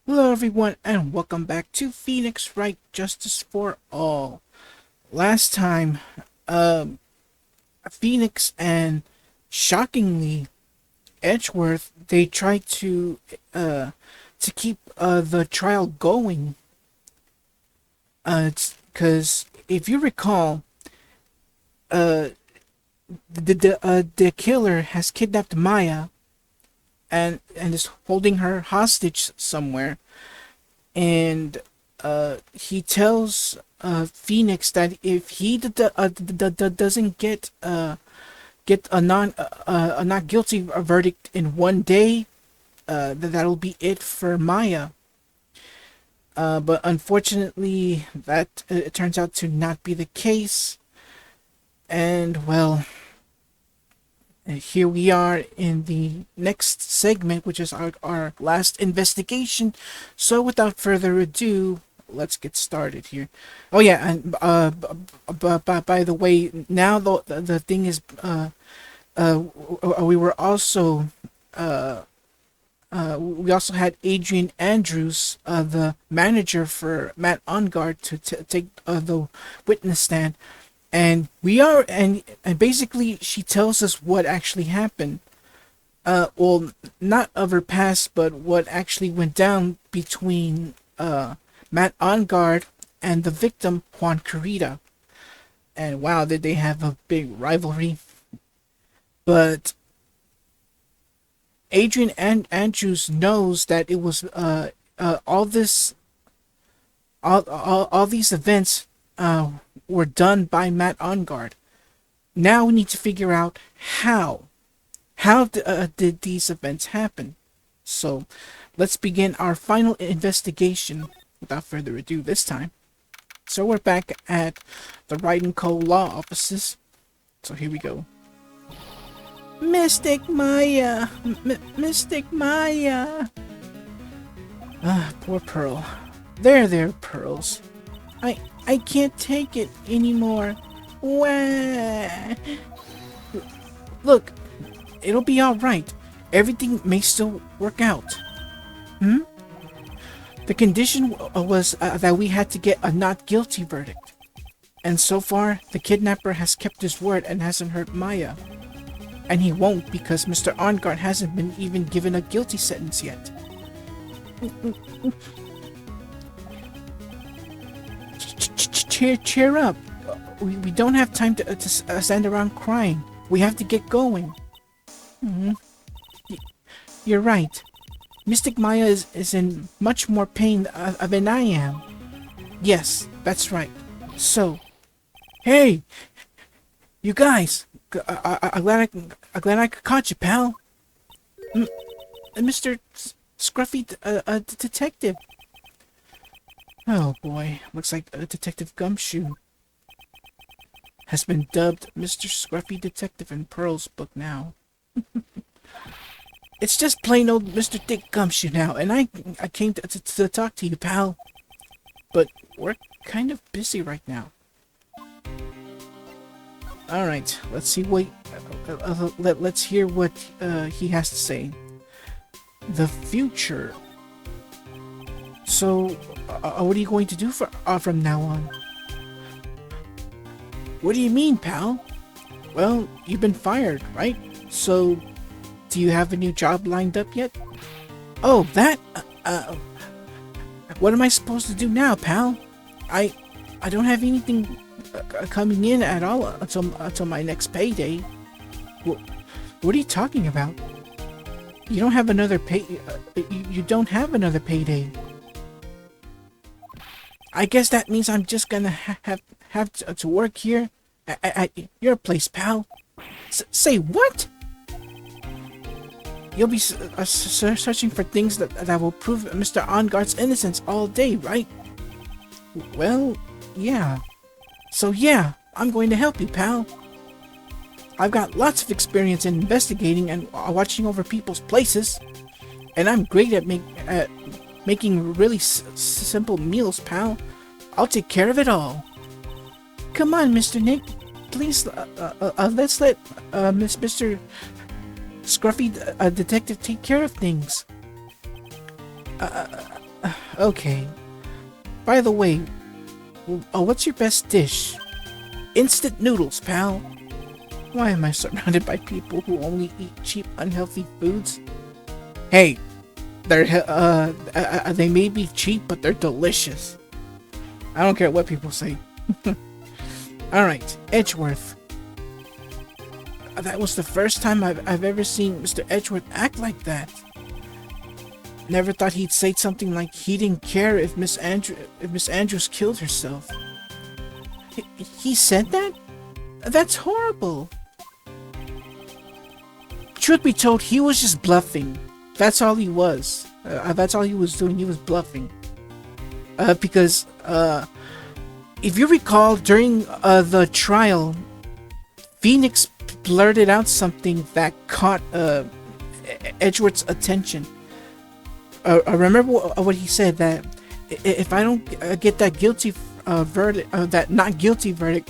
Hello everyone and welcome back to Phoenix Wright Justice for All. Last time, Phoenix and shockingly Edgeworth, they tried to keep the trial going. Because if you recall, uh the killer has kidnapped Maya and is holding her hostage somewhere. And he tells Phoenix that if he doesn't get a not guilty verdict in one day, that'll be it for Maya. But unfortunately, that it turns out to not be the case. And well, here we are in the next segment, which is our last investigation. So without further ado, let's get started here. Oh yeah, and by the way, now the thing is, we were also we also had Adrian Andrews, the manager for Matt Ongard, to take the witness stand. And we are, and basically she tells us what actually happened. Well, not of her past, but what actually went down between Matt Ongard and the victim Juan Carita. And wow, did they have a big rivalry? But Adrian Andrews knows that it was all this, all these events were done by Matt Ongard. Now we need to figure out how. How did these events happen? So let's begin our final investigation without further ado this time. So we're back at the Wright & Co. law offices. So here we go. Mystic Maya! Mystic Maya! Ah, poor Pearl. There, Pearls. I can't take it anymore. Wah. Look, it'll be alright. Everything may still work out. The condition was that we had to get a not guilty verdict. And so far, the kidnapper has kept his word and hasn't hurt Maya. And he won't, because Mr. Ongard hasn't been even given a guilty sentence yet. Cheer up. We don't have time to stand around crying. We have to get going. You're right. Mystic Maya is in much more pain than I am. Yes, that's right. So, hey, you guys, I'm glad I caught you, pal. Mr. Scruffy Detective. Oh boy, looks like Detective Gumshoe has been dubbed Mr. Scruffy Detective in Pearl's book now. It's just plain old Mr. Dick Gumshoe now, and I came to talk to you, pal. But we're kind of busy right now. Alright, let's see what... let's hear what he has to say. The future. So, what are you going to do from now on? What do you mean, pal? Well, you've been fired, right? So, do you have a new job lined up yet? Oh, that... what am I supposed to do now, pal? I don't have anything coming in at all until my next payday. What are you talking about? You don't have another you don't have another payday. I guess that means I'm just gonna have to work here at your place, pal. Say what? You'll be searching for things that will prove Mr. Ongard's innocence all day, right? Well, yeah. So yeah, I'm going to help you, pal. I've got lots of experience in investigating and watching over people's places. And I'm great at making really simple meals, pal. I'll take care of it all. Come on, Mr. Nick. Please, let's let Mr. Scruffy Detective take care of things. Okay. By the way, what's your best dish? Instant noodles, pal. Why am I surrounded by people who only eat cheap, unhealthy foods? Hey, they may be cheap, but they're delicious. I don't care what people say. Alright, Edgeworth. That was the first time I've ever seen Mr. Edgeworth act like that. Never thought he'd say something like he didn't care if Miss Andrews killed herself. He said that? That's horrible. Truth be told, he was just bluffing. That's all he was. That's all he was doing. He was bluffing. Because if you recall, during the trial, Phoenix blurted out something that caught Edgeworth's attention. Remember what he said, that if I don't get that guilty verdict, that not guilty verdict,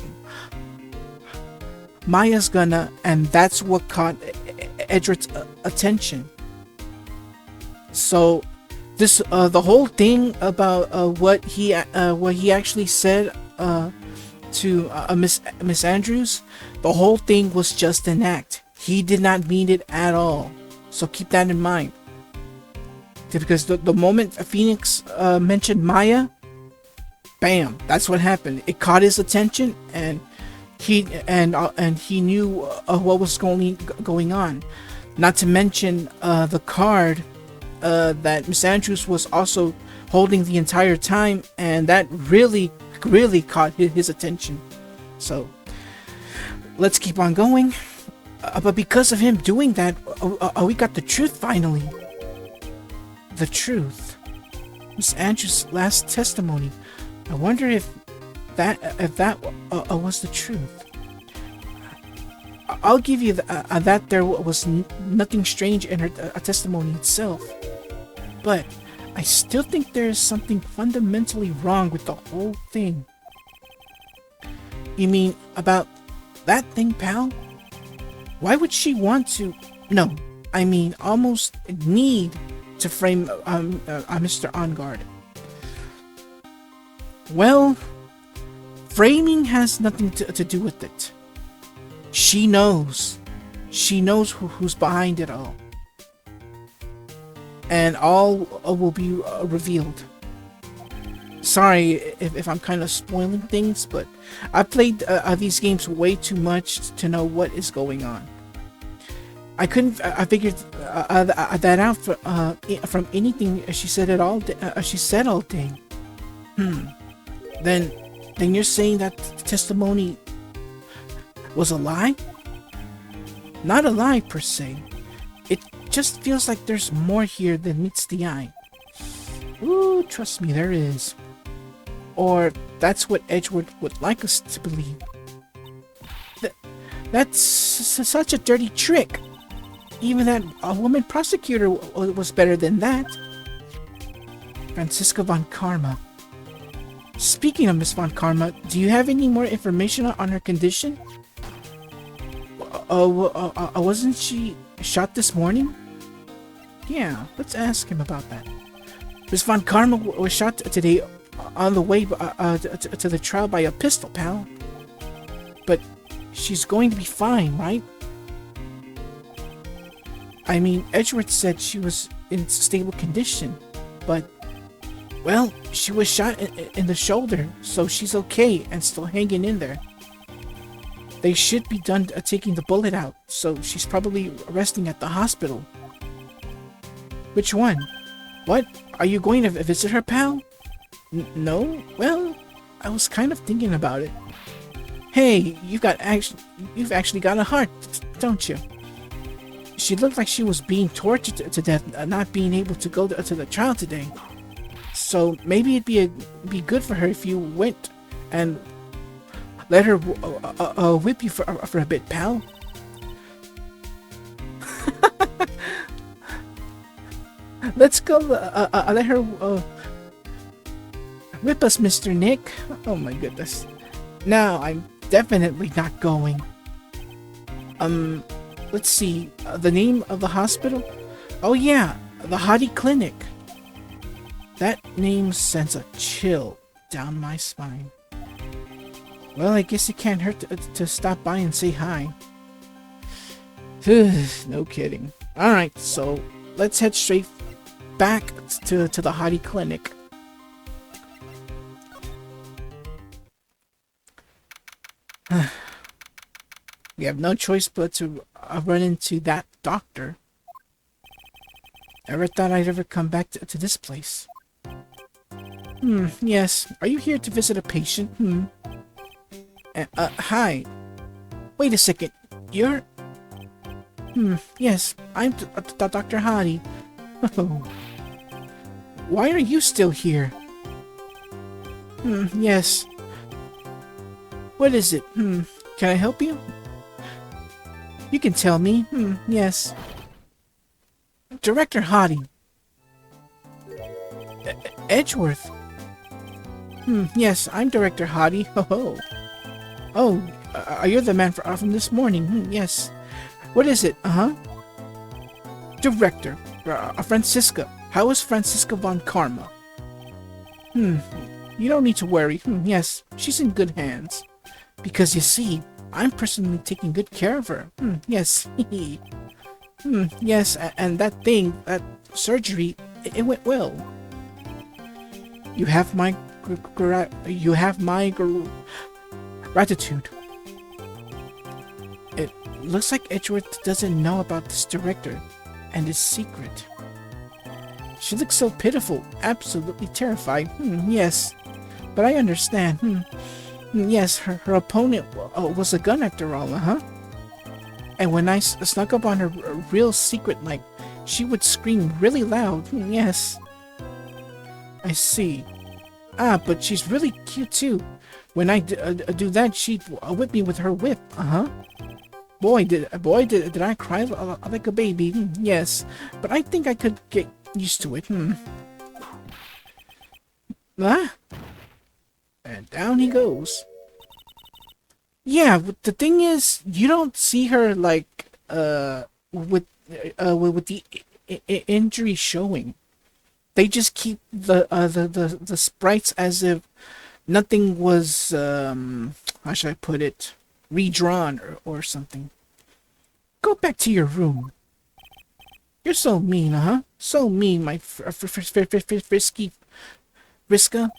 Maya's gonna, and that's what caught Edgeworth's attention. So this the whole thing about what he actually said to Miss Andrews, the whole thing was just an act. He did not mean it at all. So keep that in mind. Because the moment Phoenix mentioned Maya, bam, that's what happened. It caught his attention, and he knew what was going on. Not to mention the card that Miss Andrews was also holding the entire time, and that really caught his attention. So let's keep on going. But because of him doing that, we got the truth finally. The truth. Miss Andrews' last testimony. I wonder if that was the truth. I'll give you that there was nothing strange in her testimony itself, but I still think there is something fundamentally wrong with the whole thing. You mean about that thing, pal? Why would she want to? No, I mean almost need to frame Mr. OnGuard. Well, framing has nothing to do with it. She knows. She knows who's behind it all. And all will be revealed. Sorry if I'm kind of spoiling things, but I played these games way too much to know what is going on. I figured that out from anything she said all day. Then you're saying that testimony was a lie? Not a lie per se. It just feels like there's more here than meets the eye. Ooh, trust me, there is. Or that's what Edgeworth would like us to believe. That's such a dirty trick. Even that woman prosecutor was better than that. Franziska von Karma. Speaking of Miss von Karma, do you have any more information on her condition? Wasn't she shot this morning? Yeah, let's ask him about that. Miss von Karma was shot today on the way to the trial by a pistol, pal. But she's going to be fine, right? I mean, Edgeworth said she was in stable condition, but, well, she was shot in the shoulder, so she's okay and still hanging in there. They should be done taking the bullet out, so she's probably resting at the hospital. Which one? What? Are you going to visit her, pal? No? Well, I was kind of thinking about it. Hey, you've actually got a heart, don't you? She looked like she was being tortured to death, not being able to go to the trial today. So maybe it'd be good for her if you went and let her whip you for a bit, pal. Let's go. Let her whip us, Mr. Nick. Oh my goodness. No, I'm definitely not going. Let's see. The name of the hospital? Oh yeah, the Hottie Clinic. That name sends a chill down my spine. Well, I guess it can't hurt to stop by and say hi. No kidding. Alright, so let's head straight back to the Hottie Clinic. We have no choice but to run into that doctor. Never thought I'd ever come back to this place. Yes. Are you here to visit a patient? Hi. Wait a second. You're... yes. I'm Dr. Hottie. Oh. Why are you still here? Yes. What is it? Can I help you? You can tell me. Yes. Director Hottie. Edgeworth. Yes, I'm Director Hottie. Ho. Oh, are you the man from this morning? Yes. What is it? Director. Francisca. How is Francisca von Karma? You don't need to worry. Yes, she's in good hands. Because you see, I'm personally taking good care of her. Yes. Yes, and that surgery, it went well. You have my gratitude. It looks like Edgeworth doesn't know about this director and his secret. She looks so pitiful, absolutely terrified. Yes, but I understand. Yes, her opponent was a gun after all, And when I snuck up on her real secret, like, she would scream really loud. Yes. I see. But she's really cute too. When I do that, she'd whip me with her whip. Boy, did I cry like a baby. Yes, but I think I could get used to it. And down he goes. Yeah, the thing is, you don't see her like with the injury showing. They just keep the sprites as if nothing was how should I put it, redrawn or something. Go back to your room. You're so mean, So mean, my frisky Vriska.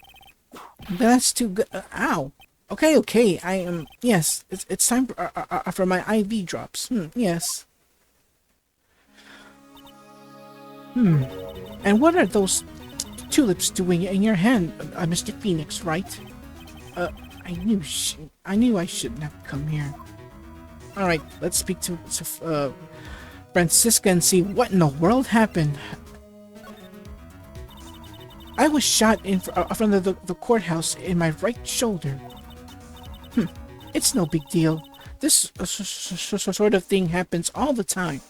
That's too good. Ow. Okay. I am. Yes, it's time for my IV drops. Yes. And what are those tulips doing in your hand, Mr. Phoenix, right? I knew I shouldn't have come here. All right, let's speak to Francisca and see what in the world happened. I was shot in front of the courthouse in my right shoulder. It's no big deal. This sort of thing happens all the time.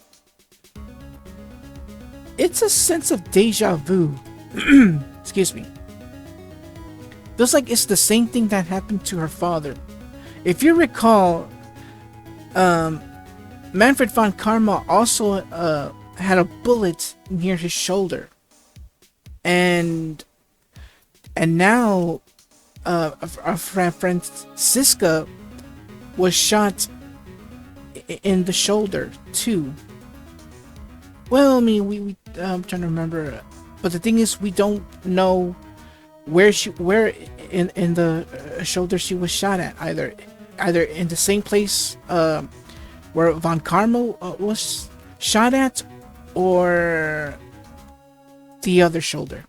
It's a sense of deja vu. Excuse me. Feels like it's the same thing that happened to her father. If you recall, Manfred von Karma also had a bullet near his shoulder. And now our friend Francisca was shot in the shoulder too. Well, I mean, I'm trying to remember, but the thing is, we don't know where in the shoulder she was shot at. Either in the same place where von Karma was shot at, or the other shoulder.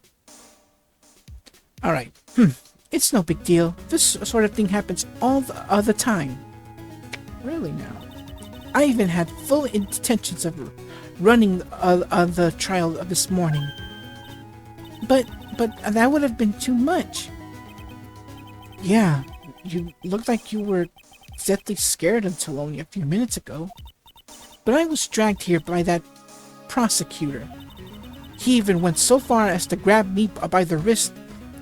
All right. It's no big deal. This sort of thing happens all the time. Really now. I even had full intentions of running the trial of this morning. But that would have been too much. Yeah, you looked like you were deathly scared until only a few minutes ago. But I was dragged here by that prosecutor. He even went so far as to grab me by the wrist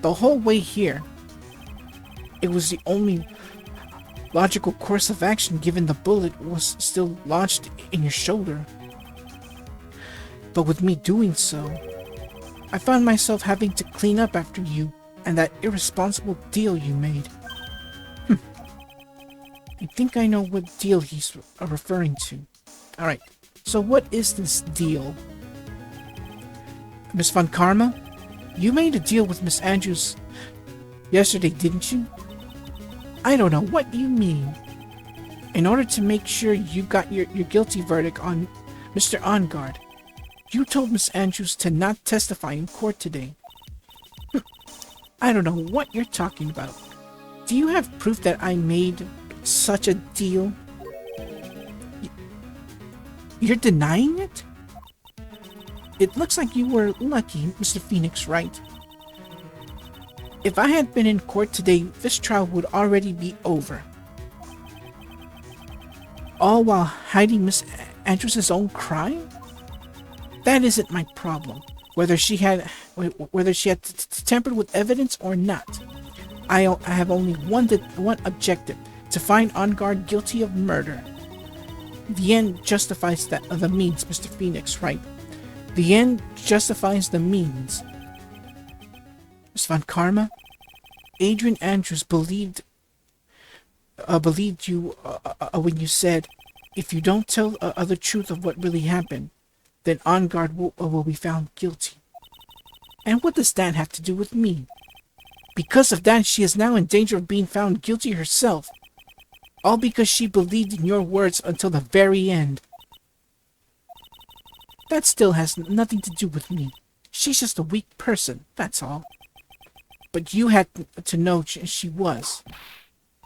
the whole way here. It was the only logical course of action given the bullet was still lodged in your shoulder. But with me doing so, I found myself having to clean up after you and that irresponsible deal you made. I think I know what deal he's referring to. Alright, so what is this deal? Miss Von Karma? You made a deal with Miss Andrews yesterday, didn't you? I don't know what you mean. In order to make sure you got your guilty verdict on Mr. Onguard, you told Miss Andrews to not testify in court today. I don't know what you're talking about. Do you have proof that I made such a deal? You're denying it? It looks like you were lucky, Mr. Phoenix Wright. If I had been in court today, this trial would already be over. All while hiding Miss Andrews' own crime? That isn't my problem. Whether she had tampered with evidence or not. I have only one objective: to find Onguard guilty of murder. The end justifies the means, Mr. Phoenix, right? The end justifies the means. Miss Von Karma, Adrian Andrews believed you when you said, if you don't tell the truth of what really happened, then Onguard will be found guilty. And what does that have to do with me? Because of that, she is now in danger of being found guilty herself. All because she believed in your words until the very end. That still has nothing to do with me. She's just a weak person, that's all. But you had to know she was.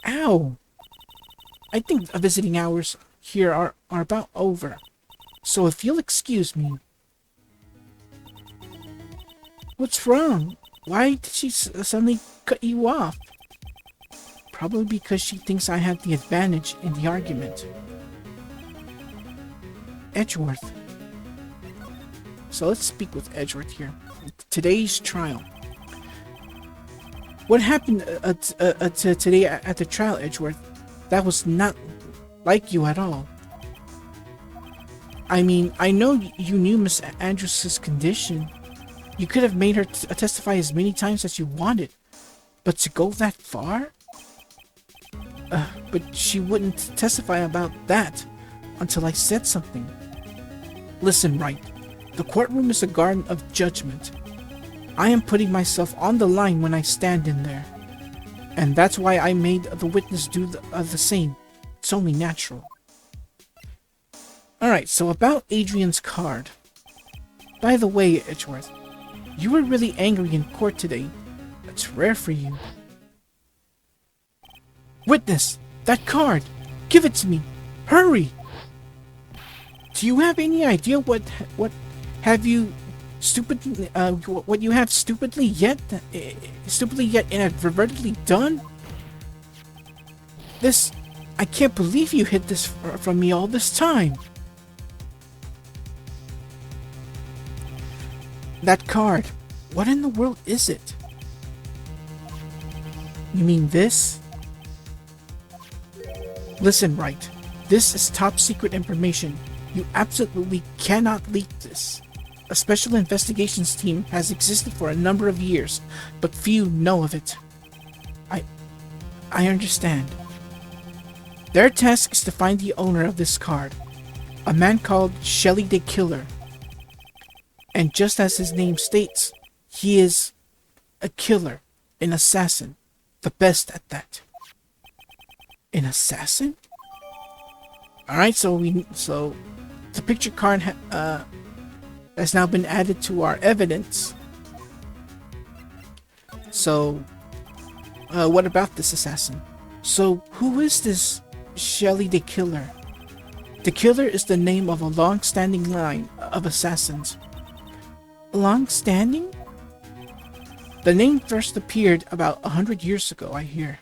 Ow! I think visiting hours here are about over. So if you'll excuse me. What's wrong? Why did she suddenly cut you off? Probably because she thinks I have the advantage in the argument. Edgeworth. So let's speak with Edgeworth here. Today's trial. What happened today at the trial, Edgeworth? That was not like you at all. I mean, I know you knew Miss Andrews' condition. You could have made her testify as many times as you wanted. But to go that far? But she wouldn't testify about that until I said something. Listen, Wright. The courtroom is a garden of judgment. I am putting myself on the line when I stand in there. And that's why I made the witness do the same. It's only natural. Alright, so about Adrian's card. By the way, Edgeworth, you were really angry in court today. That's rare for you. Witness! That card! Give it to me! Hurry! Do you have any idea what have you stupidly what you have stupidly yet inadvertently done? This, I can't believe you hid this from me all this time. That card, what in the world is it? You mean this? Listen, Wright, this is top secret information. You absolutely cannot leak this. A special investigations team has existed for a number of years, but few know of it. I understand. Their task is to find the owner of this card, a man called Shelley the Killer. And just as his name states, he is a killer, an assassin, the best at that. An assassin? Alright, so the picture card has now been added to our evidence. So, what about this assassin? So, who is this Shelley the Killer? The Killer is the name of a long-standing line of assassins. Long-standing? The name first appeared about 100 years ago, I hear.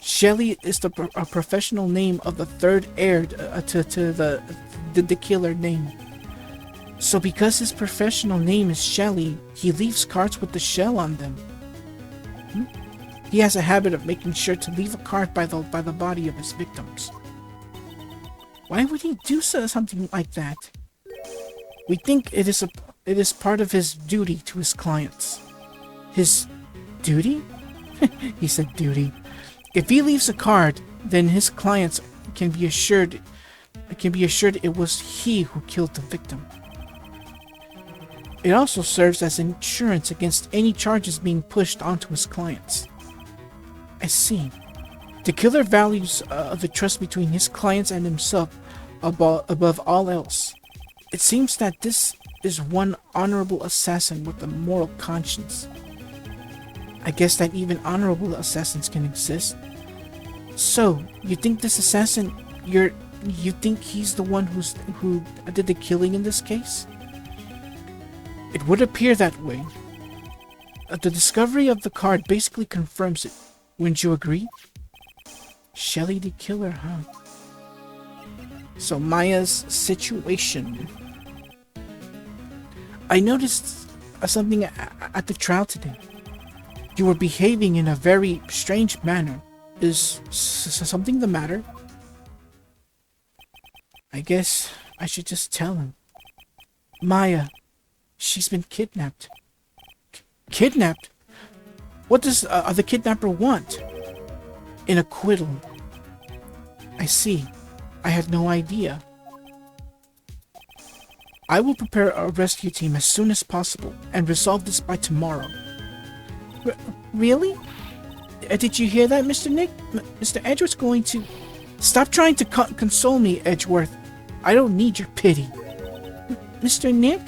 Shelley is a professional name of the third heir to the Killer name. So because his professional name is Shelley, he leaves cards with the shell on them. He has a habit of making sure to leave a card by the body of his victims. Why would he do something like that? We think it is It is part of his duty to his clients. His duty? He said duty. If he leaves a card, then his clients can be assured it was he who killed the victim. It also serves as insurance against any charges being pushed onto his clients. I see. The killer values the trust between his clients and himself above all else. It seems that this is one honorable assassin with a moral conscience. I guess that even honorable assassins can exist. So, you think this assassin, you think he's the one who did the killing in this case? It would appear that way. The discovery of the card basically confirms it. Wouldn't you agree? Shelly the killer, huh? So Maya's situation. I noticed something at the trial today. You were behaving in a very strange manner. Is something the matter? I guess I should just tell him. Maya, she's been kidnapped. Kidnapped? What does the kidnapper want? An acquittal. I see. I had no idea. I will prepare a rescue team as soon as possible and resolve this by tomorrow. Really? Did you hear that, Mr. Nick? Mr. Edgeworth's going to... Stop trying to console me, Edgeworth. I don't need your pity. Mr. Nick?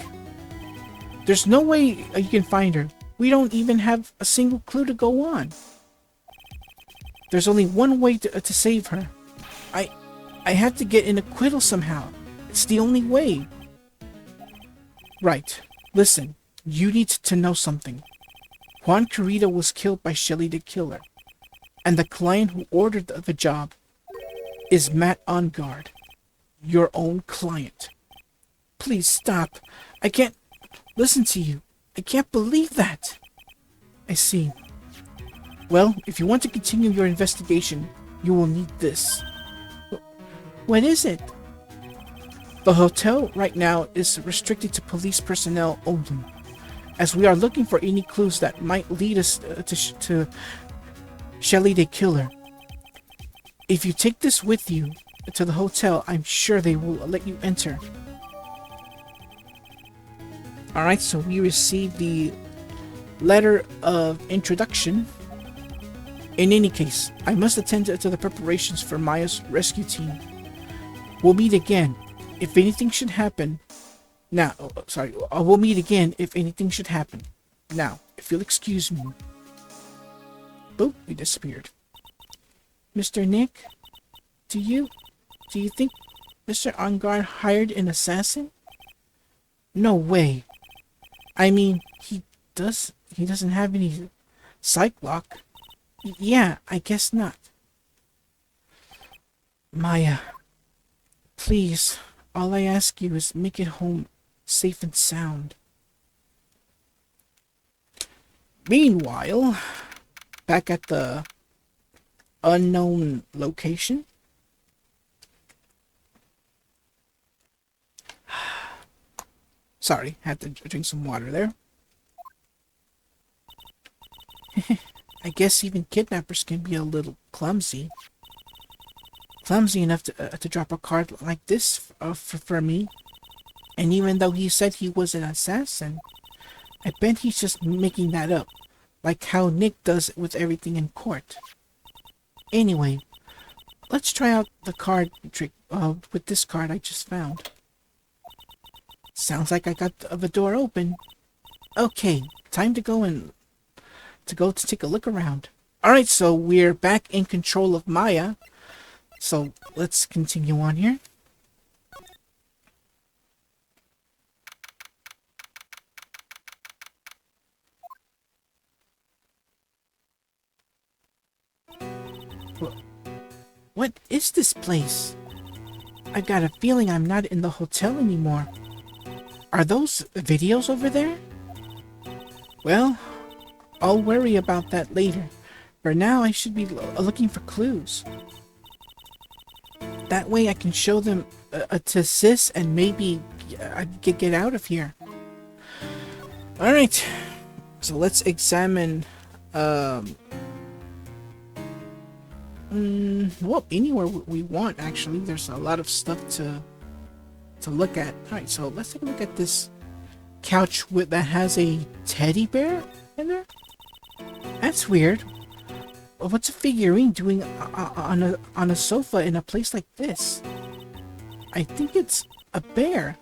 There's no way you can find her. We don't even have a single clue to go on. There's only one way to save her. I have to get an acquittal somehow. It's the only way. Right. Listen, you need to know something. Juan Carrito was killed by Shelly the killer. And the client who ordered the job is Matt Ongard. Your own client. Please stop. I can't listen to you. I can't believe that. I see. Well, if you want to continue your investigation, you will need this. What is it? The hotel right now is restricted to police personnel only, as we are looking for any clues that might lead us to Shelly the killer. If you take this with you to the hotel, I'm sure they will let you enter. Alright, so we received the letter of introduction. In any case, I must attend to the preparations for Maya's rescue team. We'll meet again if anything should happen. We'll meet again if anything should happen. Now, if you'll excuse me. Boop, we disappeared. Mr. Nick, do you think Mr. Ongard hired an assassin? No way. I mean, he doesn't have any psych lock. Yeah, I guess not. Maya, please, all I ask you is make it home safe and sound. Meanwhile, back at the unknown location. Sorry, had to drink some water there. I guess even kidnappers can be a little clumsy. Clumsy enough to drop a card like this for me. And even though he said he was an assassin, I bet he's just making that up. Like how Nick does with everything in court. Anyway, let's try out the card trick with this card I just found. Sounds like I got the door open. Okay, time to go to take a look around. Alright, so we're back in control of Maya. So let's continue on here. What is this place? I got a feeling I'm not in the hotel anymore. Are those videos over there? Well, I'll worry about that later. For now, I should be looking for clues. That way I can show them to Sis and maybe get out of here. Alright, so let's examine, um, well, anywhere we want, actually. There's a lot of stuff to look at. Alright, so let's take a look at this couch that has a teddy bear in there. That's weird. What's a figurine doing on a sofa in a place like this? I think it's a bear.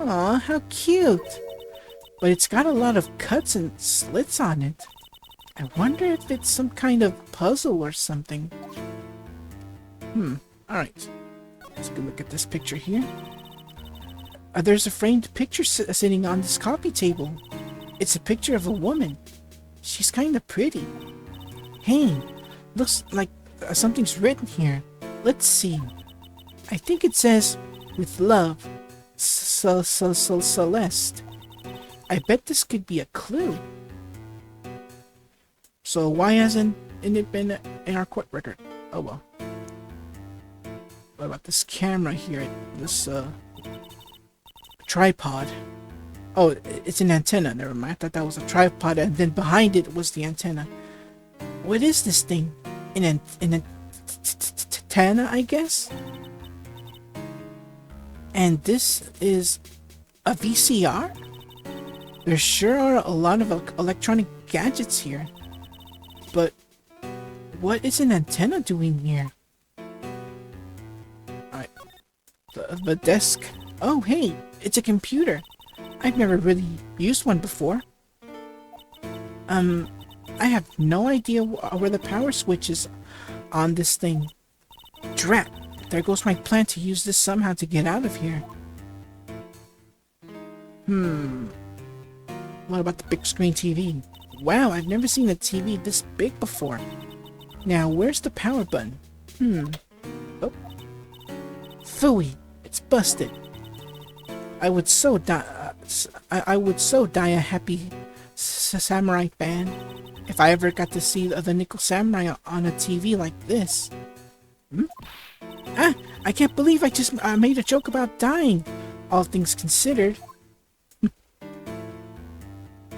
Aw, how cute. But it's got a lot of cuts and slits on it. I wonder if it's some kind of puzzle or something. Alright. Let's go look at this picture here. There's a framed picture sitting on this coffee table. It's a picture of a woman. She's kind of pretty. Hey, looks like something's written here. Let's see. I think it says, with love, Celeste. I bet this could be a clue. So why hasn't it been in our court record? Oh well. What about this camera here? This tripod. Oh, it's an antenna. Never mind. I thought that was a tripod, and then behind it was the antenna. What is this thing? An antenna, I guess? And this is a VCR? There sure are a lot of electronic gadgets here. But what is an antenna doing here? Alright. The desk. Oh, hey, it's a computer. I've never really used one before. I have no idea where the power switch is on this thing. Drat. There goes my plan to use this somehow to get out of here. What about the big screen TV? Wow, I've never seen a TV this big before. Now, where's the power button? Oh. Phooey, it's busted. I would so die a happy samurai fan if I ever got to see the Nickel Samurai on a TV like this. I can't believe I just made a joke about dying, all things considered.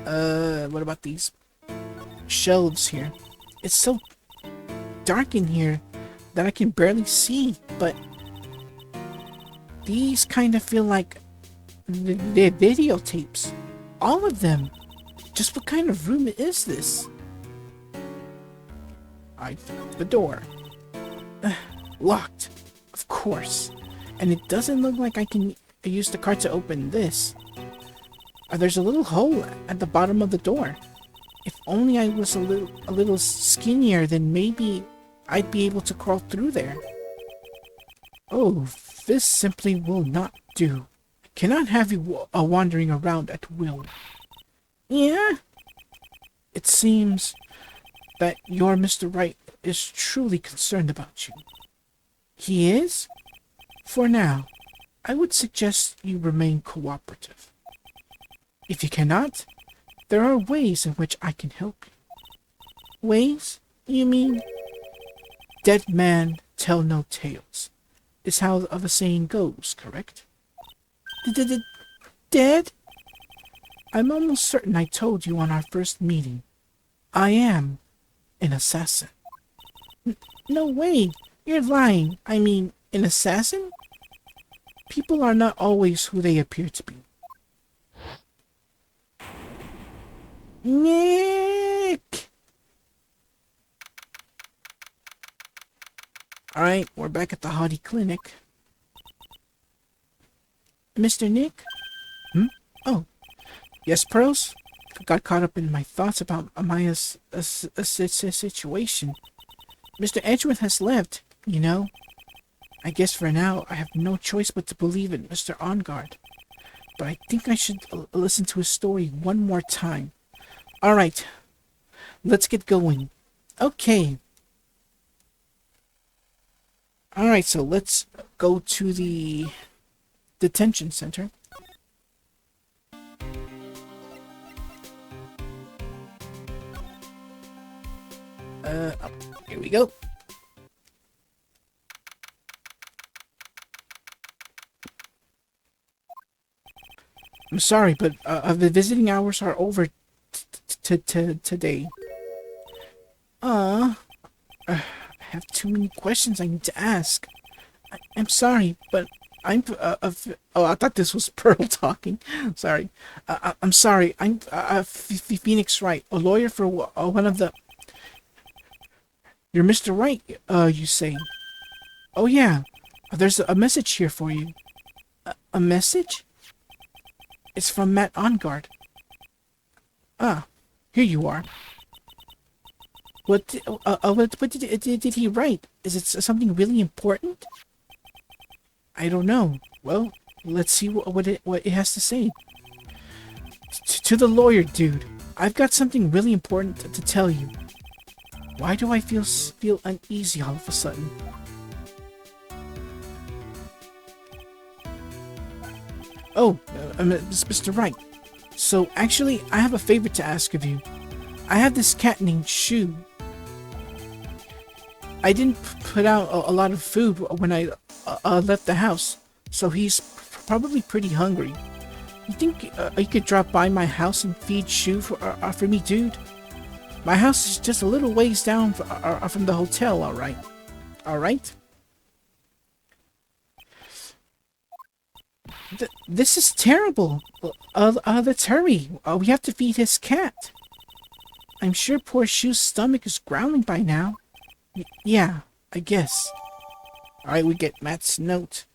What about these shelves here? It's so dark in here that I can barely see, but these kind of feel like they're videotapes. All of them. Just what kind of room is this? The door. Locked. Of course. And it doesn't look like I can use the card to open this. There's a little hole at the bottom of the door. If only I was a little skinnier, then maybe I'd be able to crawl through there. Oh, this simply will not do. I cannot have you wandering around at will. Yeah? It seems that your Mr. Wright is truly concerned about you. He is? For now, I would suggest you remain cooperative. If you cannot, there are ways in which I can help you. Ways? You mean? Dead man tell no tales, is how the saying goes, correct? Dead? I'm almost certain I told you on our first meeting. I am an assassin. No way! You're lying. I mean, an assassin? People are not always who they appear to be. Nick! Alright, we're back at the Hottie Clinic. Mr. Nick? Oh. Yes, Pros? Got caught up in my thoughts about Amaya's situation. Mr. Edgeworth has left, you know. I guess for now, I have no choice but to believe in Mr. OnGuard. But I think I should listen to his story one more time. Alright, let's get going. Okay. Alright, so let's go to the detention center. Here we go. I'm sorry, but the visiting hours are over today. Uh, I have too many questions I need to ask. I'm sorry, but oh, I thought this was Pearl talking. Sorry. I'm sorry. I'm Phoenix Wright, a lawyer for one of the... You're Mr. Wright, you say. Oh, yeah. There's a message here for you. A message? It's from Matt Onguard. Ah, here you are. What did he write? Is it something really important? I don't know. Well, let's see what it has to say. To the lawyer, dude. I've got something really important to tell you. Why do I feel uneasy all of a sudden? Oh, Mr. Wright. So, actually, I have a favor to ask of you. I have this cat named Shu. I didn't put out a lot of food when I left the house, so he's probably pretty hungry. You think you could drop by my house and feed Shu for me, dude? My house is just a little ways down from the hotel, alright? Alright? This is terrible. Let's hurry. We have to feed his cat. I'm sure poor Shu's stomach is growling by now. Yeah, I guess. Alright, we get Matt's note.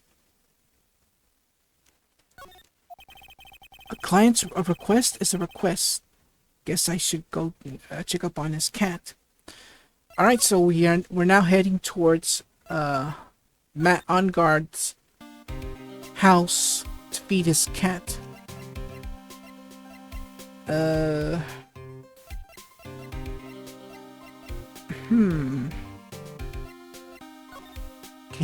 A client's request is a request. Guess I should go check up on his cat. Alright, so we're now heading towards Matt Onguard's house to feed his cat. Okay,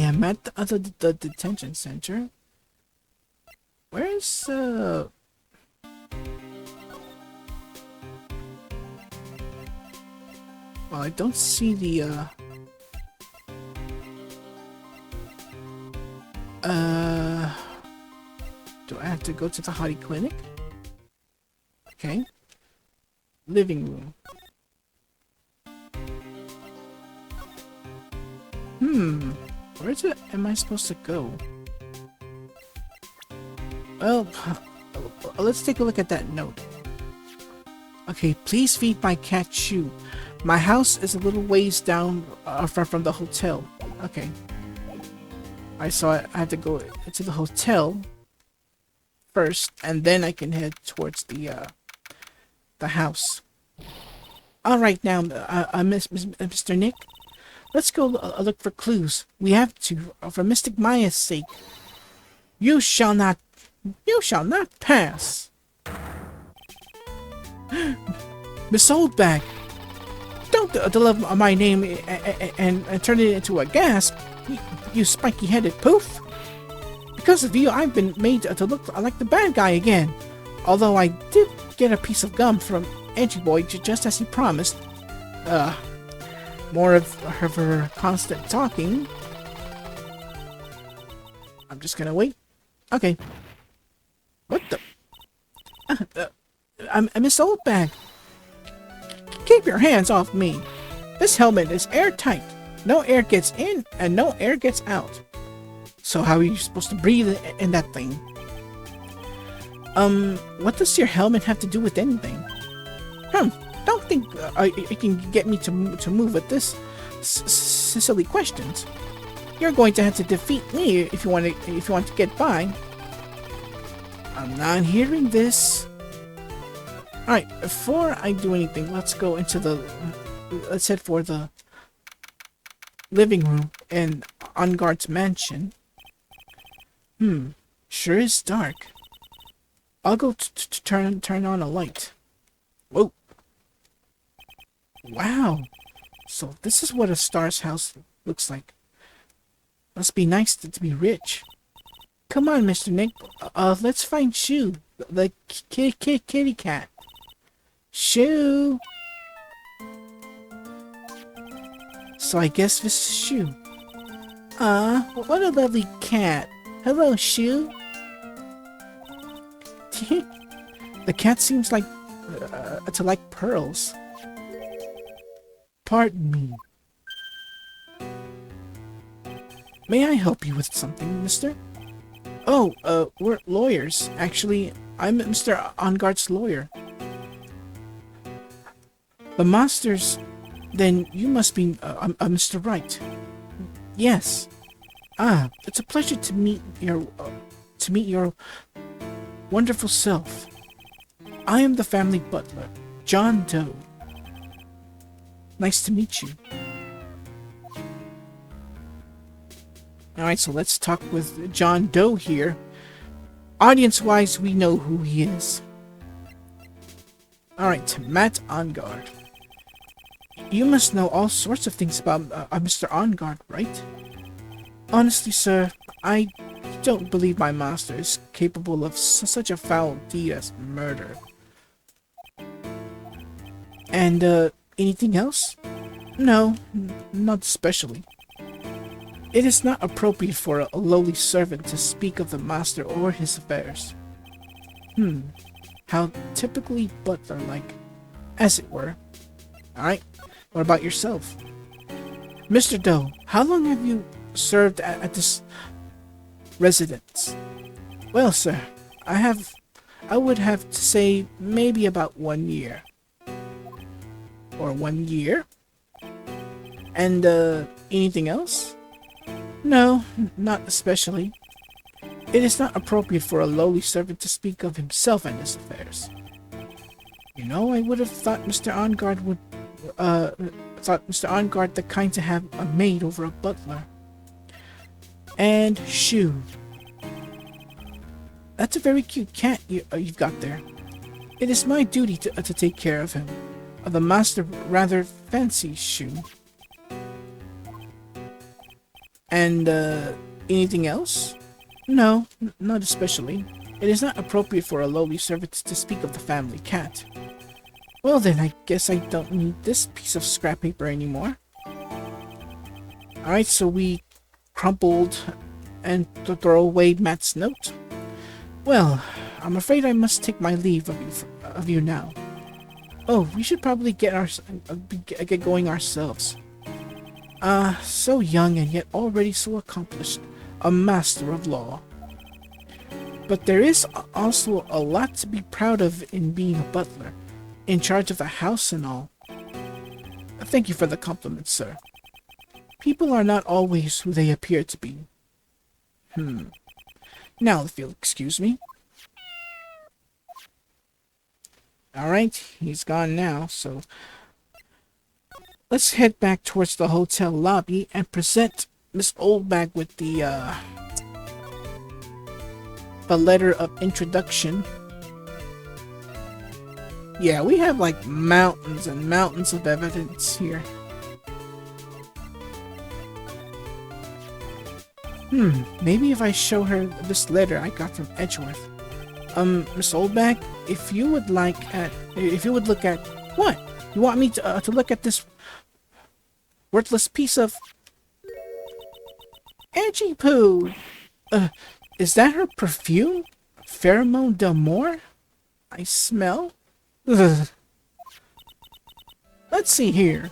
I'm at the detention center. Where's well, I don't see the do I have to go to the Hottie Clinic? Okay. Living room. Where am I supposed to go? Well, let's take a look at that note. Okay, please feed my cat Shu. My house is a little ways down from the hotel. Okay. Alright, so I have to go to the hotel first, and then I can head towards the house. Alright now, Mr. Nick. Let's go look for clues. We have to, for Mystic Maya's sake. You shall not pass. Miss Oldbag, don't deliver my name and turn it into a gasp, you spiky-headed poof. Because of you, I've been made to look like the bad guy again. Although I did get a piece of gum from Edgy Boy just as he promised. More of her constant talking. I'm just gonna wait. Okay. What the? I Miss Oldbag. Keep your hands off me. This helmet is airtight. No air gets in and no air gets out. So how are you supposed to breathe in that thing? What does your helmet have to do with anything? Don't think you can get me to move with this silly questions. You're going to have to defeat me if you want to get by. I'm not hearing this. All right, before I do anything, let's head for the living room in Onguard's mansion. Sure is dark. I'll go turn on a light. Whoa. Wow. So this is what a star's house looks like. Must be nice to be rich. Come on, Mr. Nick. Let's find Shu, the kitty cat. Shu. So I guess this is Shu. What a lovely cat. Hello, Shu. The cat seems like to like pearls. Pardon me. May I help you with something, mister? Oh, we're lawyers. Actually, I'm Mr. Onguard's lawyer. The masters... Then you must be Mr. Wright. Yes. Ah, it's a pleasure to meet your wonderful self. I am the family butler, John Doe. Nice to meet you. Alright, so let's talk with John Doe here. Audience-wise, we know who he is. Alright, Matt Onguard. You must know all sorts of things about Mr. Onguard, right? Honestly, sir, I don't believe my master is capable of such a foul deed as murder. And, anything else? No, not especially. It is not appropriate for a lowly servant to speak of the master or his affairs. How typically butler-like, as it were. Alright, what about yourself? Mr. Doe, how long have you served at this residence? Well, sir, I would have to say maybe about 1 year. Or 1 year? And, anything else? No, not especially. It is not appropriate for a lowly servant to speak of himself and his affairs. You know, I would have thought Mr. Onguard would, Mr. Onguard the kind to have a maid over a butler. And shoo. That's a very cute cat you've got there. It is my duty to take care of him. The master rather fancies Shoo. And, anything else? No, not especially. It is not appropriate for a lowly servant to speak of the family cat. Well then, I guess I don't need this piece of scrap paper anymore. Alright, so we crumpled and throw away Matt's note. Well, I'm afraid I must take my leave of you now. Oh, we should probably get going ourselves. So young and yet already so accomplished, a master of law. But there is also a lot to be proud of in being a butler, in charge of the house and all. Thank you for the compliment, sir. People are not always who they appear to be. Now, if you'll excuse me. Alright, he's gone now, so let's head back towards the hotel lobby and present Miss Oldbag with the letter of introduction. Yeah, we have like mountains and mountains of evidence here. Maybe if I show her this letter I got from Edgeworth. Miss Oldbag, if you would look at what? You want me to look at this worthless piece of edgy poo? Is that her perfume? Pheromone d'Amour? I smell? Ugh. Let's see here.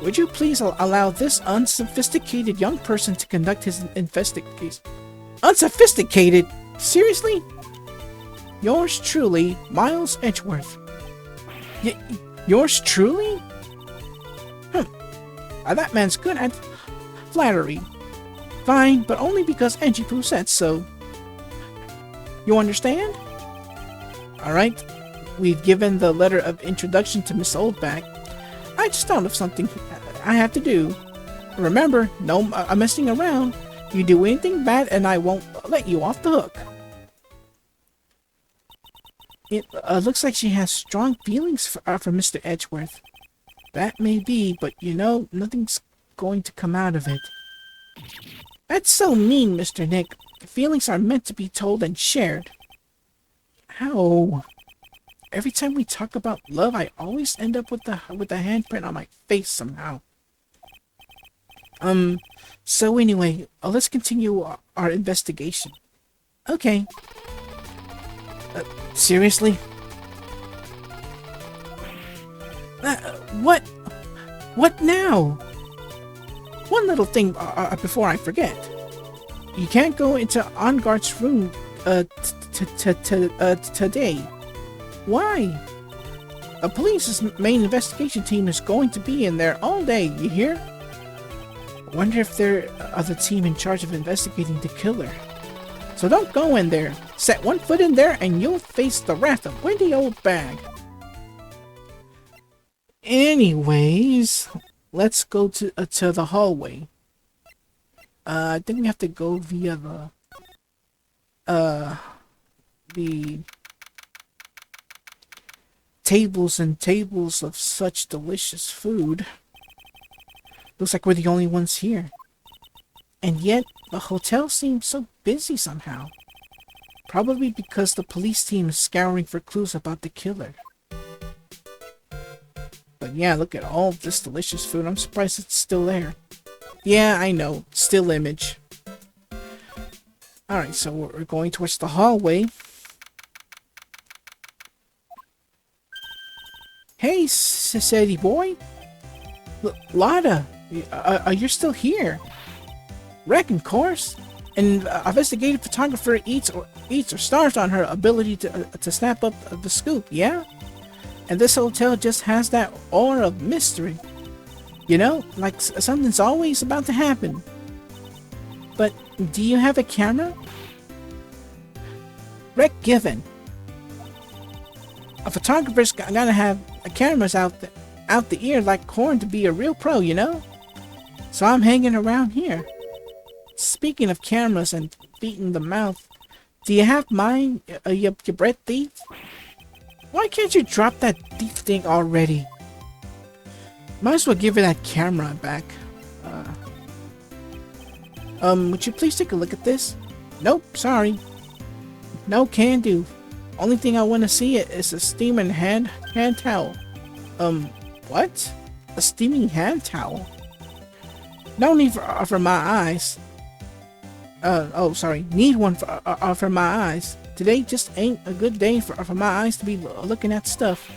Would you please allow this unsophisticated young person to conduct his investigation? Unsophisticated? Seriously? Yours truly, Miles Edgeworth. Yours truly? That man's good at flattery. Fine, but only because Edgy Poo said so. You understand? Alright, we've given the letter of introduction to Miss Oldbag. I just thought of something I have to do. Remember, no messing around. You do anything bad and I won't let you off the hook. It looks like she has strong feelings for Mr. Edgeworth. That may be, but you know, nothing's going to come out of it. That's so mean, Mr. Nick. Feelings are meant to be told and shared. Ow. Every time we talk about love, I always end up with the handprint on my face somehow. So anyway, let's continue our investigation. Okay. Seriously? What? What now? One little thing before I forget. You can't go into On-Guard's room today. Why? A police's main investigation team is going to be in there all day, you hear? Wonder if they're the team in charge of investigating the killer. So don't go in there. Set one foot in there and you'll face the wrath of Wendy Old Bag. Anyways, let's go to the hallway. I think we have to go via the tables and tables of such delicious food. Looks like we're the only ones here. And yet, the hotel seems so busy somehow. Probably because the police team is scouring for clues about the killer. But yeah, look at all this delicious food. I'm surprised it's still there. Yeah, I know. Still image. Alright, so we're going towards the hallway. Hey, Sadie boy. Lada, you're still here. Reckon course. An investigative photographer eats or starves on her ability to snap up the scoop, yeah? And this hotel just has that aura of mystery. You know, like something's always about to happen. But do you have a camera? Rec given. A photographer's gotta have cameras out the ear like corn to be a real pro, you know? So I'm hanging around here. Speaking of cameras and feet in the mouth, do you have mine, your bread thief? Why can't you drop that thief thing already? Might as well give her that camera back. Would you please take a look at this? Nope, sorry. No can do. Only thing I want to see is a steaming hand towel. What? A steaming hand towel? No need for my eyes. Oh, sorry. Need one for my eyes. Today just ain't a good day for my eyes to be looking at stuff.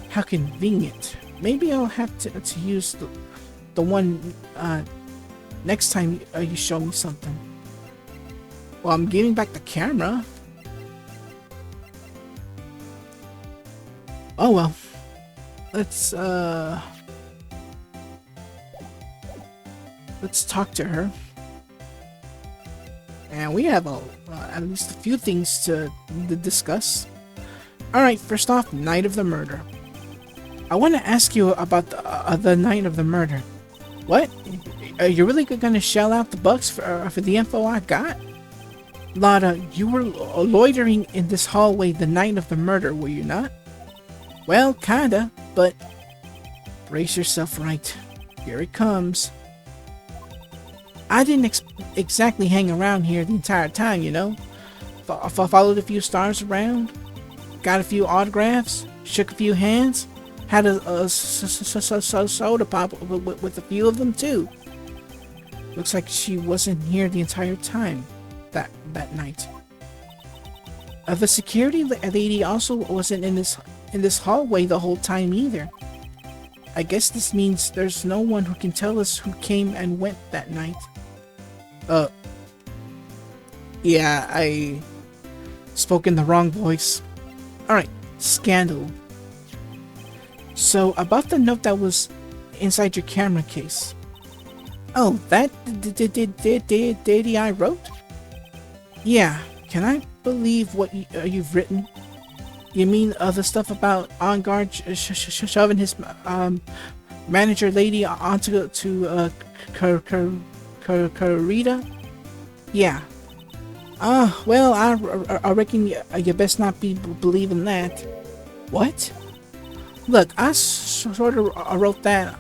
How convenient. Maybe I'll have to use the one next time you show me something. Well, I'm giving back the camera. Oh well. Let's talk to her. And we have at least a few things to discuss. Alright, first off, night of the murder. I want to ask you about the night of the murder. What? Are you really gonna shell out the bucks for the info I got? Lada, you were loitering in this hallway the night of the murder, were you not? Well, kinda, but brace yourself right. Here it comes. I didn't exactly hang around here the entire time, you know. Followed a few stars around, got a few autographs, shook a few hands, had a soda pop with a few of them too. Looks like she wasn't here the entire time that night. The security lady also wasn't in this hallway the whole time either. I guess this means there's no one who can tell us who came and went that night. Yeah, I spoke in the wrong voice. Alright, scandal. So, about the note that was inside your camera case. Oh, that Daddy I wrote? Yeah, can I believe what you've written? You mean the stuff about On Guard shoving his manager lady onto Karita? Yeah. Well, I reckon you best not be believing that. What? Look, I sort of wrote that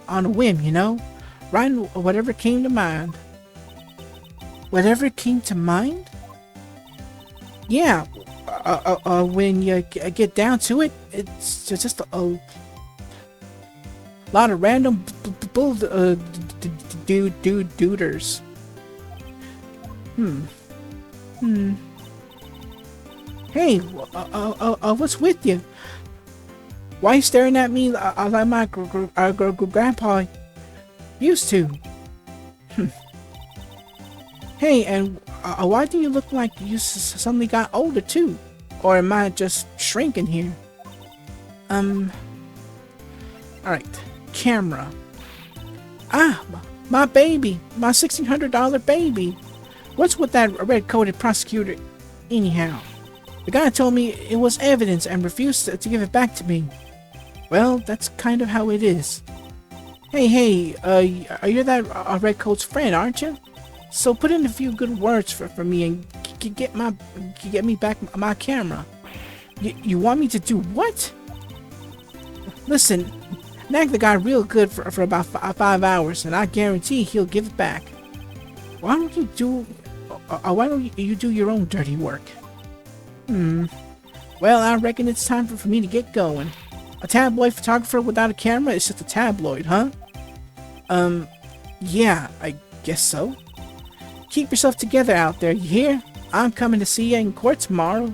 on a whim, you know? Writing whatever came to mind. Whatever came to mind? Yeah. When you get down to it, it's just a lot of random duders. Hey, what's with you? Why you staring at me like my grandpa used to? Hey, and why do you look like you suddenly got older too? Or am I just shrinking here? Alright. Camera. Ah, my baby. My $1,600 baby. What's with that red-coated prosecutor anyhow? The guy told me it was evidence and refused to give it back to me. Well, that's kind of how it is. Hey, you're that redcoat's friend, aren't you? So put in a few good words for me and get me back my camera. You want me to do what? Listen, nag the guy real good for about 5 hours, and I guarantee he'll give it back. Why don't you do your own dirty work? Well, I reckon it's time for me to get going. A tabloid photographer without a camera is just a tabloid, huh? Yeah, I guess so. Keep yourself together out there, you hear? I'm coming to see you in court tomorrow.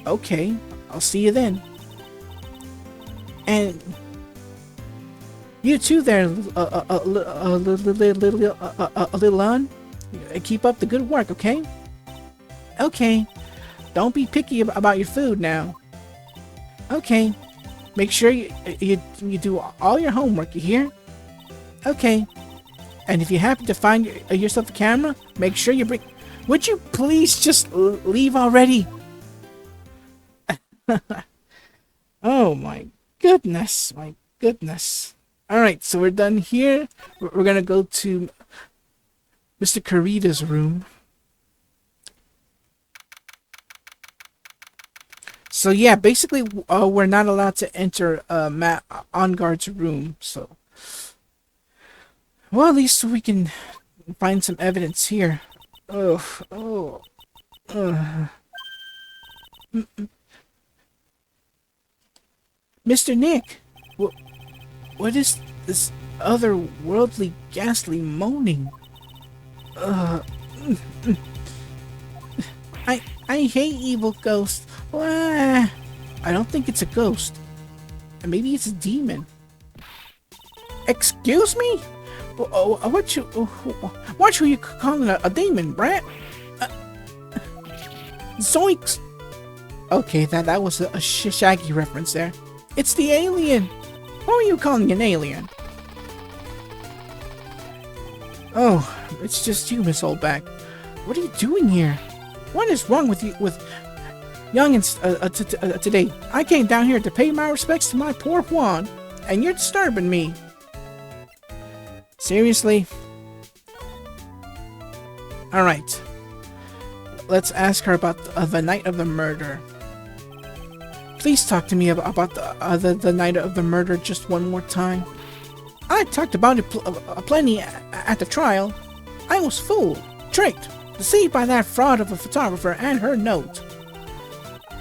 Okay, I'll see you then. And you too there, little un. Keep up the good work, okay? Okay. Don't be picky about your food now. Okay. Make sure you do all your homework, you hear? Okay. And if you happen to find yourself a camera, make sure you bring... Would you please just leave already? Oh my goodness. My goodness. Alright, so we're done here. We're gonna go to Mr. Kurita's room. So yeah, basically, we're not allowed to enter Matt Onguard's room. So, well, at least we can find some evidence here. Mr. Nick, what is this otherworldly, ghastly moaning? I hate evil ghosts. I don't think it's a ghost. Maybe it's a demon. Excuse me? What you you calling a demon, brat? Zoinks! Okay, that was a Shaggy reference there. It's the alien. Who are you calling an alien? Oh, it's just you, Miss Oldback. What are you doing here? What is wrong with you, with youngins today? I came down here to pay my respects to my poor Juan, and you're disturbing me. Seriously? Alright. Let's ask her about the night of the murder. Please talk to me about the night of the murder just one more time. I talked about it plenty at the trial. I was fooled, tricked, deceived by that fraud of a photographer and her note.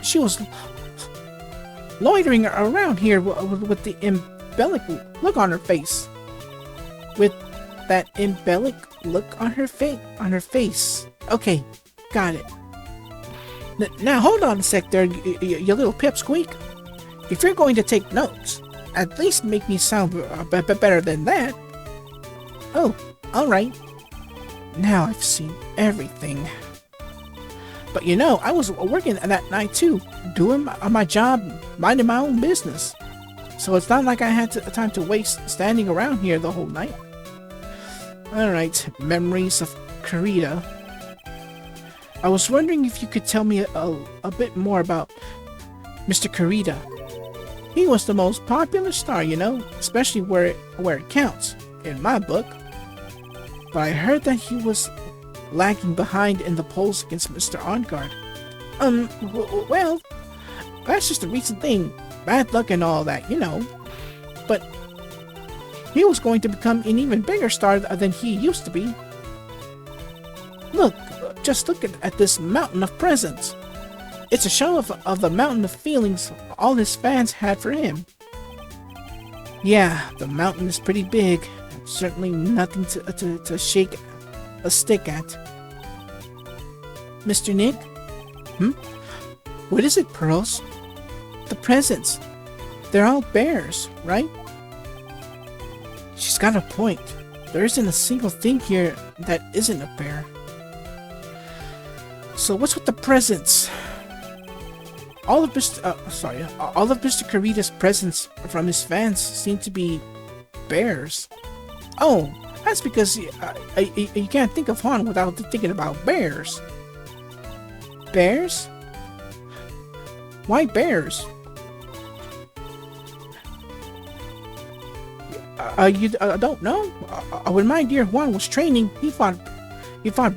She was loitering around here with the embellic look on her face. With that embellic look on her face. Okay, got it. Now hold on a sec there, you little pipsqueak. If you're going to take notes, at least make me sound better than that. Oh, alright. Now I've seen everything. But you know, I was working that night too, doing my job, minding my own business. So it's not like I had time to waste standing around here the whole night. Alright, memories of Kurita. I was wondering if you could tell me a bit more about Mr. Kurita. He was the most popular star, you know, especially where it counts, in my book. But I heard that he was lagging behind in the polls against Mr. Onguard. Well, that's just a recent thing. Bad luck and all that, you know. But he was going to become an even bigger star than he used to be. Look, just look at this mountain of presents. It's a show of the mountain of feelings all his fans had for him. Yeah, the mountain is pretty big. Certainly nothing to shake a stick at. Mr. Nick? What is it, Pearls? The presents. They're all bears, right? She's got a point. There isn't a single thing here that isn't a bear. So what's with the presents? All of Mr. Carita's presents from his fans seem to be bears. Oh, that's because you can't think of Han without thinking about bears. Bears? Why bears? You don't know? When my dear Juan was training, he fought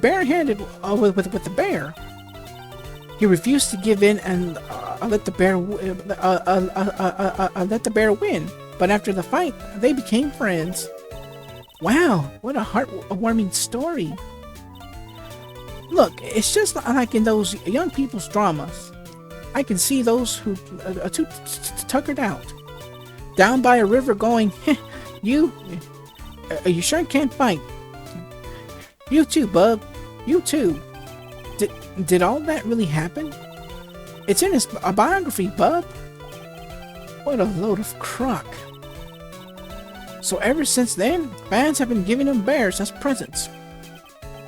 barehanded with a bear. He refused to give in and let the bear win. But after the fight, they became friends. Wow, what a heartwarming story. Look, it's just like in those young people's dramas. I can see those who are too tuckered out, down by a river going, you sure can't fight. You too, bub. You too. Did all that really happen? It's in his biography, bub. What a load of crock. So ever since then, fans have been giving him bears as presents.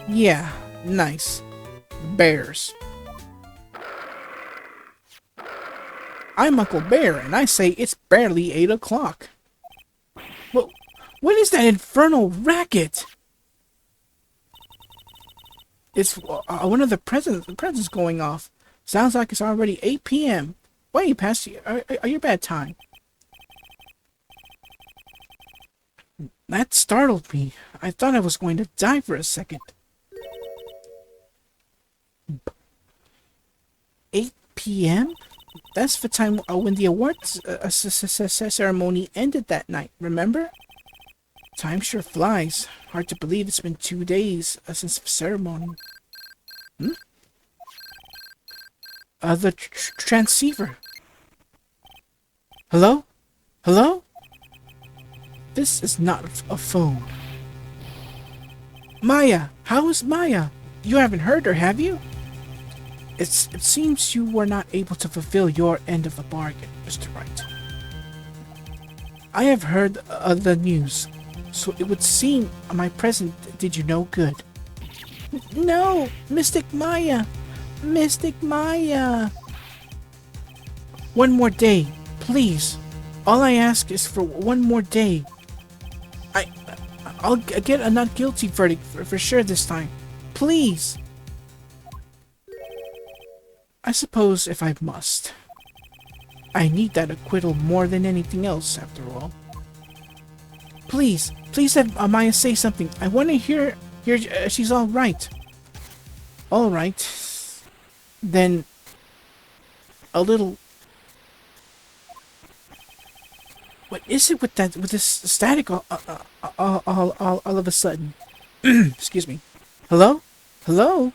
Yeah, nice. Bears. I'm Uncle Bear, and I say it's barely 8 o'clock. What is that infernal racket? It's one of the presents going off. Sounds like it's already 8 p.m. Way past your bedtime. That startled me. I thought I was going to die for a second. 8 p.m.? That's the time when the awards ceremony ended that night, remember? Time sure flies. Hard to believe it's been 2 days since the ceremony. The transceiver. Hello? Hello? This is not a phone. Maya! How is Maya? You haven't heard her, have you? It seems you were not able to fulfill your end of the bargain, Mr. Wright. I have heard the news, so it would seem my present did you no good. No! Mystic Maya! Mystic Maya! One more day, please. All I ask is for one more day. I'll get a not guilty verdict for sure this time. Please! I suppose if I must. I need that acquittal more than anything else, after all. Please have Maya say something. I want to hear she's all right. All right. Then a little. What is it with this static all of a sudden? Excuse me. Hello? Hello?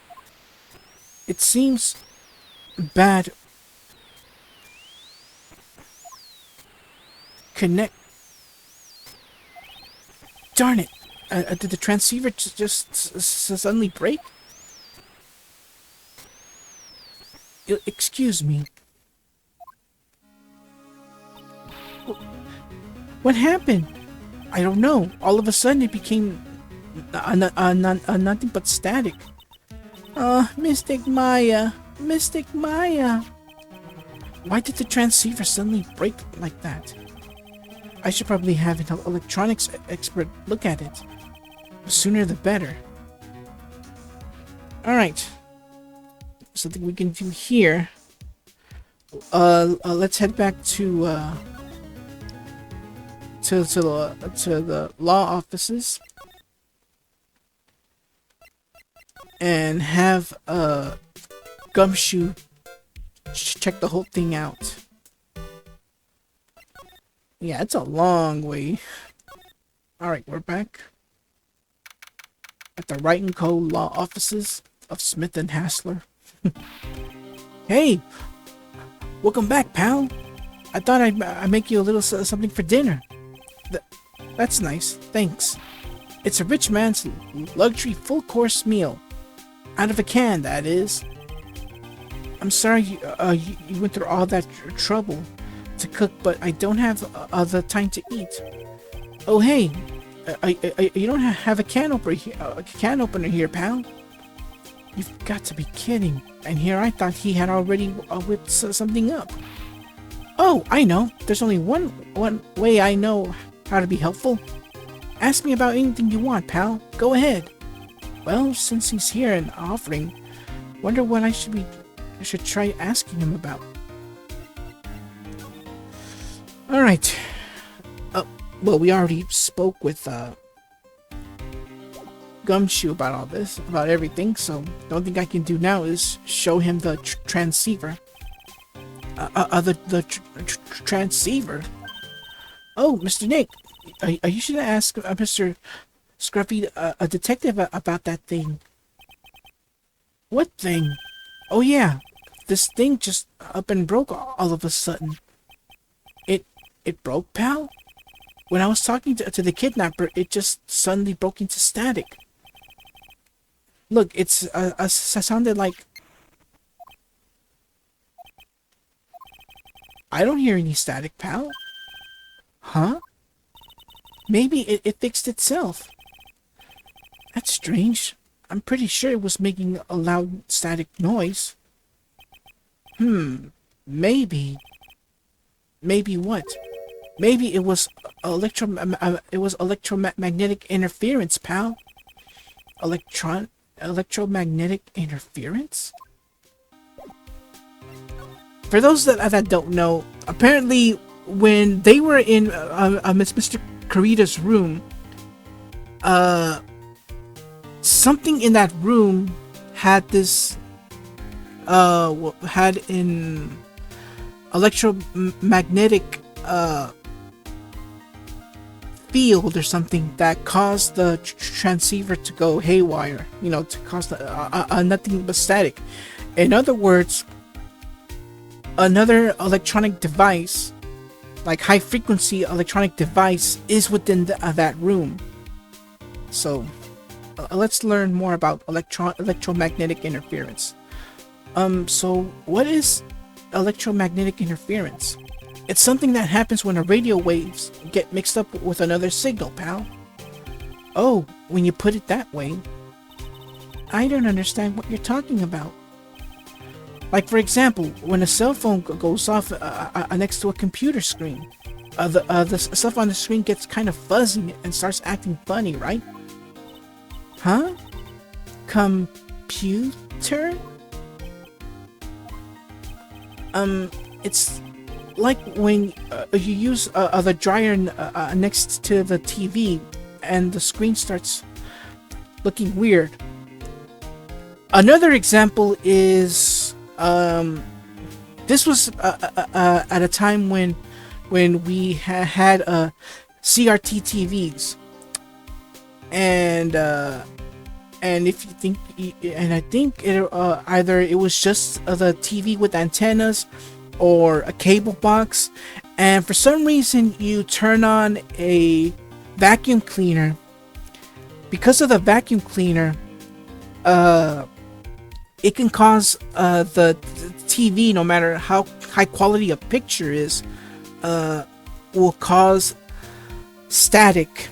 It seems bad. Connect. Darn it. Did the transceiver just suddenly break? Excuse me. What happened? I don't know. All of a sudden it became nothing but static. Mystic Maya. Mystic Maya. Why did the transceiver suddenly break like that? I should probably have an electronics expert look at it. The sooner the better. Alright. Something we can do here. Let's head back to the law offices and have Gumshoe check the whole thing out. Yeah, it's a long way. Alright, we're back at the Wright & Co. law offices of Smith and Hassler. Hey! Welcome back, pal! I thought I'd make you a little something for dinner. That's nice, thanks. It's a rich man's luxury full-course meal. Out of a can, that is. I'm sorry you went through all that trouble to cook, but I don't have the time to eat. Oh hey, you don't have a can opener here, pal? You've got to be kidding. And here I thought he had already whipped something up. Oh, I know. There's only one way I know how to be helpful. Ask me about anything you want, pal. Go ahead. Well, since he's here and offering, wonder what I should try asking him about. Alright. Well, we already spoke with Gumshoe about all this, about everything, so the only thing I can do now is show him the transceiver. The transceiver? Oh, Mr. Nick, you should ask Mr. Scruffy, a detective, about that thing. What thing? Oh yeah, this thing just up and broke all of a sudden. It broke, pal? When I was talking to the kidnapper, it just suddenly broke into static. Look, it's sounded like... I don't hear any static, pal. Huh? Maybe it fixed itself. That's strange. I'm pretty sure it was making a loud static noise. Maybe. Maybe what? Maybe it was electromagnetic interference, pal. Electromagnetic interference? For those that don't know, apparently when they were in Mr. Kurita's room, something in that room had this had an electromagnetic field or something that caused the transceiver to go haywire, you know, to cause nothing but static. In other words, another electronic device, like high frequency electronic device, is within that room. So let's learn more about electromagnetic interference. So what is electromagnetic interference? It's something that happens when a radio waves get mixed up with another signal, pal. Oh, when you put it that way. I don't understand what you're talking about. Like, for example, when a cell phone goes off next to a computer screen, the stuff on the screen gets kind of fuzzy and starts acting funny, right? Huh? Computer? It's like when you use the dryer next to the TV and the screen starts looking weird. Another example is this was at a time when we had CRT TVs, and if you think, and I think it either it was just the TV with antennas or a cable box, and for some reason you turn on a vacuum cleaner. Because of the vacuum cleaner, it can cause the TV, no matter how high quality a picture is, will cause static,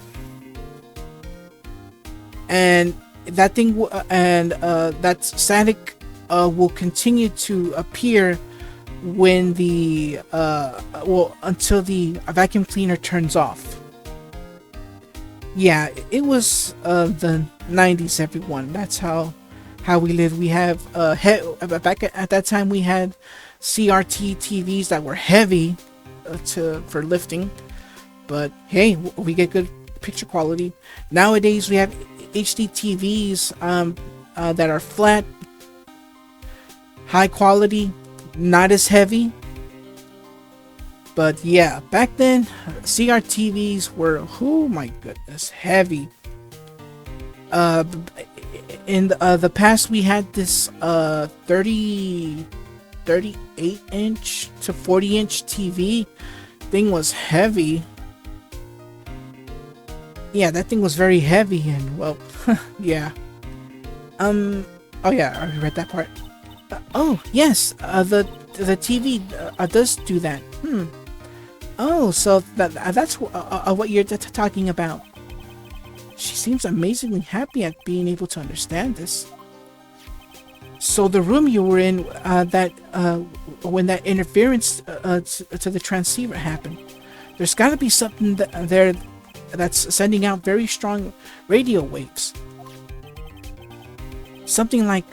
and that thing that static will continue to appear when the until the vacuum cleaner turns off. Yeah, it was the 90s, everyone. That's how we live. We have back at that time we had CRT TVs that were heavy for lifting, but hey, we get good picture quality. Nowadays we have HD TVs that are flat, high quality, not as heavy. But yeah, back then CRTVs were, oh my goodness, heavy. In the past we had this 38 inch to 40 inch TV. Thing was heavy. Yeah, that thing was very heavy, and well, yeah. Oh yeah, I already read that part. Oh, yes, the TV does do that. Oh, so that's what you're talking about. She seems amazingly happy at being able to understand this. So the room you were in, when that interference to the transceiver happened, there's got to be something there that's sending out very strong radio waves. Something like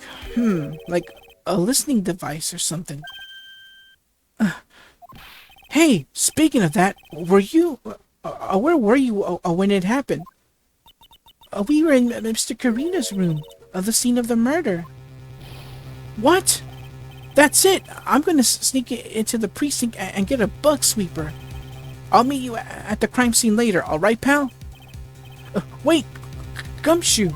a listening device or something. Hey, speaking of that, where were you when it happened? We were in Mr. Karina's room, the scene of the murder. What? That's it. I'm gonna sneak into the precinct and get a bug sweeper. I'll meet you at the crime scene later, alright, pal? Wait, Gumshoe.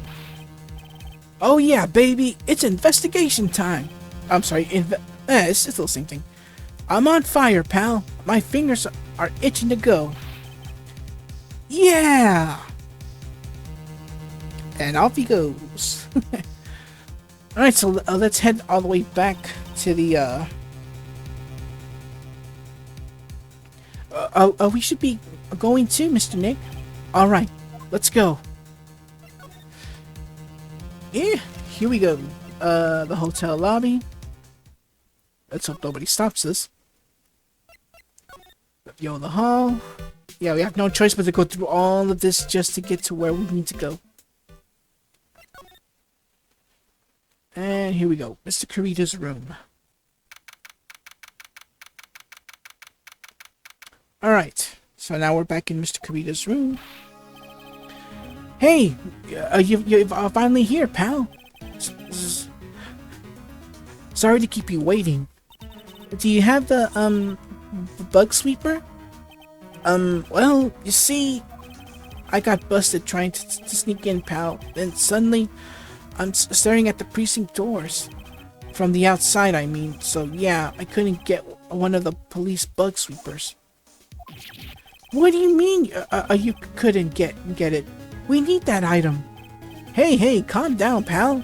Oh yeah, baby, it's investigation time. I'm sorry, it's the same thing. I'm on fire, pal. My fingers are itching to go. Yeah! And off he goes. Alright, so let's head all the way back to the, we should be going too, Mr. Nick. Alright, let's go. Yeah, here we go. The hotel lobby. Let's hope nobody stops us. Yo, the hall. Yeah, we have no choice but to go through all of this just to get to where we need to go. And here we go. Mr. Karita's room. Alright. So now we're back in Mr. Karita's room. Hey! You're finally here, pal. Sorry to keep you waiting. Do you have the, bug sweeper? Well, you see, I got busted trying to sneak in, pal. Then suddenly, I'm staring at the precinct doors. From the outside, I mean. So yeah, I couldn't get one of the police bug sweepers. What do you mean, you couldn't get it? We need that item. Hey, calm down, pal.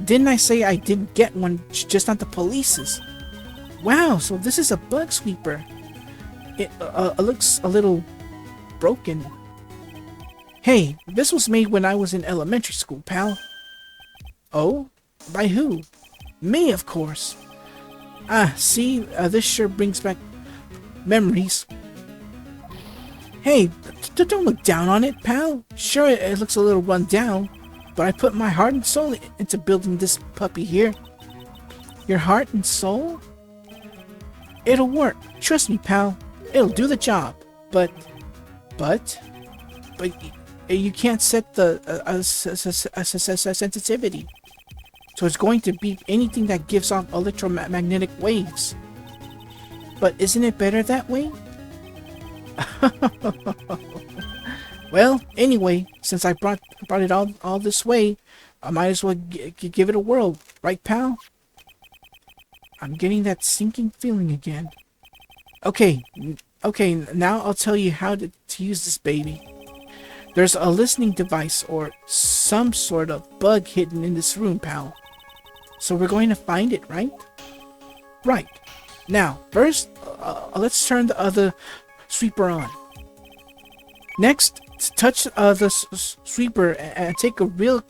Didn't I say I didn't get one, just not the police's? Wow, so this is a bug sweeper. It looks a little broken. Hey, this was made when I was in elementary school, pal. Oh? By who? Me, of course. Ah, see, this sure brings back memories. Hey, don't look down on it, pal. Sure, it looks a little run down, but I put my heart and soul into building this puppy here. Your heart and soul? It'll work. Trust me, pal. It'll do the job. But you can't set the sensitivity. So it's going to be anything that gives off electromagnetic waves. But isn't it better that way? Well, anyway, since I brought it all this way, I might as well give it a whirl, right, pal? I'm getting that sinking feeling again. Okay, now I'll tell you how to use this baby. There's a listening device or some sort of bug hidden in this room, pal. So we're going to find it, right? Right. Now, first, let's turn the other sweeper on. Next, touch the sweeper and take a real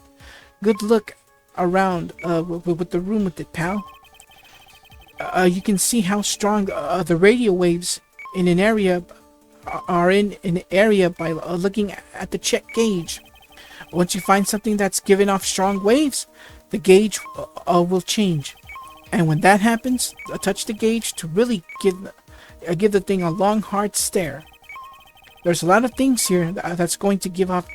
good look around with the room with it, pal. You can see how strong the radio waves in an area are in an area by looking at the check gauge. Once you find something that's giving off strong waves, the gauge will change. And when that happens, touch the gauge to really give the thing a long, hard stare. There's a lot of things here that's going to give off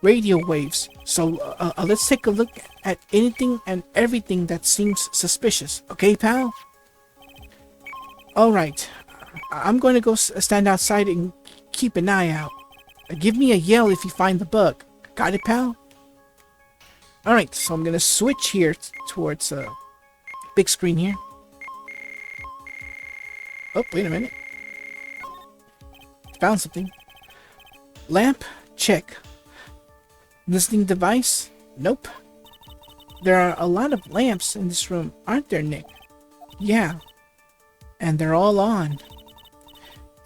radio waves. So let's take a look at anything and everything that seems suspicious. Okay, pal? Alright. I'm going to go stand outside and keep an eye out. Give me a yell if you find the bug. Got it, pal? Alright, so I'm going to switch here towards big screen here. Oh, wait a minute. Found something. Lamp, check. Listening device, nope. There are a lot of lamps in this room, aren't there, Nick? Yeah, and they're all on.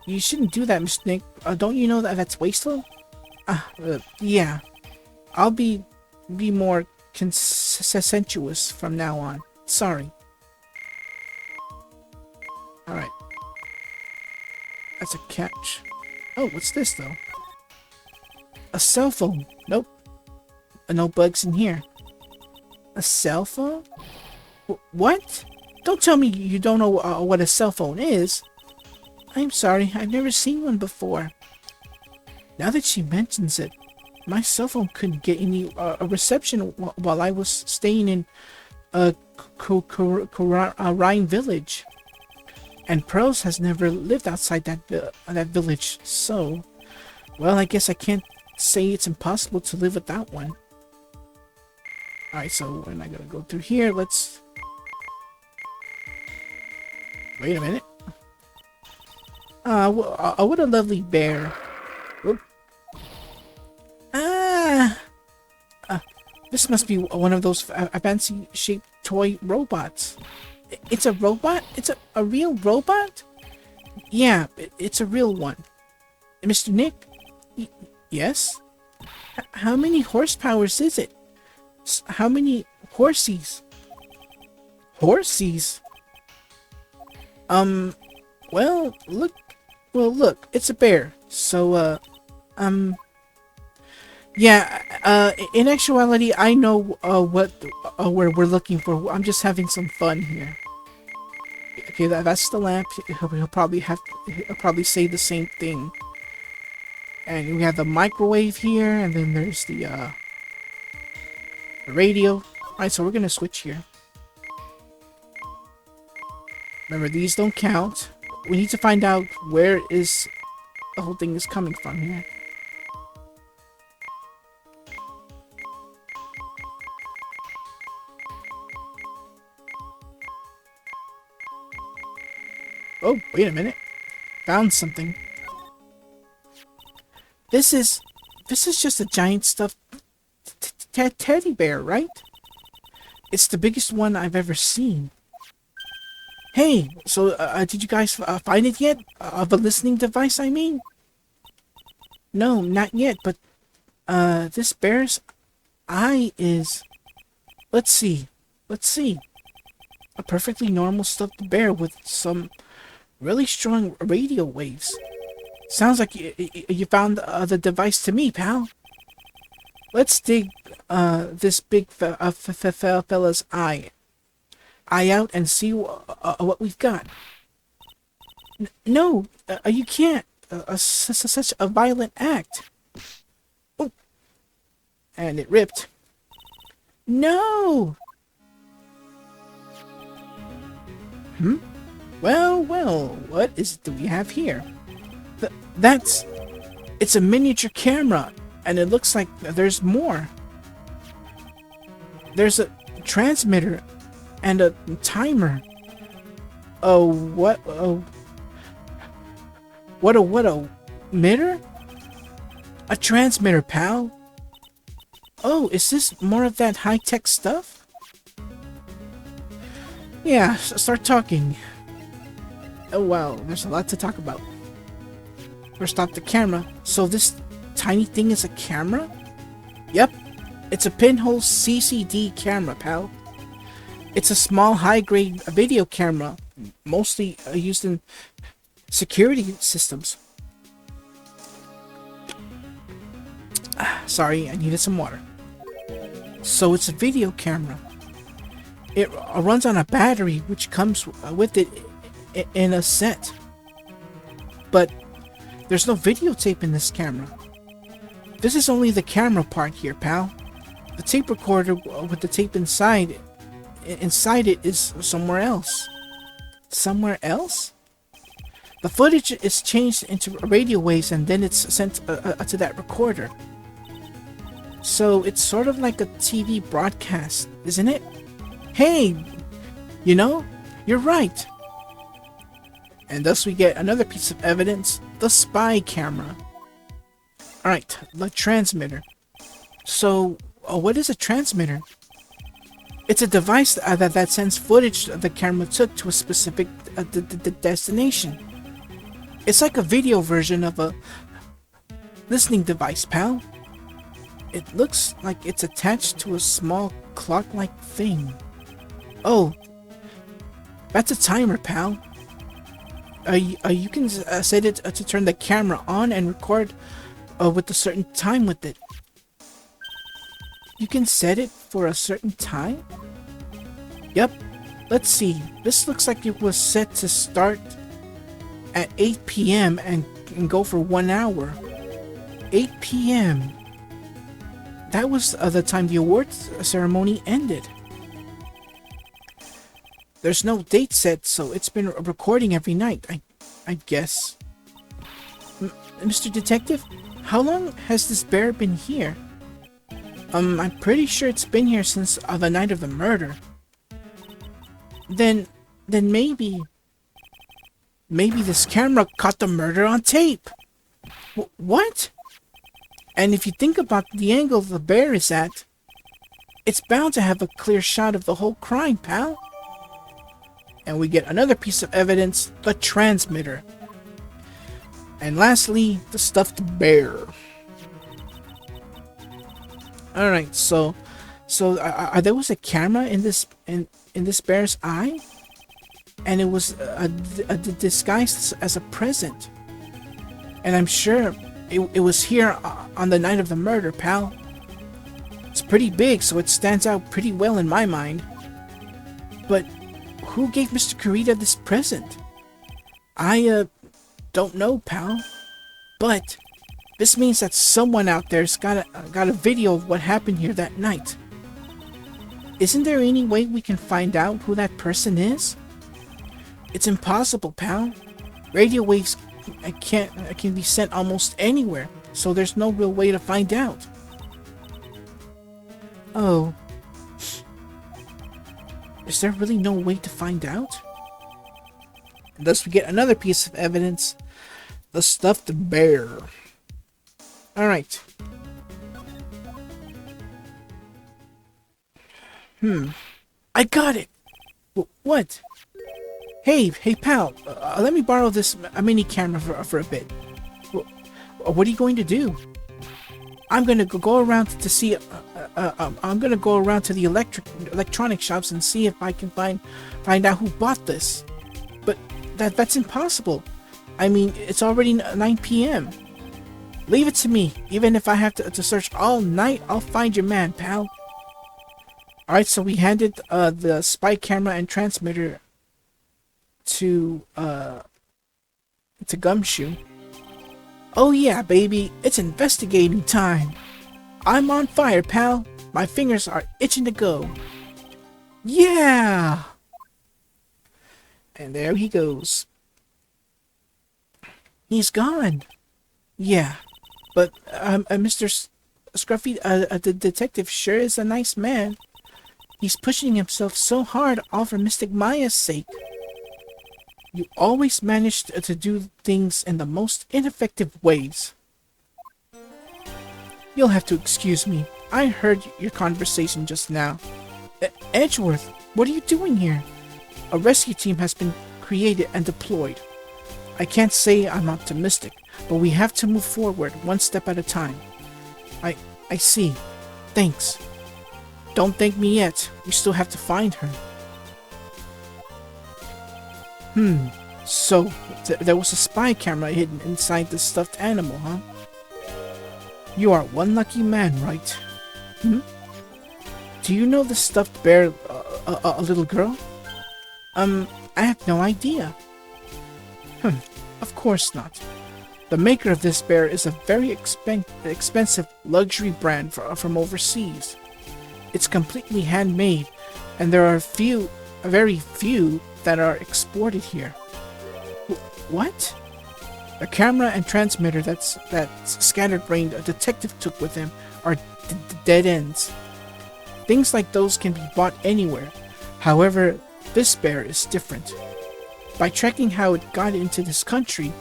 You shouldn't do that, Mr. Nick. Don't you know that that's wasteful? Yeah. I'll be more consensuous from now on. Sorry. Alright. That's a catch. Oh, what's this, though? A cell phone. Nope. No bugs in here. A cell phone? What? Don't tell me you don't know what a cell phone is. I'm sorry, I've never seen one before. Now that she mentions it, my cell phone couldn't get any reception while I was staying in Rhine Village. And Prose has never lived outside that village, so... Well, I guess I can't say it's impossible to live without one. Alright, so we're not gonna go through here. Let's... Wait a minute. What a lovely bear. Oop. This must be one of those fancy-shaped toy robots. It's a robot? It's a real robot? Yeah, it's a real one. Mr. Nick? Yes? How many horsepowers is it? How many horsies? Horsies? Well, look, it's a bear. So, yeah, in actuality, I know, what we're looking for. I'm just having some fun here. Okay, that's the lamp. He'll probably say the same thing. And we have the microwave here, and then there's the radio. Alright, so we're gonna switch here. Remember, these don't count. We need to find out where is the whole thing is coming from here. Oh, wait a minute. Found something. This is just a giant stuffed teddy bear, right? It's the biggest one I've ever seen. Hey, so did you guys find it yet? Of a listening device, I mean? No, not yet, but this bear's eye is... Let's see. A perfectly normal stuffed bear with some really strong radio waves. Sounds like you found the device to me, pal. Let's dig this big fella's eye out and see what we've got. No, you can't. Such a violent act. Oh. And it ripped. No! Well, what do we have here? It's a miniature camera, and it looks like there's more. There's a transmitter and a timer. Oh, what a mitter? A transmitter, pal. Oh, is this more of that high-tech stuff? Yeah, start talking. Oh wow, there's a lot to talk about. First off, the camera. So this tiny thing is a camera? Yep, it's a pinhole CCD camera, pal. It's a small, high-grade video camera, mostly used in security systems. Sorry, I needed some water. So it's a video camera. It runs on a battery, which comes with it in a set. But there's no videotape in this camera. This is only the camera part here, pal. The tape recorder with the tape inside it is somewhere else. Somewhere else? The footage is changed into radio waves and then it's sent to that recorder. So it's sort of like a TV broadcast, isn't it? Hey! You know, you're right. And thus we get another piece of evidence, the spy camera. Alright, the transmitter. So, what is a transmitter? It's a device that sends footage the camera took to a specific destination. It's like a video version of a listening device, pal. It looks like it's attached to a small clock-like thing. Oh, that's a timer, pal. You can set it to turn the camera on and record with a certain time with it. You can set it for a certain time? Yep. Let's see. This looks like it was set to start at 8 p.m. and go for 1 hour. 8 p.m. That was the time the awards ceremony ended. There's no date set, so it's been recording every night, I guess. Mr. Detective, how long has this bear been here? I'm pretty sure it's been here since the night of the murder. Then maybe this camera caught the murder on tape. What? And if you think about the angle the bear is at, it's bound to have a clear shot of the whole crime, pal. And we get another piece of evidence, the transmitter. And lastly, the stuffed bear. Alright, so there was a camera in this bear's eye, and it was disguised as a present. And I'm sure it was here on the night of the murder, pal. It's pretty big, so it stands out pretty well in my mind. But who gave Mr. Kurita this present? I don't know, pal. But this means that someone out there's got a video of what happened here that night. Isn't there any way we can find out who that person is? It's impossible, pal. Radio waves can be sent almost anywhere, so there's no real way to find out. Oh. Is there really no way to find out? And thus we get another piece of evidence, the stuffed bear. Alright. I got it! What? Hey pal, let me borrow this mini camera for a bit. What are you going to do? I'm gonna go around to see. I'm gonna go around to the electronic shops and see if I can find out who bought this. But that's impossible. I mean, it's already 9 p.m. Leave it to me. Even if I have to search all night, I'll find your man, pal. Alright, so we handed the spy camera and transmitter to Gumshoe. Oh yeah, baby, it's investigating time. I'm on fire, pal. My fingers are itching to go. Yeah! And there he goes. He's gone. Yeah, but Mr. Scruffy, the detective sure is a nice man. He's pushing himself so hard all for Mystic Maya's sake. You always manage to do things in the most ineffective ways. You'll have to excuse me. I heard your conversation just now. Edgeworth, what are you doing here? A rescue team has been created and deployed. I can't say I'm optimistic, but we have to move forward one step at a time. I see. Thanks. Don't thank me yet. We still have to find her. So, there was a spy camera hidden inside the stuffed animal, huh? You are one lucky man, Wright. Do you know the stuffed bear, a little girl? I have no idea. Of course not. The maker of this bear is a very expensive luxury brand from overseas. It's completely handmade, and there are very few that are exported here. What? The camera and transmitter that scatterbrained a detective took with him are dead ends. Things like those can be bought anywhere. However, this bear is different. By tracking how it got into this country,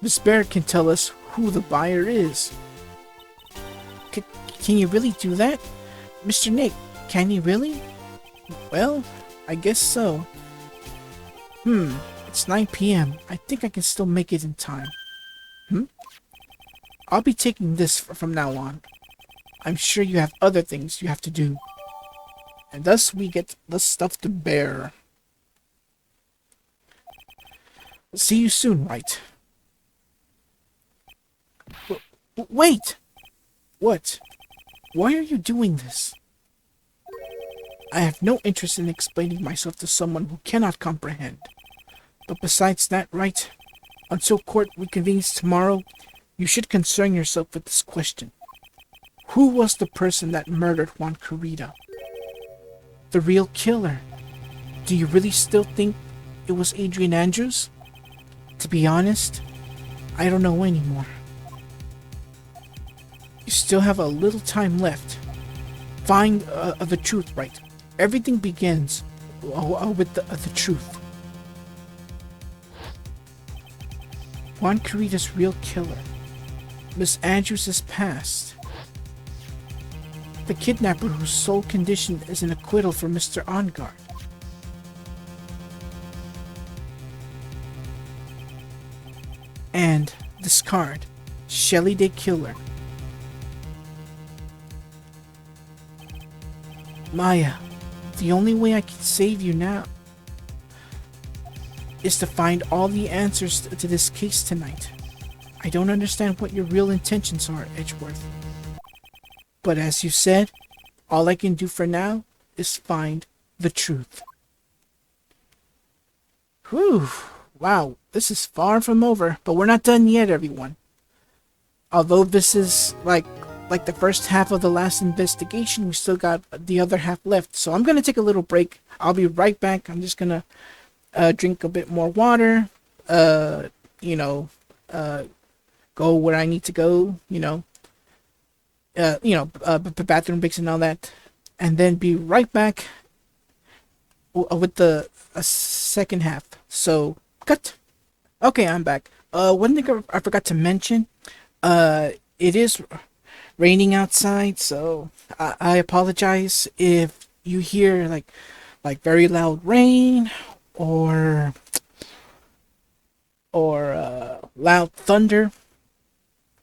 this bear can tell us who the buyer is. Can you really do that? Mr. Nick, can you really? Well, I guess so. It's 9 p.m. I think I can still make it in time. I'll be taking this from now on. I'm sure you have other things you have to do. And thus we get less stuff to bear. See you soon, Wright. Wait! What? Why are you doing this? I have no interest in explaining myself to someone who cannot comprehend. But besides that, Wright, until court reconvenes tomorrow, you should concern yourself with this question. Who was the person that murdered Juan Carita? The real killer? Do you really still think it was Adrian Andrews? To be honest, I don't know anymore. You still have a little time left. Find the truth, Wright. Everything begins with the truth. Juan Carita's real killer. Miss Andrews' past. The kidnapper whose sole condition is an acquittal for Mr. Ongard. And this card, Shelley the Killer. Maya, the only way I can save you now is to find all the answers to this case tonight. I don't understand what your real intentions are, Edgeworth. But as you said, all I can do for now is find the truth. Whew. Wow, this is far from over, but we're not done yet, everyone. Although this is like the first half of the last investigation, we still got the other half left. So I'm gonna take a little break. I'll be right back. I'm just gonna drink a bit more water. Go where I need to go. Bathroom breaks and all that, and then be right back with the second half. So cut. Okay, I'm back. One thing I forgot to mention. It is raining outside, so I apologize if you hear like very loud rain or loud thunder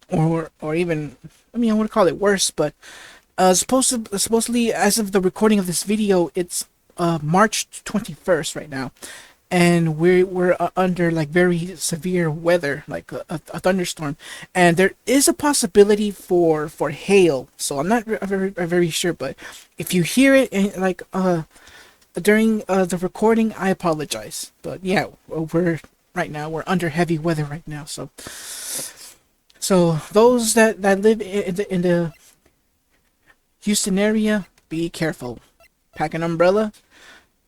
or even, I mean, I would call it worse, but supposedly as of the recording of this video, it's March 21st right now, and we're under like very severe weather, like a thunderstorm, and there is a possibility for hail. So I'm not very sure, but if you hear it like during the recording, I apologize. But yeah, we're under heavy weather right now. So those that live in the Houston area, be careful. Pack an umbrella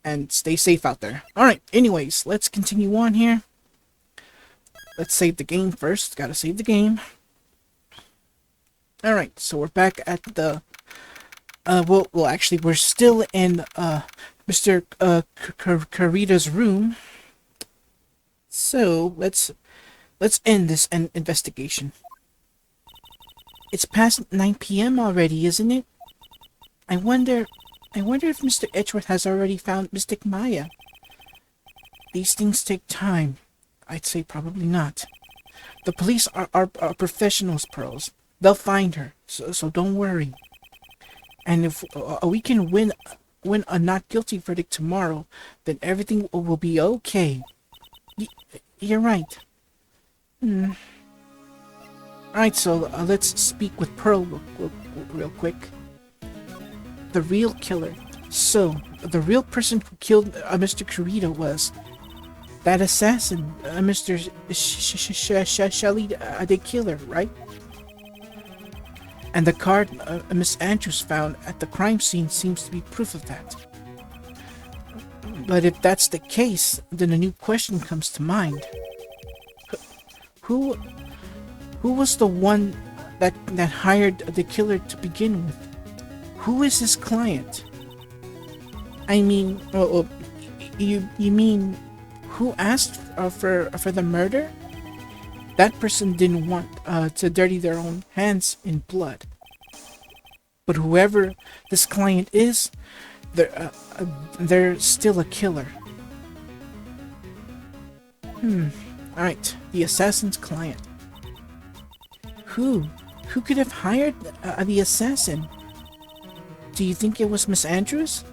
and stay safe out there. Alright, anyways, let's continue on here. Let's save the game first. Gotta save the game. Alright, so we're back at the... well, actually, we're still in Mr. Carita's room. So, let's end this investigation. It's past 9 p.m. already, isn't it? I wonder if Mr. Edgeworth has already found Mystic Maya. These things take time. I'd say probably not. The police are professionals, Pearls. They'll find her, so don't worry. And if we can win a not guilty verdict tomorrow, then everything will be okay. You're right. Alright, so let's speak with Pearl real quick. The real killer. So, the real person who killed Mr. Carita was that assassin, Mr. Shelley the Killer, right? And the card Miss Andrews found at the crime scene seems to be proof of that. But if that's the case, then a new question comes to mind. Who was the one that hired the killer to begin with? Who is his client? I mean, you mean who asked for the murder? That person didn't want to dirty their own hands in blood. But whoever this client is, They're still a killer. Alright, the assassin's client. Who? Who could have hired the assassin? Do you think it was Miss Andrews?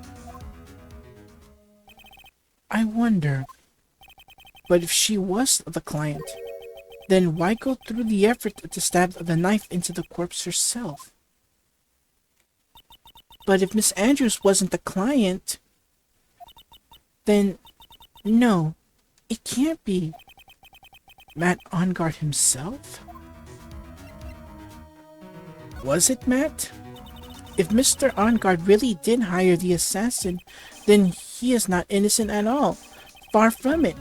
I wonder. But if she was the client, then why go through the effort to stab the knife into the corpse herself? But if Miss Andrews wasn't the client, then no, it can't be Matt Ongard himself? Was it Matt? If Mr. Ongard really did hire the assassin, then he is not innocent at all. Far from it.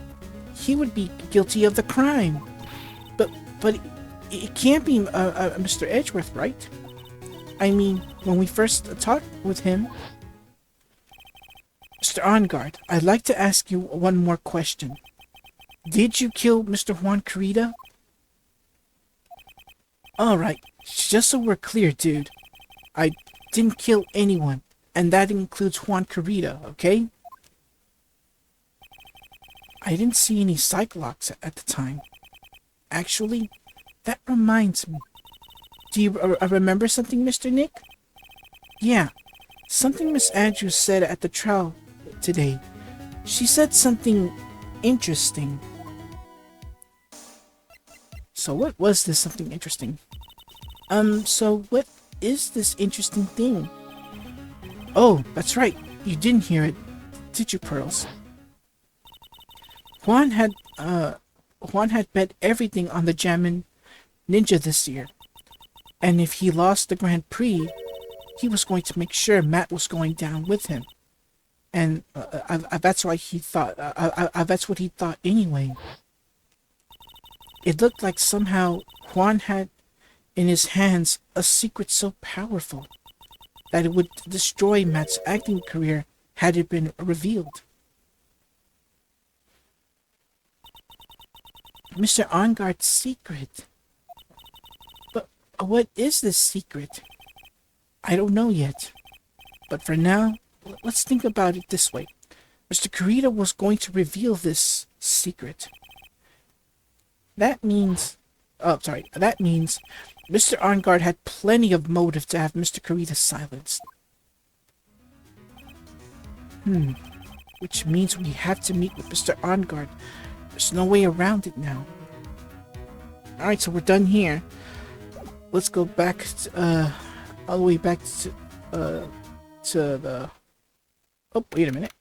He would be guilty of the crime. But it can't be Mr. Edgeworth, right? I mean, when we first talked with him... Mr. Ongard, I'd like to ask you one more question. Did you kill Mr. Juan Carita? Alright, just so we're clear, dude. I didn't kill anyone, and that includes Juan Carita, okay? I didn't see any Cyclops at the time. Actually, that reminds me. Do you remember something, Mr. Nick? Yeah, something Miss Andrews said at the trial today. She said something interesting. So what was this something interesting? So what is this interesting thing? Oh, that's right. You didn't hear it, did you, Pearls? Juan had bet everything on the Jammin' Ninja this year. And if he lost the Grand Prix, he was going to make sure Matt was going down with him. And that's why he thought, that's what he thought anyway. It looked like somehow Juan had in his hands a secret so powerful that it would destroy Matt's acting career had it been revealed. Mr. Ongard's secret. But what is this secret? I don't know yet. But for now, let's think about it this way. Mr. Carita was going to reveal this secret. That means Mr. Ongard had plenty of motive to have Mr. Carita silenced. Which means we have to meet with Mr. Ongard. There's no way around it now. Alright, so we're done here. Let's go back to, all the way back to the... Oh, wait a minute.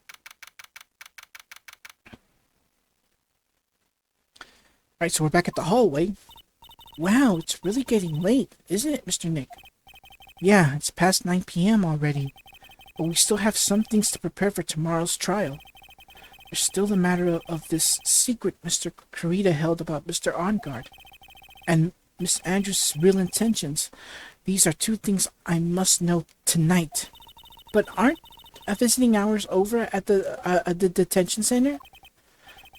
Alright, so we're back at the hallway. Wow, it's really getting late, isn't it, Mr. Nick? Yeah, it's past 9 p.m. already. But we still have some things to prepare for tomorrow's trial. There's still the matter of this secret Mr. Carita held about Mr. Ongard. And Miss Andrews' real intentions. These are two things I must know tonight. But aren't visiting hours over at the detention center?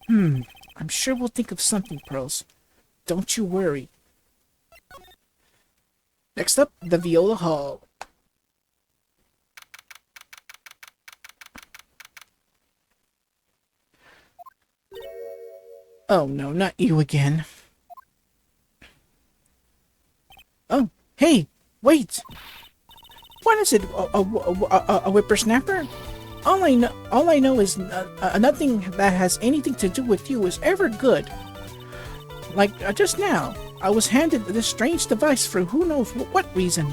I'm sure we'll think of something, Pearls. Don't you worry. Next up, the Viola Hall. Oh no, not you again. Oh, hey, wait! What is it? A whippersnapper? All I know is nothing that has anything to do with you is ever good. Like just now, I was handed this strange device for who knows what reason,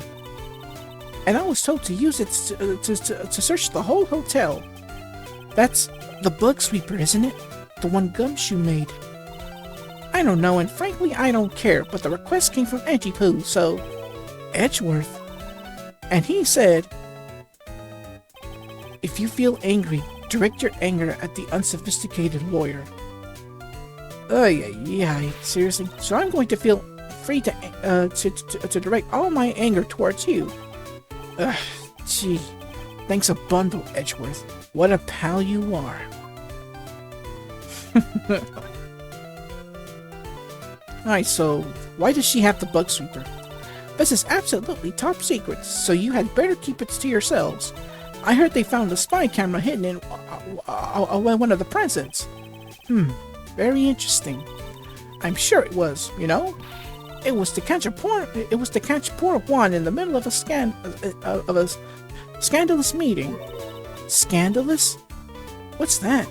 and I was told to use it to search the whole hotel. That's the bug sweeper, isn't it? The one Gumshoe made. I don't know, and frankly, I don't care, but the request came from Edgy Poo, so... Edgeworth? And he said, if you feel angry, direct your anger at the unsophisticated lawyer. Yeah, seriously? So I'm going to feel free to direct all my anger towards you. Gee. Thanks a bundle, Edgeworth. What a pal you are. Alright, so why does she have the bug sweeper? This is absolutely top secret, so you had better keep it to yourselves. I heard they found a spy camera hidden in one of the presents. Very interesting. I'm sure it was, you know? It was to catch poor Juan in the middle of a scandalous meeting. Scandalous? What's that?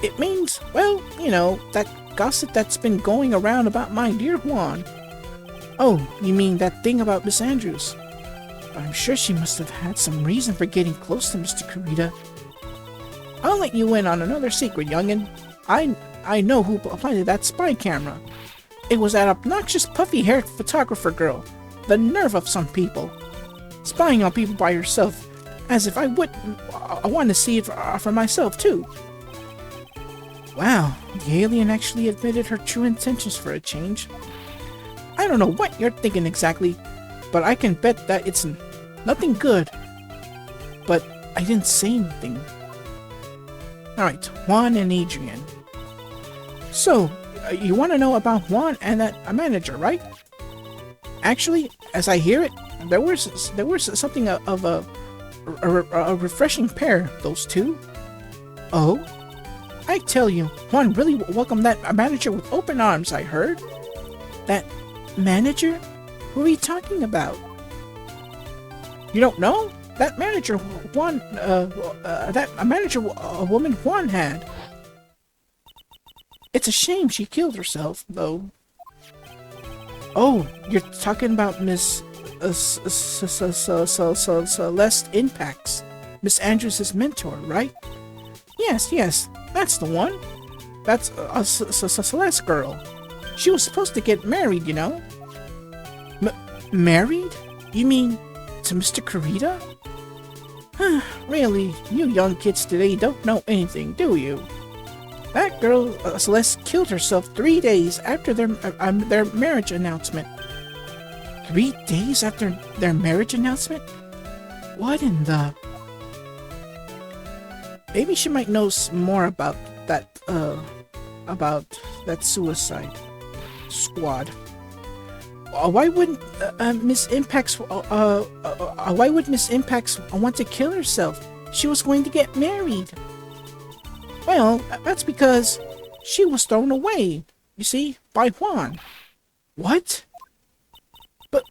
It means, well, you know, that gossip that's been going around about my dear Juan. Oh, you mean that thing about Miss Andrews? But I'm sure she must have had some reason for getting close to Mr. Kurita. I'll let you in on another secret, youngin'. I know who planted that spy camera. It was that obnoxious puffy-haired photographer girl. The nerve of some people. Spying on people by herself, as if I want to see it for myself too. Wow, the alien actually admitted her true intentions for a change. I don't know what you're thinking exactly, but I can bet that it's nothing good. But I didn't say anything. Alright, Juan and Adrian. So, you want to know about Juan and that manager, right? Actually, as I hear it, there was something of a refreshing pair, those two. Oh? I tell you, Juan really welcomed that manager with open arms, I heard. That manager? Who are you talking about? You don't know? That manager Juan, a woman Juan had. It's a shame she killed herself, though. Oh, you're talking about Miss Celeste Impax, Miss Andrews' mentor, right? Yes, that's the one. That's Celeste girl. She was supposed to get married, you know. Married? You mean to Mr. Kurita? Really, you young kids today don't know anything, do you? That girl, Celeste, killed herself 3 days after their marriage announcement. 3 days after their marriage announcement? What in the... Maybe she might know more about that suicide squad. Why wouldn't Miss Impax want to kill herself? She was going to get married. Well, that's because she was thrown away, you see, by Juan. What? But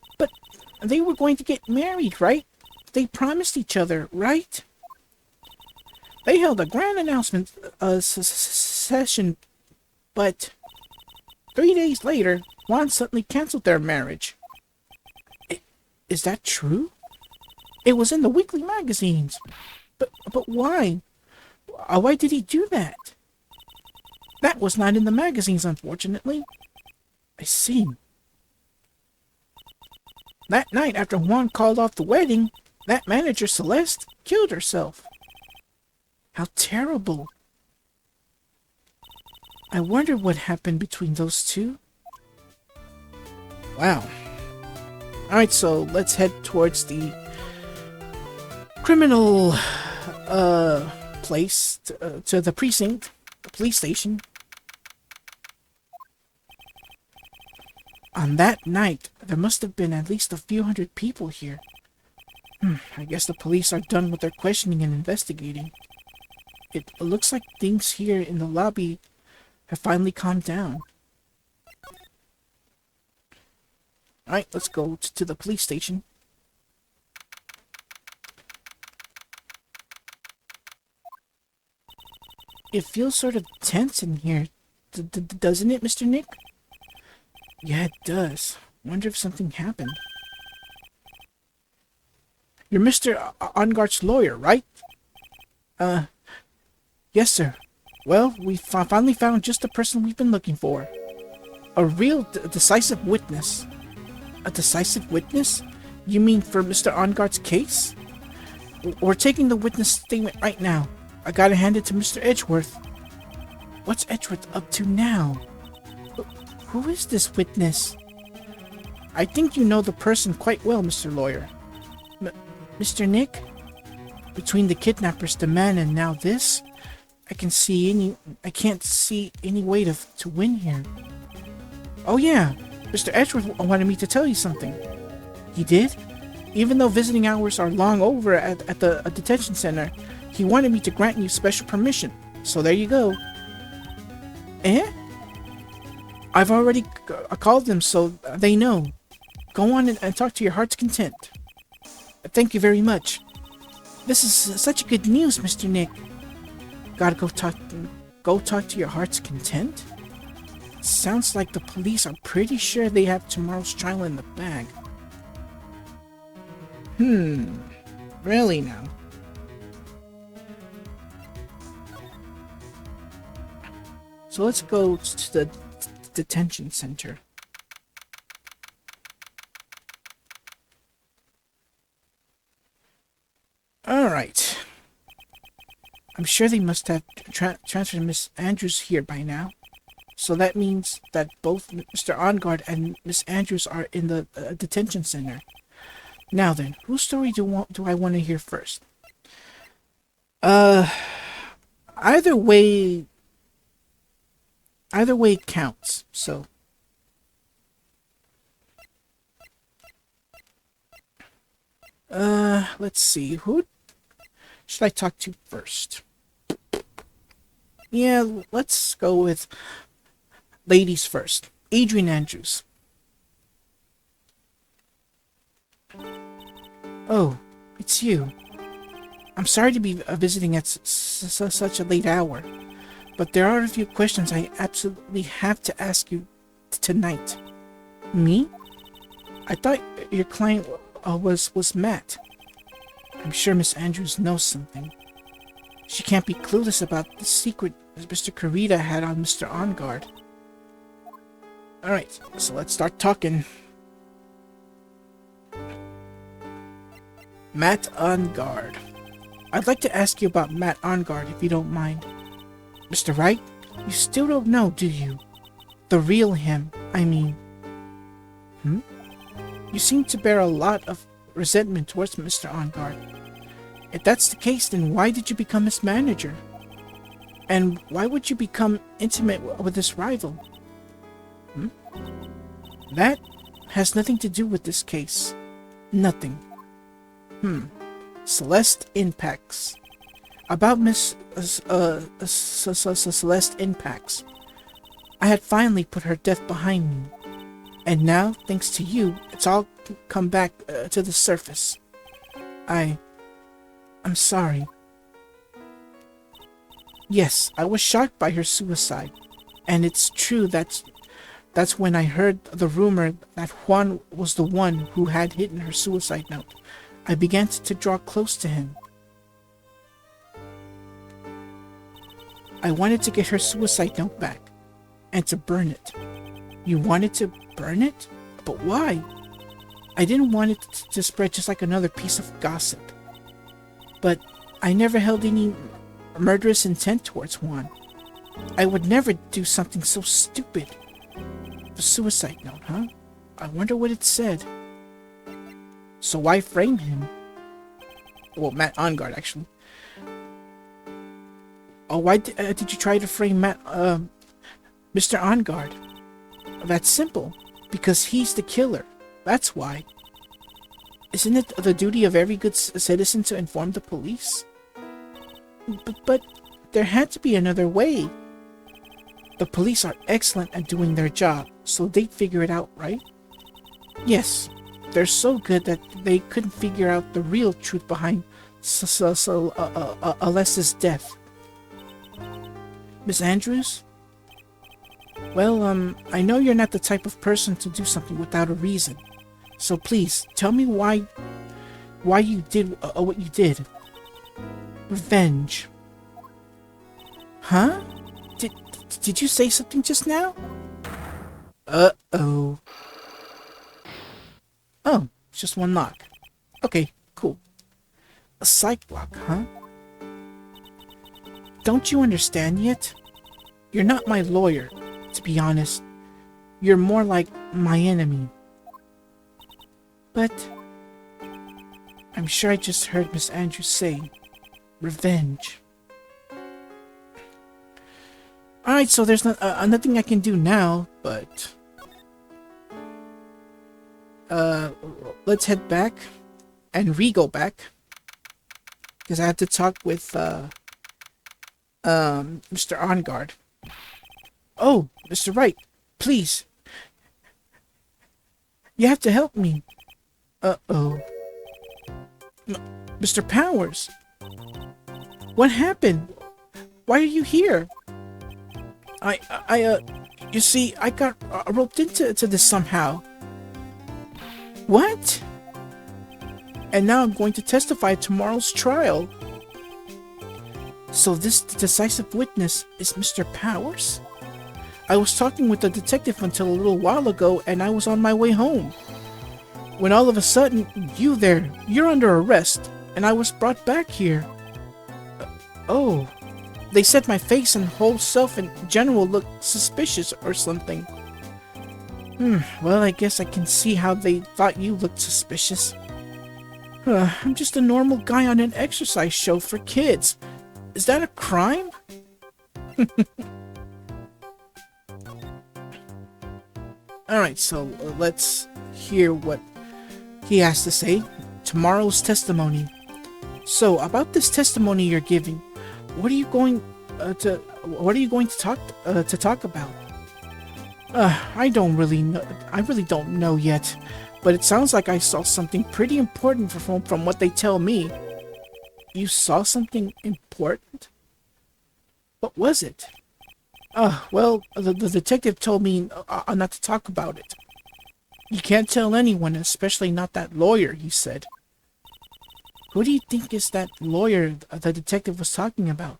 they were going to get married, right? They promised each other, right? They held a grand announcement session, but 3 days later, Juan suddenly canceled their marriage. Is that true? It was in the weekly magazines. But why? Why did he do that? That was not in the magazines, unfortunately. I see. That night after Juan called off the wedding, that manager Celeste killed herself. How terrible. I wonder what happened between those two. Wow. Alright, so let's head towards the criminal place, to the precinct, the police station. On that night, there must have been at least a few hundred people here. I guess the police are done with their questioning and investigating. It looks like things here in the lobby have finally calmed down. Alright, let's go to the police station. It feels sort of tense in here, doesn't it, Mr. Nick? Yeah, it does. Wonder if something happened. You're Mr. Ongart's lawyer, right? Yes, sir. Well, we finally found just the person we've been looking for. A real decisive witness. A decisive witness? You mean for Mr. Ongart's case? We're taking the witness statement right now. I gotta hand it to Mr. Edgeworth. What's Edgeworth up to now? Who is this witness? I think you know the person quite well, Mr. Lawyer. Mr. Nick? Between the kidnappers, the man, and now this, I can't see any way to win here. Oh yeah, Mr. Edgeworth wanted me to tell you something. He did? Even though visiting hours are long over at the detention center, he wanted me to grant you special permission. So there you go. Eh? I've already called them so they know. Go on and talk to your heart's content. Thank you very much. This is such good news, Mr. Nick. Gotta go talk to your heart's content? Sounds like the police are pretty sure they have tomorrow's trial in the bag. Really now? So let's go to the detention center. Alright. I'm sure they must have transferred Miss Andrews here by now. So that means that both Mr. Ongard and Miss Andrews are in the detention center. Now then, whose story do I want to hear first? Either way counts. So let's see, who should I talk to first? Yeah, let's go with ladies first. Adrian Andrews. Oh, it's you. I'm sorry to be visiting at such a late hour, but there are a few questions I absolutely have to ask you tonight. Me? I thought your client was Matt. I'm sure Miss Andrews knows something. She can't be clueless about the secret Mr. Kurita had on Mr. Ongard. Alright, so let's start talking. Matt Ongard. I'd like to ask you about Matt Ongard, if you don't mind. Mr. Wright, you still don't know, do you? The real him, I mean. You seem to bear a lot of resentment towards Mr. Ongard. If that's the case, then why did you become his manager? And why would you become intimate with this rival? That has nothing to do with this case. Nothing. Celeste Impacts. About Miss Celeste Impacts. I had finally put her death behind me. And now, thanks to you, it's all come back to the surface. I'm sorry. Yes, I was shocked by her suicide. And it's true that's when I heard the rumor that Juan was the one who had hidden her suicide note. I began to draw close to him. I wanted to get her suicide note back, and to burn it. You wanted to burn it? But why? I didn't want it to spread just like another piece of gossip. But I never held any murderous intent towards Juan. I would never do something so stupid. The suicide note, huh? I wonder what it said. So why frame him? Well, Matt Ongard, actually. Oh, why did you try to frame Mr. Ongard? That's simple. Because he's the killer. That's why. Isn't it the duty of every good citizen to inform the police? But there had to be another way. The police are excellent at doing their job, so they'd figure it out, right? Yes. They're so good that they couldn't figure out the real truth behind Alessa's death. Miss Andrews? Well, I know you're not the type of person to do something without a reason. So please, tell me why you did what you did. Revenge. Huh? Did you say something just now? Uh-oh. Oh, it's just one lock. Okay, cool. A psych block, huh? Don't you understand yet? You're not my lawyer, to be honest. You're more like my enemy. But I'm sure I just heard Miss Andrews say revenge. Alright, so there's nothing I can do now, but let's head back and Rigo back because I had to talk with Mr. Onguard. Oh, Mr. Wright, please, you have to help me. Uh-oh. Mr. Powers, what happened? Why are you here? You see, I got roped into this somehow. What? And now I'm going to testify at tomorrow's trial. So this decisive witness is Mr. Powers? I was talking with the detective until a little while ago, and I was on my way home. When all of a sudden, you're under arrest, and I was brought back here. Oh, they said my face and whole self in general looked suspicious or something. Well, I guess I can see how they thought you looked suspicious. I'm just a normal guy on an exercise show for kids. Is that a crime? Alright, so let's hear what he has to say. Tomorrow's testimony. So, about this testimony you're giving, what are you going to talk about? I really don't know yet, but it sounds like I saw something pretty important from what they tell me. You saw something important? What was it? Well, the detective told me not to talk about it. You can't tell anyone, especially not that lawyer, he said. Who do you think is that lawyer the detective was talking about?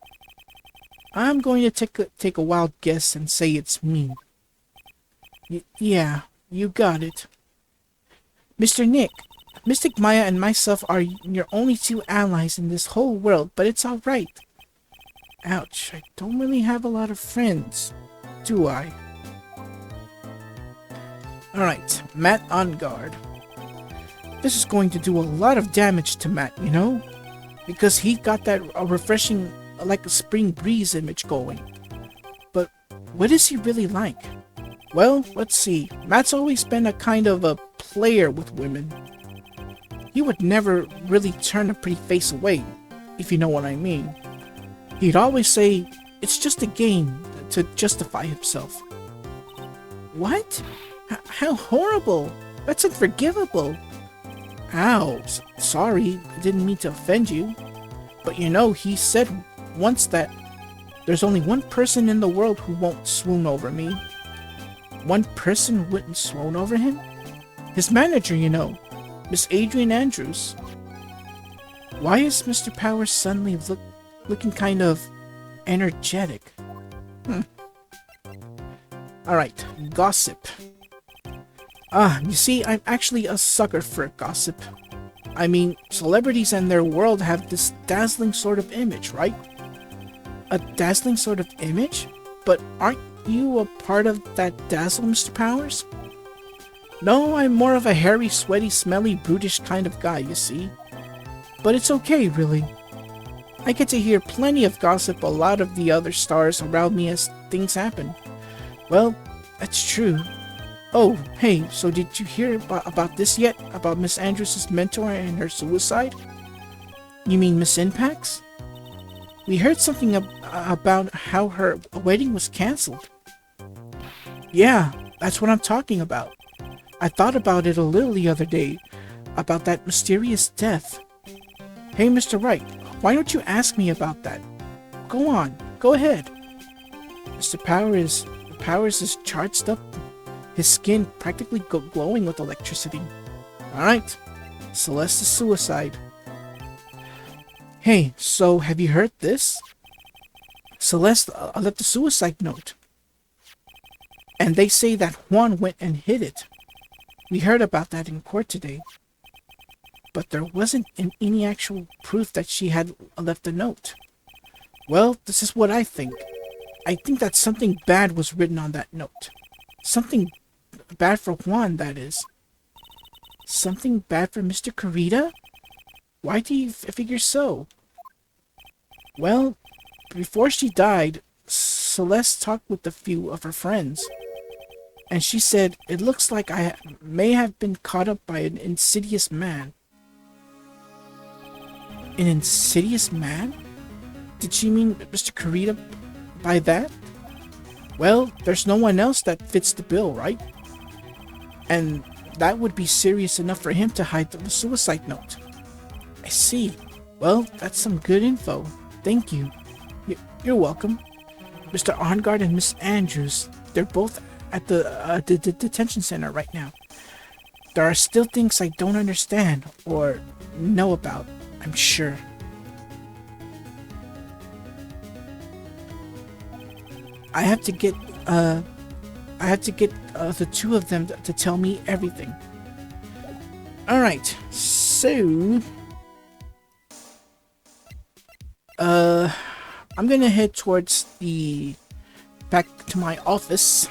I'm going to take a wild guess and say it's me. Yeah, you got it. Mr. Nick, Mystic Maya and myself are your only two allies in this whole world, but it's alright. Ouch, I don't really have a lot of friends, do I? Alright, Matt on guard. This is going to do a lot of damage to Matt, you know? Because he got that refreshing, like a spring breeze image going. But what is he really like? Well, let's see. Matt's always been a kind of a player with women. He would never really turn a pretty face away, if you know what I mean. He'd always say, it's just a game, to justify himself. What? How horrible! That's unforgivable! Ow, sorry, I didn't mean to offend you. But you know, he said once that there's only one person in the world who won't swoon over me. One person wouldn't swoon over him? His manager, you know, Miss Adrian Andrews. Why is Mr. Powers suddenly looking kind of energetic? Alright, gossip. You see, I'm actually a sucker for gossip. I mean, celebrities and their world have this dazzling sort of image, right? A dazzling sort of image? But aren't you a part of that dazzle, Mr. Powers? No, I'm more of a hairy, sweaty, smelly, brutish kind of guy, you see. But it's okay, really. I get to hear plenty of gossip a lot of the other stars around me as things happen. Well, that's true. Oh, hey, so did you hear about this yet? About Miss Andrews' mentor and her suicide? You mean Miss Impax? We heard something about how her wedding was cancelled. Yeah, that's what I'm talking about. I thought about it a little the other day, about that mysterious death. Hey, Mr. Wright, why don't you ask me about that? Go on, go ahead. Mr. Powers is charged up, his skin practically glowing with electricity. Alright, Celeste's suicide. Hey, so have you heard this? Celeste left a suicide note. And they say that Juan went and hid it. We heard about that in court today. But there wasn't any actual proof that she had left a note. Well, this is what I think. I think that something bad was written on that note. Something bad for Juan, that is. Something bad for Mr. Kurita? Why do you figure so? Well, before she died, Celeste talked with a few of her friends. And she said, it looks like I may have been caught up by an insidious man. An insidious man? Did she mean Mr. Kurita by that? Well, there's no one else that fits the bill, right? And that would be serious enough for him to hide the suicide note. I see. Well, that's some good info. Thank you. You're welcome. Mr. Arngard and Miss Andrews, they're both at the detention center right now. There are still things I don't understand or know about, I'm sure. I have to get the two of them to tell me everything. Alright, so I'm gonna head towards back to my office.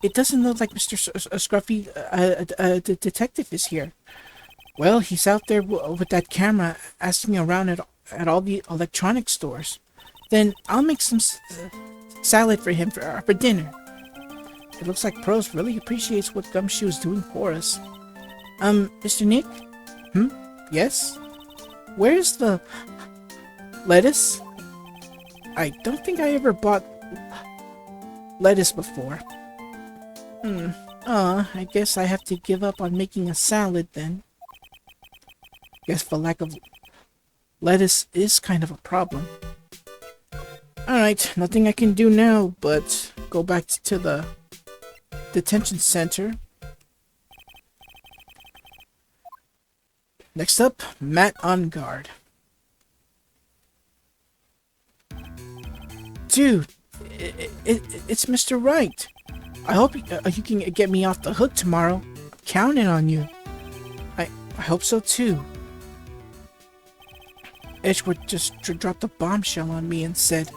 It doesn't look like Mr. Scruffy, the detective, is here. Well, he's out there with that camera asking around at all the electronic stores. Then I'll make some salad for him for dinner. It looks like Prose really appreciates what Gumshoe is doing for us. Mr. Nick? Yes? Where's the lettuce? I don't think I ever bought lettuce before. I guess I have to give up on making a salad then. Guess for lack of lettuce is kind of a problem. Alright, nothing I can do now but go back to the detention center. Next up, Matt on guard. Dude, it's Mr. Wright. I hope you can get me off the hook tomorrow. I'm counting on you. I hope so too. Edgewood just dropped a bombshell on me and said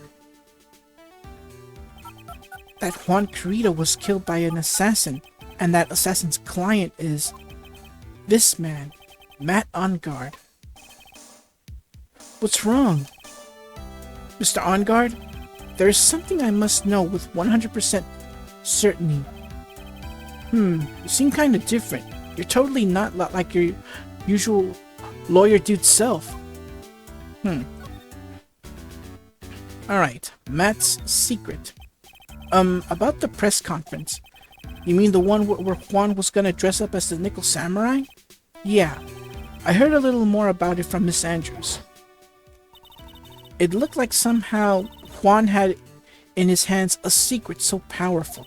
that Juan Kurita was killed by an assassin, and that assassin's client is this man, Matt on guard. What's wrong? Mr. Arngard, there is something I must know with 100% certainty. You seem kind of different. You're totally not like your usual lawyer dude self. Alright, Matt's secret. About the press conference. You mean the one where Juan was gonna dress up as the Nickel Samurai? Yeah, I heard a little more about it from Miss Andrews. It looked like somehow Juan had in his hands a secret so powerful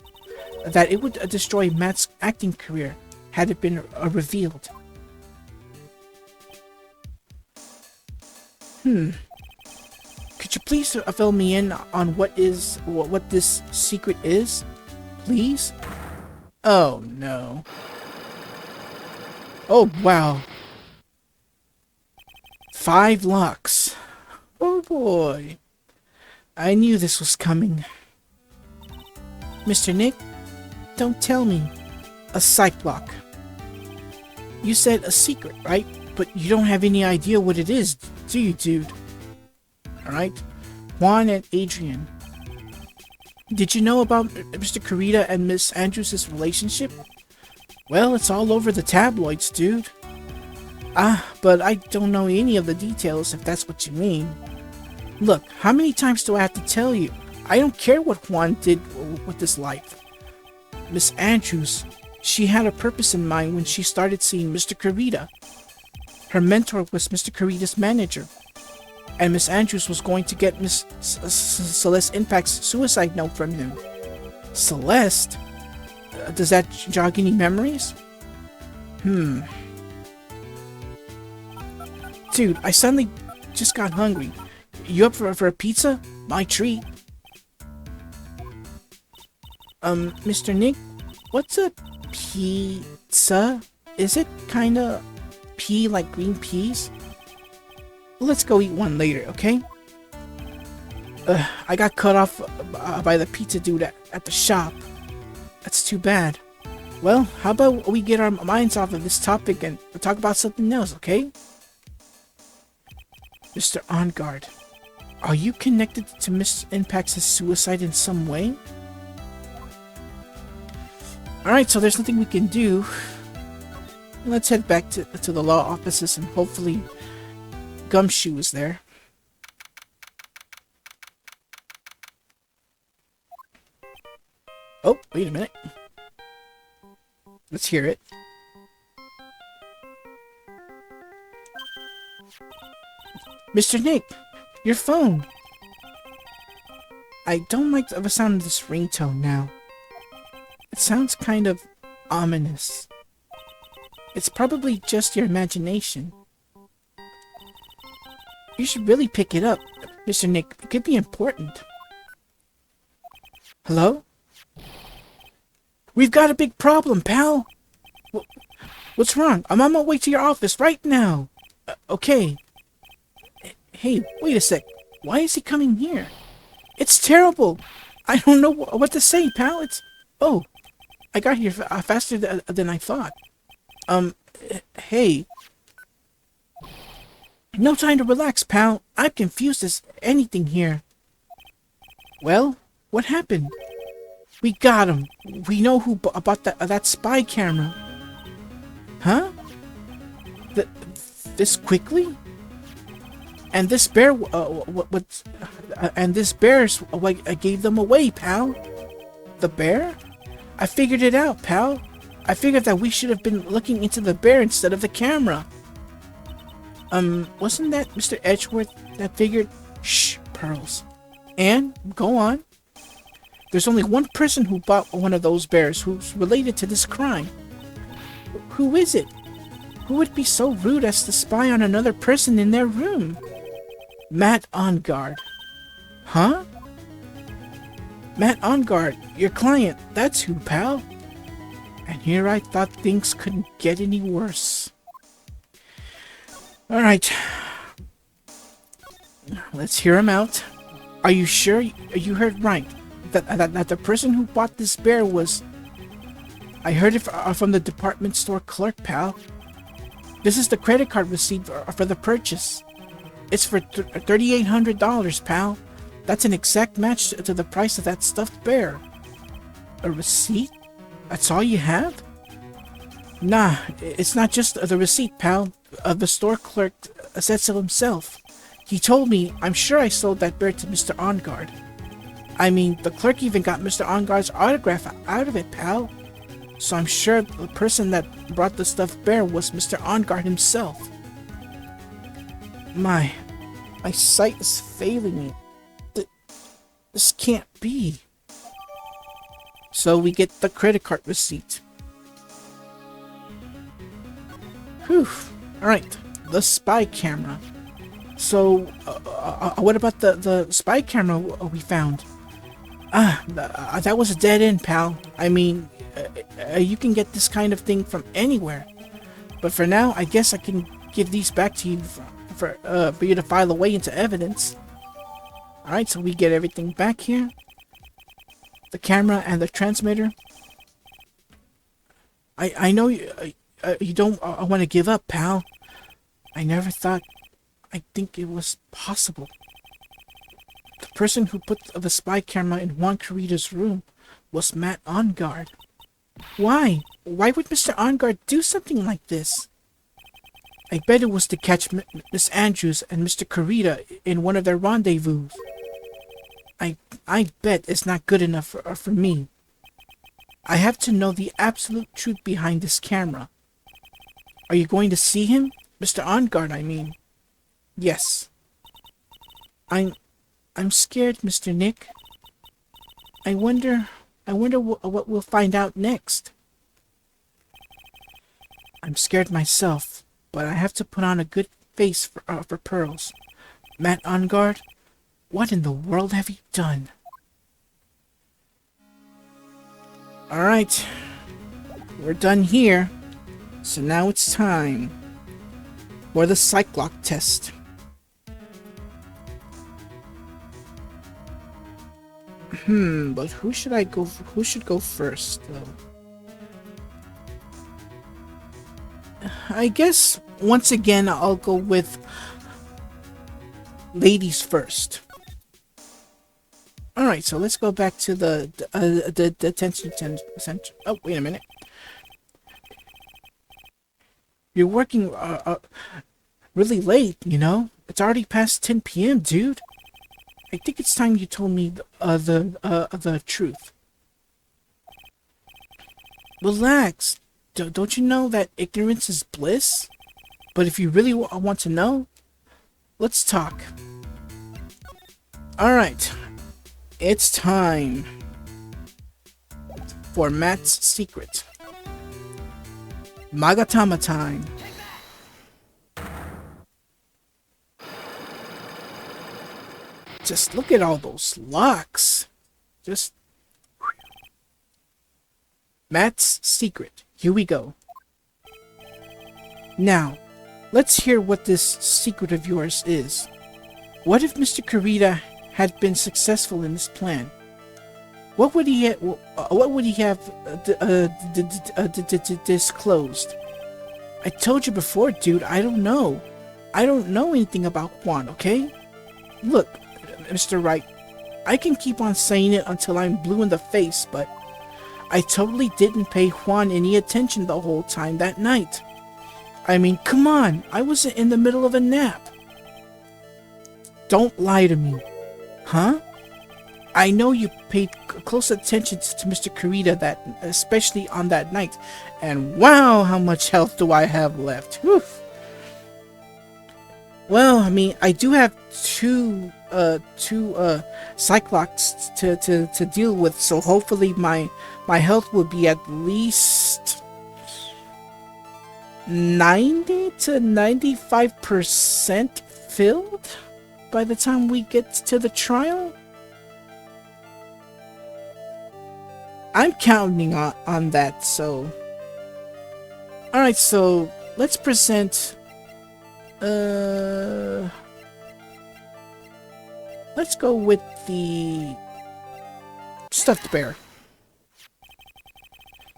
that it would destroy Matt's acting career had it been revealed. Could you please fill me in on what this secret is? Please? Oh no. Oh wow. 5 locks. Oh boy. I knew this was coming. Mr. Nick, don't tell me. A psych block. You said a secret, right? But you don't have any idea what it is, do you, dude? Alright? Juan and Adrian. Did you know about Mr. Kurita and Miss Andrews' relationship? Well, it's all over the tabloids, dude. But I don't know any of the details, if that's what you mean. Look, how many times do I have to tell you? I don't care what Juan did with his life. Miss Andrews, she had a purpose in mind when she started seeing Mr. Kurita. Her mentor was Mr. Kurita's manager, and Miss Andrews was going to get Miss Celeste Impact's suicide note from him. Celeste? Does that jog any memories? Dude, I suddenly just got hungry. You up for a pizza? My treat. Mr. Nick, what's a pizza? Is it kinda pea like green peas? Let's go eat one later, okay? I got cut off by the pizza dude at the shop. That's too bad. Well, how about we get our minds off of this topic and talk about something else, okay? Mr. Arngard, are you connected to Miss Impact's suicide in some way? Alright, so there's nothing we can do. Let's head back to the law offices and hopefully Gumshoe is there. Oh, wait a minute. Let's hear it. Mr. Nick, your phone. I don't like the sound of this ringtone now. It sounds kind of ominous. It's probably just your imagination. You should really pick it up, Mr. Nick. It could be important. Hello? We've got a big problem, pal. What's wrong? I'm on my way to your office right now. Okay. Hey, wait a sec. Why is he coming here? It's terrible. I don't know what to say, pal. Oh, I got here faster than I thought. Hey. No time to relax, pal. I'm confused as anything here. Well, what happened? We got him. We know who bought that spy camera. Huh? This quickly? And this bear, and this bear's what gave them away, pal. The bear? I figured it out, pal. I figured that we should have been looking into the bear instead of the camera. Wasn't that Mr. Edgeworth that figured? Shh, Pearls. And, go on. There's only one person who bought one of those bears who's related to this crime. Who is it? Who would be so rude as to spy on another person in their room? Matt OnGuard. Huh? Matt OnGuard, your client, that's who, pal. And here I thought things couldn't get any worse. Alright. Let's hear him out. Are you sure you heard right? That the person who bought this bear was... I heard it from the department store clerk, pal. This is the credit card receipt for the purchase. It's for $3,800, pal. That's an exact match to the price of that stuffed bear. A receipt? That's all you have? Nah, it's not just the receipt, pal. The store clerk said so himself. He told me, I'm sure I sold that bear to Mr. OnGuard. I mean, the clerk even got Mr. OnGuard's autograph out of it, pal. So I'm sure the person that brought the stuffed bear was Mr. OnGuard himself. My sight is failing me. This can't be. So we get the credit card receipt. Whew. Alright, the spy camera. So, what about the spy camera we found? That was a dead end, pal. I mean, you can get this kind of thing from anywhere. But for now, I guess I can give these back to you for you to file away into evidence. Alright, so we get everything back here. The camera and the transmitter. I know you don't want to give up, pal. I never thought I think it was possible. The person who put the spy camera in Juan Carita's room was Matt OnGuard. Why? Why would Mr. OnGuard do something like this? I bet it was to catch Miss Andrews and Mr. Carita in one of their rendezvous. I bet it's not good enough for me. I have to know the absolute truth behind this camera. Are you going to see him? Mr. OnGuard, I mean. Yes. I'm scared, Mr. Nick. I wonder what we'll find out next. I'm scared myself, but I have to put on a good face for Pearls. Matt OnGuard, what in the world have you done? Alright, we're done here. So now it's time for the Psychlock test. But who should I go? Who should go first, though? I guess once again I'll go with ladies first. Alright, so let's go back to the detention center. Oh, wait a minute. You're working really late, you know? It's already past 10 p.m., dude. I think it's time you told me the truth. Relax. Don't you know that ignorance is bliss? But if you really want to know, let's talk. Alright, it's time for Matt's secret. Magatama time. Just look at all those locks. Just... Matt's secret. Here we go. Now, let's hear what this secret of yours is. What if Mr. Kurita had been successful in this plan? What would he have disclosed? I told you before, dude, I don't know. I don't know anything about Juan, okay? Look, Mr. Wright, I can keep on saying it until I'm blue in the face, but I totally didn't pay Juan any attention the whole time that night. I mean, come on, I was in the middle of a nap. Don't lie to me. Huh? I know you paid close attention to Mr. Kurita especially on that night, and wow, how much health do I have left? Whew. Well, I mean, I do have two Cyclops to deal with, so hopefully my health will be at least 90 to 95% filled by the time we get to the trial. I'm counting on that, so... Alright, so let's present... Let's go with the stuffed bear.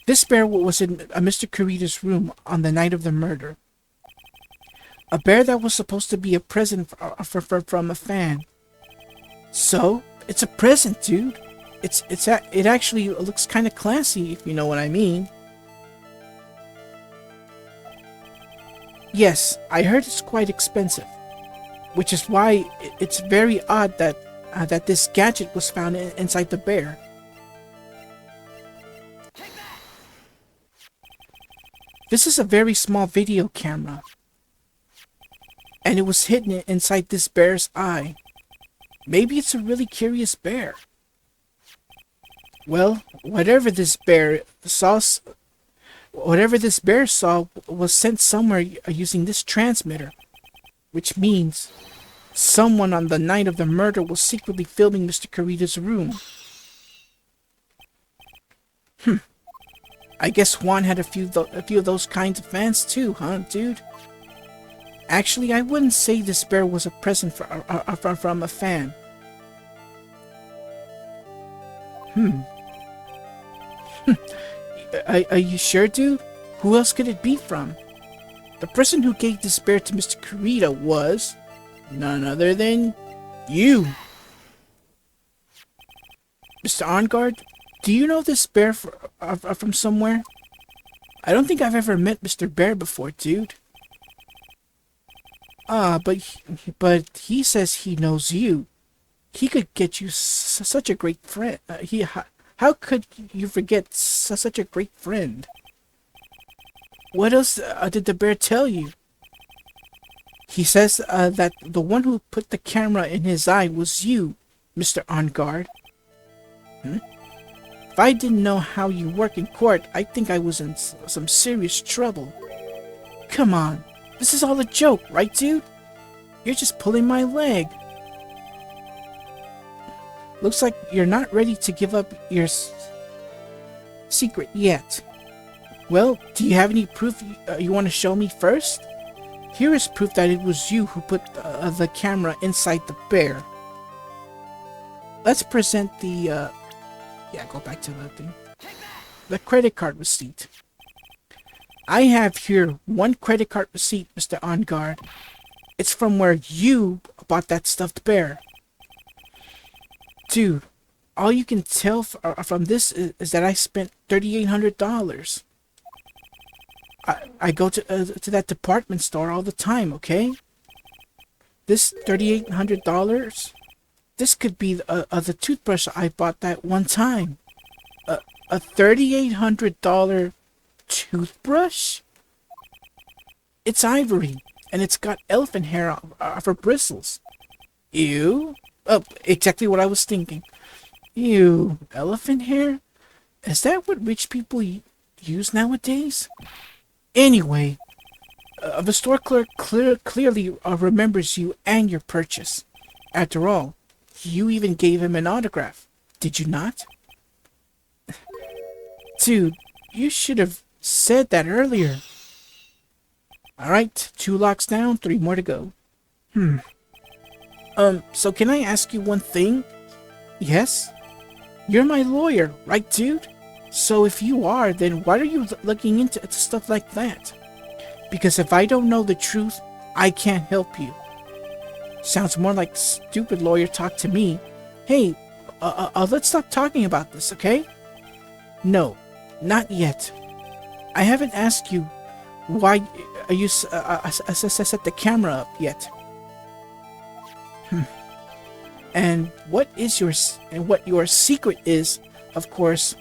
This bear was in Mr. Kurita's room on the night of the murder. A bear that was supposed to be a present from a fan. So, it's a present, dude. It actually looks kind of classy, if you know what I mean. Yes, I heard it's quite expensive, which is why it's very odd that this gadget was found inside the bear. This is a very small video camera, and it was hidden inside this bear's eye. Maybe it's a really curious bear. Well, whatever this bear saw was sent somewhere using this transmitter, which means someone on the night of the murder was secretly filming Mr. Kurita's room. I guess Juan had a few of those kinds of fans too, huh, dude? Actually, I wouldn't say this bear was a present from a fan. Are you sure, dude? Who else could it be from? The person who gave this bear to Mr. Kurita was none other than you. Mr. OnGuard, do you know this bear from somewhere? I don't think I've ever met Mr. Bear before, dude. But he says he knows you. He could get you such a great friend. How could you forget such a great friend? What else did the bear tell you? He says that the one who put the camera in his eye was you, Mr. OnGuard. If I didn't know how you work in court, I think I was in some serious trouble. Come on, this is all a joke, right, dude? You're just pulling my leg. Looks like you're not ready to give up your secret yet. Well, do you have any proof you want to show me first? Here is proof that it was you who put the camera inside the bear. Let's present the, go back to the thing. The credit card receipt. I have here one credit card receipt, Mr. OnGuard. It's from where you bought that stuffed bear. Dude, all you can tell from this is that I spent $3,800. I go to that department store all the time, okay? This $3,800, this could be the toothbrush I bought that one time. A $3,800 toothbrush? It's ivory, and it's got elephant hair for bristles. Ew. Oh, exactly what I was thinking. Ew, elephant hair? Is that what rich people use nowadays? Anyway, the store clerk clearly remembers you and your purchase. After all, you even gave him an autograph, did you not? Dude, you should have said that earlier. Alright, 2 locks down, 3 more to go. So can I ask you one thing? Yes? You're my lawyer, right, dude? So if you are, then why are you looking into stuff like that? Because if I don't know the truth, I can't help you. Sounds more like stupid lawyer talk to me. Hey, let's stop talking about this, okay? No, not yet. I haven't asked you why you set the camera up yet. And what your secret is, of course,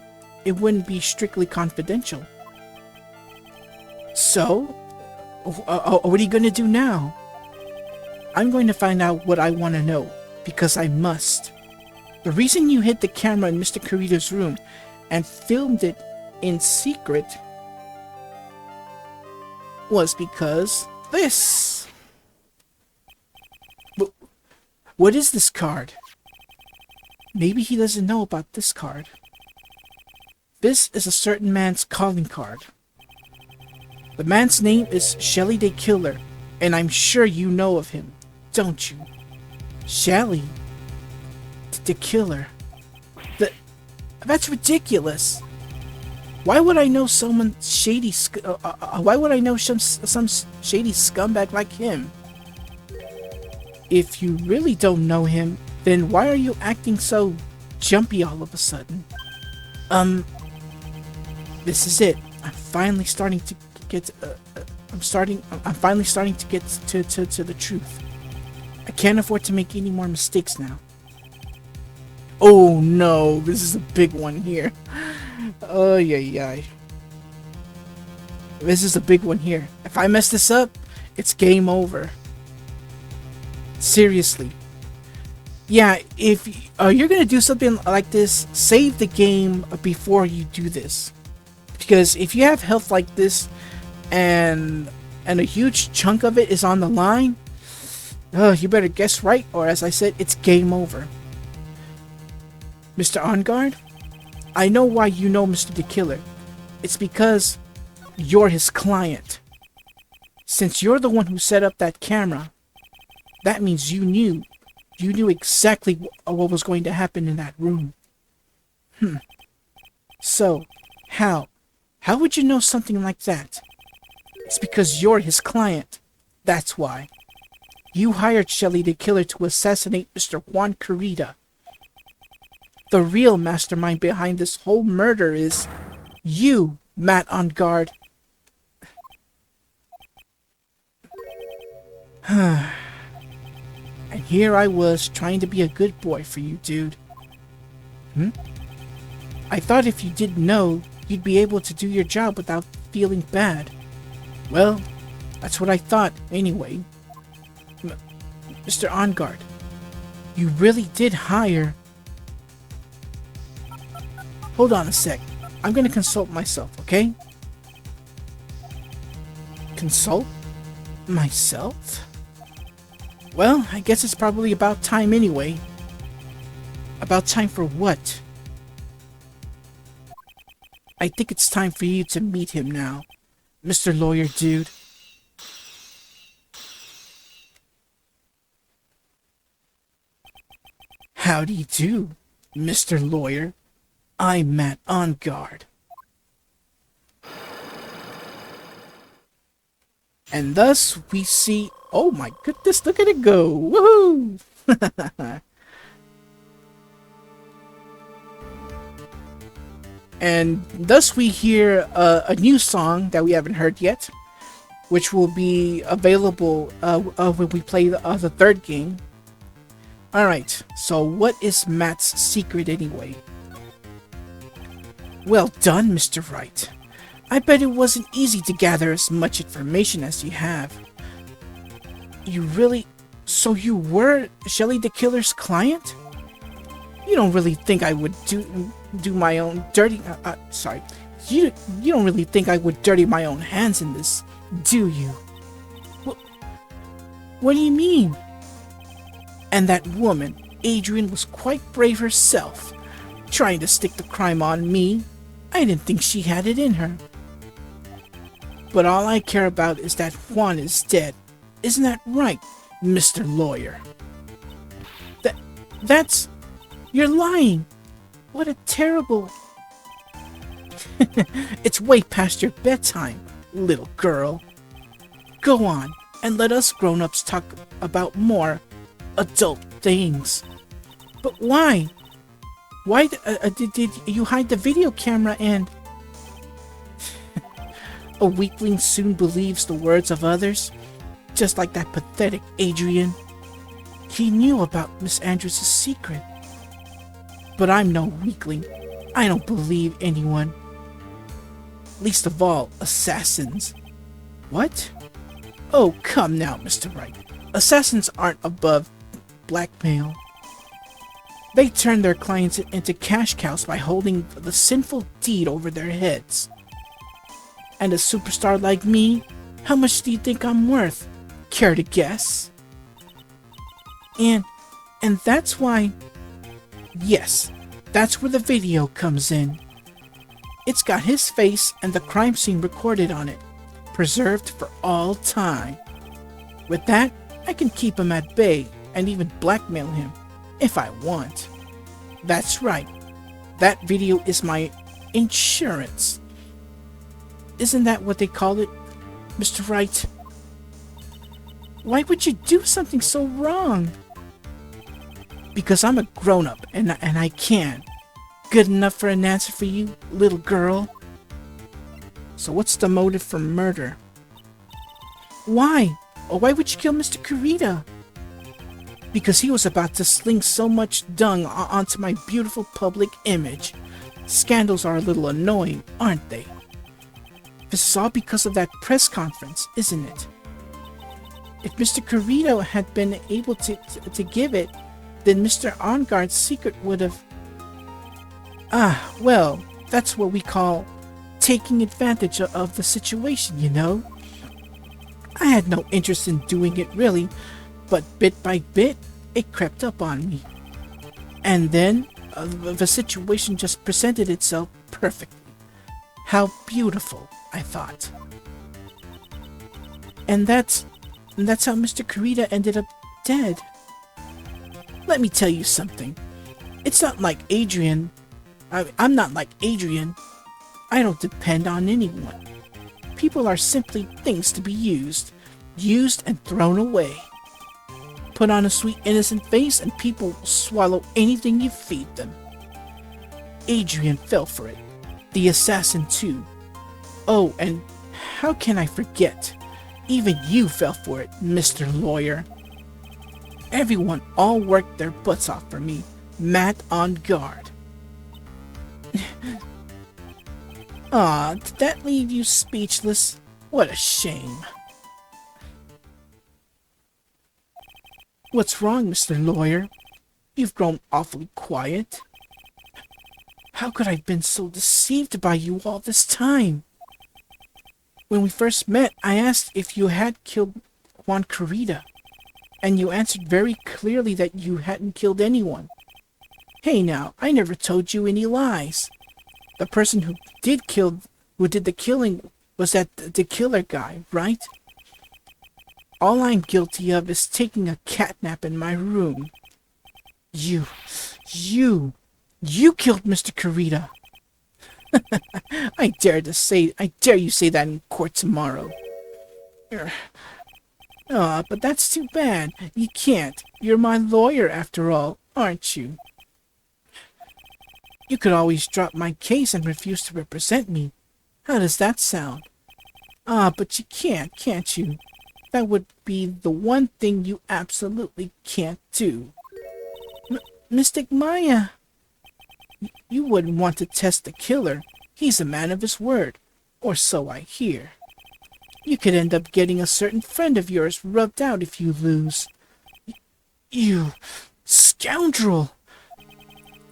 it wouldn't be strictly confidential. So, what are you going to do now? I'm going to find out what I want to know, because I must. The reason you hid the camera in Mr. Kurita's room and filmed it in secret was because this. What is this card? Maybe he doesn't know about this card. This is a certain man's calling card. The man's name is Shelly the Killer, and I'm sure you know of him, don't you? Shelly the Killer. That's ridiculous. Why would I know someone shady? Why would I know some shady scumbag like him? If you really don't know him, then why are you acting so jumpy all of a sudden? This is it. I'm finally starting to get. I'm finally starting to get to the truth. I can't afford to make any more mistakes now. Oh no, this is a big one here. Oh yeah. This is a big one here. If I mess this up, it's game over. Seriously. Yeah, if you're gonna do something like this, save the game before you do this. Because if you have health like this, and a huge chunk of it is on the line, you better guess right, or as I said, it's game over. Mr. On Guard, I know why you know Mr. the Killer. It's because you're his client. Since you're the one who set up that camera, that means you knew exactly what was going to happen in that room. So, how would you know something like that? It's because you're his client. That's why. You hired Shelly the Killer to assassinate Mr. Juan Kurita. The real mastermind behind this whole murder is you, Matt On Guard. And here I was trying to be a good boy for you, dude. I thought if you didn't know, you'd be able to do your job without feeling bad. Well, that's what I thought anyway. Mr. On Guard, you really did hire... Hold on a sec. I'm gonna consult myself, okay? Consult? Myself? Well, I guess it's probably about time anyway. About time for what? I think it's time for you to meet him now, Mr. Lawyer Dude. How do you do, Mr. Lawyer? I'm Matt On Guard. And thus we see... Oh my goodness, look at it go! Woohoo! And thus we hear a new song that we haven't heard yet, which will be available when we play the third game. Alright, so what is Matt's secret anyway? Well done, Mr. Wright. I bet it wasn't easy to gather as much information as you have. You really... So you were Shelly the Killer's client? You don't really think I would do my own dirty... sorry. You don't really think I would dirty my own hands in this, do you? What do you mean? And that woman, Adrian, was quite brave herself, trying to stick the crime on me. I didn't think she had it in her. But all I care about is that Juan is dead. Isn't that right, Mr. Lawyer? That's... You're lying. What a terrible... It's way past your bedtime, little girl. Go on, and let us grown-ups talk about more adult things. But why? Why did you hide the video camera and... A weakling soon believes the words of others, just like that pathetic Adrian. He knew about Miss Andrews' secret. But I'm no weakling. I don't believe anyone. Least of all, assassins. What? Oh, come now, Mr. Wright. Assassins aren't above blackmail. They turn their clients into cash cows by holding the sinful deed over their heads. And a superstar like me, how much do you think I'm worth? Care to guess? And that's why... Yes, that's where the video comes in. It's got his face and the crime scene recorded on it, preserved for all time. With that, I can keep him at bay and even blackmail him, if I want. That's right, that video is my insurance. Isn't that what they call it, Mr. Wright? Why would you do something so wrong? Because I'm a grown-up and I can. Good enough for an answer for you, little girl? So what's the motive for murder? Why? Or why would you kill Mr. Kurita? Because he was about to sling so much dung onto my beautiful public image. Scandals are a little annoying, aren't they? This is all because of that press conference, isn't it? If Mr. Kurita had been able to give it, then Mr. Onguard's secret would have... Ah, well, that's what we call taking advantage of the situation, you know? I had no interest in doing it really, but bit by bit, it crept up on me. And then, the situation just presented itself perfectly. How beautiful, I thought. And that's how Mr. Kurita ended up dead. Let me tell you something. It's not like Adrian. I'm not like Adrian. I don't depend on anyone. People are simply things to be used and thrown away. Put on a sweet innocent face and people will swallow anything you feed them. Adrian fell for it. The assassin too. Oh, and how can I forget? Even you fell for it, Mr. Lawyer. Everyone all worked their butts off for me. Matt on guard. Aw, did that leave you speechless? What a shame. What's wrong, Mr. Lawyer? You've grown awfully quiet. How could I have been so deceived by you all this time? When we first met, I asked if you had killed Juan Kurita, and you answered very clearly that you hadn't killed anyone. Hey now, I never told you any lies. The person who did the killing was the killer guy, right? All I'm guilty of is taking a catnap in my room. You killed Mr. Kurita. I dare you say that in court tomorrow. But that's too bad. You can't. You're my lawyer after all, aren't you? You could always drop my case and refuse to represent me. How does that sound? Ah, but you can't you? That would be the one thing you absolutely can't do. Mystic Maya, you wouldn't want to test the killer. He's a man of his word, or so I hear. You could end up getting a certain friend of yours rubbed out if you lose. You scoundrel!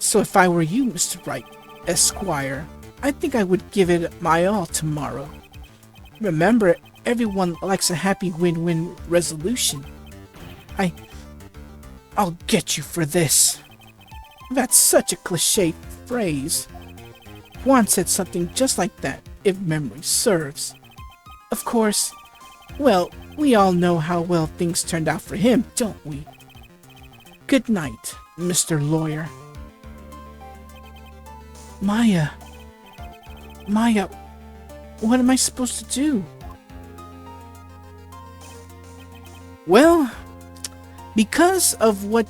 So if I were you, Mr. Wright, Esquire, I think I would give it my all tomorrow. Remember, everyone likes a happy win-win resolution. I'll get you for this. That's such a cliché phrase. Juan said something just like that, if memory serves. Of course, well, we all know how well things turned out for him, don't we? Good night, Mr. Lawyer. Maya, what am I supposed to do? Well, because of what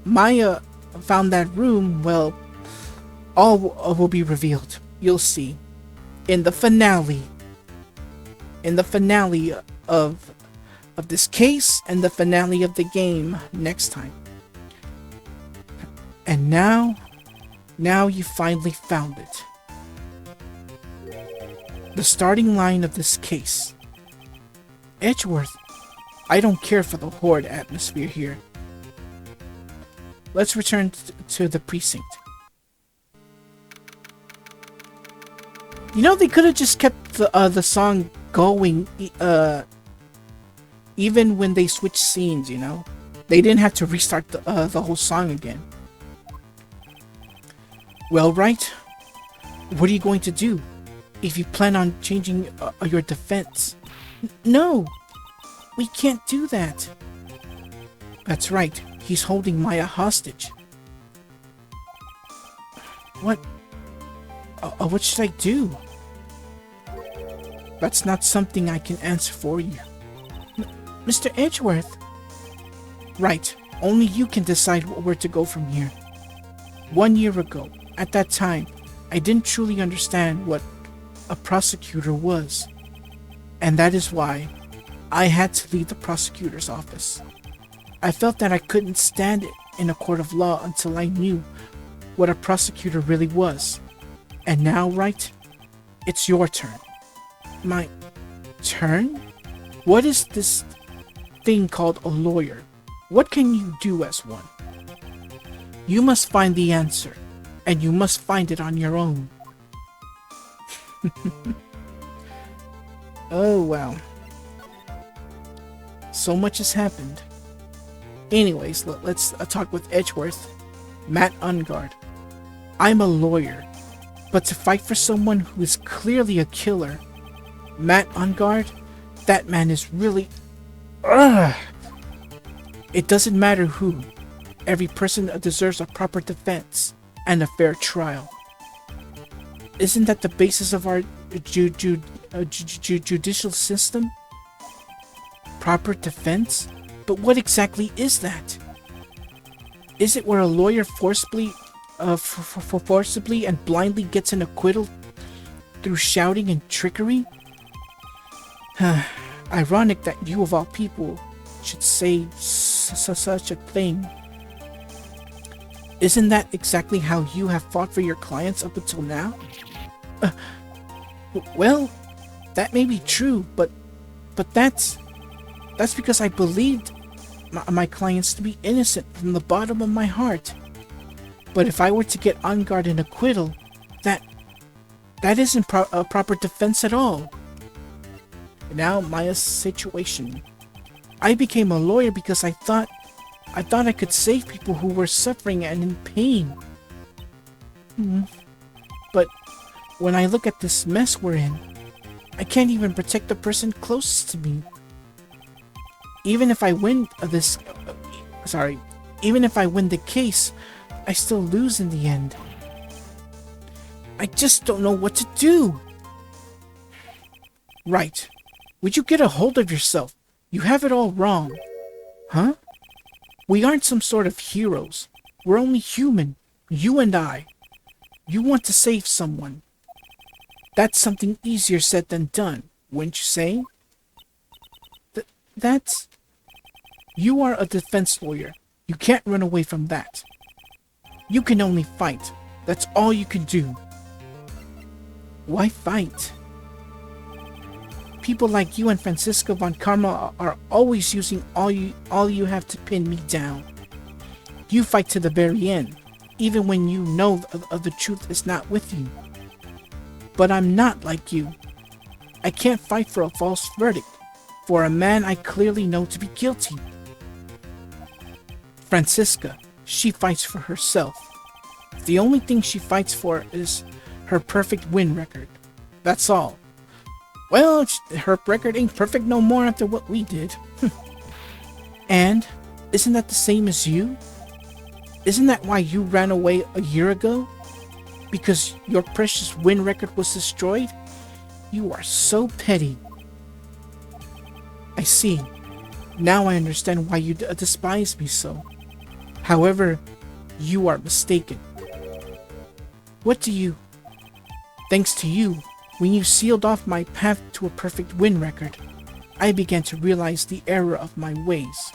Maya found that room, well, all will be revealed. You'll see. In the finale of this case and the finale of the game next time. And now you finally found it. The starting line of this case. Edgeworth, I don't care for the horde atmosphere here. Let's return to the precinct. You know, they could have just kept the song going even when they switched scenes, you know? They didn't have to restart the whole song again. Well, Wright, what are you going to do if you plan on changing your defense? No, we can't do that. That's right, he's holding Maya hostage. What should I do? That's not something I can answer for you. Mr. Edgeworth? Right, only you can decide where to go from here. 1 year ago, at that time, I didn't truly understand what a prosecutor was. And that is why I had to leave the prosecutor's office. I felt that I couldn't stand in a court of law until I knew what a prosecutor really was. And now, Wright, it's your turn. My turn? What is this thing called a lawyer? What can you do as one? You must find the answer, and you must find it on your own. Oh, wow. So much has happened. Anyways, let's talk with Edgeworth. Matt Ungard. I'm a lawyer, but to fight for someone who is clearly a killer, Matt Ungard, that man is really... Ugh! It doesn't matter who. Every person deserves a proper defense and a fair trial. Isn't that the basis of our judicial system? Proper defense? But what exactly is that? Is it where a lawyer forcibly and blindly gets an acquittal through shouting and trickery? Ironic that you of all people should say such a thing. Isn't that exactly how you have fought for your clients up until now? Well, that may be true, but that's because I believed my clients to be innocent from the bottom of my heart. But if I were to get on guard and acquittal, that isn't a proper defense at all. Now Maya's situation. I became a lawyer because I thought I could save people who were suffering and in pain. But when I look at this mess we're in, I can't even protect the person closest to me. Even if I win even if I win the case, I still lose in the end. I just don't know what to do. Right. Would you get a hold of yourself? You have it all wrong. Huh? We aren't some sort of heroes. We're only human. You and I, you want to save someone. That's something easier said than done, wouldn't you say? That's... You are a defense lawyer. You can't run away from that. You can only fight. That's all you can do. Why fight? People like you and Francisco von Karma are always using all you have to pin me down. You fight to the very end, even when you know the truth is not with you. But I'm not like you. I can't fight for a false verdict, for a man I clearly know to be guilty. Francisca, she fights for herself. The only thing she fights for is her perfect win record. That's all. Well, her record ain't perfect no more after what we did. And, isn't that the same as you? Isn't that why you ran away a year ago? Because your precious win record was destroyed? You are so petty. I see. Now I understand why you despise me so. However, you are mistaken. Thanks to you, when you sealed off my path to a perfect win record, I began to realize the error of my ways.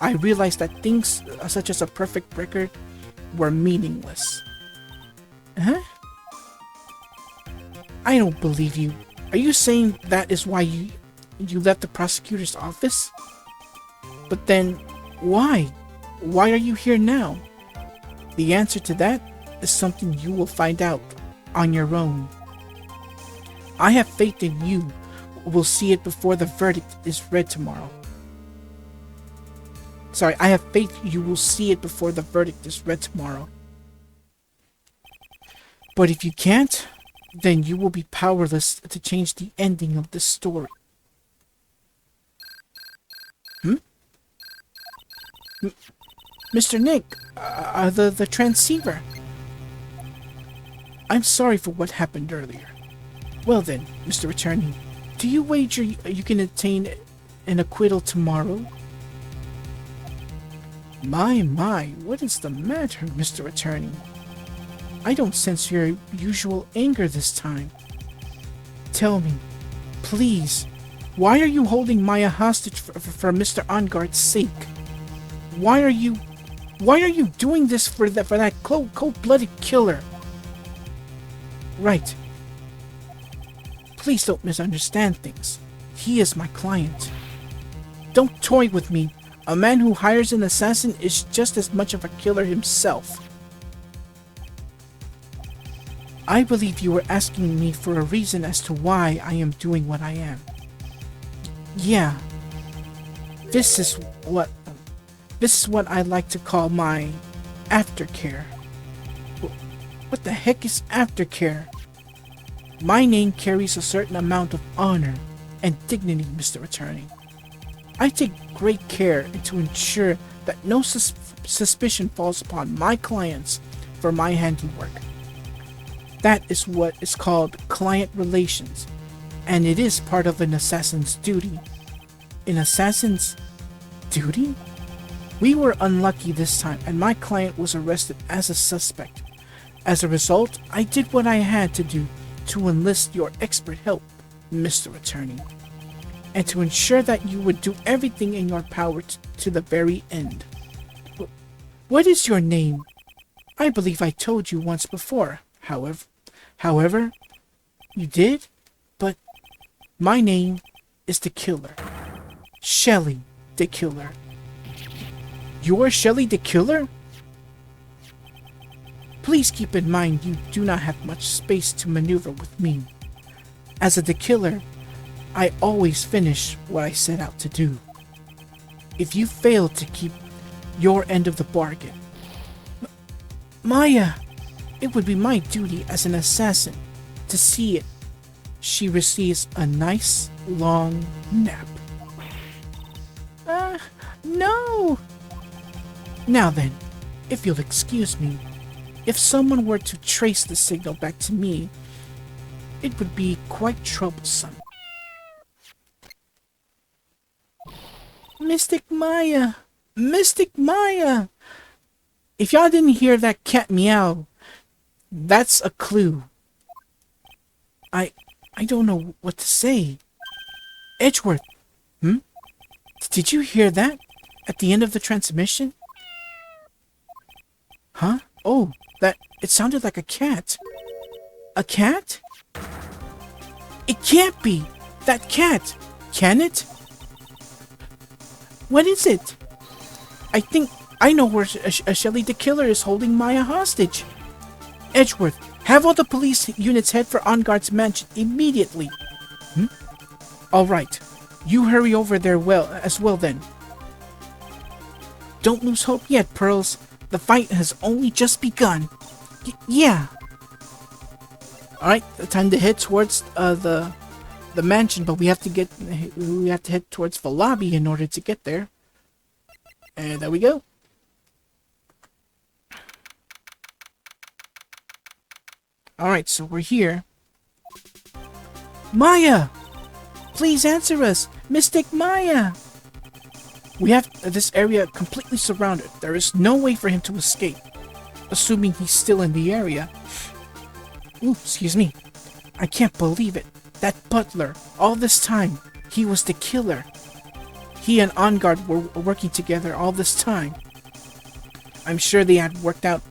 I realized that things such as a perfect record were meaningless. Huh? I don't believe you. Are you saying that is why you left the prosecutor's office? But then, why? Why are you here now? The answer to that is something you will find out on your own. I have faith in you will see it before the verdict is read tomorrow. I have faith you will see it before the verdict is read tomorrow. But if you can't, then you will be powerless to change the ending of this story. Mr. Nick, the transceiver. I'm sorry for what happened earlier. Well then, Mr. Attorney, do you wager you can attain an acquittal tomorrow? My, what is the matter, Mr. Attorney? I don't sense your usual anger this time. Tell me, please, why are you holding Maya hostage for Mr. Onguard's sake? Why are you doing this for that cold-blooded killer? Right. Please don't misunderstand things. He is my client. Don't toy with me. A man who hires an assassin is just as much of a killer himself. I believe you were asking me for a reason as to why I am doing what I am. Yeah. This is what I like to call my aftercare. What the heck is aftercare? My name carries a certain amount of honor and dignity, Mr. Attorney. I take great care to ensure that no suspicion falls upon my clients for my handiwork. That is what is called client relations, and it is part of an assassin's duty. An assassin's duty? We were unlucky this time, and my client was arrested as a suspect. As a result, I did what I had to do to enlist your expert help, Mr. Attorney, and to ensure that you would do everything in your power to the very end. What is your name? I believe I told you once before, However, you did? But my name is the Killer. Shelly the Killer. You're Shelly the Killer? Please keep in mind you do not have much space to maneuver with me. As the Killer, I always finish what I set out to do. If you fail to keep your end of the bargain, Maya, it would be my duty as an assassin to see it she receives a nice long nap. No! Now then, if you'll excuse me, if someone were to trace the signal back to me, it would be quite troublesome. Mystic Maya! Mystic Maya! If y'all didn't hear that cat meow, that's a clue. I I don't know what to say. Edgeworth, hmm? Did you hear that? At the end of the transmission? Huh? Oh, it sounded like a cat. A cat? It can't be! That cat! Can it? What is it? I think I know where Shelly the Killer is holding Maya hostage. Edgeworth, have all the police units head for On Guard's mansion immediately. Hmm? All right. You hurry over there as well then. Don't lose hope yet, Pearls. The fight has only just begun. Yeah. All right, time to head towards the mansion, but we have to head towards the lobby in order to get there. And there we go. All right, so we're here. Maya, please answer us, Mystic Maya. We have this area completely surrounded. There is no way for him to escape, assuming he's still in the area. Ooh, excuse me. I can't believe it. That butler, all this time, he was the killer. He and On Guard were working together all this time. I'm sure they had worked out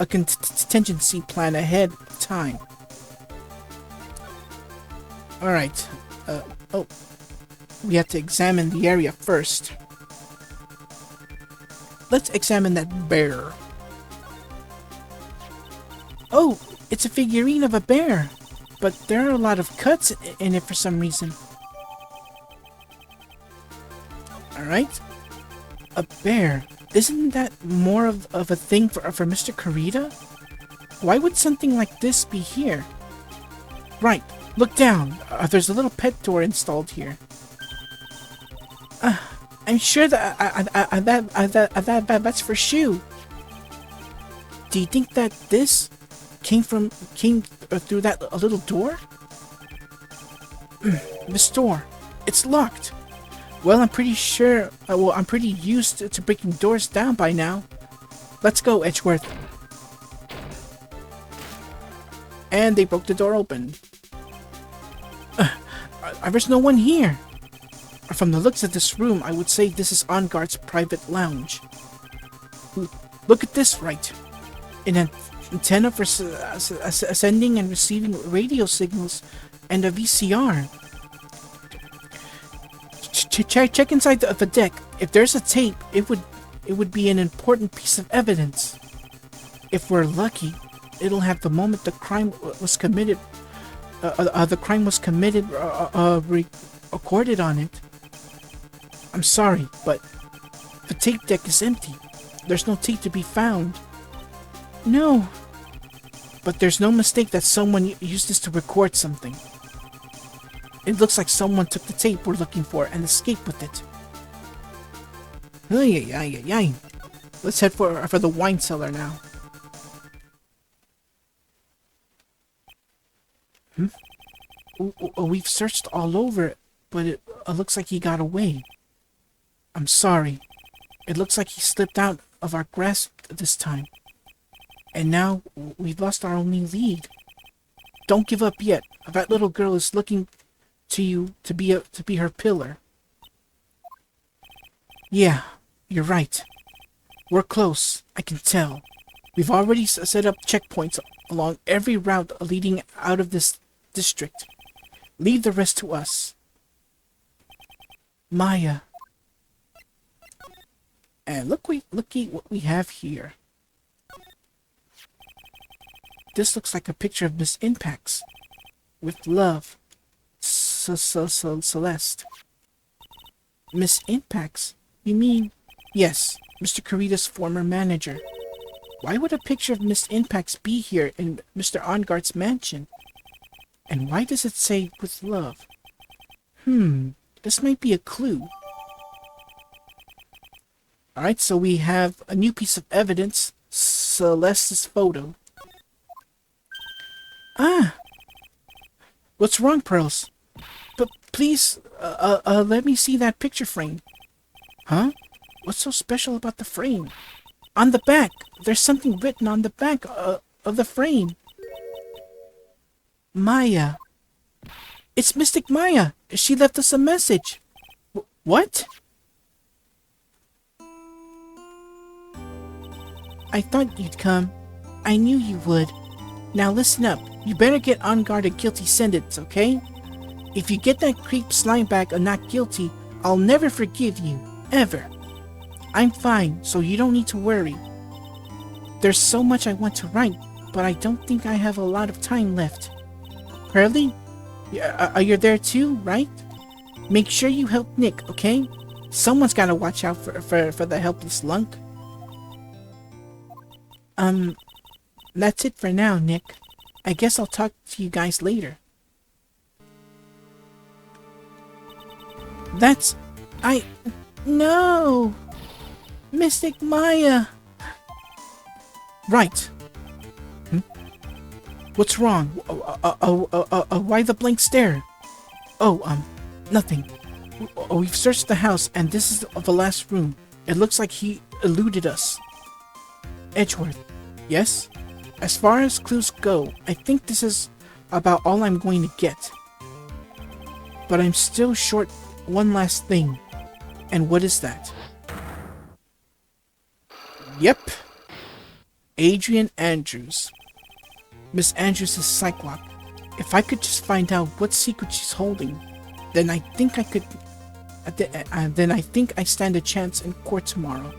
a contingency plan ahead of time. Alright. Oh. We have to examine the area first. Let's examine that bear. Oh, it's a figurine of a bear. But there are a lot of cuts in it for some reason. Alright. A bear. Isn't that more of a thing for Mr. Kurita? Why would something like this be here? Right. Look down. There's a little pet door installed here. I'm sure that's for Shu. Do you think that this came through that little door? This door. It's locked. Well, I'm pretty sure. I'm pretty used to breaking doors down by now. Let's go, Edgeworth. And they broke the door open. There's no one here. From the looks of this room, I would say this is On Guard's private lounge. Look at this, Wright. An antenna for sending and receiving radio signals, and a VCR. Check inside the deck. If there's a tape, it would be an important piece of evidence. If we're lucky, it'll have the moment the crime was committed. Recorded on it. I'm sorry, but the tape deck is empty. There's no tape to be found. No. But there's no mistake that someone used this to record something. It looks like someone took the tape we're looking for and escaped with it. Ay. Let's head for the wine cellar now. We've searched all over it, but it looks like he got away. I'm sorry. It looks like he slipped out of our grasp this time. And now we've lost our only lead. Don't give up yet. That little girl is looking to you to be her pillar. Yeah, you're right. We're close, I can tell. We've already set up checkpoints along every route leading out of this district. Leave the rest to us. Maya. And looky what we have here. This looks like a picture of Miss Impax. With love. Celeste. Miss Impax? You mean? Yes, Mr. Kurita's former manager. Why would a picture of Miss Impax be here in Mr. On Guard's mansion? And why does it say with love? This might be a clue. Alright, so we have a new piece of evidence. Celeste's photo. What's wrong, Pearls? But please, let me see that picture frame. Huh? What's so special about the frame? On the back! There's something written on the back of the frame. Maya. It's Mystic Maya! She left us a message! What? I thought you'd come. I knew you would. Now listen up. You better get on guard a guilty sentence, okay? If you get that creep slime back a not guilty, I'll never forgive you. Ever. I'm fine, so you don't need to worry. There's so much I want to write, but I don't think I have a lot of time left. Hurley? Are you there too, right? Make sure you help Nick, okay? Someone's gotta watch out for the helpless lunk. That's it for now, Nick. I guess I'll talk to you guys later. No! Mystic Maya! Right. What's wrong? Why the blank stare? Oh, nothing. We've searched the house, and this is the last room. It looks like he eluded us. Edgeworth. Yes? As far as clues go, I think this is about all I'm going to get. But I'm still short one last thing. And what is that? Yep. Adrian Andrews. Miss Andrews is Cyclops. If I could just find out what secret she's holding, then I think I could... then I think I stand a chance in court tomorrow.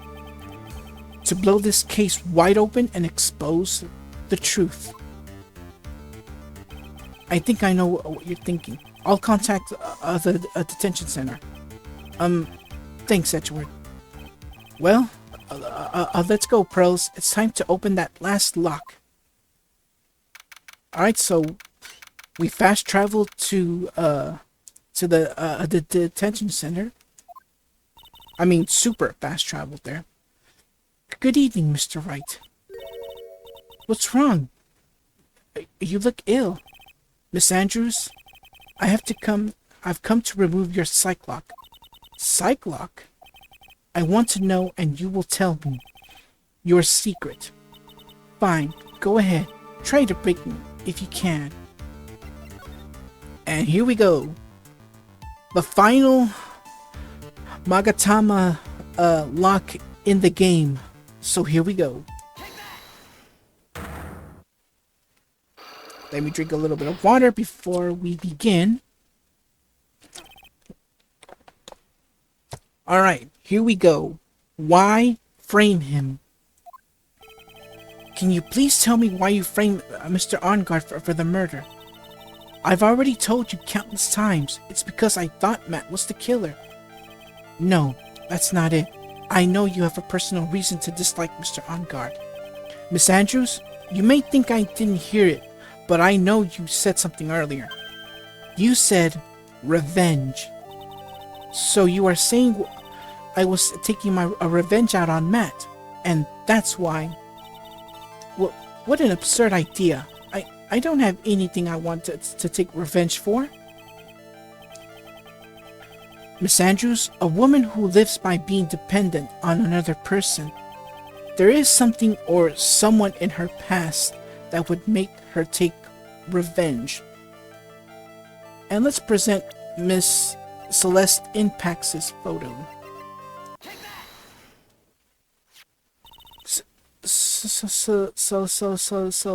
To blow this case wide open and expose the truth. I think I know what you're thinking. I'll contact the detention center. Thanks, Edgeworth. Well, let's go, Pearls. It's time to open that last lock. Alright, so we fast traveled to the detention center. I mean, super fast traveled there. Good evening, Mr. Wright. What's wrong? You look ill. Miss Andrews, I've come to remove your Cyclock. Cyclock? I want to know, and you will tell me. Your secret. Fine, go ahead. Try to break me, if you can. And here we go. The final Magatama lock in the game. So here we go. Let me drink a little bit of water before we begin. Alright, here we go. Why frame him? Can you please tell me why you framed Mr. Arngard for the murder? I've already told you countless times. It's because I thought Matt was the killer. No, that's not it. I know you have a personal reason to dislike Mr. Arngard. Miss Andrews, you may think I didn't hear it, but I know you said something earlier. You said revenge. So you are saying I was taking a revenge out on Matt, and that's why. What an absurd idea. I don't have anything I want to take revenge for. Miss Andrews, a woman who lives by being dependent on another person. There is something or someone in her past that would make her take revenge. And let's present Miss Celeste Impax's photo.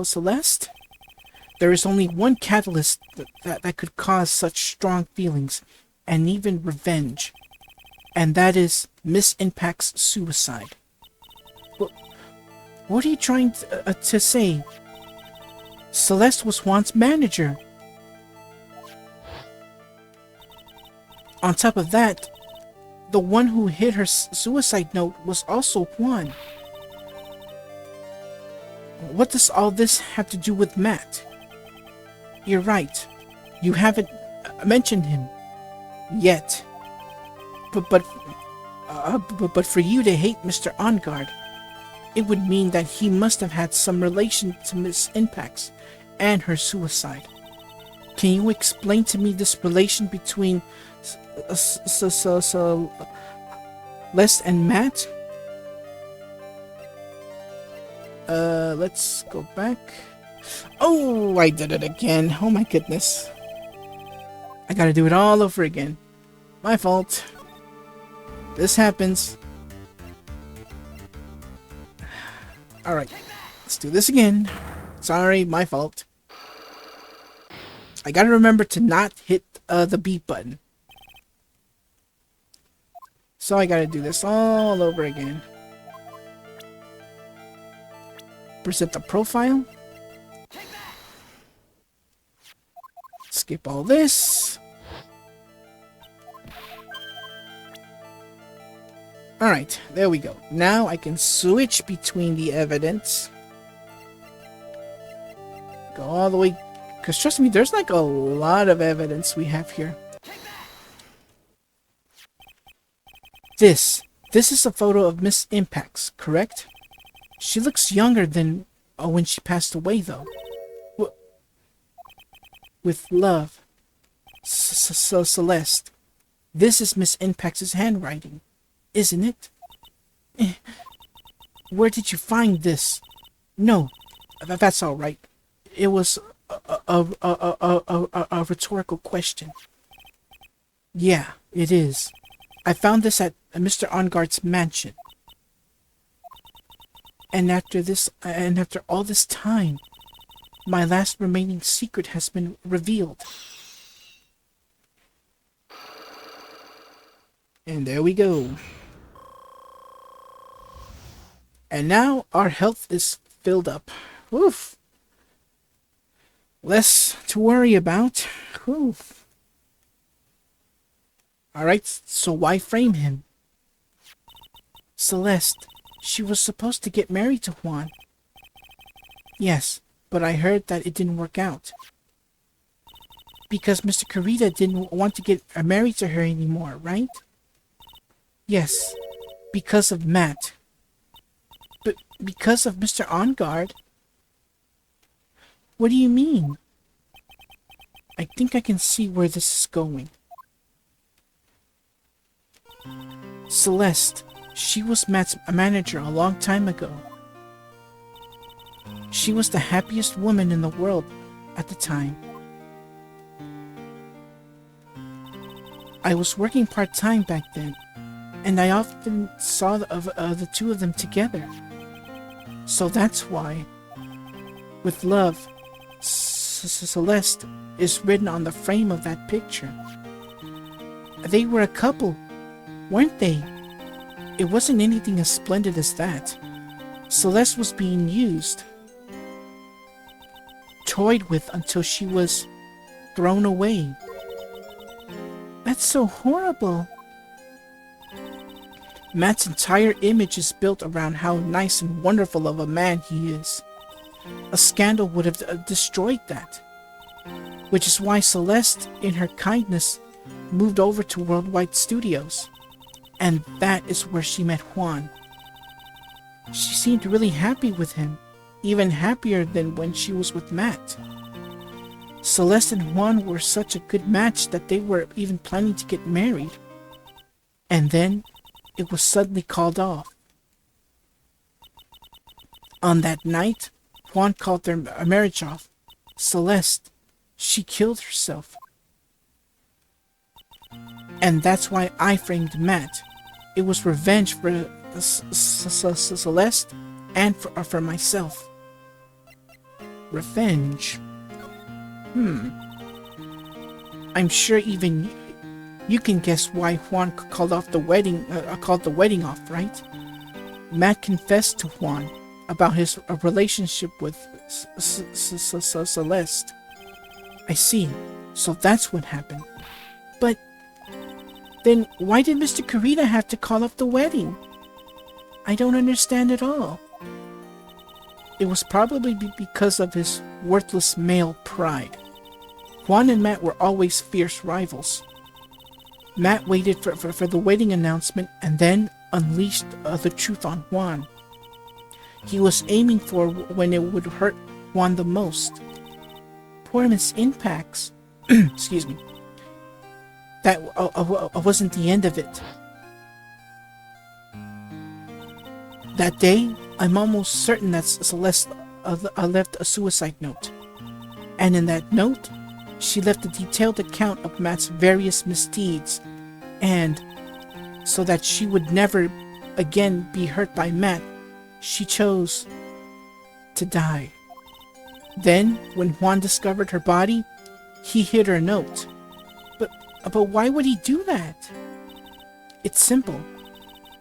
Celeste? There is only one catalyst that could cause such strong feelings, and even revenge. And that is Miss Impact's suicide. What are you trying to say? Celeste was Juan's manager. On top of that, the one who hid her suicide note was also Juan. What does all this have to do with Matt? You're right. You haven't mentioned him yet. But for you to hate Mr. Arngard, it would mean that he must have had some relation to Miss Impax and her suicide. Can you explain to me this relation between Celeste and Matt? Let's go back. Oh, I did it again. Oh my goodness. I gotta do it all over again. My fault. This happens. Alright, let's do this again. Sorry, my fault. I gotta remember to not hit the B button. So I gotta do this all over again. Present the profile. Skip all this. Alright, there we go. Now I can switch between the evidence. Go all the way. Because trust me, there's like a lot of evidence we have here. This is a photo of Miss Impacts, correct? She looks younger than when she passed away, though. With love, Celeste. This is Miss Impacts' handwriting, isn't it? Where did you find this? No, that's all right. It was a rhetorical question. Yeah, it is. I found this at Mr. Onguard's mansion. And after all this time, my last remaining secret has been revealed. And there we go. And now our health is filled up. Woof. Less to worry about. Woof. Alright, so why frame him? Celeste, she was supposed to get married to Juan. Yes, but I heard that it didn't work out. Because Mr. Kurita didn't want to get married to her anymore, right? Yes, because of Matt. But because of Mr. Onguard? What do you mean? I think I can see where this is going. Celeste, she was Matt's manager a long time ago. She was the happiest woman in the world at the time. I was working part-time back then, and I often saw the two of them together. So that's why, with love, Celeste is written on the frame of that picture. They were a couple, weren't they? It wasn't anything as splendid as that. Celeste was being used, toyed with until she was thrown away. That's so horrible. Matt's entire image is built around how nice and wonderful of a man he is. A scandal would have destroyed that. Which is why Celeste, in her kindness, moved over to Worldwide Studios. And that is where she met Juan. She seemed really happy with him, even happier than when she was with Matt. Celeste and Juan were such a good match that they were even planning to get married. And then, it was suddenly called off. On that night, Juan called their marriage off. Celeste, she killed herself. And that's why I framed Matt. It was revenge for Celeste and for myself. Revenge. I'm sure even you can guess why Juan called the wedding off, right? Matt confessed to Juan about his relationship with Celeste. I see. So that's what happened. But then why did Mr. Kurita have to call off the wedding? I don't understand at all. It was probably because of his worthless male pride. Juan and Matt were always fierce rivals. Matt waited for the wedding announcement and then unleashed the truth on Juan. He was aiming for when it would hurt Juan the most. Poor Miss Impacts. Excuse me. That wasn't the end of it. That day, I'm almost certain that Celeste left a suicide note. And in that note, she left a detailed account of Matt's various misdeeds, and so that she would never again be hurt by Matt, she chose to die. Then, when Juan discovered her body, he hid her note. But why would he do that? It's simple.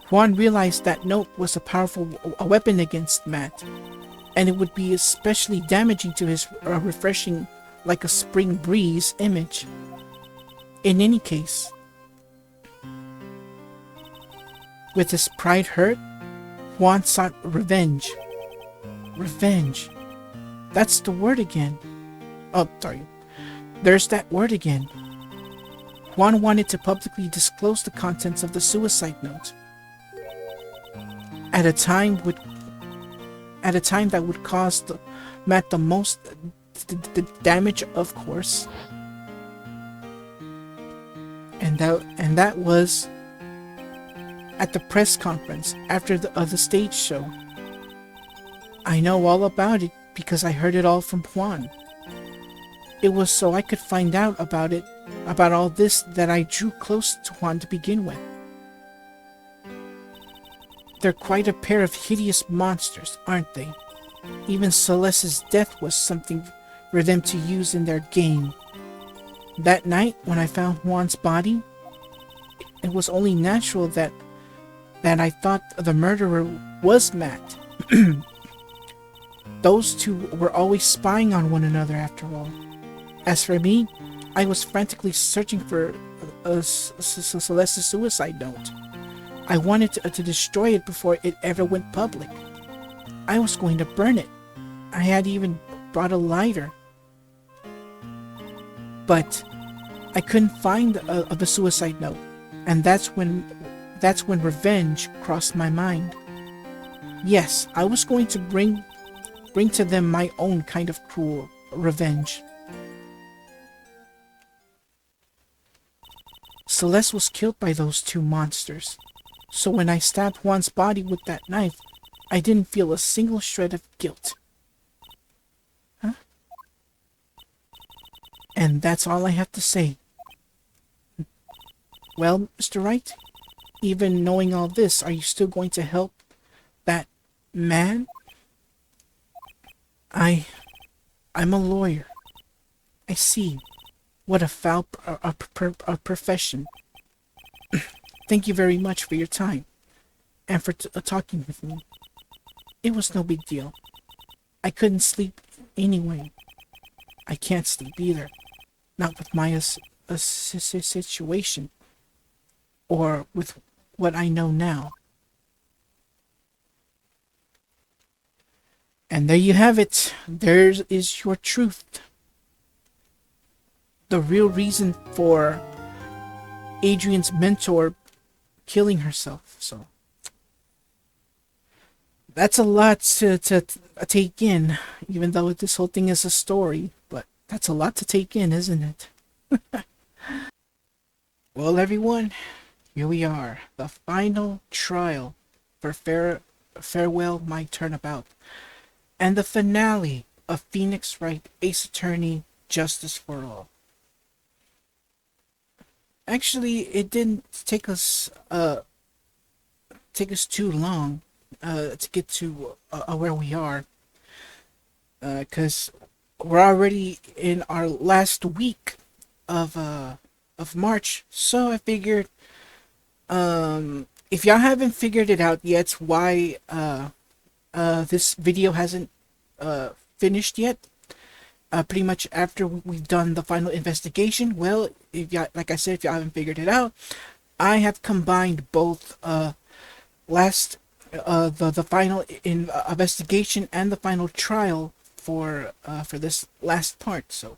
Juan realized that note was a powerful weapon against Matt, and it would be especially damaging to his refreshing, like a spring breeze image. In any case, with his pride hurt, Juan sought revenge. Revenge. That's the word again. Oh, sorry. There's that word again. Juan wanted to publicly disclose the contents of the suicide note. At a time that would cause Matt the most the damage, of course. And that was at the press conference after the stage show. I know all about it because I heard it all from Juan. It was so I could find out about all this, that I drew close to Juan to begin with. They're quite a pair of hideous monsters, aren't they? Even Celeste's death was something for them to use in their game. That night, when I found Juan's body, it was only natural that I thought the murderer was Matt. Those two were always spying on one another, after all. As for me, I was frantically searching for Celeste's suicide note. I wanted to destroy it before it ever went public. I was going to burn it. I had even brought a lighter. But I couldn't find the suicide note, and that's when revenge crossed my mind. Yes, I was going to bring to them my own kind of cruel revenge. Celeste was killed by those two monsters, so when I stabbed Juan's body with that knife, I didn't feel a single shred of guilt. Huh? And that's all I have to say. Well, Mr. Wright, even knowing all this, are you still going to help that man? I'm a lawyer. I see. What a foul profession. Thank you very much for your time, and for talking with me. It was no big deal. I couldn't sleep anyway. I can't sleep either. Not with my situation, or with what I know now. And there you have it. There is your truth. The real reason for Adrian's mentor killing herself. So that's a lot to take in, even though this whole thing is a story. But that's a lot to take in, isn't it? Well, everyone, here we are. The final trial for Farewell My Turnabout. And the finale of Phoenix Wright, Ace Attorney, Justice for All. Actually, it didn't take us too long to get to where we are, because we're already in our last week of March. So I figured, if y'all haven't figured it out yet, why this video hasn't finished yet, pretty much after we've done the final investigation. Well, if y'all, like I said, if y'all haven't figured it out, I have combined both the final investigation and the final trial for this last part. So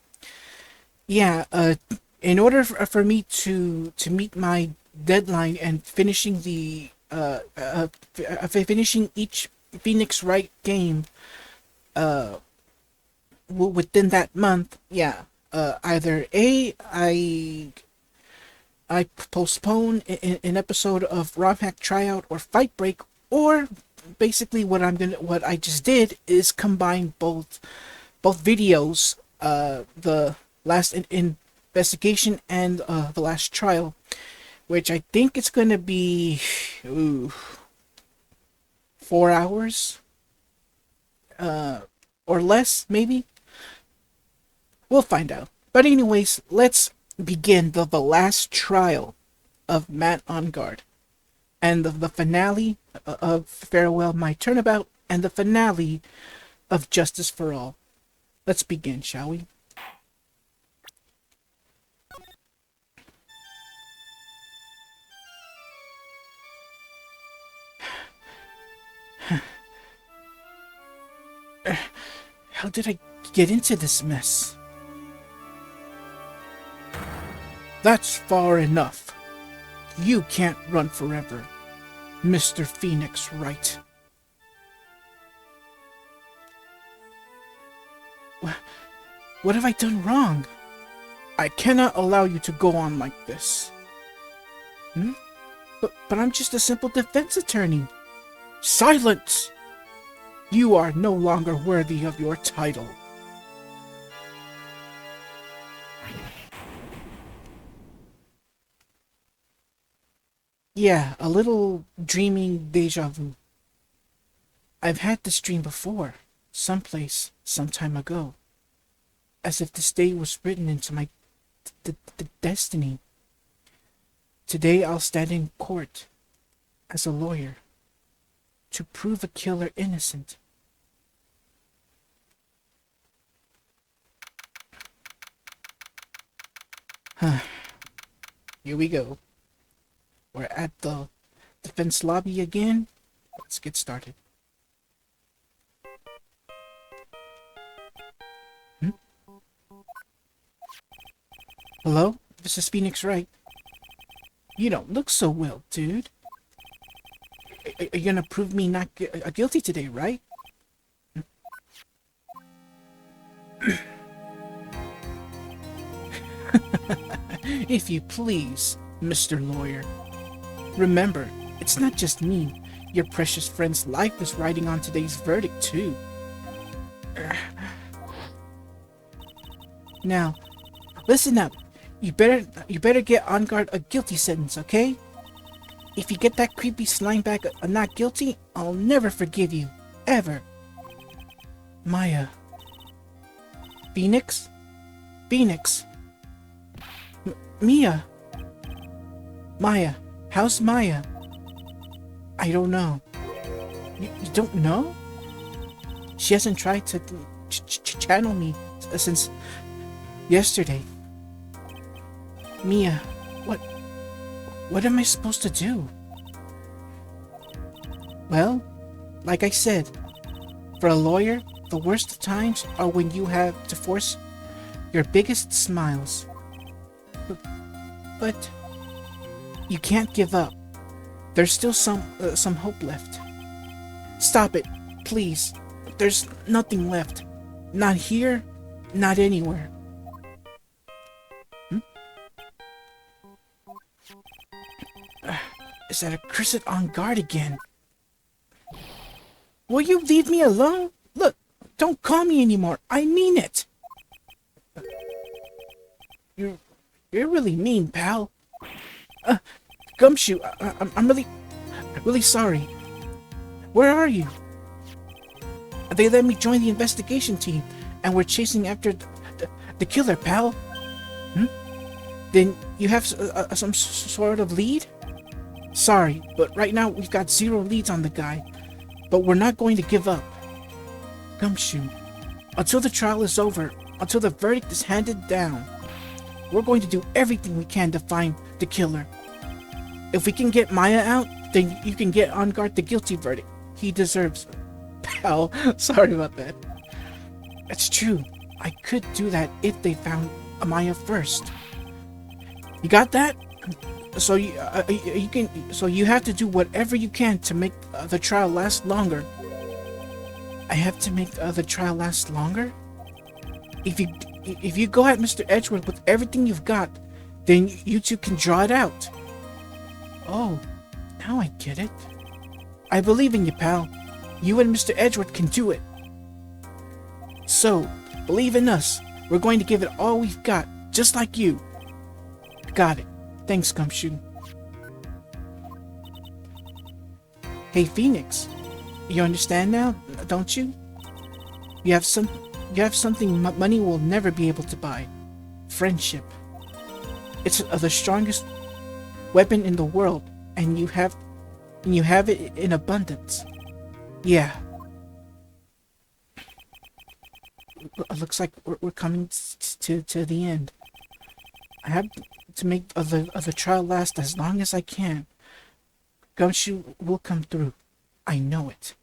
yeah, in order for me to meet my deadline and finishing the finishing each Phoenix Wright game within that month, yeah, either I postpone an episode of ROM Hack Tryout or Fight Break, or basically what I just did is combine both videos, the last investigation and the last trial, which I think it's gonna be 4 hours, or less, maybe. We'll find out. But anyways, let's begin the last trial of Matt on Guard, and the finale of Farewell My Turnabout, and the finale of Justice for All. Let's begin, shall we? How did I get into this mess? That's far enough. You can't run forever, Mr. Phoenix Wright. What have I done wrong? I cannot allow you to go on like this. But I'm just a simple defense attorney. Silence! You are no longer worthy of your title. Yeah, a little dreaming deja vu. I've had this dream before, someplace, some time ago. As if this day was written into my destiny. Today I'll stand in court as a lawyer to prove a killer innocent. Here we go. We're at the defense lobby again. Let's get started. Hello? This is Phoenix Wright. You don't look so well, dude. Are you gonna prove me not guilty today, right? If you please, Mr. Lawyer. Remember, it's not just me. Your precious friend's life is riding on today's verdict, too. Now, listen up. You better get on guard a guilty sentence, okay? If you get that creepy slime back a not guilty, I'll never forgive you. Ever. Maya. Phoenix? Phoenix. Mia. Maya. How's Maya? I don't know. You don't know? She hasn't tried to channel me since yesterday. Mia, what am I supposed to do? Well, like I said, for a lawyer, the worst of times are when you have to force your biggest smiles. But you can't give up. There's still some hope left. Stop it, please. There's nothing left. Not here, not anywhere. Is that a Crisset on guard again? Will you leave me alone? Look, don't call me anymore. I mean it. You're really mean, pal. Gumshoe, I'm really sorry. Where are you? They let me join the investigation team, and we're chasing after the killer, pal. Then you have some sort of lead? Sorry, but right now we've got 0 leads on the guy. But we're not going to give up. Gumshoe, until the trial is over, until the verdict is handed down, we're going to do everything we can to find the killer. If we can get Maya out, then you can get on guard the guilty verdict. He deserves it. Pal, sorry about that. It's true. I could do that if they found Maya first. You got that? So you have to do whatever you can to make the trial last longer. I have to make the trial last longer? If you go at Mr. Edgeworth with everything you've got, then you two can draw it out. Oh, now I get it. I believe in you, pal. You and Mr. Edgeworth can do it. So, believe in us. We're going to give it all we've got, just like you. Got it. Thanks, Gumshoe. Hey, Phoenix. You understand now, don't you? You have something money will never be able to buy. Friendship. It's the strongest weapon in the world, and you have it in abundance. Yeah. Looks like we're coming to the end. I have to make the trial last as long as I can. Gumshoe will come through. I know it.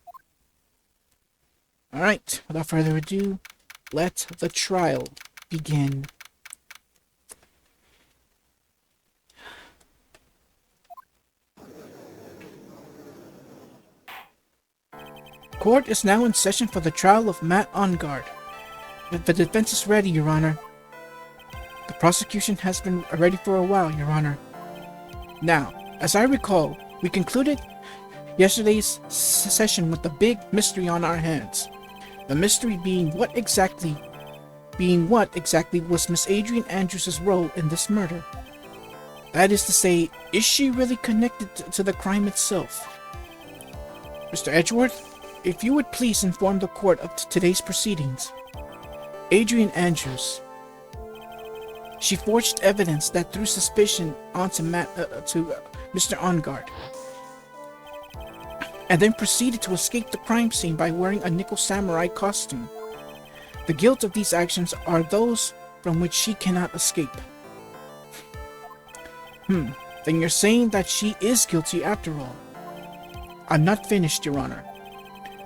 Alright, without further ado, let the trial begin. Court is now in session for the trial of Matt Ongard. The defense is ready, Your Honor. The prosecution has been ready for a while, Your Honor. Now, as I recall, we concluded yesterday's session with a big mystery on our hands. The mystery being what exactly was Miss Adrian Andrews' role in this murder. That is to say, is she really connected to the crime itself? Mr. Edgeworth, if you would please inform the court of today's proceedings. Adrian Andrews. She forged evidence that threw suspicion onto Mr. Ongard, and then proceeded to escape the crime scene by wearing a nickel samurai costume. The guilt of these actions are those from which she cannot escape. Then you're saying that she is guilty after all. I'm not finished, Your Honor.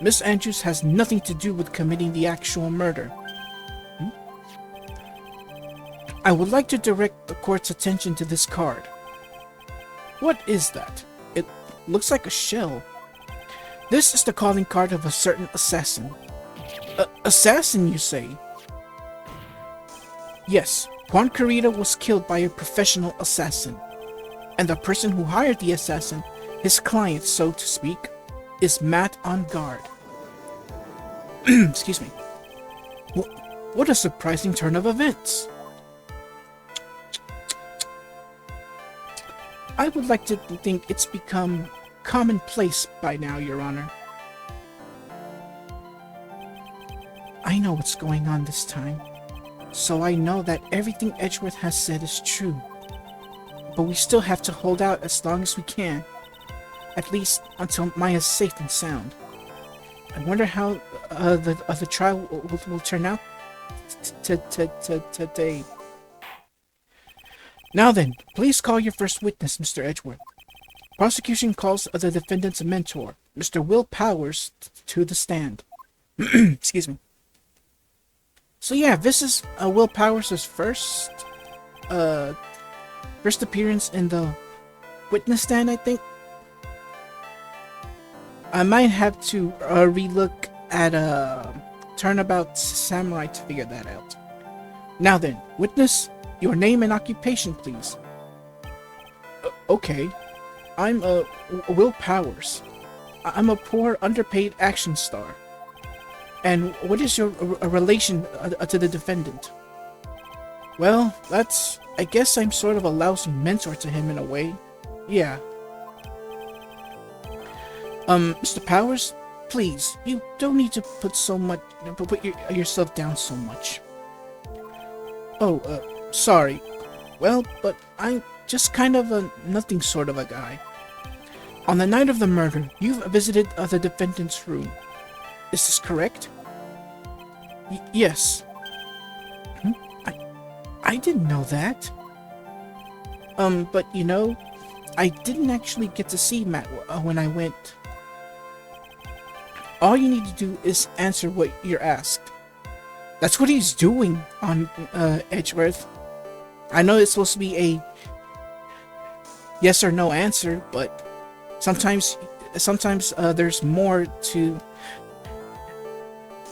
Miss Andrews has nothing to do with committing the actual murder. I would like to direct the court's attention to this card. What is that? It looks like a shell. This is the calling card of a certain assassin. Assassin, you say? Yes, Juan Carrera was killed by a professional assassin. And the person who hired the assassin, his client, so to speak, is Matt Ongard. Excuse me. What a surprising turn of events. I would like to think it's become commonplace by now, Your Honor. I know what's going on this time, so I know that everything Edgeworth has said is true. But we still have to hold out as long as we can, at least until Maya's safe and sound. I wonder how the trial will turn out today. Now then, please call your first witness, Mr. Edgeworth. Prosecution calls the defendant's mentor, Mr. Will Powers, to the stand. Excuse me. So yeah, this is Will Powers' first appearance in the witness stand, I think. I might have to relook at Turnabout Samurai to figure that out. Now then, witness, your name and occupation, please. Okay. I'm Will Powers. I'm a poor, underpaid action star. And what is your relation to the defendant? Well, I guess I'm sort of a lousy mentor to him in a way. Yeah. Mr. Powers, please, you don't need to put yourself down so much. Oh, sorry. Well, but I'm just kind of a nothing sort of a guy. On the night of the murder, you've visited the defendant's room. Is this correct? Yes. I didn't know that. But you know, I didn't actually get to see Matt when I went. All you need to do is answer what you're asked. That's what he's doing on Edgeworth. I know it's supposed to be a yes or no answer, but sometimes there's more to.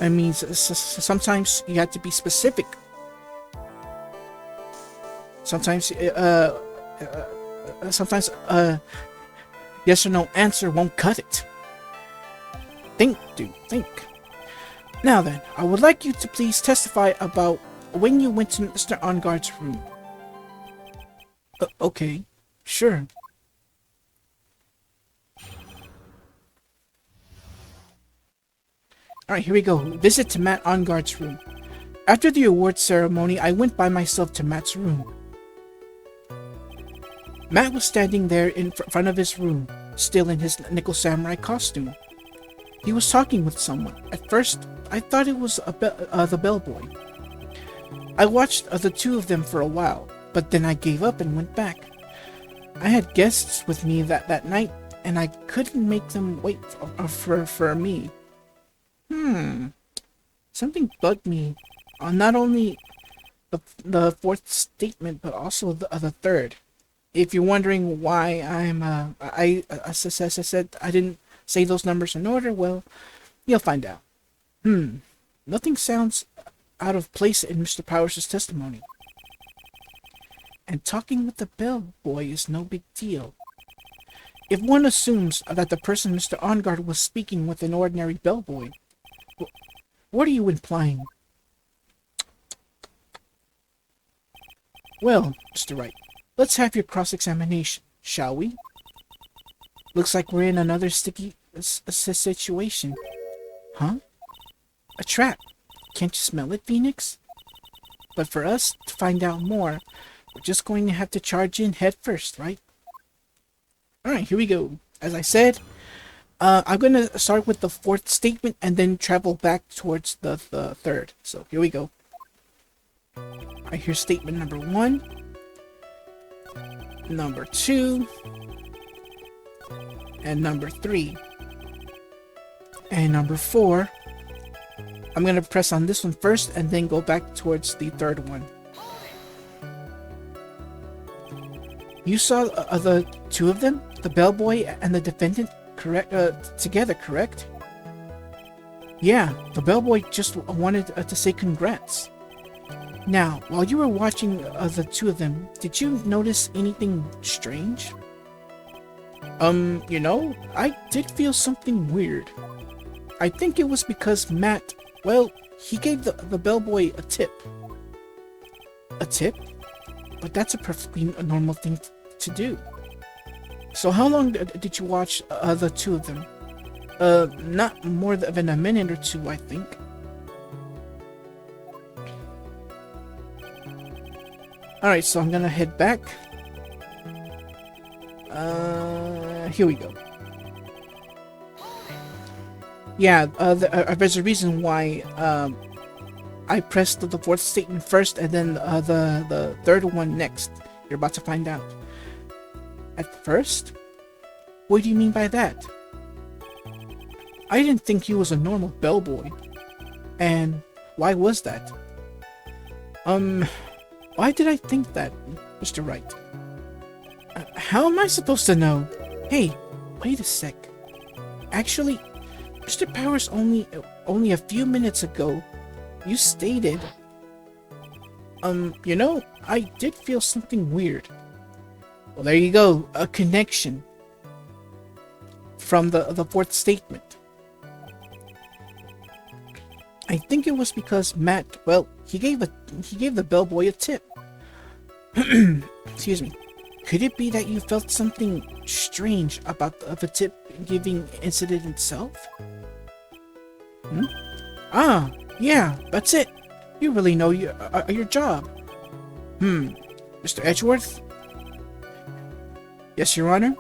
I mean, sometimes you have to be specific. Sometimes yes or no answer won't cut it. Think, dude, think. Now then, I would like you to please testify about when you went to Mr. Onguard's room. Okay, sure. Alright, here we go. Visit to Matt Onguard's room. After the award ceremony, I went by myself to Matt's room. Matt was standing there in front of his room, still in his Nickel Samurai costume. He was talking with someone. At first, I thought it was the bellboy. I watched the two of them for a while, but then I gave up and went back. I had guests with me that night, and I couldn't make them wait for me. Something bugged me on not only the fourth statement, but also the third. If you're wondering why I said I didn't say those numbers in order, well, you'll find out. Nothing sounds out of place in Mr. Powers' testimony. And talking with the bellboy is no big deal. If one assumes that the person Mr. Onguard was speaking with an ordinary bellboy, what are you implying? Well, Mr. Wright, let's have your cross-examination, shall we? Looks like we're in another sticky situation. Huh? A trap. Can't you smell it, Phoenix? But for us to find out more, we're just going to have to charge in head first, right? Alright, here we go. As I said, I'm going to start with the fourth statement and then travel back towards the third. So here we go. Alright, here's statement number 1. Number 2. And number 3. And number 4. I'm going to press on this one first and then go back towards the third one. You saw the two of them? The bellboy and the defendant together, correct? Yeah, the bellboy just wanted to say congrats. Now, while you were watching the two of them, did you notice anything strange? You know, I did feel something weird. I think it was because Matt, well, he gave the bellboy a tip. A tip? But that's a perfectly normal thing to do. So how long did you watch the two of them? Not more than a minute or two, I think. Alright, so I'm gonna head back. Here we go. Yeah, there's a reason why I pressed the fourth statement first and then the third one next. You're about to find out. At first? What do you mean by that? I didn't think he was a normal bellboy. And why was that? Why did I think that, Mr. Wright? How am I supposed to know? Hey, wait a sec. Actually, Mr. Powers, only a few minutes ago, you stated, you know, I did feel something weird. Well, there you go, a connection from the fourth statement. I think it was because Matt, well, he gave the bellboy a tip. Excuse me. Could it be that you felt something strange about the tip-giving incident itself? Ah, yeah, that's it. You really know your job. Mr. Edgeworth? Yes, Your Honor?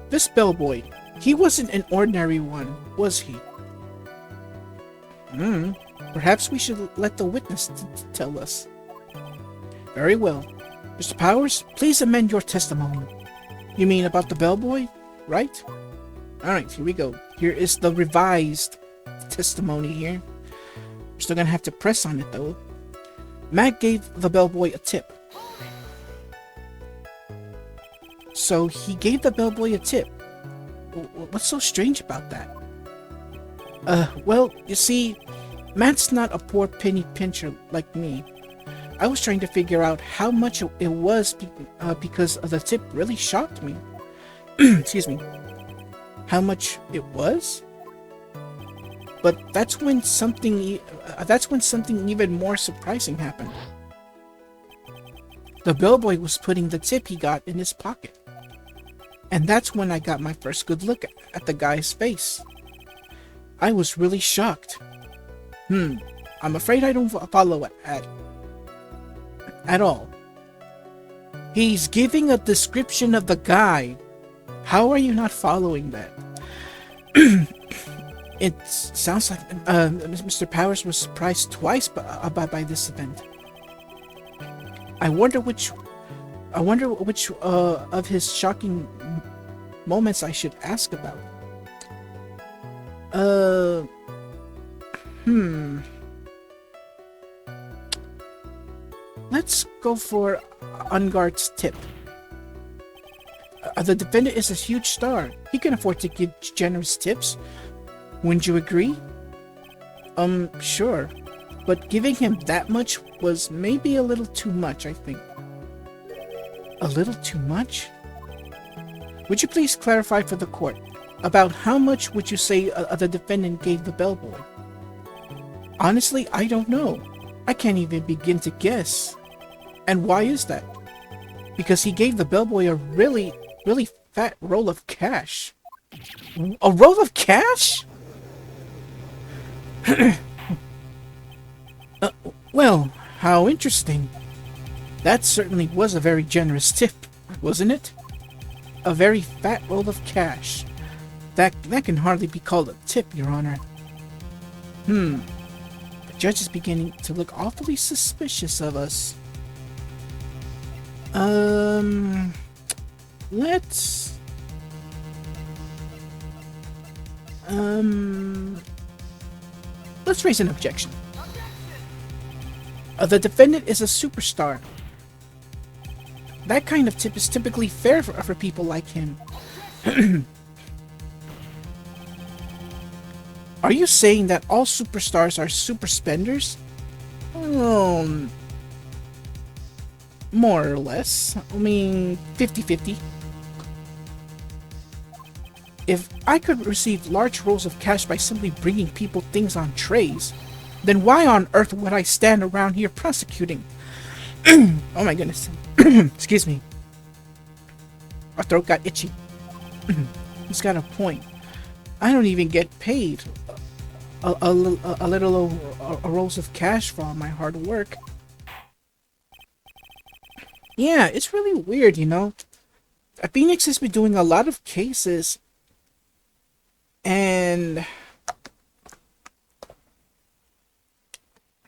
This bellboy, he wasn't an ordinary one, was he? Perhaps we should let the witness tell us. Very well. Mr. Powers, please amend your testimony. You mean about the bellboy, right? Alright, here we go. Here is the revised testimony here. We're still gonna have to press on it though. Matt gave the bellboy a tip. So he gave the bellboy a tip. What's so strange about that? Well, you see, Matt's not a poor penny pincher like me. I was trying to figure out how much it was because the tip really shocked me. Excuse me. How much it was? But that's when something even more surprising happened. The bellboy was putting the tip he got in his pocket. And that's when I got my first good look at the guy's face. I was really shocked. I'm afraid I don't follow it at all. He's giving a description of the guy. How are you not following that? It sounds like Mr. Powers was surprised twice by this event. I wonder which of his shocking moments I should ask about. Let's go for Unguard's tip. The defendant is a huge star. He can afford to give generous tips. Wouldn't you agree? Sure. But giving him that much was maybe a little too much, I think. A little too much? Would you please clarify for the court? About how much would you say the defendant gave the bellboy? Honestly, I don't know. I can't even begin to guess. And why is that? Because he gave the bellboy a really fat roll of cash. A roll of cash? Well, how interesting. That certainly was a very generous tip, wasn't it? A very fat roll of cash. That can hardly be called a tip, Your Honor. The judge is beginning to look awfully suspicious of us. Let's raise an objection. The defendant is a superstar. That kind of tip is typically fair for people like him. Are you saying that all superstars are super spenders? More or less. I mean, 50-50. If I could receive large rolls of cash by simply bringing people things on trays, then why on earth would I stand around here prosecuting? Oh my goodness. Excuse me. My throat got itchy. He's got a point. I don't even get paid a little rolls of cash for all my hard work. Yeah, it's really weird, you know. Phoenix has been doing a lot of cases, and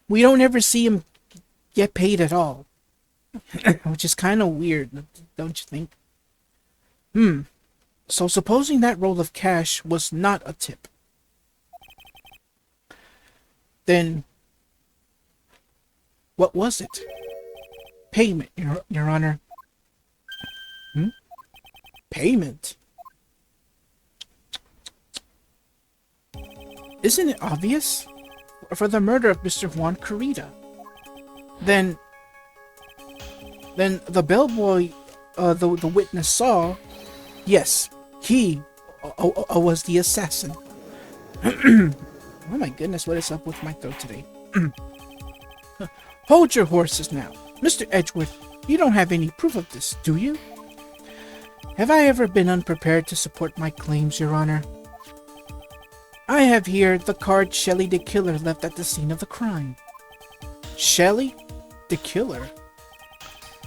we don't ever see him get paid at all. Which is kind of weird, don't you think? So supposing that roll of cash was not a tip, then what was it? Payment, Your Honor. Payment? Isn't it obvious? For the murder of Mr. Juan Corrida. Then the bellboy the witness saw, yes, he was the assassin. Oh my goodness, what is up with my throat today? Hold your horses now. Mr. Edgeworth, you don't have any proof of this, do you? Have I ever been unprepared to support my claims, Your Honor? I have here the card Shelley the Killer left at the scene of the crime. Shelley the Killer?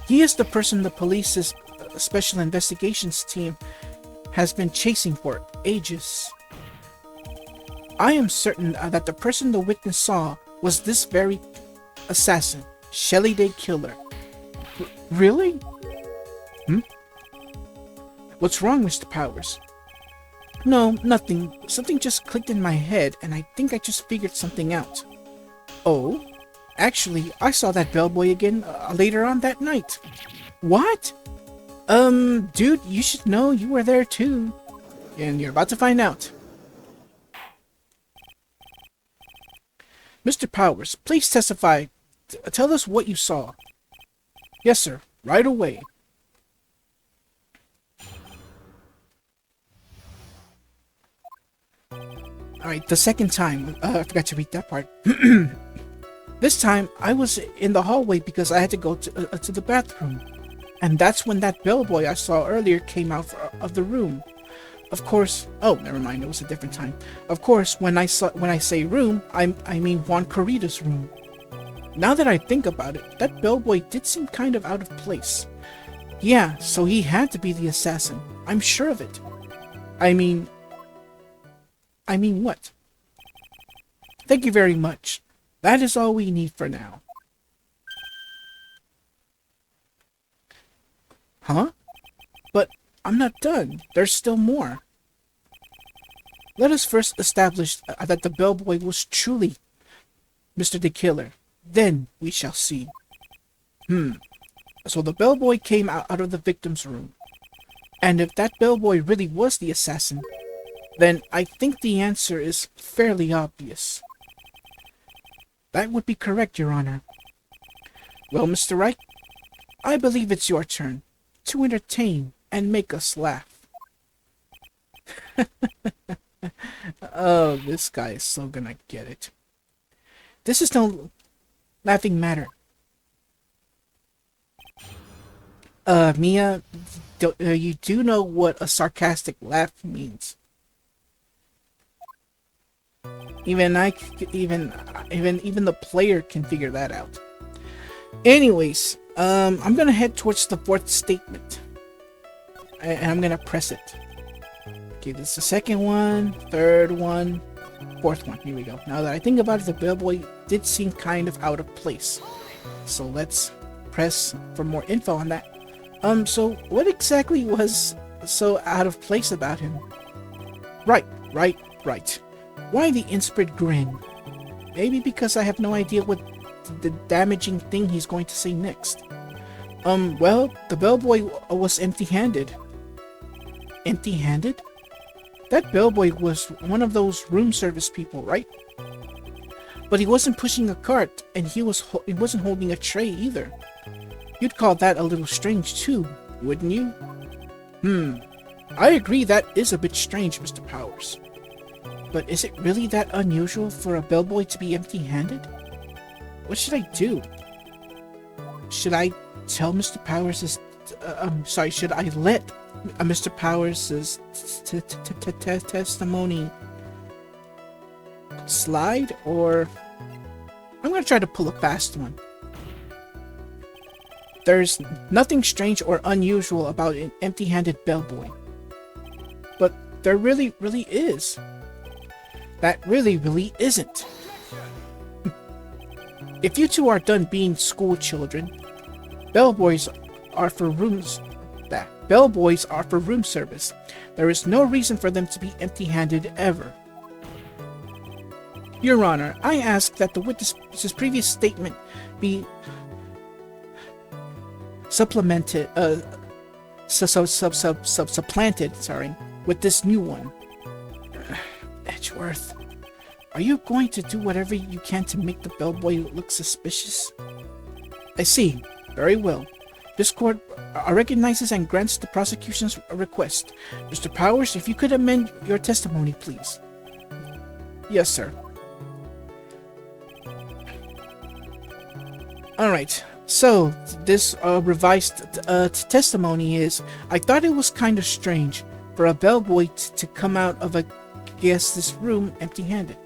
He is the person the police's special investigations team has been chasing for ages. I am certain that the person the witness saw was this very assassin, Shelley the Killer. Really? What's wrong, Mr. Powers? No, nothing. Something just clicked in my head, and I think I just figured something out. Oh? Actually, I saw that bellboy again later on that night. What? Dude, you should know you were there too. And you're about to find out. Mr. Powers, please testify. Tell us what you saw. Yes, sir. Right away. Alright, the second time, I forgot to read that part. This time, I was in the hallway because I had to go to the bathroom. And that's when that bellboy I saw earlier came out of the room. Of course, oh, never mind, it was a different time. Of course, when I say room, I mean Juan Corrida's room. Now that I think about it, that bellboy did seem kind of out of place. Yeah, so he had to be the assassin. I'm sure of it. I mean what? Thank you very much. That is all we need for now. Huh? But I'm not done. There's still more. Let us first establish that the bellboy was truly Mr. the Killer. Then we shall see. So the bellboy came out of the victim's room. And if that bellboy really was the assassin, then I think the answer is fairly obvious. That would be correct, Your Honor. Well, Mr. Wright, I believe it's your turn to entertain and make us laugh. Oh, this guy is so gonna get it. This is no laughing matter. Mia, you do know what a sarcastic laugh means. Even the player can figure that out. Anyways, I'm gonna head towards the fourth statement, and I'm gonna press it. Okay, this is the second one, third one, fourth one. Here we go. Now that I think about it, the bellboy did seem kind of out of place. So let's press for more info on that. So what exactly was so out of place about him? Right. Why the inspired grin? Maybe because I have no idea what the damaging thing he's going to say next. Well, the bellboy was empty-handed. Empty-handed? That bellboy was one of those room service people, right? But he wasn't pushing a cart, and he wasn't holding a tray either. You'd call that a little strange too, wouldn't you? I agree that is a bit strange, Mr. Powers. But is it really that unusual for a bellboy to be empty-handed? What should I do? Should I tell Mr. Powers' should I let Mr. Powers' testimony slide, or I'm gonna try to pull a fast one. There's nothing strange or unusual about an empty-handed bellboy. But there really is. That really isn't. If you two are done being school children, bellboys are for room service. There is no reason for them to be empty-handed ever. Your Honor, I ask that the witness's previous statement be supplanted, with this new one. Edgeworth, are you going to do whatever you can to make the bellboy look suspicious? I see. Very well. This court recognizes and grants the prosecution's request. Mr. Powers, if you could amend your testimony, please. Yes, sir. Alright, so this revised testimony is, I thought it was kind of strange for a bellboy to come out of this room empty-handed.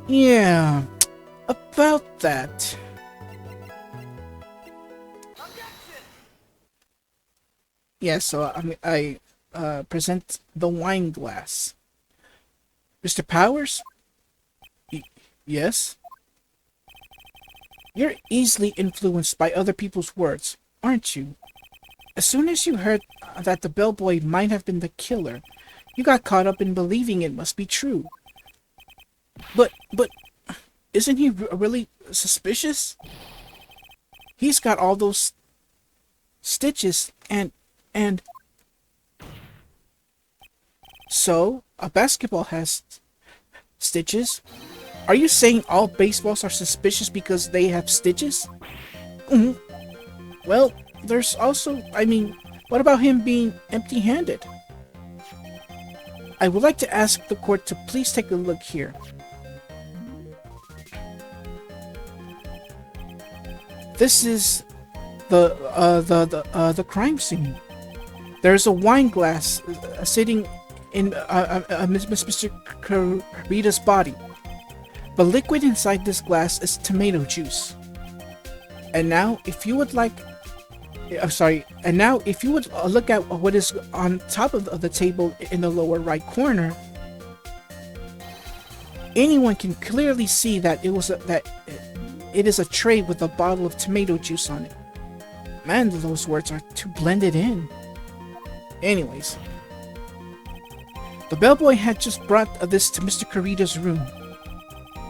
Yeah, about that. Yeah, so I present the wine glass. Mr. Powers? Yes? You're easily influenced by other people's words, aren't you? As soon as you heard that the bellboy might have been the killer, you got caught up in believing it must be true. But isn't he really suspicious? He's got all those stitches and... So, a basketball has stitches? Are you saying all baseballs are suspicious because they have stitches? Well, there's also, what about him being empty-handed? I would like to ask the court to please take a look here. This is the crime scene. There's a wine glass sitting in Mr. Karita's body. The liquid inside this glass is tomato juice. And now, if you would like, and now if you would look at what is on top of the table in the lower right corner, anyone can clearly see that it is a tray with a bottle of tomato juice on it. Man, those words are too blended in. Anyways, the bellboy had just brought this to Mr. Karita's room.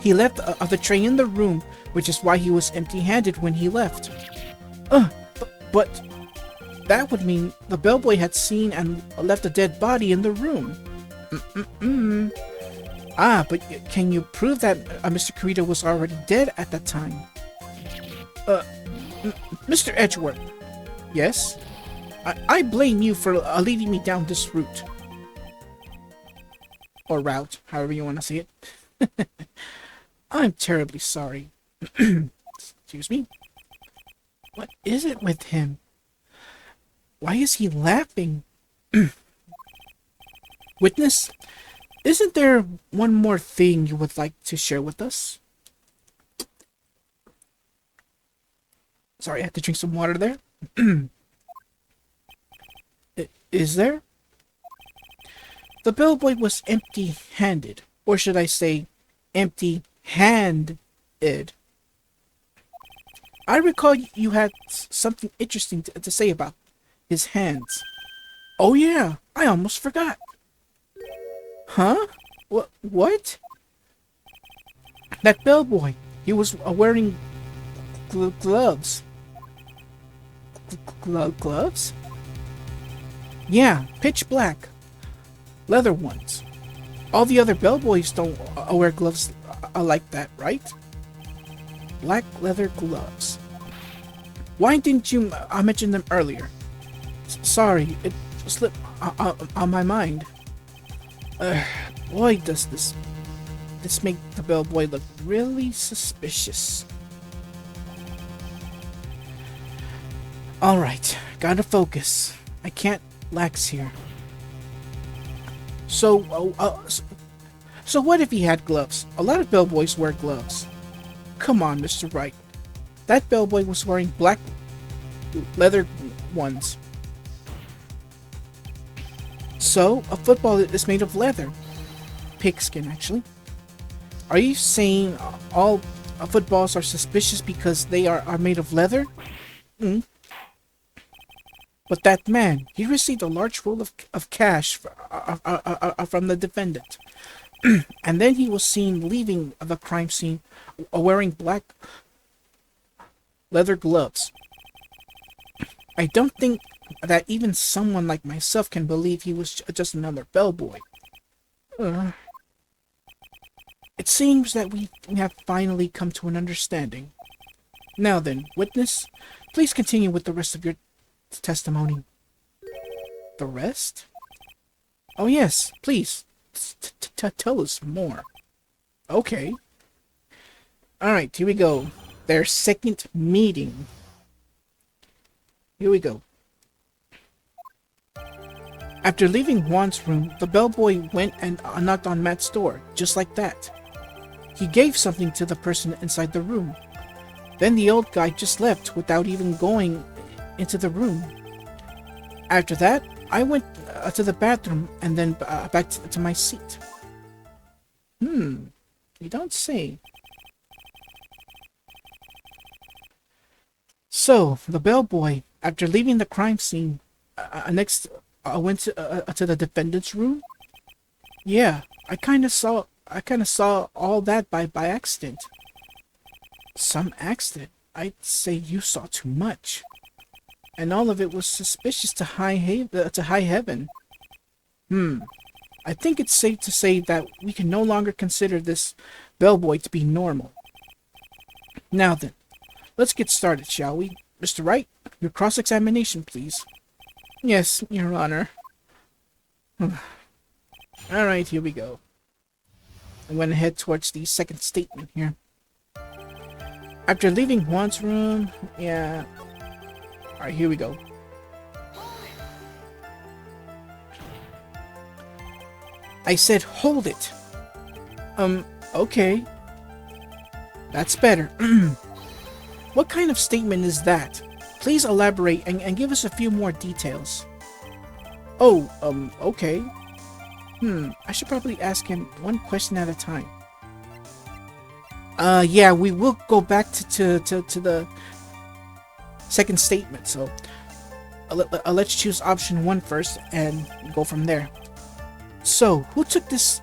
He left the tray in the room, which is why he was empty-handed when he left. But that would mean the bellboy had seen and left a dead body in the room. But can you prove that Mr. Karita was already dead at that time? Mr. Edgeworth. Yes? I blame you for leading me down this route. Or route, however you want to say it. I'm terribly sorry. Excuse me? What is it with him? Why is he laughing? Witness, isn't there one more thing you would like to share with us? Sorry, I had to drink some water there. Is there? The bellboy was empty-handed, or should I say, empty-handed. I recall you had something interesting to say about his hands. Oh yeah, I almost forgot. Huh? What? That bellboy, he was wearing gloves. Gloves? Yeah, pitch black. Leather ones. All the other bellboys don't wear gloves like that, right? Black leather gloves. Why didn't you mention them earlier? Sorry, it slipped on my mind. Boy, does this make the bellboy look really suspicious. Alright, gotta focus. I can't lax here. So what if he had gloves? A lot of bellboys wear gloves. Come on, Mr. Wright. That bellboy was wearing black leather ones. So, a football is made of leather. Pigskin, actually. Are you saying all footballs are suspicious because they are made of leather? But that man, he received a large roll of cash from the defendant. And then he was seen leaving the crime scene wearing black leather gloves. I don't think that even someone like myself can believe he was just another bellboy. It seems that we have finally come to an understanding. Now then, witness, please continue with the rest of your testimony. The rest? Oh yes, please. Tell us more. Okay. Alright, here we go. Their second meeting. Here we go. After leaving Juan's room, the bellboy went and knocked on Matt's door, just like that. He gave something to the person inside the room. Then the old guy just left without even going into the room. After that, I went to the bathroom and then back to my seat. You don't say. So, the bellboy, after leaving the crime scene, next went to the defendant's room? Yeah, I kind of saw all that by accident. Some accident? I'd say you saw too much. And all of it was suspicious to high heaven. I think it's safe to say that we can no longer consider this bellboy to be normal. Now then, let's get started, shall we? Mr. Wright, your cross-examination, please. Yes, Your Honor. Alright, here we go. I'm gonna head towards the second statement here. After leaving Juan's room, yeah. Alright, here we go. I said, hold it. Okay. That's better. What kind of statement is that? Please elaborate and give us a few more details. Oh, okay. I should probably ask him one question at a time. Yeah, we will go back to the second statement, so let's choose option 1 first and go from there. So, who took this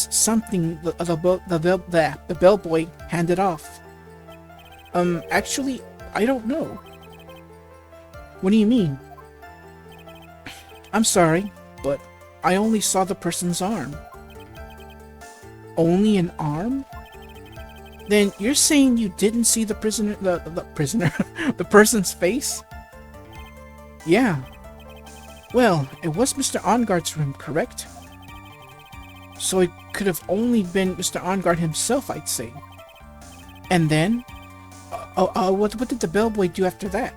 something the bellboy handed off? Actually, I don't know. What do you mean? I'm sorry, but I only saw the person's arm. Only an arm? Then you're saying you didn't see the prisoner, the person's face? Yeah. Well, it was Mr. Onguard's room, correct? So it could have only been Mr. Onguard himself, I'd say. And then? What did the bellboy do after that?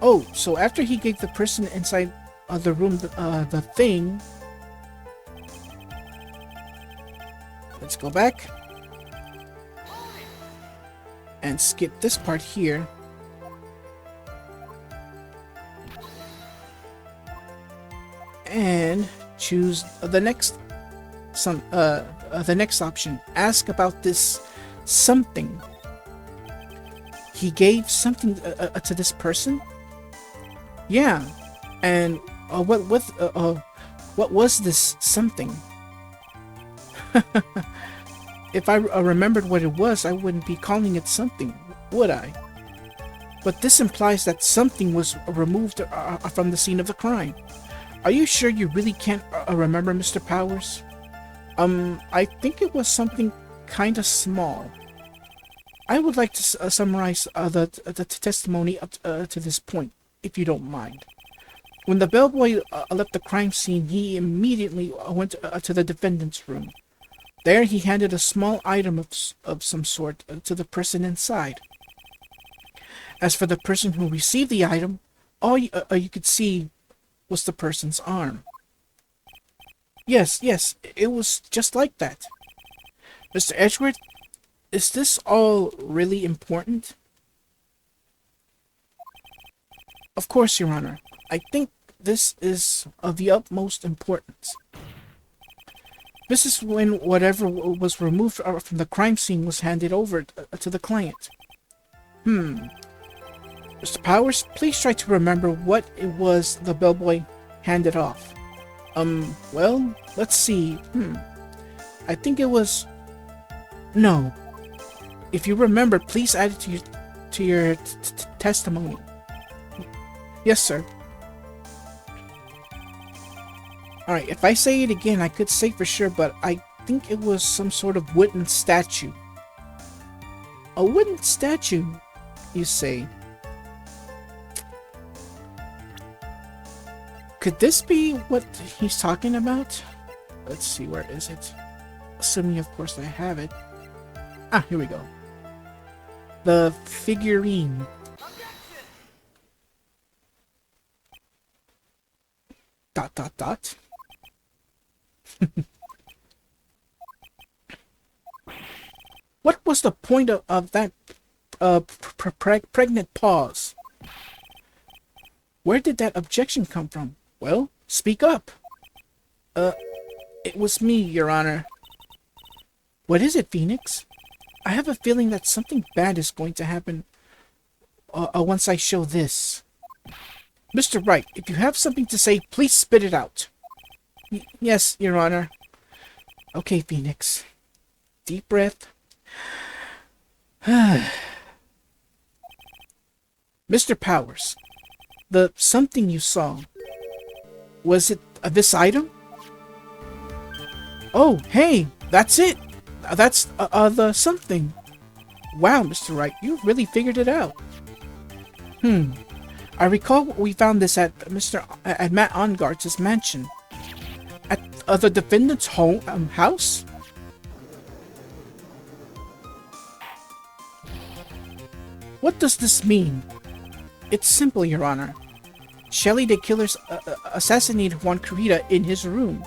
Oh, so after he gave the person inside the room the thing... Let's go back. And skip this part here. And choose the next option. Ask about this something. He gave something to this person? Yeah. And what was this something? If I remembered what it was, I wouldn't be calling it something, would I? But this implies that something was removed from the scene of the crime. Are you sure you really can't remember, Mr. Powers? I think it was something kinda small. I would like to summarize the testimony up to this point, if you don't mind. When the bellboy left the crime scene, he immediately went to the defendant's room. There he handed a small item of some sort to the person inside. As for the person who received the item, all you could see was the person's arm. Yes, it was just like that. Mr. Edgeworth, is this all really important? Of course, Your Honor. I think this is of the utmost importance. This is when whatever was removed from the crime scene was handed over to the client. Mr. Powers, please try to remember what it was the bellboy handed off. Well, let's see. I think it was... No. If you remember, please add it to your testimony. Yes, sir. Alright, if I say it again, I could say for sure, but I think it was some sort of wooden statue. A wooden statue, you say? Could this be what he's talking about? Let's see, where is it? Assuming, of course, I have it. Ah, here we go. The figurine. Dot, dot, dot. What was the point of that pregnant pause? Where did that objection come from? Well, speak up. It was me, Your Honor. What is it, Phoenix? I have a feeling that something bad is going to happen once I show this. Mr. Wright, if you have something to say, please spit it out. Yes, Your Honor. Okay, Phoenix. Deep breath. Mr. Powers, the something you saw, was it this item? Oh, hey, that's it. That's the something. Wow, Mr. Wright, you really figured it out. I recall we found this at Matt Onguard's mansion. the defendant's house? What does this mean? It's simple, Your Honor. Shelley the Killer's assassinated Juan Corrida in his room.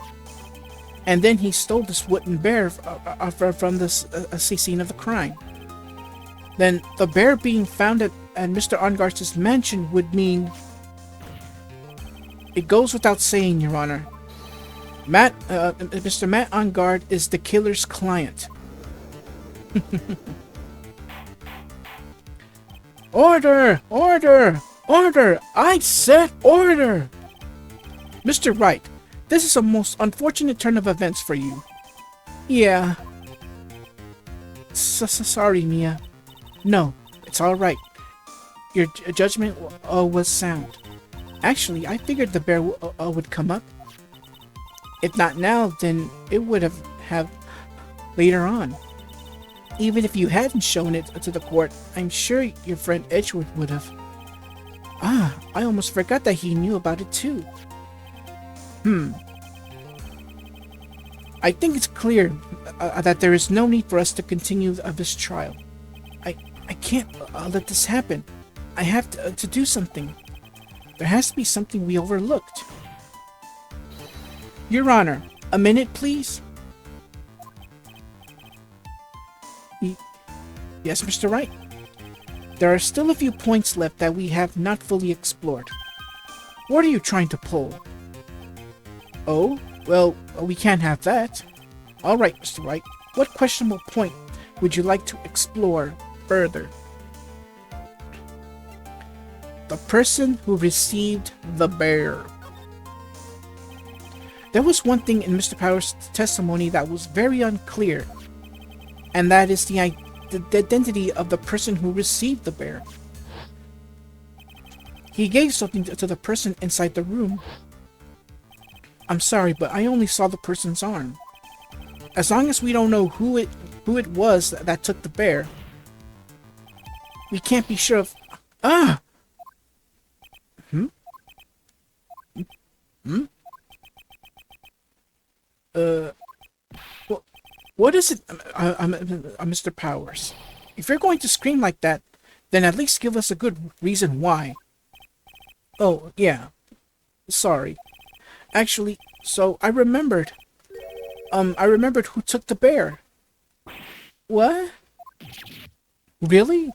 And then he stole this wooden bear from the scene of the crime. Then the bear being found at Mr. Ongart's mansion would mean... It goes without saying, Your Honor. Mr. Matt Ongard is the killer's client. Order! Order! Order! I said order! Mr. Wright, this is a most unfortunate turn of events for you. Yeah. Sorry, Mia. No, it's alright. Your judgment was sound. Actually, I figured the bear would come up. If not now, then it would have later on. Even if you hadn't shown it to the court, I'm sure your friend Edgeworth would have. Ah, I almost forgot that he knew about it too. I think it's clear that there is no need for us to continue this trial. I can't let this happen. I have to do something. There has to be something we overlooked. Your Honor, a minute, please. Yes, Mr. Wright. There are still a few points left that we have not fully explored. What are you trying to pull? Oh, well, we can't have that. All right, Mr. Wright. What questionable point would you like to explore further? The person who received the bear. There was one thing in Mr. Power's testimony that was very unclear, and that is the identity of the person who received the bear. He gave something to the person inside the room. I'm sorry, but I only saw the person's arm. As long as we don't know who it was that took the bear, we can't be sure of... Ah! What is it, Mr. Powers? If you're going to scream like that, then at least give us a good reason why. Oh, yeah. Sorry. Actually, so I remembered who took the bear. What? Really?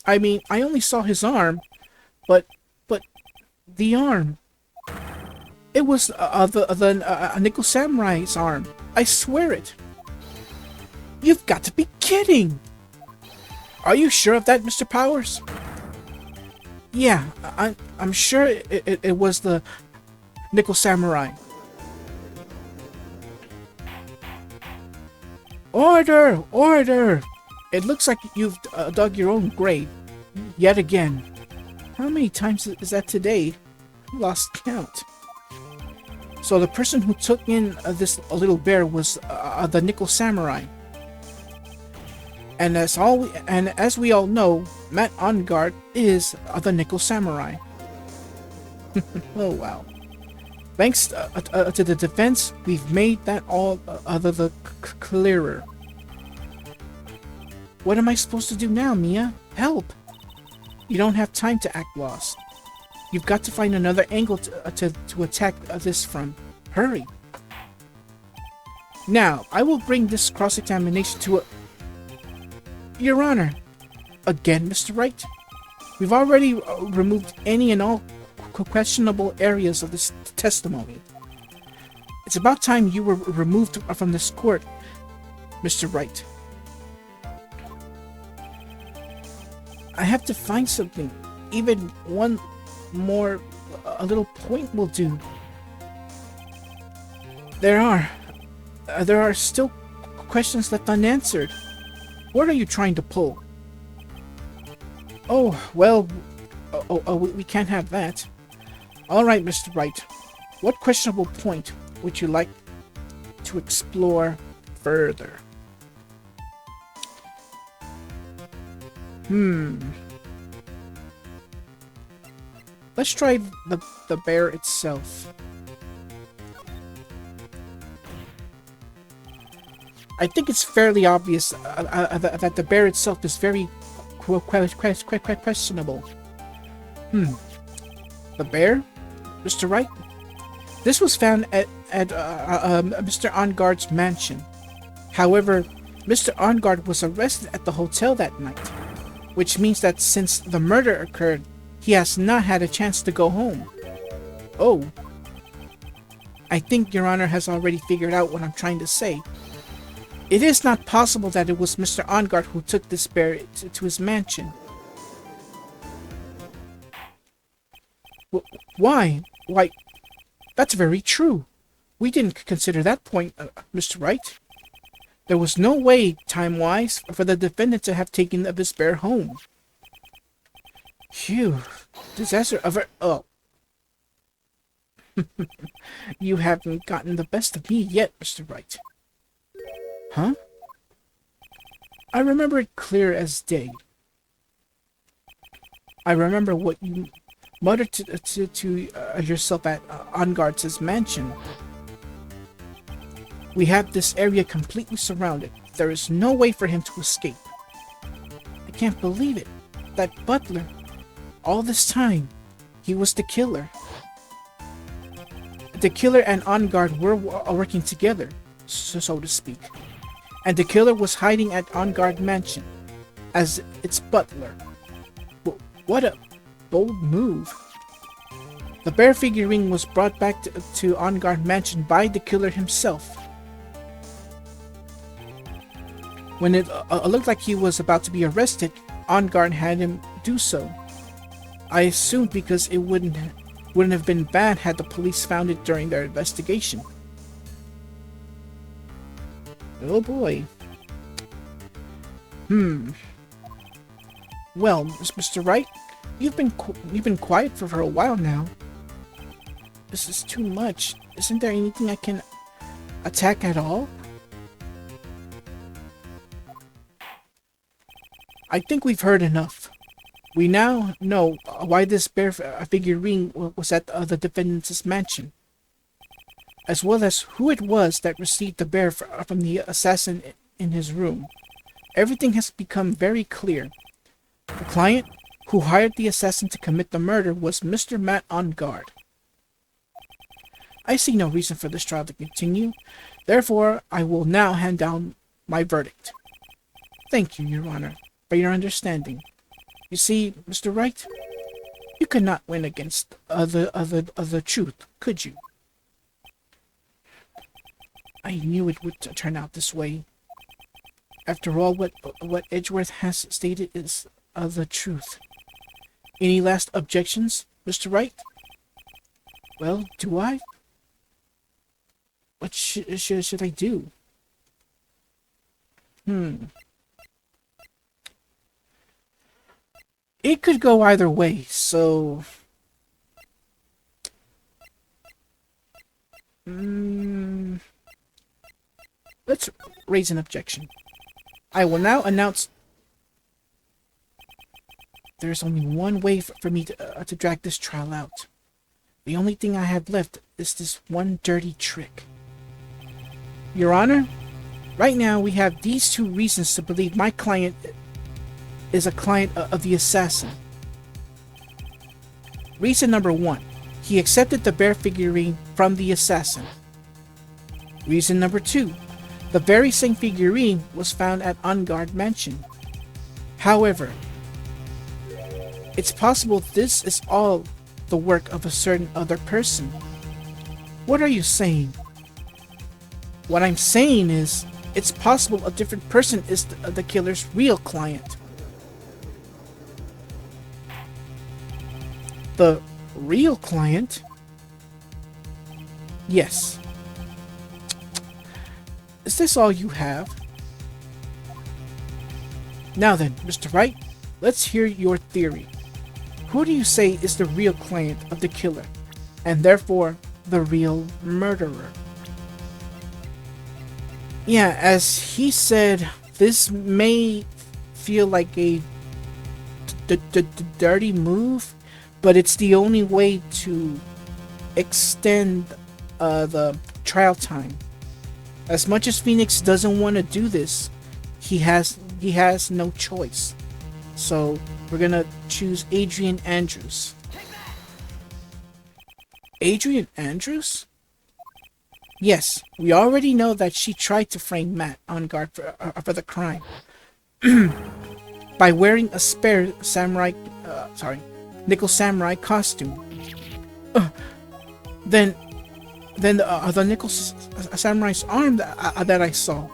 I mean, I only saw his arm, but the arm. It was the Nickel Samurai's arm. I swear it. You've got to be kidding! Are you sure of that, Mr. Powers? Yeah, I'm sure it was the Nickel Samurai. Order! Order! It looks like you've dug your own grave. Yet again. How many times is that today? Lost count. So the person who took in this little bear was the Nickel Samurai. And as we all know, Matt Ongard is the Nickel Samurai. Oh wow! Thanks to the defense, we've made that all the clearer. What am I supposed to do now, Mia? Help! You don't have time to act lost. You've got to find another angle to attack this from. Hurry! Now, I will bring this cross-examination to a... Your Honor! Again, Mr. Wright? We've already removed any and all questionable areas of this testimony. It's about time you were removed from this court, Mr. Wright. I have to find something. Even one more... a little point will do. There are still questions left unanswered. What are you trying to pull? Oh, well... we can't have that. Alright, Mr. Wright. What questionable point would you like to explore further? Let's try the bear itself. I think it's fairly obvious that the bear itself is very questionable. The bear, Mr. Wright? This was found at Mr. Onguard's mansion. However, Mr. Onguard was arrested at the hotel that night, which means that since the murder occurred, he has not had a chance to go home. Oh. I think Your Honor has already figured out what I'm trying to say. It is not possible that it was Mr. Onguard who took this bear to his mansion. Why? Why, that's very true. We didn't consider that point, Mr. Wright. There was no way, time-wise, for the defendant to have taken this bear home. Phew. Disaster of oh. You haven't gotten the best of me yet, Mr. Wright. Huh? I remember it clear as day. I remember what you muttered to yourself at Onguard's mansion. We have this area completely surrounded. There is no way for him to escape. I can't believe it. That butler, all this time, he was the killer. The killer and Onguard were working together, so to speak. And the killer was hiding at Onguard Mansion as its butler. What a bold move. The bear figurine was brought back to Onguard Mansion by the killer himself. When it looked like he was about to be arrested, Onguard had him do so. I assumed because it wouldn't have been bad had the police found it during their investigation. Oh boy. Well, Mr. Wright, you've been quiet for a while now. This is too much. Isn't there anything I can attack at all? I think we've heard enough. We now know why this bear figurine was at the defendant's mansion, as well as who it was that received the bear from the assassin in his room. Everything has become very clear. The client who hired the assassin to commit the murder was Mr. Matt Onguard. I see no reason for this trial to continue. Therefore, I will now hand down my verdict. Thank you, Your Honor, for your understanding. You see, Mr. Wright, you could not win against the truth, could you? I knew it would turn out this way. After all, what Edgeworth has stated is the truth. Any last objections, Mr. Wright? Well, do I? What should I do? It could go either way, so... Let's raise an objection. I will now announce... There's only one way for me to drag this trial out. The only thing I have left is this one dirty trick. Your Honor, right now we have these two reasons to believe my client is a client of the assassin. Reason number 1, he accepted the bear figurine from the assassin. Reason number 2, the very same figurine was found at Onguard Mansion. However, it's possible this is all the work of a certain other person. What are you saying? What I'm saying is, it's possible a different person is the killer's real client. The real client? Yes. Is this all you have? Now then, Mr. Wright, let's hear your theory. Who do you say is the real client of the killer, and therefore the real murderer? Yeah, as he said, this may feel like a dirty move, but it's the only way to extend the trial time. As much as Phoenix doesn't want to do this, he has no choice. So we're gonna choose Adrian Andrews. Adrian Andrews? Yes, we already know that she tried to frame Matt on guard for the crime by wearing a spare samurai, nickel samurai costume. Then the nickel samurai's arm that I saw.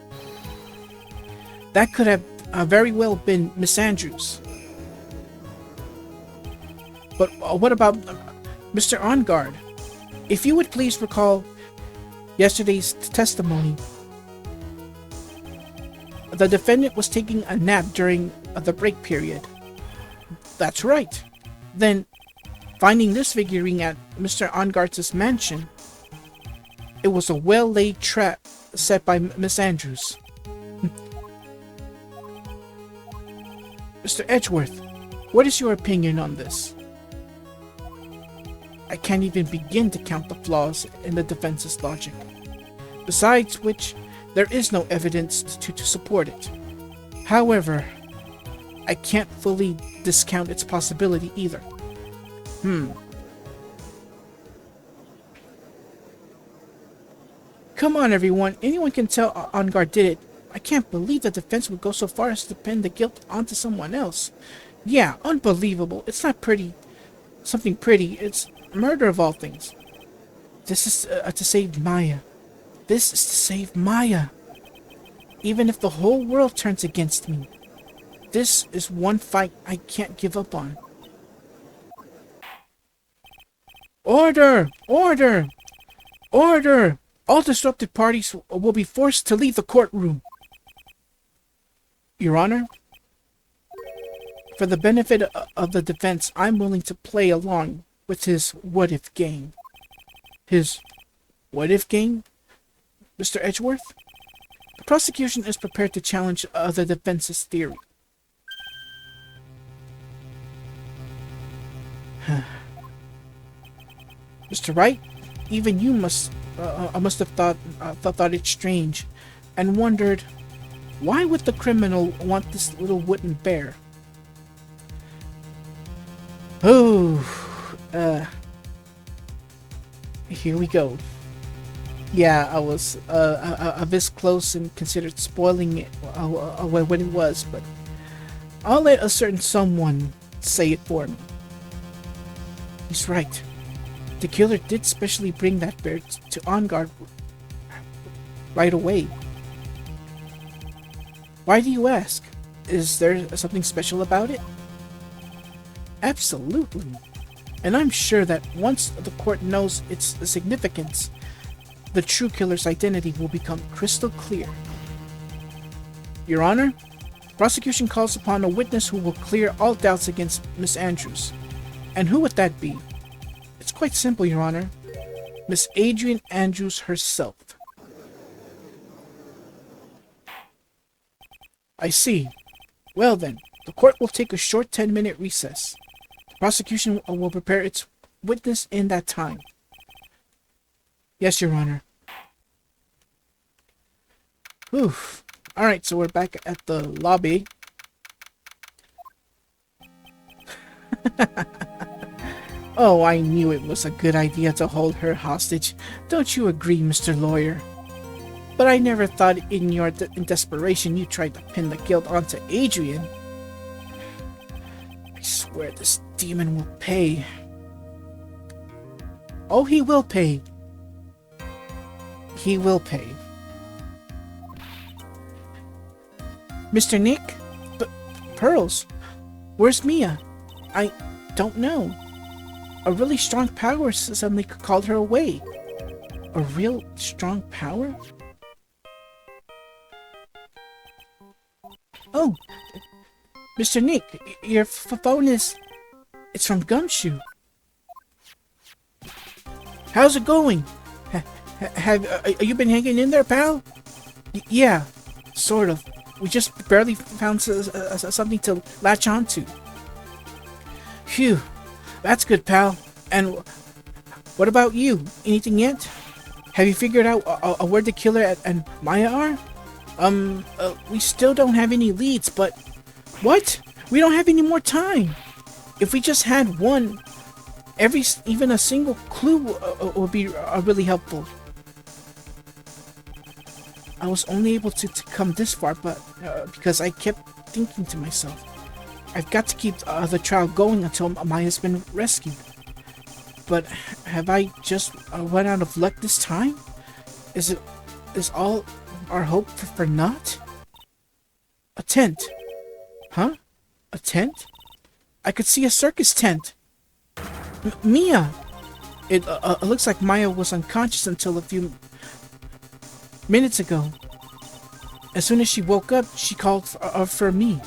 That could have very well been Miss Andrews. But what about Mr. On Guard? If you would please recall yesterday's testimony. The defendant was taking a nap during the break period. That's right. Then, finding this figurine at Mr. Ongart's mansion, it was a well-laid trap set by Miss Andrews. Mr. Edgeworth, what is your opinion on this? I can't even begin to count the flaws in the defense's logic. Besides which, there is no evidence to support it. However, I can't fully discount its possibility either. Come on, everyone. Anyone can tell On Guard did it. I can't believe the defense would go so far as to pin the guilt onto someone else. Yeah, unbelievable. It's not something pretty. It's murder of all things. This is to save Maya. This is to save Maya. Even if the whole world turns against me, this is one fight I can't give up on. Order! Order! Order! All disrupted parties will be forced to leave the courtroom. Your Honor, for the benefit of the defense, I'm willing to play along with his what-if game. His what-if game? Mr. Edgeworth? The prosecution is prepared to challenge the defense's theory. Mr. Wright, even you must have thought it strange, and wondered, why would the criminal want this little wooden bear? Here we go. Yeah, I was this close and considered spoiling it when it was, but I'll let a certain someone say it for me. He's right. The killer did specially bring that bear to On Guard right away. Why do you ask? Is there something special about it? Absolutely. And I'm sure that once the court knows its significance, the true killer's identity will become crystal clear. Your Honor, the prosecution calls upon a witness who will clear all doubts against Miss Andrews. And who would that be? It's quite simple, Your Honor. Miss Adrian Andrews herself. I see. Well then, the court will take a short 10-minute recess. The prosecution will prepare its witness in that time. Yes, Your Honor. Oof. Alright, so we're back at the lobby. Oh, I knew it was a good idea to hold her hostage. Don't you agree, Mr. Lawyer? But I never thought in your in desperation you tried to pin the guilt onto Adrian. I swear this demon will pay. Oh, he will pay. He will pay. Mr. Nick? Pearls? Where's Mia? I don't know. A really strong power suddenly called her away. A real strong power? Oh, Mr. Nick, your phone is... It's from Gumshoe. How's it going? Have you been hanging in there, pal? Yeah, sort of. We just barely found something to latch onto. Phew, that's good, pal. And what about you? Anything yet? Have you figured out where the killer and Maya are? We still don't have any leads, but... What? We don't have any more time! If we just had one, even a single clue would be really helpful. I was only able to come this far, but because I kept thinking to myself, I've got to keep the trial going until Maya's been rescued. But have I just run out of luck this time? Is all our hope for naught? A tent. Huh? A tent? I could see a circus tent. Mia! It looks like Maya was unconscious until a few minutes ago. As soon as she woke up, she called for me.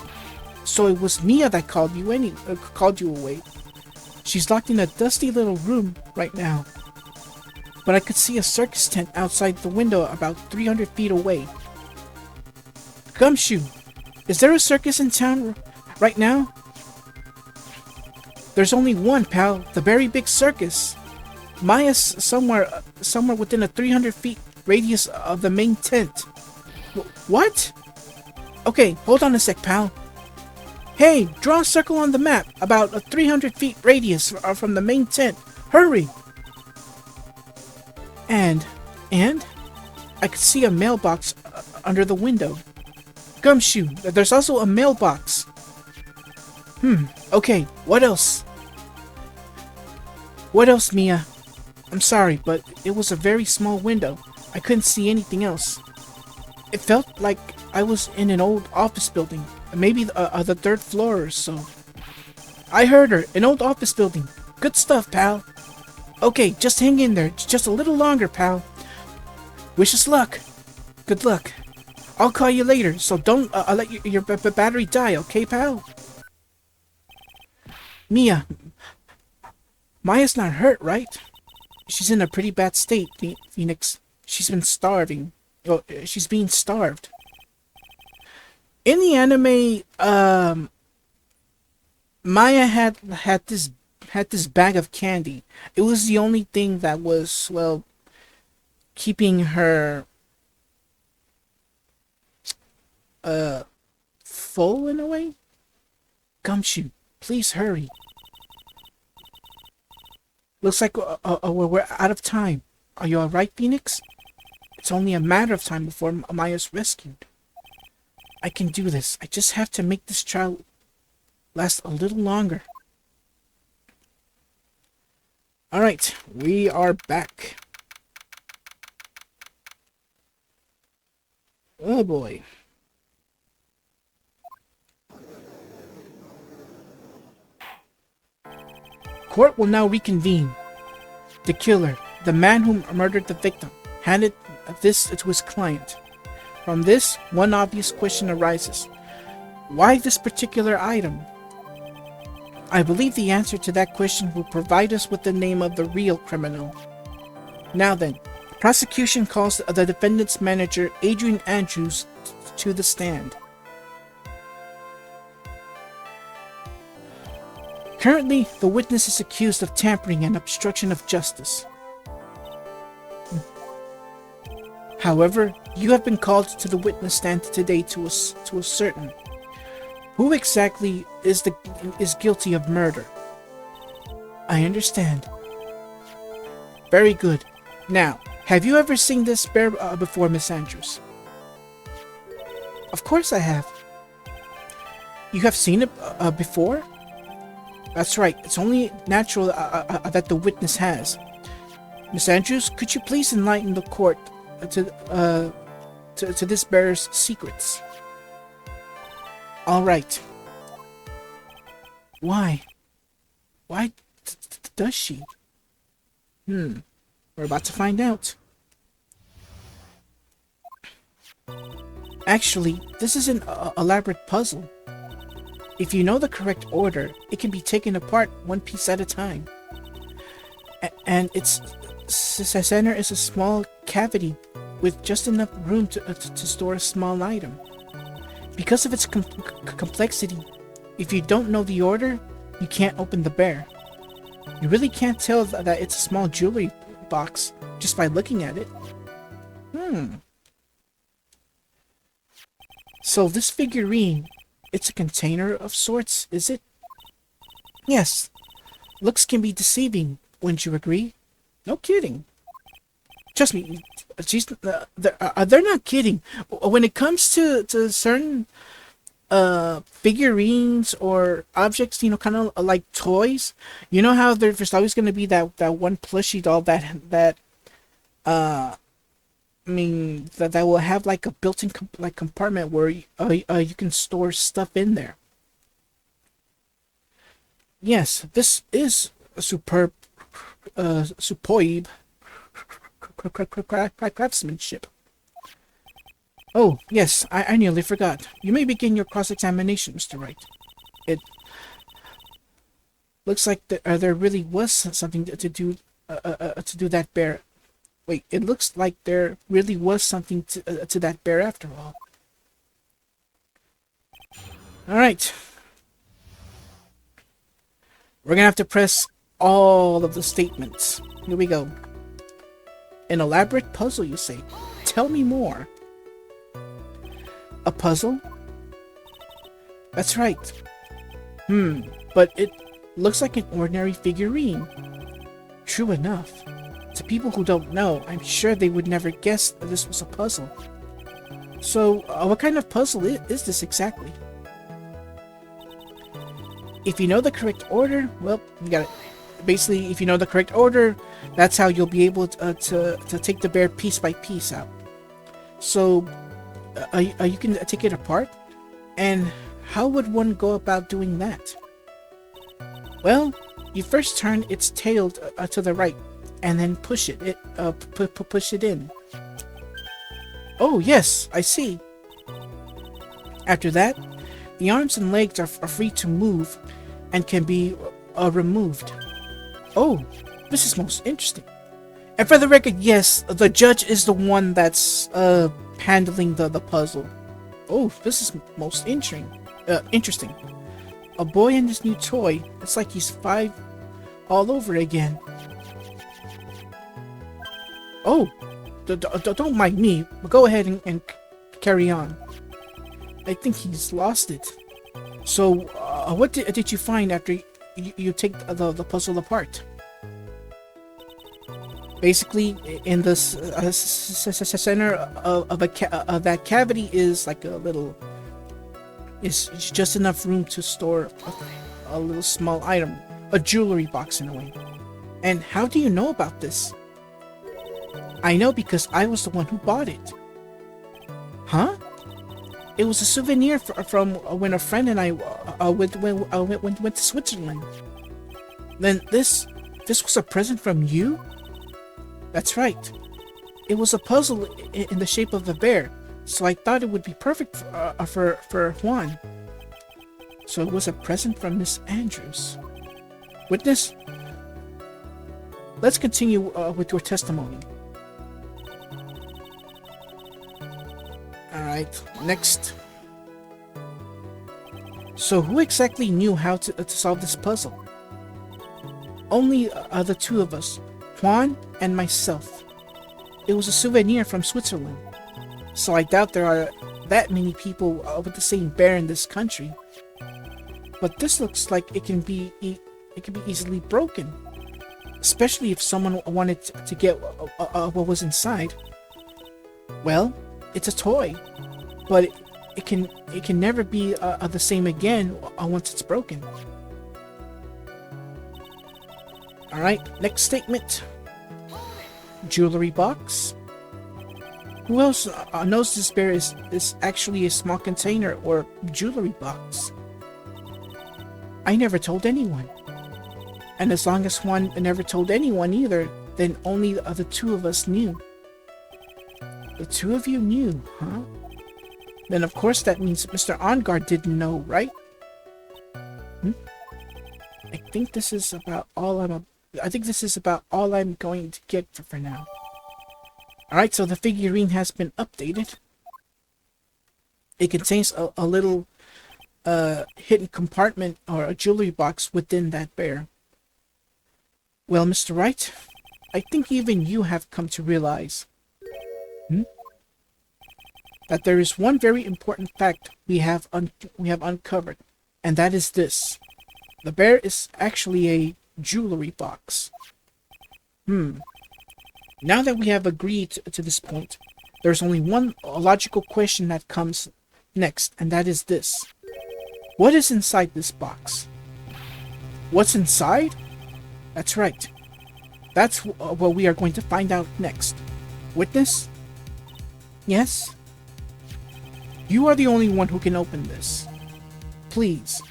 So it was Mia that called you away. She's locked in a dusty little room right now. But I could see a circus tent outside the window about 300 feet away. Gumshoe, is there a circus in town right now? There's only one, pal. The very big circus. Maya's somewhere within a 300 feet radius of the main tent. What? Okay, hold on a sec, pal. Hey, draw a circle on the map about a 300 feet radius from the main tent. Hurry! And I could see a mailbox under the window. Gumshoe, there's also a mailbox. Okay, what else? What else, Mia? I'm sorry, but it was a very small window. I couldn't see anything else. It felt like I was in an old office building. Maybe the third floor or so. I heard her. An old office building. Good stuff, pal. Okay, just hang in there. Just a little longer, pal. Wish us luck. Good luck. I'll call you later, so don't let your battery die, okay, pal? Mia. Maya's not hurt, right? She's in a pretty bad state, Phoenix. She's been starving. Oh, she's being starved. In the anime, Maya had this bag of candy. It was the only thing that was, well, keeping her full in a way. Gumshoe, please hurry. Looks like we're out of time. Are you alright, Phoenix? It's only a matter of time before Maya's rescued. I can do this. I just have to make this trial last a little longer. Alright, we are back. Oh boy. Court will now reconvene. The killer, the man who murdered the victim, handed this to his client. From this, one obvious question arises. Why this particular item? I believe the answer to that question will provide us with the name of the real criminal. Now then, prosecution calls the defendant's manager, Adrian Andrews, to the stand. Currently, the witness is accused of tampering and obstruction of justice. However, you have been called to the witness stand today to ascertain who exactly is guilty of murder. I understand. Very good. Now, have you ever seen this bear before, Miss Andrews? Of course I have. You have seen it before? That's right. It's only natural that the witness has. Miss Andrews, could you please enlighten the court to this bear's secrets? All right. Why? Why does she? We're about to find out. Actually, this is an elaborate puzzle. If you know the correct order, it can be taken apart one piece at a time. And its center is a small cavity with just enough room to store a small item. Because of its complexity, if you don't know the order, you can't open the bear. You really can't tell that it's a small jewelry box just by looking at it. So this figurine, it's a container of sorts, is it? Yes. Looks can be deceiving, wouldn't you agree? No kidding. Trust me, they're not kidding. When it comes to certain figurines or objects, kind of like toys, you know how there's always going to be that one plushie doll that that will have like a built-in compartment where you can store stuff in there. Yes, this is a superb craftsmanship. Oh, yes, I nearly forgot. You may begin your cross-examination, Mr. Wright. It looks like there really was something to do that bear. Wait, it looks like there really was something to that bear after all. All right. We're gonna have to press all of the statements. Here we go. An elaborate puzzle, you say? Tell me more. A puzzle? That's right. But it looks like an ordinary figurine. True enough. To people who don't know, I'm sure they would never guess that this was a puzzle. So, what kind of puzzle is this exactly? If you know the correct order, well, you got it. Basically, if you know the correct order, that's how you'll be able to take the bear piece by piece out. So, you can take it apart, and how would one go about doing that? Well, you first turn its tail to the right, and then push it. Push it in. Oh yes, I see. After that, the arms and legs are free to move, and can be removed. Oh, this is most interesting. And for the record, yes, the judge is the one that's handling the puzzle. Oh, this is most interesting. A boy and his new toy. It's like he's 5 all over again. Oh, don't mind me. Go ahead and carry on. I think he's lost it. So, what did you find after you take the puzzle apart? Basically, in the center of that cavity is like a little... It's just enough room to store a little small item. A jewelry box in a way. And how do you know about this? I know because I was the one who bought it. Huh? It was a souvenir from when a friend and I went to Switzerland. Then this was a present from you? That's right. It was a puzzle in the shape of a bear, so I thought it would be perfect for Juan. So it was a present from Miss Andrews. Witness, let's continue with your testimony. Alright, next. So who exactly knew how to solve this puzzle? Only the two of us, Juan and myself. It was a souvenir from Switzerland, so I doubt there are that many people with the same bear in this country. But this looks like it can be easily broken, especially if someone wanted to get what was inside. Well, it's a toy, but it can never be the same again once it's broken. Alright, next statement. Jewelry box. Who else knows this bear is actually a small container or jewelry box? I never told anyone. And as long as Juan never told anyone either, then only the two of us knew. The two of you knew, huh? Then of course that means Mr. OnGuard didn't know, right? I think this is about all I'm going to get for now. Alright, so the figurine has been updated. It contains a little hidden compartment or a jewelry box within that bear. Well, Mr. Wright, I think even you have come to realize that there is one very important fact we have uncovered, and that is this. The bear is actually a jewelry box. Now that we have agreed to this point, there's only one logical question that comes next, and that is this. What is inside this box? What's inside? That's right. That's what we are going to find out next. Witness? Yes? You are the only one who can open this. Please.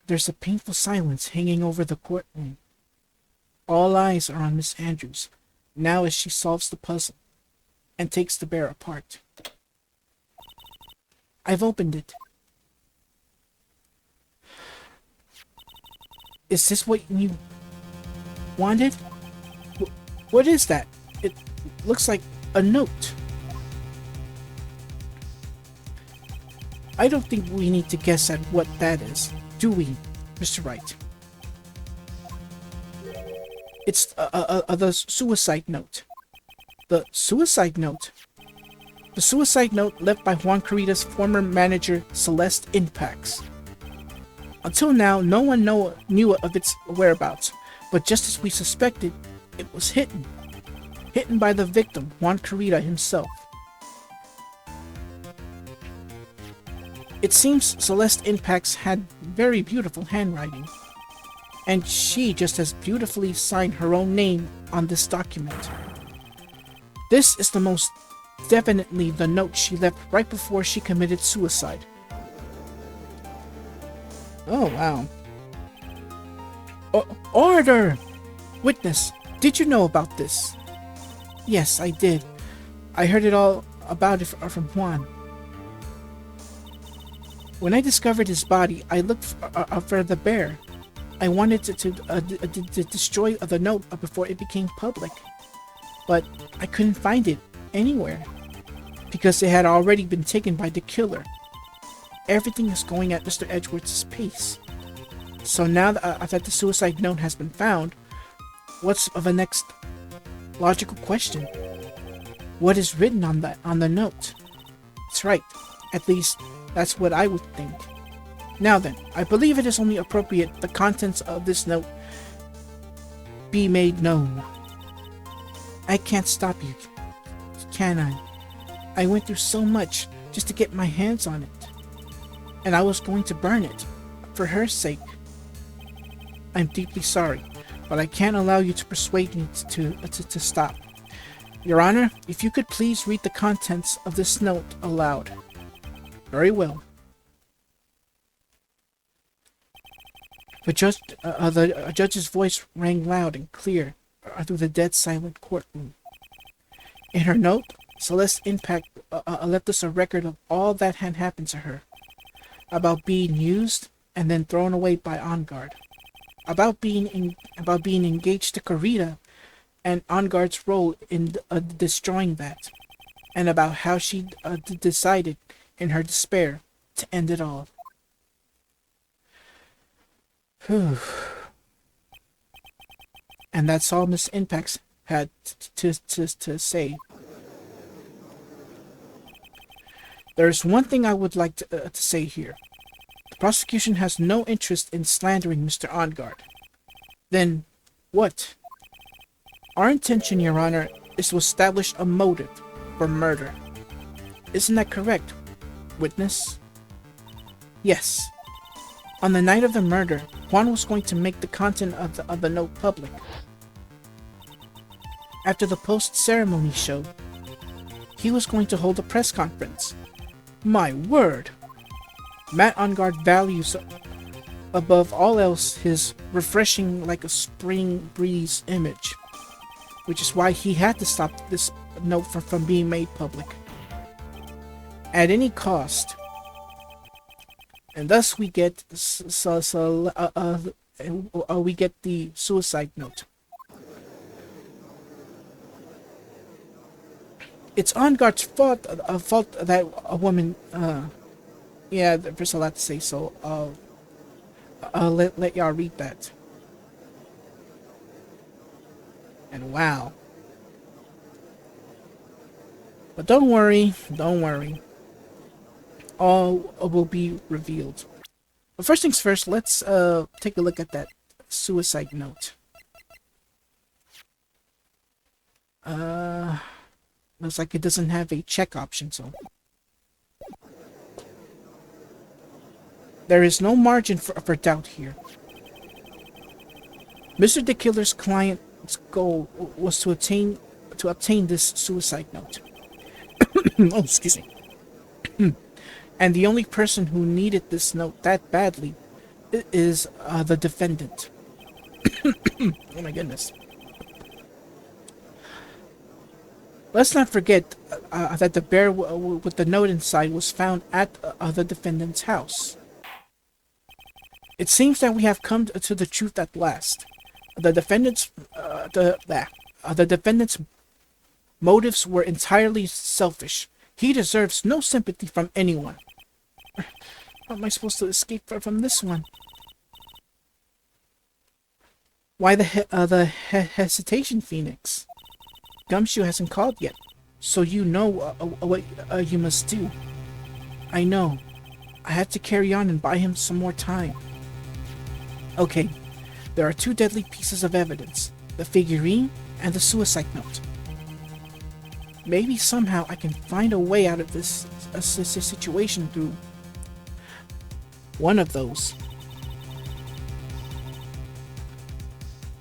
There's a painful silence hanging over the courtroom. All eyes are on Miss Andrews, now as she solves the puzzle and takes the bear apart. I've opened it. Is this what you wanted? What is that? It looks like a note. I don't think we need to guess at what that is, do we, Mr. Wright? It's the suicide note. The suicide note? The suicide note left by Juan Carita's former manager, Celeste Impax. Until now, no one knew of its whereabouts, but just as we suspected, it was hidden. Hidden by the victim, Juan Carita himself. It seems Celeste Impax had very beautiful handwriting, and she just as beautifully signed her own name on this document. This is the most definitely the note she left right before she committed suicide. Oh, wow. Order! Witness, did you know about this? Yes, I did. I heard it all about it from Juan. When I discovered his body, I looked for the bear. I wanted to destroy the note before it became public. But I couldn't find it anywhere, because it had already been taken by the killer. Everything is going at Mr. Edgeworth's pace. So now that the suicide note has been found, what's the next logical question? What is written on the note? That's right. At least, that's what I would think. Now then, I believe it is only appropriate the contents of this note be made known. I can't stop you, can I? I went through so much just to get my hands on it. And I was going to burn it, for her sake. I'm deeply sorry, but I can't allow you to persuade me to stop. Your Honor, if you could please read the contents of this note aloud. Very well. The judge's voice rang loud and clear through the dead silent courtroom. In her note, Celeste Impact left us a record of all that had happened to her. About being used and then thrown away by Enguarde. About being engaged to Carita and Enguarde's role in destroying that. And about how she decided, in her despair, to end it all. Whew. And that's all Miss Impax had to say. There's one thing I would like to say here. The prosecution has no interest in slandering Mr. Enguarde. Then, what? Our intention, Your Honor, is to establish a motive for murder. Isn't that correct, witness? Yes. On the night of the murder, Juan was going to make the content of the note public. After the post-ceremony show, he was going to hold a press conference. My word! Matt Enguarde values above all else his refreshing like a spring breeze image, which is why he had to stop this note from being made public. At any cost. And thus we get we get the suicide note. It's Enguarde's fault that a woman, yeah, there's a lot to say, so, let y'all read that. And wow. But don't worry, don't worry. All will be revealed. But first things first, let's take a look at that suicide note. Looks like it doesn't have a check option, so there is no margin for doubt here. Mr. the Killer's client's goal was to obtain this suicide note. Oh, excuse me. And the only person who needed this note that badly is the defendant. Oh my goodness. Let's not forget that the bear with the note inside was found at the defendant's house. It seems that we have come to the truth at last. The defendant's motives were entirely selfish. He deserves no sympathy from anyone. How am I supposed to escape from this one? Why the hesitation, Phoenix? Gumshoe hasn't called yet, so you know what you must do. I know. I had to carry on and buy him some more time. Okay, there are two deadly pieces of evidence, the figurine and the suicide note. Maybe somehow I can find a way out of this situation through one of those.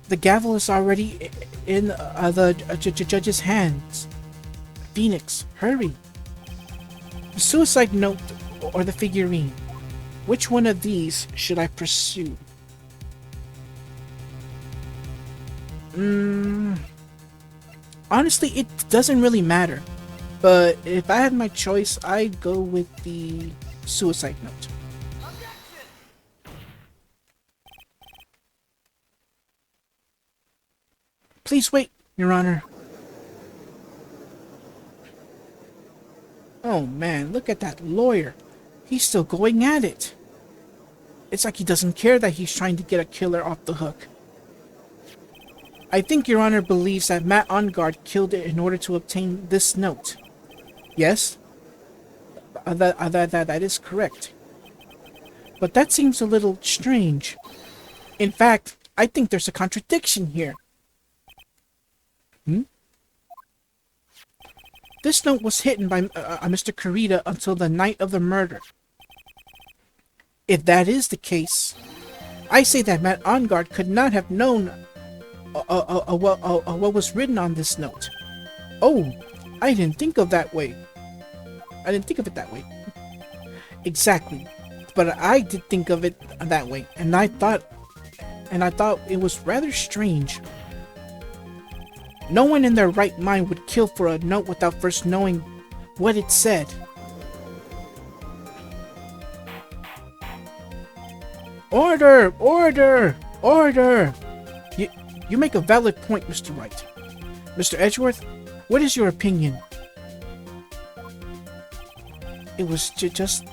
The gavel is already in the judge's hands. Phoenix, hurry. The suicide note or the figurine. Which one of these should I pursue? Honestly, it doesn't really matter. But if I had my choice, I'd go with the suicide note. Please wait, Your Honor. Oh man, look at that lawyer. He's still going at it. It's like he doesn't care that he's trying to get a killer off the hook. I think Your Honor believes that Matt Ongard killed it in order to obtain this note. Yes? That is correct. But that seems a little strange. In fact, I think there's a contradiction here. This note was hidden by Mr. Kurita until the night of the murder. If that is the case, I say that Matt Ongard could not have known what was written on this note. Oh, I didn't think of that way. I didn't think of it that way. Exactly, but I did think of it that way, and I thought it was rather strange. No one in their right mind would kill for a note without first knowing what it said. Order! Order! Order! You make a valid point, Mr. Wright. Mr. Edgeworth, what is your opinion? It was just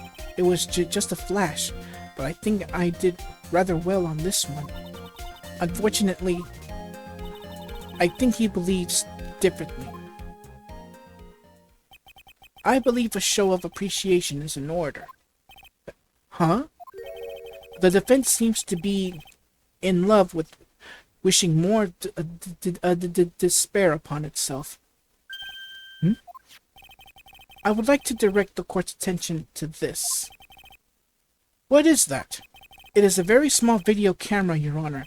a flash, but I think I did rather well on this one. Unfortunately, I think he believes differently. I believe a show of appreciation is in order. Huh? The defense seems to be in love with wishing more despair upon itself. I would like to direct the court's attention to this. What is that? It is a very small video camera, Your Honor.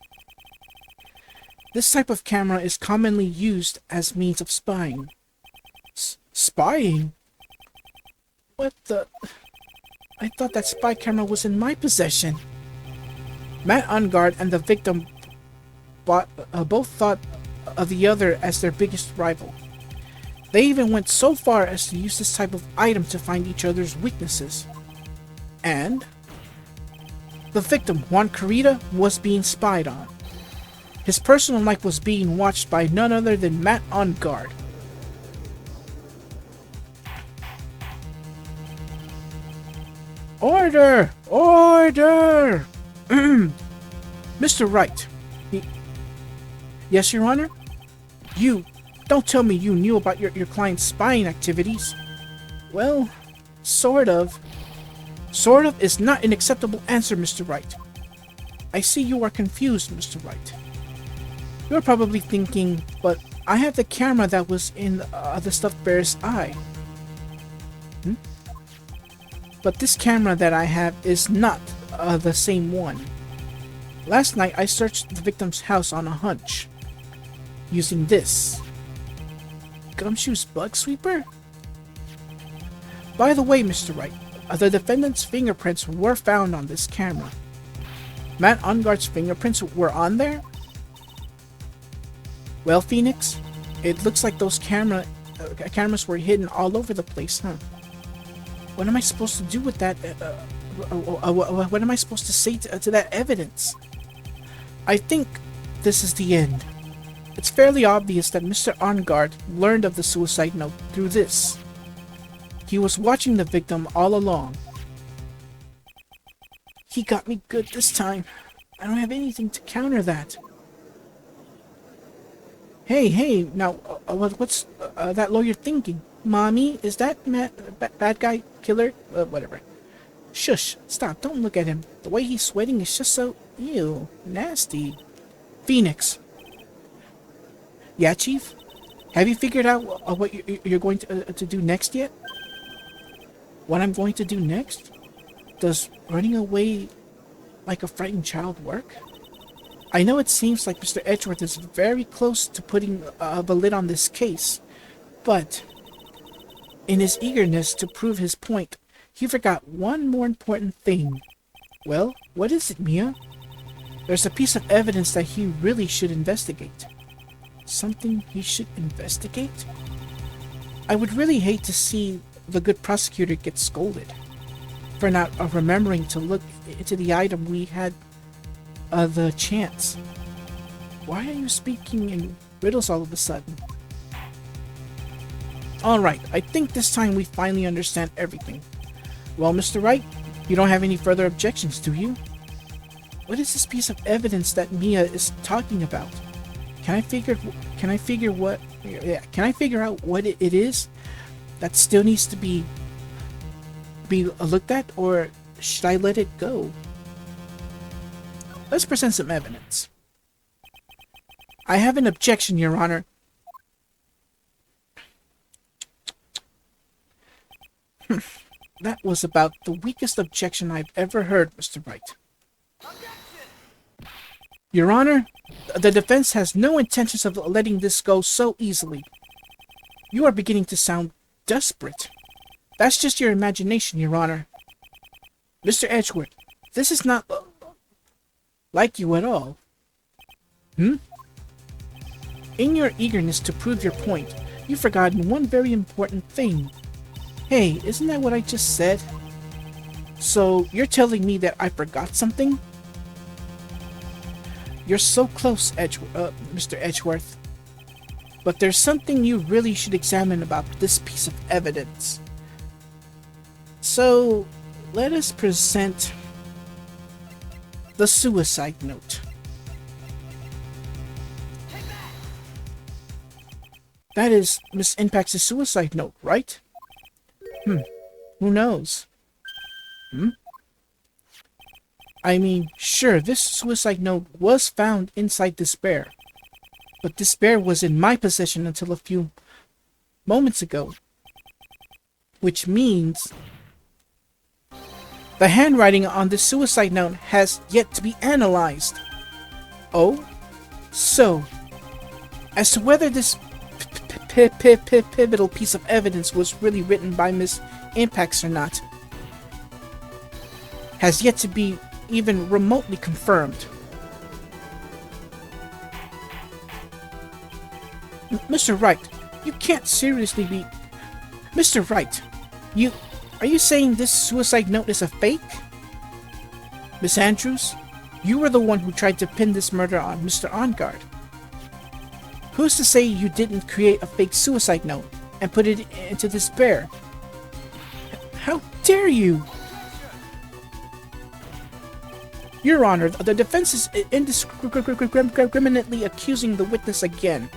This type of camera is commonly used as means of spying. Spying? What the... I thought that spy camera was in my possession. Matt Ongard and the victim both thought of the other as their biggest rival. They even went so far as to use this type of item to find each other's weaknesses. And the victim, Juan Kurita, was being spied on. His personal life was being watched by none other than Matt Ongard. Order! Order! Mr. Wright. Yes, Your Honor? You... Don't tell me you knew about your client's spying activities. Well, sort of. Sort of is not an acceptable answer, Mr. Wright. I see you are confused, Mr. Wright. You're probably thinking, but I have the camera that was in the stuffed bear's eye. But this camera that I have is not the same one. Last night I searched the victim's house on a hunch. Using this. Gumshoe's bug sweeper? By the way, Mr. Wright, the defendant's fingerprints were found on this camera. Matt Ongard's fingerprints were on there? Well, Phoenix, it looks like those cameras were hidden all over the place, huh? What am I supposed to do with that? What am I supposed to say to that evidence? I think this is the end. It's fairly obvious that Mr. Ongard learned of the suicide note through this. He was watching the victim all along. He got me good this time. I don't have anything to counter that. Hey, now, what's that lawyer thinking? Mommy, is that bad guy killer? Whatever. Shush, stop, don't look at him. The way he's sweating is just so, ew, nasty. Phoenix. Yeah, Chief? Have you figured out what you're going to do next yet? What I'm going to do next? Does running away like a frightened child work? I know it seems like Mr. Edgeworth is very close to putting the lid on this case, but in his eagerness to prove his point, he forgot one more important thing. Well, what is it, Mia? There's a piece of evidence that he really should investigate. Something he should investigate? I would really hate to see the good prosecutor get scolded for not remembering to look into the item we had the chance. Why are you speaking in riddles all of a sudden? Alright, I think this time we finally understand everything. Well, Mr. Wright, you don't have any further objections, do you? What is this piece of evidence that Mia is talking about? Can I figure out what it is that still needs to be looked at, or should I let it go? Let's present some evidence. I have an objection, Your Honor. That was about the weakest objection I've ever heard, Mr. Wright. Your Honor, the defense has no intentions of letting this go so easily. You are beginning to sound desperate. That's just your imagination, Your Honor. Mr. Edgeworth, this is not like you at all. In your eagerness to prove your point, you've forgotten one very important thing. Hey, isn't that what I just said? So, you're telling me that I forgot something? You're so close, Mr. Edgeworth. But there's something you really should examine about this piece of evidence. So, let us present the suicide note. That is Miss Impact's suicide note, right? Who knows? I mean, sure, this suicide note was found inside this bear. But this bear was in my possession until a few moments ago. Which means the handwriting on this suicide note has yet to be analyzed. Oh? So, as to whether this pivotal piece of evidence was really written by Miss Impacts or not, has yet to be even remotely confirmed. Mr. Wright, you can't seriously be... Mr. Wright, are you saying this suicide note is a fake? Miss Andrews, you were the one who tried to pin this murder on Mr. Ongard. Who's to say you didn't create a fake suicide note and put it into this bear? How dare you! Your Honor, the defense is indiscriminately accusing the witness again.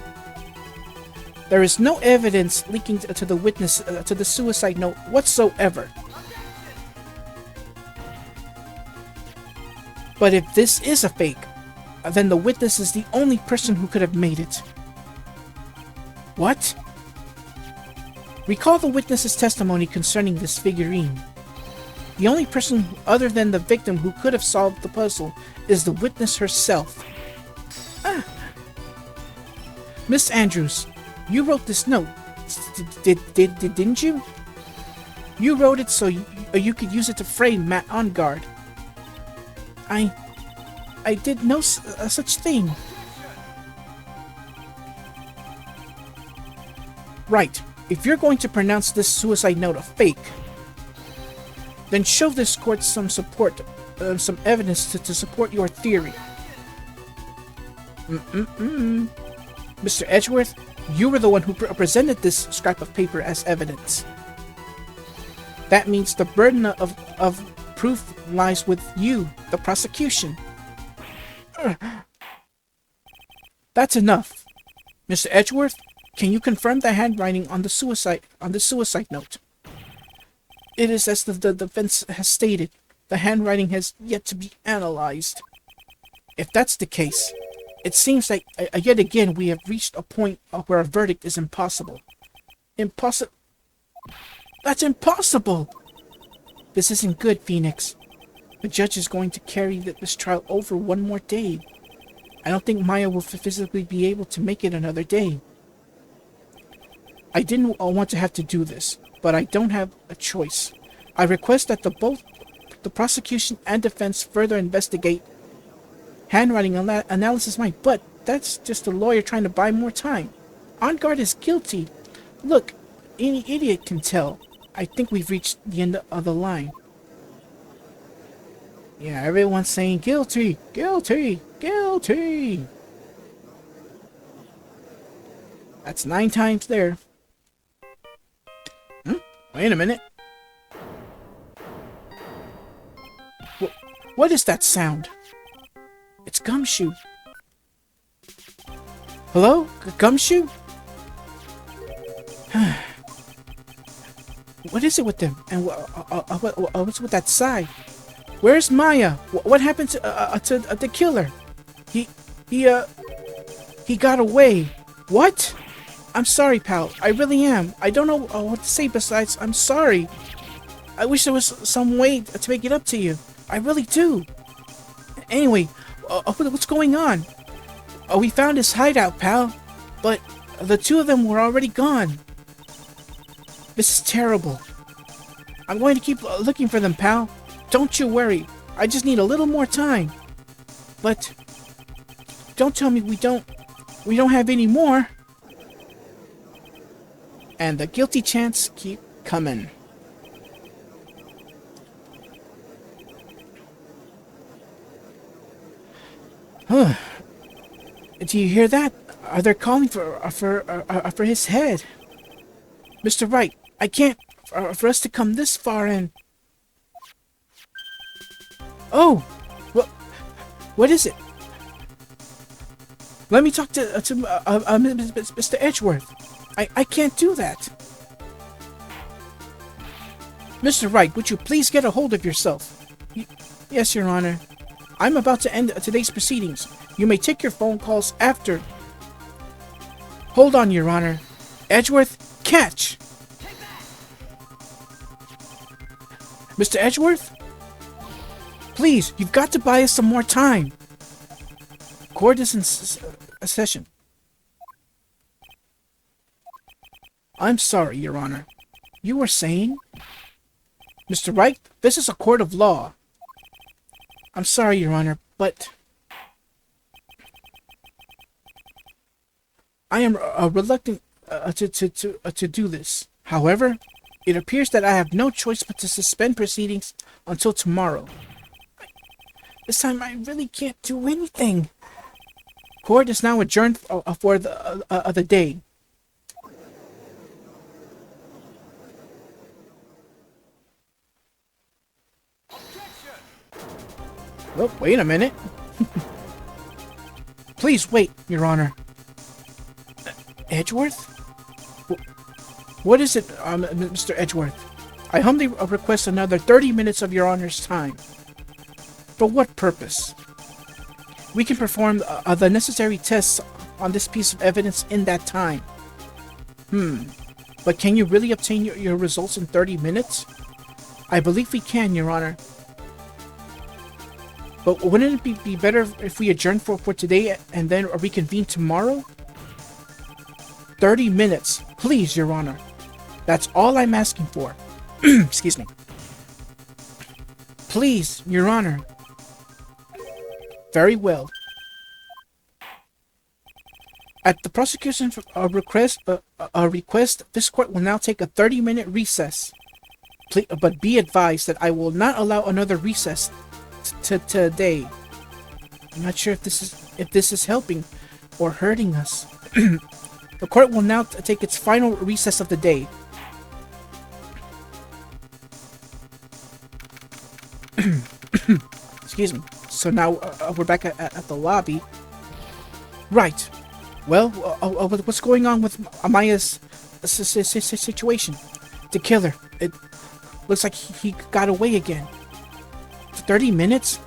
There is no evidence linking to the witness to the suicide note whatsoever. But if this is a fake, then the witness is the only person who could have made it. What? Recall the witness's testimony concerning this figurine. The only person other than the victim who could have solved the puzzle is the witness herself. Miss Andrews, you wrote this note, didn't you? You wrote it so you could use it to frame Matt on guard. I did no such thing. Right. If you're going to pronounce this suicide note a fake, then show this court some support, some evidence to support your theory. Mr. Edgeworth, you were the one who presented this scrap of paper as evidence. That means the burden of proof lies with you, the prosecution. That's enough. Mr. Edgeworth, can you confirm the handwriting on the suicide note? It is as the defense has stated. The handwriting has yet to be analyzed. If that's the case, it seems like yet again we have reached a point where a verdict is impossible. Impossible? That's impossible! This isn't good, Phoenix. The judge is going to carry this trial over one more day. I don't think Maya will physically be able to make it another day. I didn't want to have to do this, but I don't have a choice. I request that both the prosecution and defense further investigate handwriting analysis might, but that's just a lawyer trying to buy more time. On guard is guilty. Look, any idiot can tell. I think we've reached the end of the line. Yeah, everyone's saying guilty, guilty, guilty. That's 9 times there. Wait a minute. What is that sound? It's Gumshoe. Hello? Gumshoe? What is it with them? And what's with that sigh? Where's Maya? What happened to the killer? He got away. What? I'm sorry, pal. I really am. I don't know what to say besides I'm sorry. I wish there was some way to make it up to you. I really do. Anyway, what's going on? We found his hideout, pal. But the 2 of them were already gone. This is terrible. I'm going to keep looking for them, pal. Don't you worry. I just need a little more time. But don't tell me we don't have any more. And the guilty chants keep coming. Huh. Do you hear that? Are they calling for his head? Mr. Wright, I can't for us to come this far in. Oh, what is it? Let me talk to Mr. Edgeworth. I can't do that. Mr. Wright, would you please get a hold of yourself? Yes, Your Honor. I'm about to end today's proceedings. You may take your phone calls after. Hold on, Your Honor. Edgeworth, catch! Mr. Edgeworth? Please, you've got to buy us some more time. Court is in session. I'm sorry, Your Honor. You were saying? Mr. Wright, this is a court of law. I'm sorry, Your Honor, but I am reluctant to do this. However, it appears that I have no choice but to suspend proceedings until tomorrow. This time I really can't do anything. Court is now adjourned for the day. Oh, wait a minute. Please wait, Your Honor. Edgeworth? What is it, Mr. Edgeworth? I humbly request another 30 minutes of Your Honor's time. For what purpose? We can perform the necessary tests on this piece of evidence in that time. But can you really obtain your results in 30 minutes? I believe we can, Your Honor. But wouldn't it be better if we adjourn for today and then reconvene tomorrow? 30 minutes, please, Your Honor. That's all I'm asking for. Excuse me. Please, Your Honor. Very well. At the prosecution's request, this court will now take a 30-minute recess. But be advised that I will not allow another recess today. I'm not sure if this is helping or hurting us. The court will now take its final recess of the day. Excuse me. So now we're back at the lobby. Right. Well, what's going on with Amaya's situation? The killer. It looks like he got away again. 30 minutes?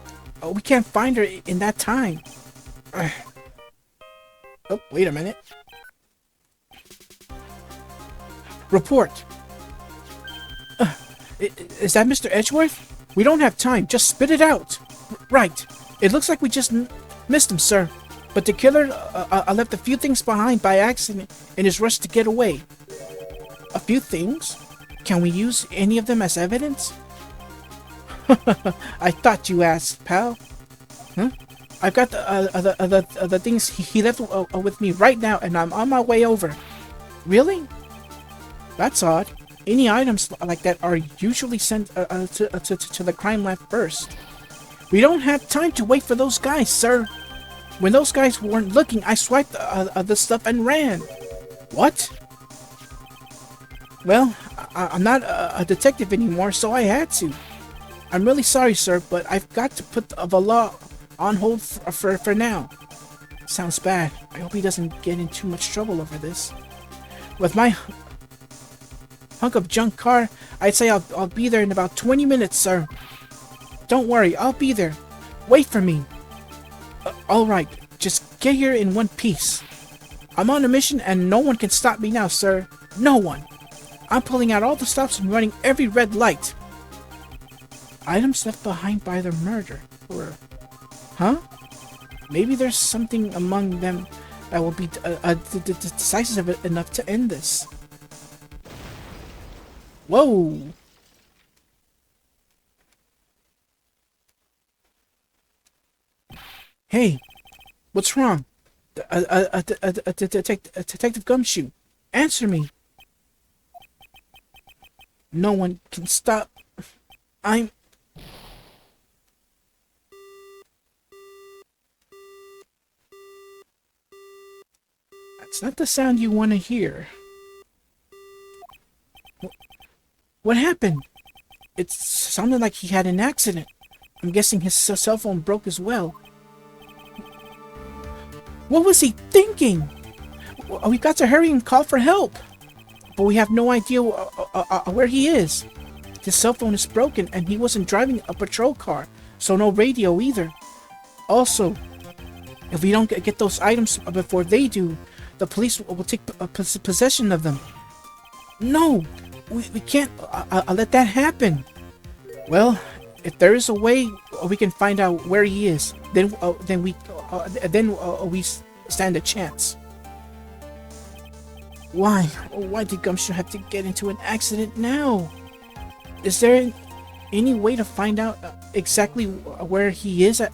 Oh, we can't find her in that time. Oh, wait a minute. Report. Is that Mr. Edgeworth? We don't have time. Just spit it out. Right. It looks like we just missed him, sir. But the killer left a few things behind by accident in his rush to get away. A few things? Can we use any of them as evidence? I thought you asked, pal. Huh? I've got the things he left with me right now, and I'm on my way over. Really? That's odd. Any items like that are usually sent to the crime lab first. We don't have time to wait for those guys, sir. When those guys weren't looking, I swiped the stuff and ran. What? Well, I'm not a detective anymore, so I had to. I'm really sorry, sir, but I've got to put the law on hold for now. Sounds bad. I hope he doesn't get in too much trouble over this. With my hunk of junk car, I'd say I'll be there in about 20 minutes, sir. Don't worry, I'll be there. Wait for me. Alright, just get here in one piece. I'm on a mission and no one can stop me now, sir. No one. I'm pulling out all the stops and running every red light. Items left behind by the murder. Huh? Maybe there's something among them that will be decisive enough to end this. Whoa! Hey, what's wrong? Detective Gumshoe, answer me. No one can stop. I'm... That's not the sound you want to hear. What happened? It sounded like he had an accident. I'm guessing his cell phone broke as well. What was he thinking? We've got to hurry and call for help. But we have no idea where he is. His cell phone is broken and he wasn't driving a patrol car, so no radio either. Also, if we don't get those items before they do, the police will take possession of them. No, we can't let that happen. Well, if there is a way we can find out where he is, then we stand a chance. Why did Gumshoe have to get into an accident now? Is there any way to find out exactly where he is at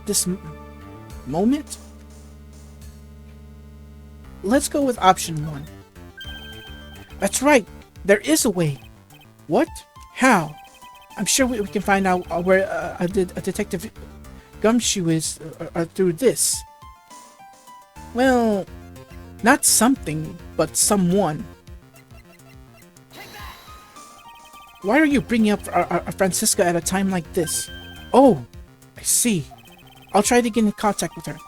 this moment? Let's go with option 1. That's right, there is a way. What? How? I'm sure we can find out where a Detective Gumshoe is through this. Well, not something, but someone. Why are you bringing up Francisca at a time like this? Oh, see. I'll try to get in contact with her.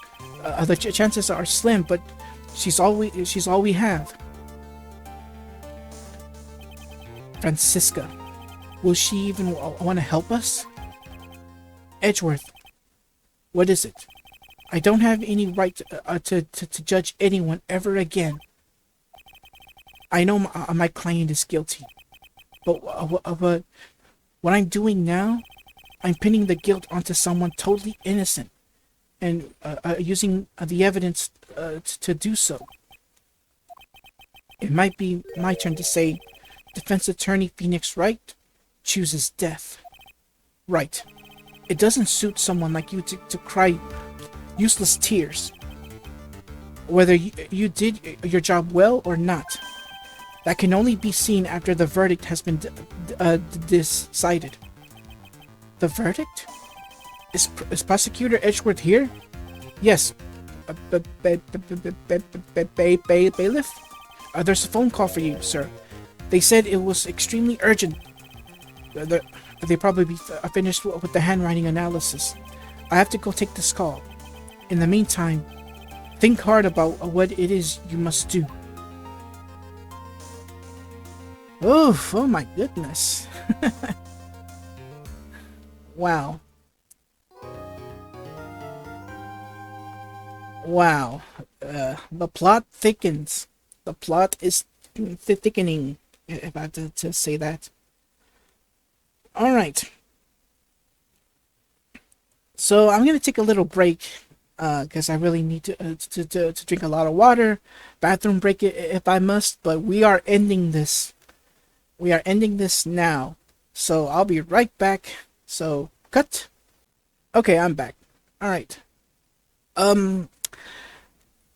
The chances are slim, but she's all we have. Francisca, will she even want to help us? Edgeworth, what is it? I don't have any right to judge anyone ever again. I know my client is guilty, but what I'm doing now, I'm pinning the guilt onto someone totally innocent, and using the evidence to do so. It might be my turn to say, Defense Attorney Phoenix Wright chooses death. Right. It doesn't suit someone like you to cry useless tears. Whether you did your job well or not, that can only be seen after the verdict has been decided. The verdict? Is Prosecutor Edgeworth here? Yes. Bailiff? There's a phone call for you, sir. They said it was extremely urgent. They probably be finished with the handwriting analysis. I have to go take this call. In the meantime, think hard about what it is you must do. Oof, oh my goodness. Wow. Wow. The plot thickens. The plot is thickening, if I have to say that. Alright. So I'm going to take a little break, because I really need to drink a lot of water. Bathroom break if I must, but we are ending this. We are ending this now. So I'll be right back. So, cut. Okay, I'm back. Alright.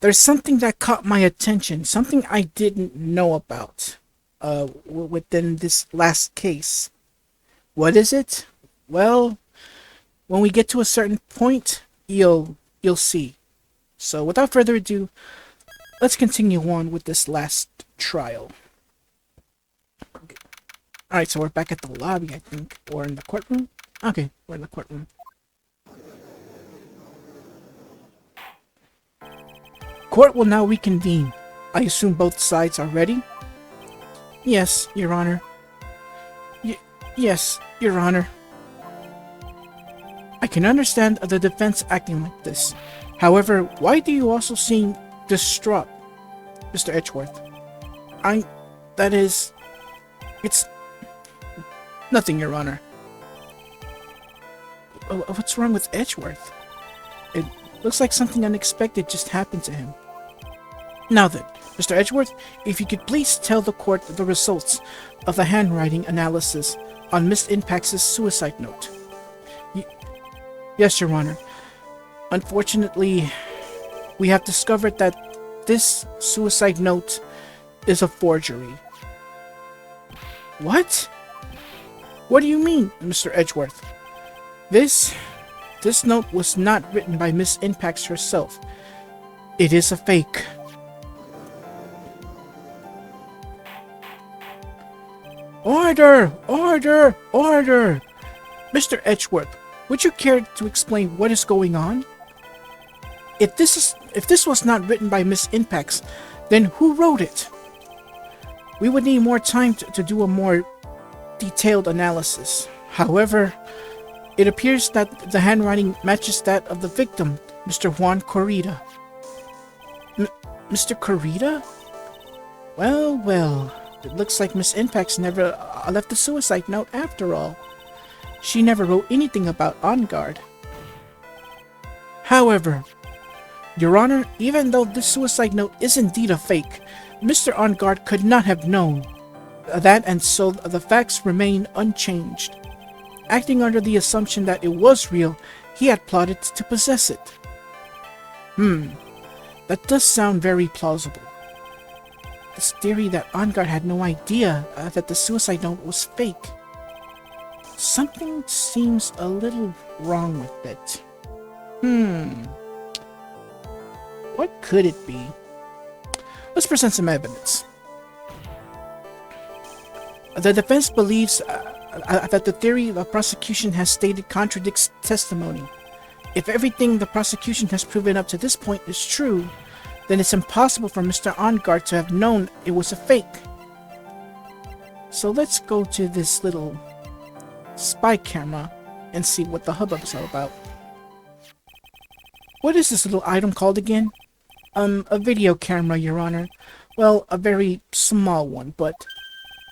There's something that caught my attention. Something I didn't know about within this last case. What is it? Well, when we get to a certain point, you'll see. So without further ado, let's continue on with this last trial. Okay. Alright, so we're back at the lobby, I think. Or in the courtroom? Okay, we're in the courtroom. Court will now reconvene. I assume both sides are ready? Yes, Your Honor. Yes, Your Honor. I can understand the defense acting like this. However, why do you also seem distraught, Mr. Edgeworth? It's nothing, Your Honor. What's wrong with Edgeworth? It looks like something unexpected just happened to him. Now then, Mr. Edgeworth, if you could please tell the court the results of the handwriting analysis on Miss Impax's suicide note. Yes, Your Honor. Unfortunately, we have discovered that this suicide note is a forgery. What? What do you mean, Mr. Edgeworth? This note was not written by Miss Impax herself. It is a fake. Order! Order! Order! Mr. Edgeworth, would you care to explain what is going on? If this was not written by Miss Impax, then who wrote it? We would need more time to do a more detailed analysis. However, it appears that the handwriting matches that of the victim, Mr. Juan Corrida. Mr. Corrida? Well, well, it looks like Miss Impax never left the suicide note after all. She never wrote anything about On Guard. However, Your Honor, even though this suicide note is indeed a fake, Mr. On Guard could not have known that, and so the facts remain unchanged. Acting under the assumption that it was real, he had plotted to possess it. That does sound very plausible. This theory that On Guard had no idea that the suicide note was fake. Something seems a little wrong with it. What could it be? Let's present some evidence. The defense believes that the theory the prosecution has stated contradicts testimony. If everything the prosecution has proven up to this point is true, then it's impossible for Mr. Ongard to have known it was a fake. So let's go to this little spy camera and see what the hubbub is all about. What is this little item called again? A video camera, Your Honor. Well, a very small one, but...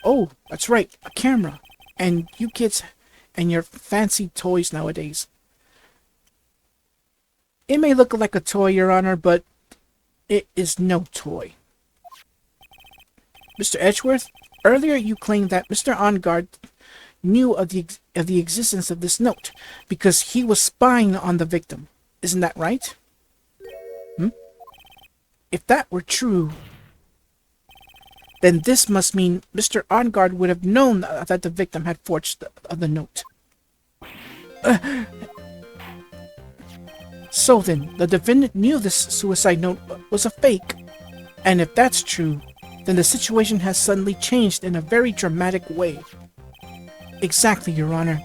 Oh, that's right, a camera. And you kids and your fancy toys nowadays. It may look like a toy, Your Honor, but it is no toy. Mr. Edgeworth, earlier you claimed that Mr. Ongard knew of the existence of this note because he was spying on the victim. Isn't that right? If that were true, then this must mean Mr. Ongard would have known that the victim had forged the note. So then, the defendant knew this suicide note was a fake. And if that's true, then the situation has suddenly changed in a very dramatic way. Exactly, Your Honor.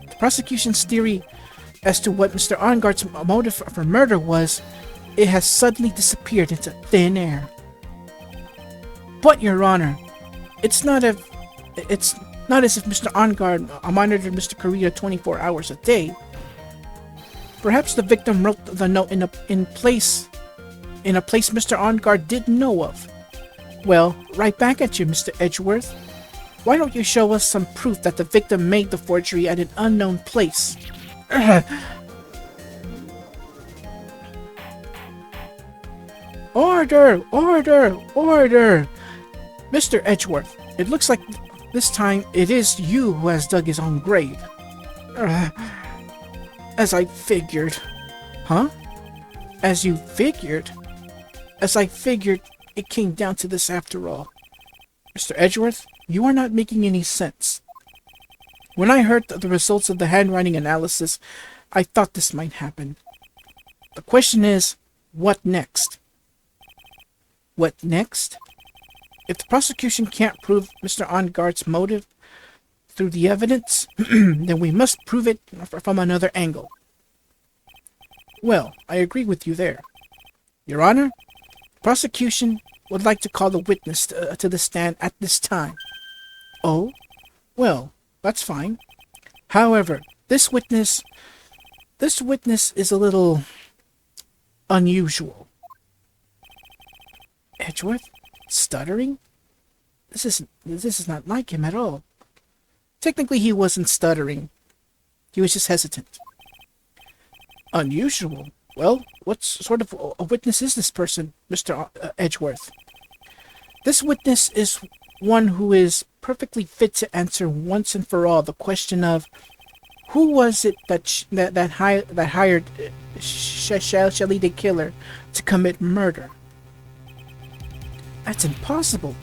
The prosecution's theory as to what Mr. Ongard's motive for murder was, it has suddenly disappeared into thin air. But, Your Honor, it's not as if Mr. Ongard monitored Mr. Kurita 24 hours a day. Perhaps the victim wrote the note in a place Mr. Ongard didn't know of. Well, right back at you, Mr. Edgeworth. Why don't you show us some proof that the victim made the forgery at an unknown place? Order! Order! Order! Mr. Edgeworth, it looks like this time it is you who has dug his own grave. As I figured. Huh? As you figured? As I figured, it came down to this after all. Mr. Edgeworth, you are not making any sense. When I heard the results of the handwriting analysis, I thought this might happen. The question is, what next? What next? If the prosecution can't prove Mr. Ongard's motive through the evidence, then we must prove it from another angle. Well, I agree with you there. Your Honor, the prosecution would like to call the witness to the stand at this time. Oh? Well, that's fine. However, this witness is a little unusual. Edgeworth? Stuttering? This is not like him at all. Technically, he wasn't stuttering. He was just hesitant. Unusual? Well, what sort of a witness is this person, Mr. Edgeworth? This witness is one who is perfectly fit to answer once and for all the question of who was it that hired Shelley the Killer to commit murder? That's impossible.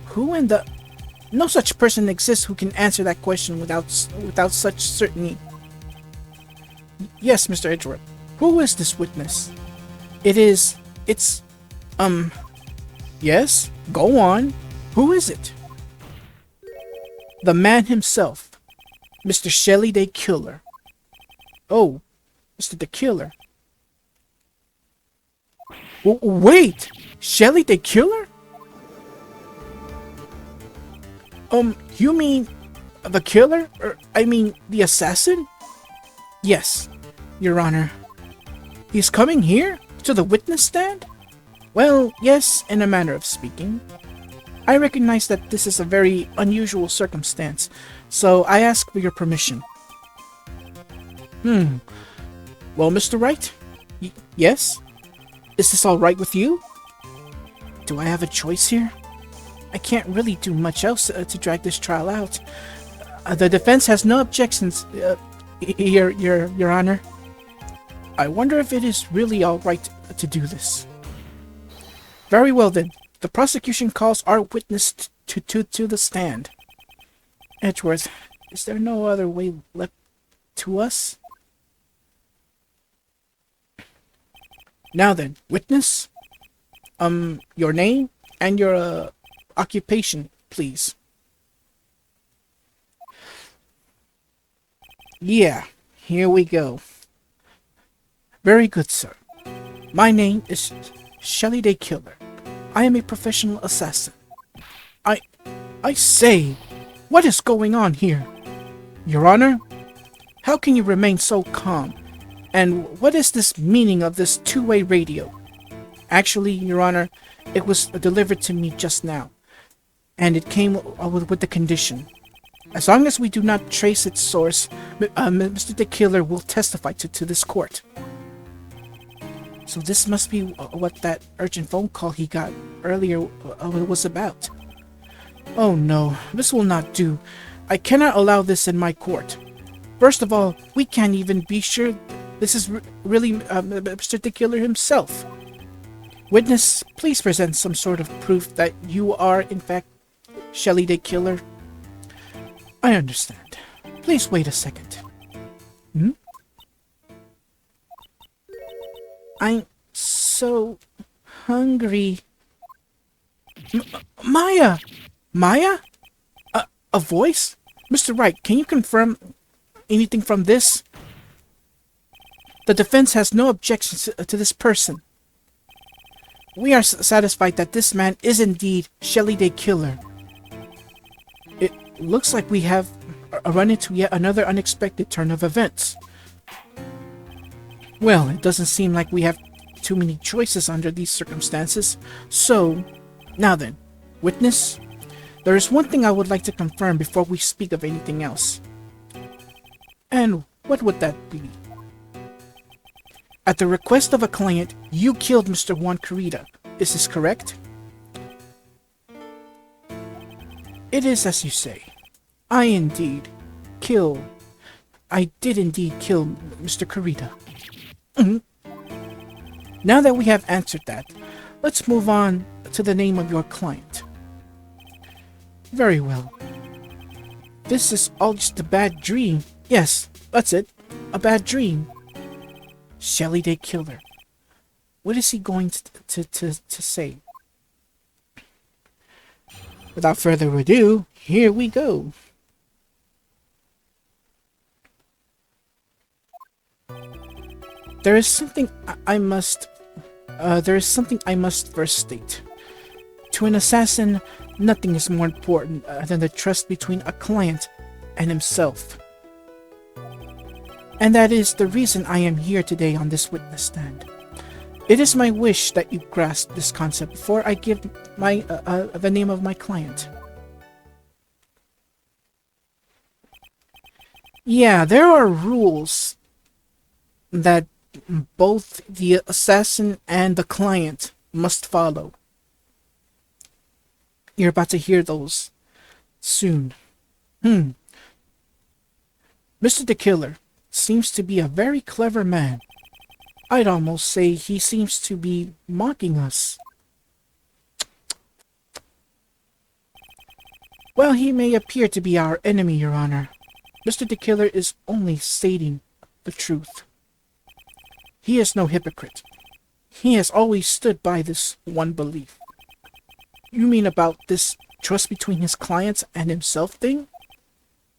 Who in the... No such person exists who can answer that question without such certainty. Yes, Mr. Edgeworth. Who is this witness? It's... Yes? Go on. Who is it? The man himself. Mr. Shelley the Killer. Oh, Mr. the Killer. Wait! Shelley the Killer? You mean the killer? I mean the assassin? Yes, Your Honor. He's coming here? To the witness stand? Well, yes, in a manner of speaking. I recognize that this is a very unusual circumstance, so I ask for your permission. Well, Mr. Wright? Yes? Is this all right with you? Do I have a choice here? I can't really do much else to drag this trial out. The defense has no objections, Your Honor. I wonder if it is really all right to do this. Very well then. The prosecution calls our witness to the stand. Edgeworth, is there no other way left to us? Now then, witness, your name and your occupation, please. Yeah, here we go. Very good, sir. My name is Shelley Day Killer. I am a professional assassin. I... I say, what is going on here? Your Honor, how can you remain so calm? And what is this meaning of this two-way radio? Actually, Your Honor, it was delivered to me just now, and it came with the condition. As long as we do not trace its source, Mr. the Killer will testify to this court. So this must be what that urgent phone call he got earlier was about. Oh no, this will not do. I cannot allow this in my court. First of all, we can't even be sure this is really Mr. the Killer himself. Witness, please present some sort of proof that you are, in fact, Shelley the Killer. I understand. Please wait a second. I'm so hungry. Maya! Maya? A voice? Mr. Wright, can you confirm anything from this? The defense has no objections to this person. We are satisfied that this man is indeed Shelley the Killer. It looks like we have run into yet another unexpected turn of events. Well, it doesn't seem like we have too many choices under these circumstances. So, now then, witness, there is one thing I would like to confirm before we speak of anything else. And what would that be? At the request of a client, you killed Mr. Juan Carita. Is this correct? It is as you say. I did indeed kill Mr. Carita. Now that we have answered that, let's move on to the name of your client. Very well. This is all just a bad dream. Yes, that's it. A bad dream. Shelley the Killer. What is he going to say? Without further ado, here we go. There is something I must first state. To an assassin, nothing is more important than the trust between a client and himself. And that is the reason I am here today on this witness stand. It is my wish that you grasp this concept before I give the name of my client. Yeah, there are rules that both the assassin and the client must follow. You're about to hear those soon. Mr. the Killer seems to be a very clever man. I'd almost say he seems to be mocking us. Well, he may appear to be our enemy, Your Honor. Mr. the Killer is only stating the truth. He is no hypocrite. He has always stood by this one belief. You mean about this trust between his clients and himself thing?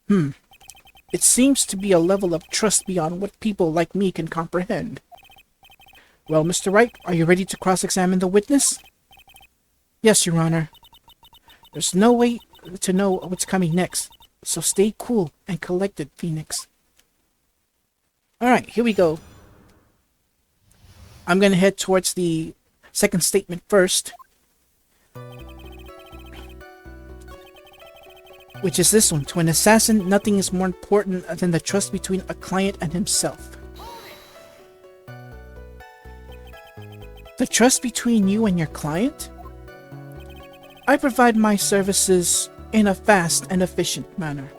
It seems to be a level of trust beyond what people like me can comprehend. Well, Mr. Wright, are you ready to cross-examine the witness? Yes, Your Honor. There's no way to know what's coming next, so stay cool and collected, Phoenix. Alright, here we go. I'm gonna head towards the second statement first, which is this one. To an assassin, nothing is more important than the trust between a client and himself. The trust between you and your client? I provide my services in a fast and efficient manner.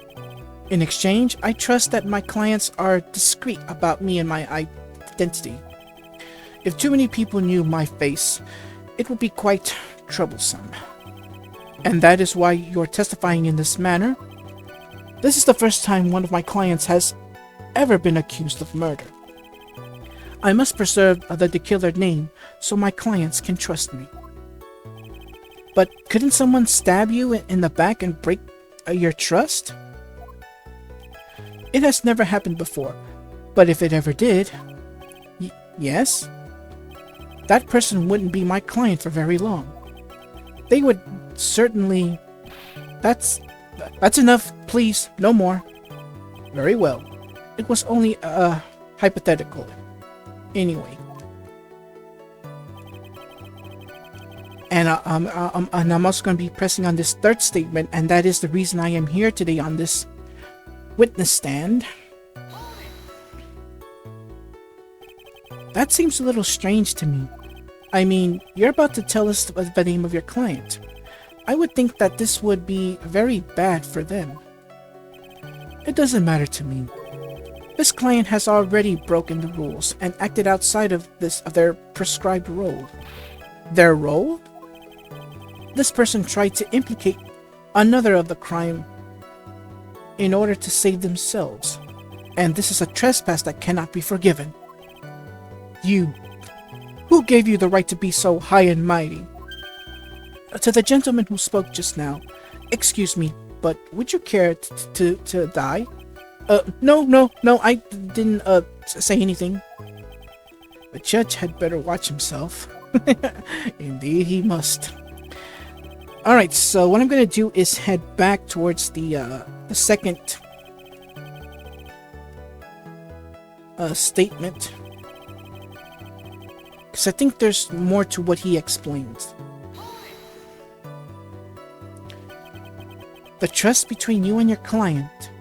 In exchange, I trust that my clients are discreet about me and my identity. If too many people knew my face, it would be quite troublesome. And that is why you're testifying in this manner. This is the first time one of my clients has ever been accused of murder. I must preserve the killer name so my clients can trust me. But couldn't someone stab you in the back and break your trust? It has never happened before, but if it ever did, Yes? That person wouldn't be my client for very long. They would certainly... That's enough, please, no more. Very well. It was only, hypothetical. Anyway. And I'm also going to be pressing on this third statement, and that is the reason I am here today on this witness stand. That seems a little strange to me. I mean, you're about to tell us the name of your client. I would think that this would be very bad for them. It doesn't matter to me. This client has already broken the rules and acted outside of their prescribed role. Their role? This person tried to implicate another of the crime in order to save themselves, and this is a trespass that cannot be forgiven. You. Who gave you the right to be so high and mighty? To the gentleman who spoke just now, excuse me, but would you care to die? No, I didn't, say anything. The judge had better watch himself. Indeed he must. Alright, so what I'm gonna do is head back towards the second statement. Because I think there's more to what he explains. The trust between you and your client.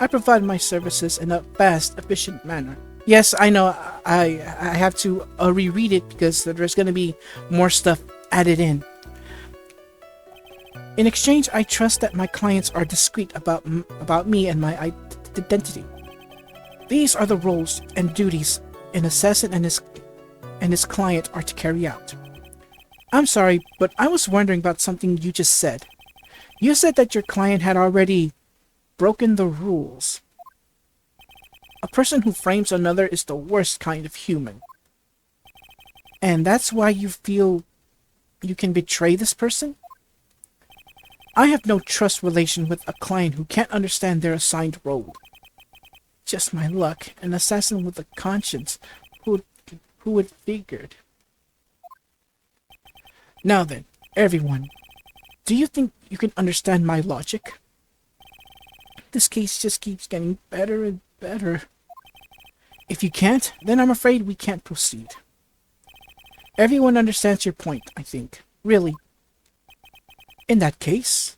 I provide my services in a fast, efficient manner. Yes, I know, I have to reread it because there's going to be more stuff added in. In exchange, I trust that my clients are discreet about me and my identity. These are the roles and duties an assassin and his client are to carry out. I'm sorry, but I was wondering about something you just said. You said that your client had already broken the rules. A person who frames another is the worst kind of human. And that's why you feel you can betray this person? I have no trust relation with a client who can't understand their assigned role. Just my luck, an assassin with a conscience. Who would figured? Now then, everyone, do you think you can understand my logic? This case just keeps getting better and better. If you can't, then I'm afraid we can't proceed. Everyone understands your point, I think. Really. In that case,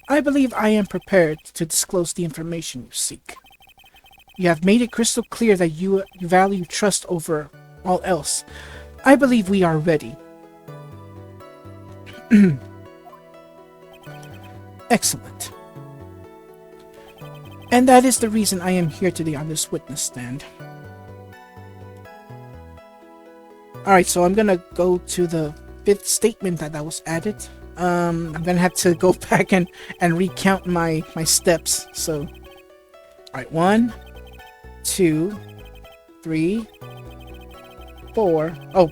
I believe I am prepared to disclose the information you seek. You have made it crystal clear that you value trust over all else. I believe we are ready. Excellent. And that is the reason I am here today on this witness stand. Alright, so I'm gonna go to the fifth statement that was added. I'm gonna have to go back and recount my steps. So, alright, 1, 2, 3, 4. Oh.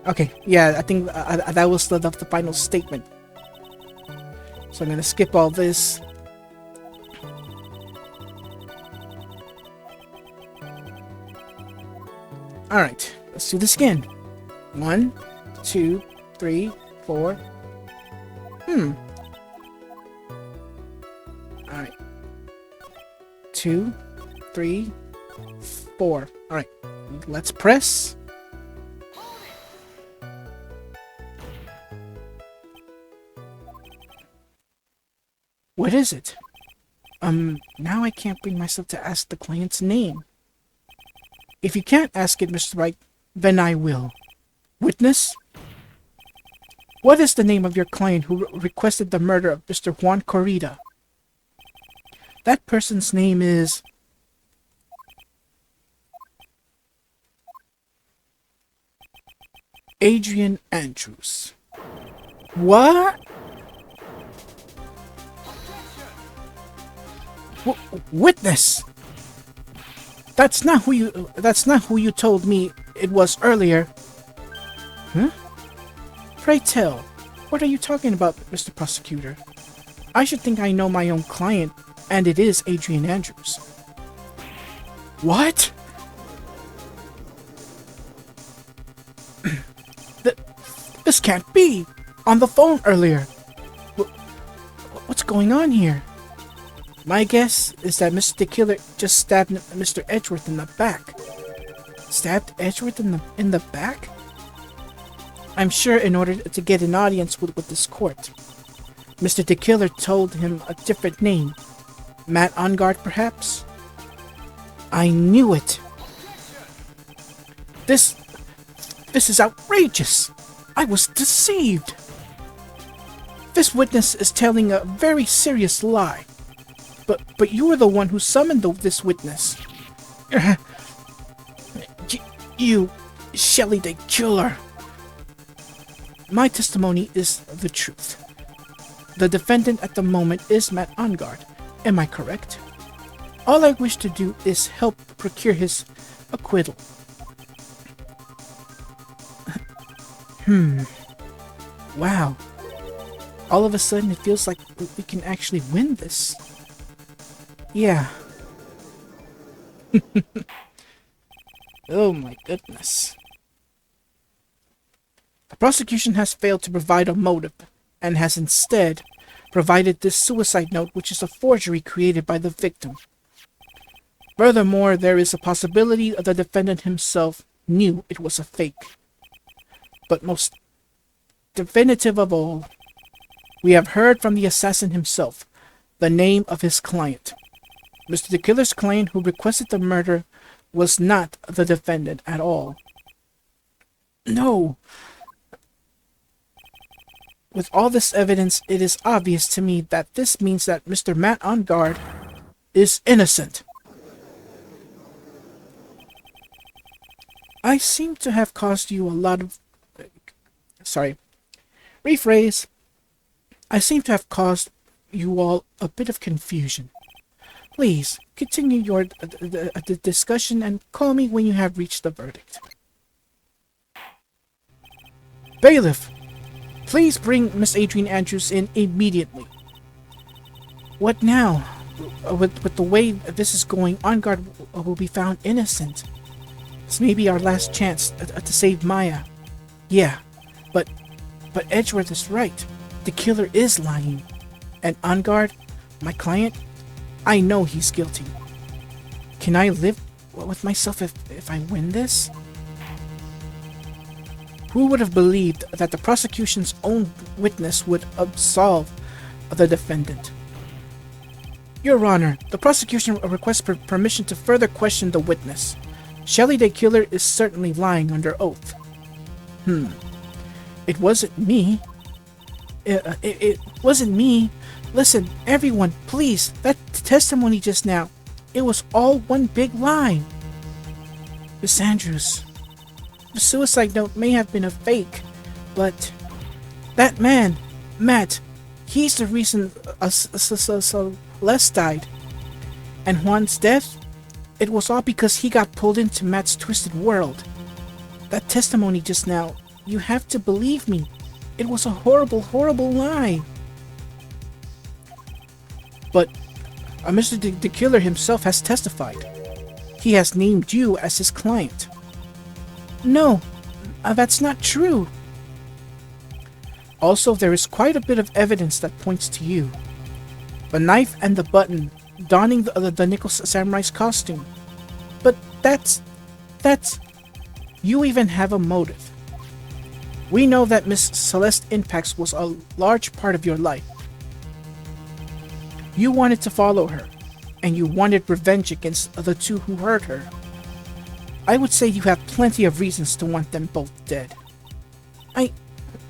Okay, yeah, I think that was the final statement. So I'm gonna skip all this. Alright, let's do this again. 1, 2, 3, 4. Alright. 2, 3, 4. Alright, let's press. What is it? Now I can't bring myself to ask the client's name. If you can't ask it, Mr. Wright, then I will. Witness? What is the name of your client who requested the murder of Mr. Juan Corrida? That person's name is... Adrian Andrews. What? Witness! That's not who you told me it was earlier. Huh? Pray tell, what are you talking about, Mr. Prosecutor? I should think I know my own client, and it is Adrian Andrews. What? Th- this can't be! On the phone earlier! What's going on here? My guess is that Mr. Killer just stabbed Mr. Edgeworth in the back. Stabbed Edgeworth in the back? I'm sure in order to get an audience with this court. Mr. the Killer told him a different name. Matt Ongard, perhaps? I knew it! This is outrageous! I was deceived! This witness is telling a very serious lie. But you were the one who summoned this witness. You, Shelley the Killer. My testimony is the truth. The defendant at the moment is Matt Ongard. Am I correct? All I wish to do is help procure his acquittal. Wow. All of a sudden it feels like we can actually win this. Yeah. Oh my goodness. The prosecution has failed to provide a motive, and has instead provided this suicide note, which is a forgery created by the victim. Furthermore, there is a possibility that the defendant himself knew it was a fake. But most definitive of all, we have heard from the assassin himself the name of his client. Mr. the Killer's client who requested the murder was not the defendant at all. No! With all this evidence, it is obvious to me that this means that Mr. Matt Ongard is innocent. I seem to have caused you a lot of... Rephrase. I seem to have caused you all a bit of confusion. Please, continue your discussion and call me when you have reached the verdict. Bailiff, please bring Miss Adrienne Andrews in immediately. What now? With the way this is going, Ongard will be found innocent. This may be our last chance to save Maya. Yeah, but Edgeworth is right. The killer is lying. And Ongard, my client, I know he's guilty. Can I live with myself if I win this? Who would have believed that the prosecution's own witness would absolve the defendant? Your Honor, the prosecution requests permission to further question the witness. Shelley the Killer is certainly lying under oath. It wasn't me. It wasn't me. Listen, everyone, please, that testimony just now, it was all one big lie. Miss Andrews, the suicide note may have been a fake, but that man, Matt, he's the reason Celeste died. And Juan's death, it was all because he got pulled into Matt's twisted world. That testimony just now, you have to believe me. It was a horrible, horrible lie. But Mr. the Killer himself has testified. He has named you as his client. No, that's not true. Also, there is quite a bit of evidence that points to you. The knife and the button, donning the Nichols Samurai's costume. But that's... You even have a motive. We know that Miss Celeste Impax was a large part of your life. You wanted to follow her, and you wanted revenge against the two who hurt her. I would say you have plenty of reasons to want them both dead.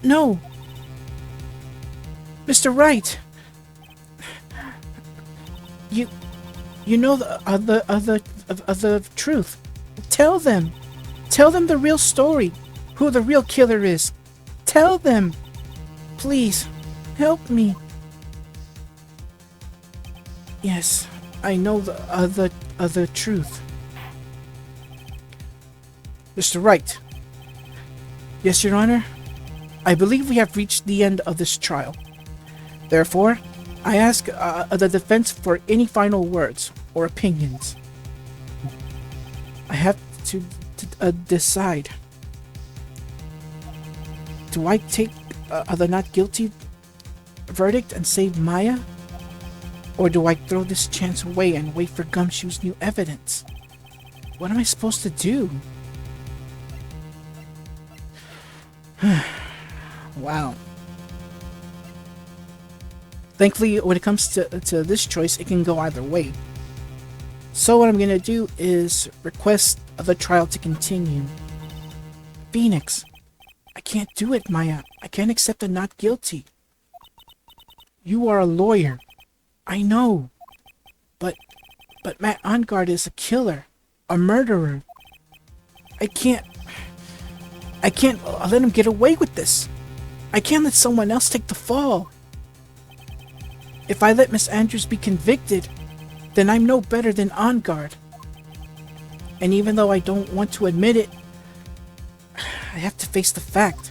No. Mr. Wright. You know the other truth. Tell them. Tell them the real story. Who the real killer is. Tell them. Please, help me. Yes, I know the other truth. Mr. Wright. Yes, Your Honor. I believe we have reached the end of this trial. Therefore, I ask the defense for any final words or opinions. I have to decide. Do I take the not guilty verdict and save Maya? Or do I throw this chance away and wait for Gumshoe's new evidence? What am I supposed to do? Wow. Thankfully, when it comes to this choice, it can go either way. So what I'm going to do is request the trial to continue. Phoenix, I can't do it, Maya. I can't accept a not guilty. You are a lawyer. I know. But Matt Ongard is a killer. A murderer. I can't let him get away with this. I can't let someone else take the fall. If I let Miss Andrews be convicted, then I'm no better than Ongard. And even though I don't want to admit it, I have to face the fact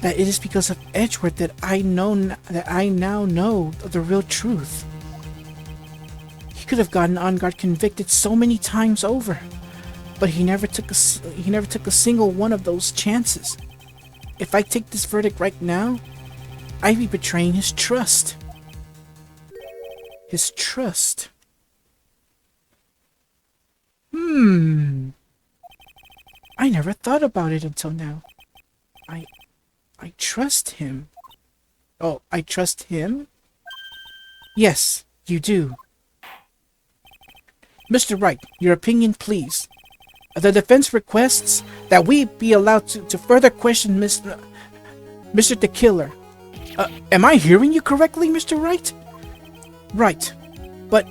that it is because of Edgeworth that I now know the real truth. He could have gotten Ongard convicted so many times over, but he never took a single one of those chances. If I take this verdict right now, I'd be betraying his trust. His trust. I never thought about it until now. I trust him. Oh, I trust him? Yes, you do. Mr. Wright, your opinion, please. The defense requests that we be allowed to further question Mr. the Killer. Am I hearing you correctly, Mr. Wright? Right. But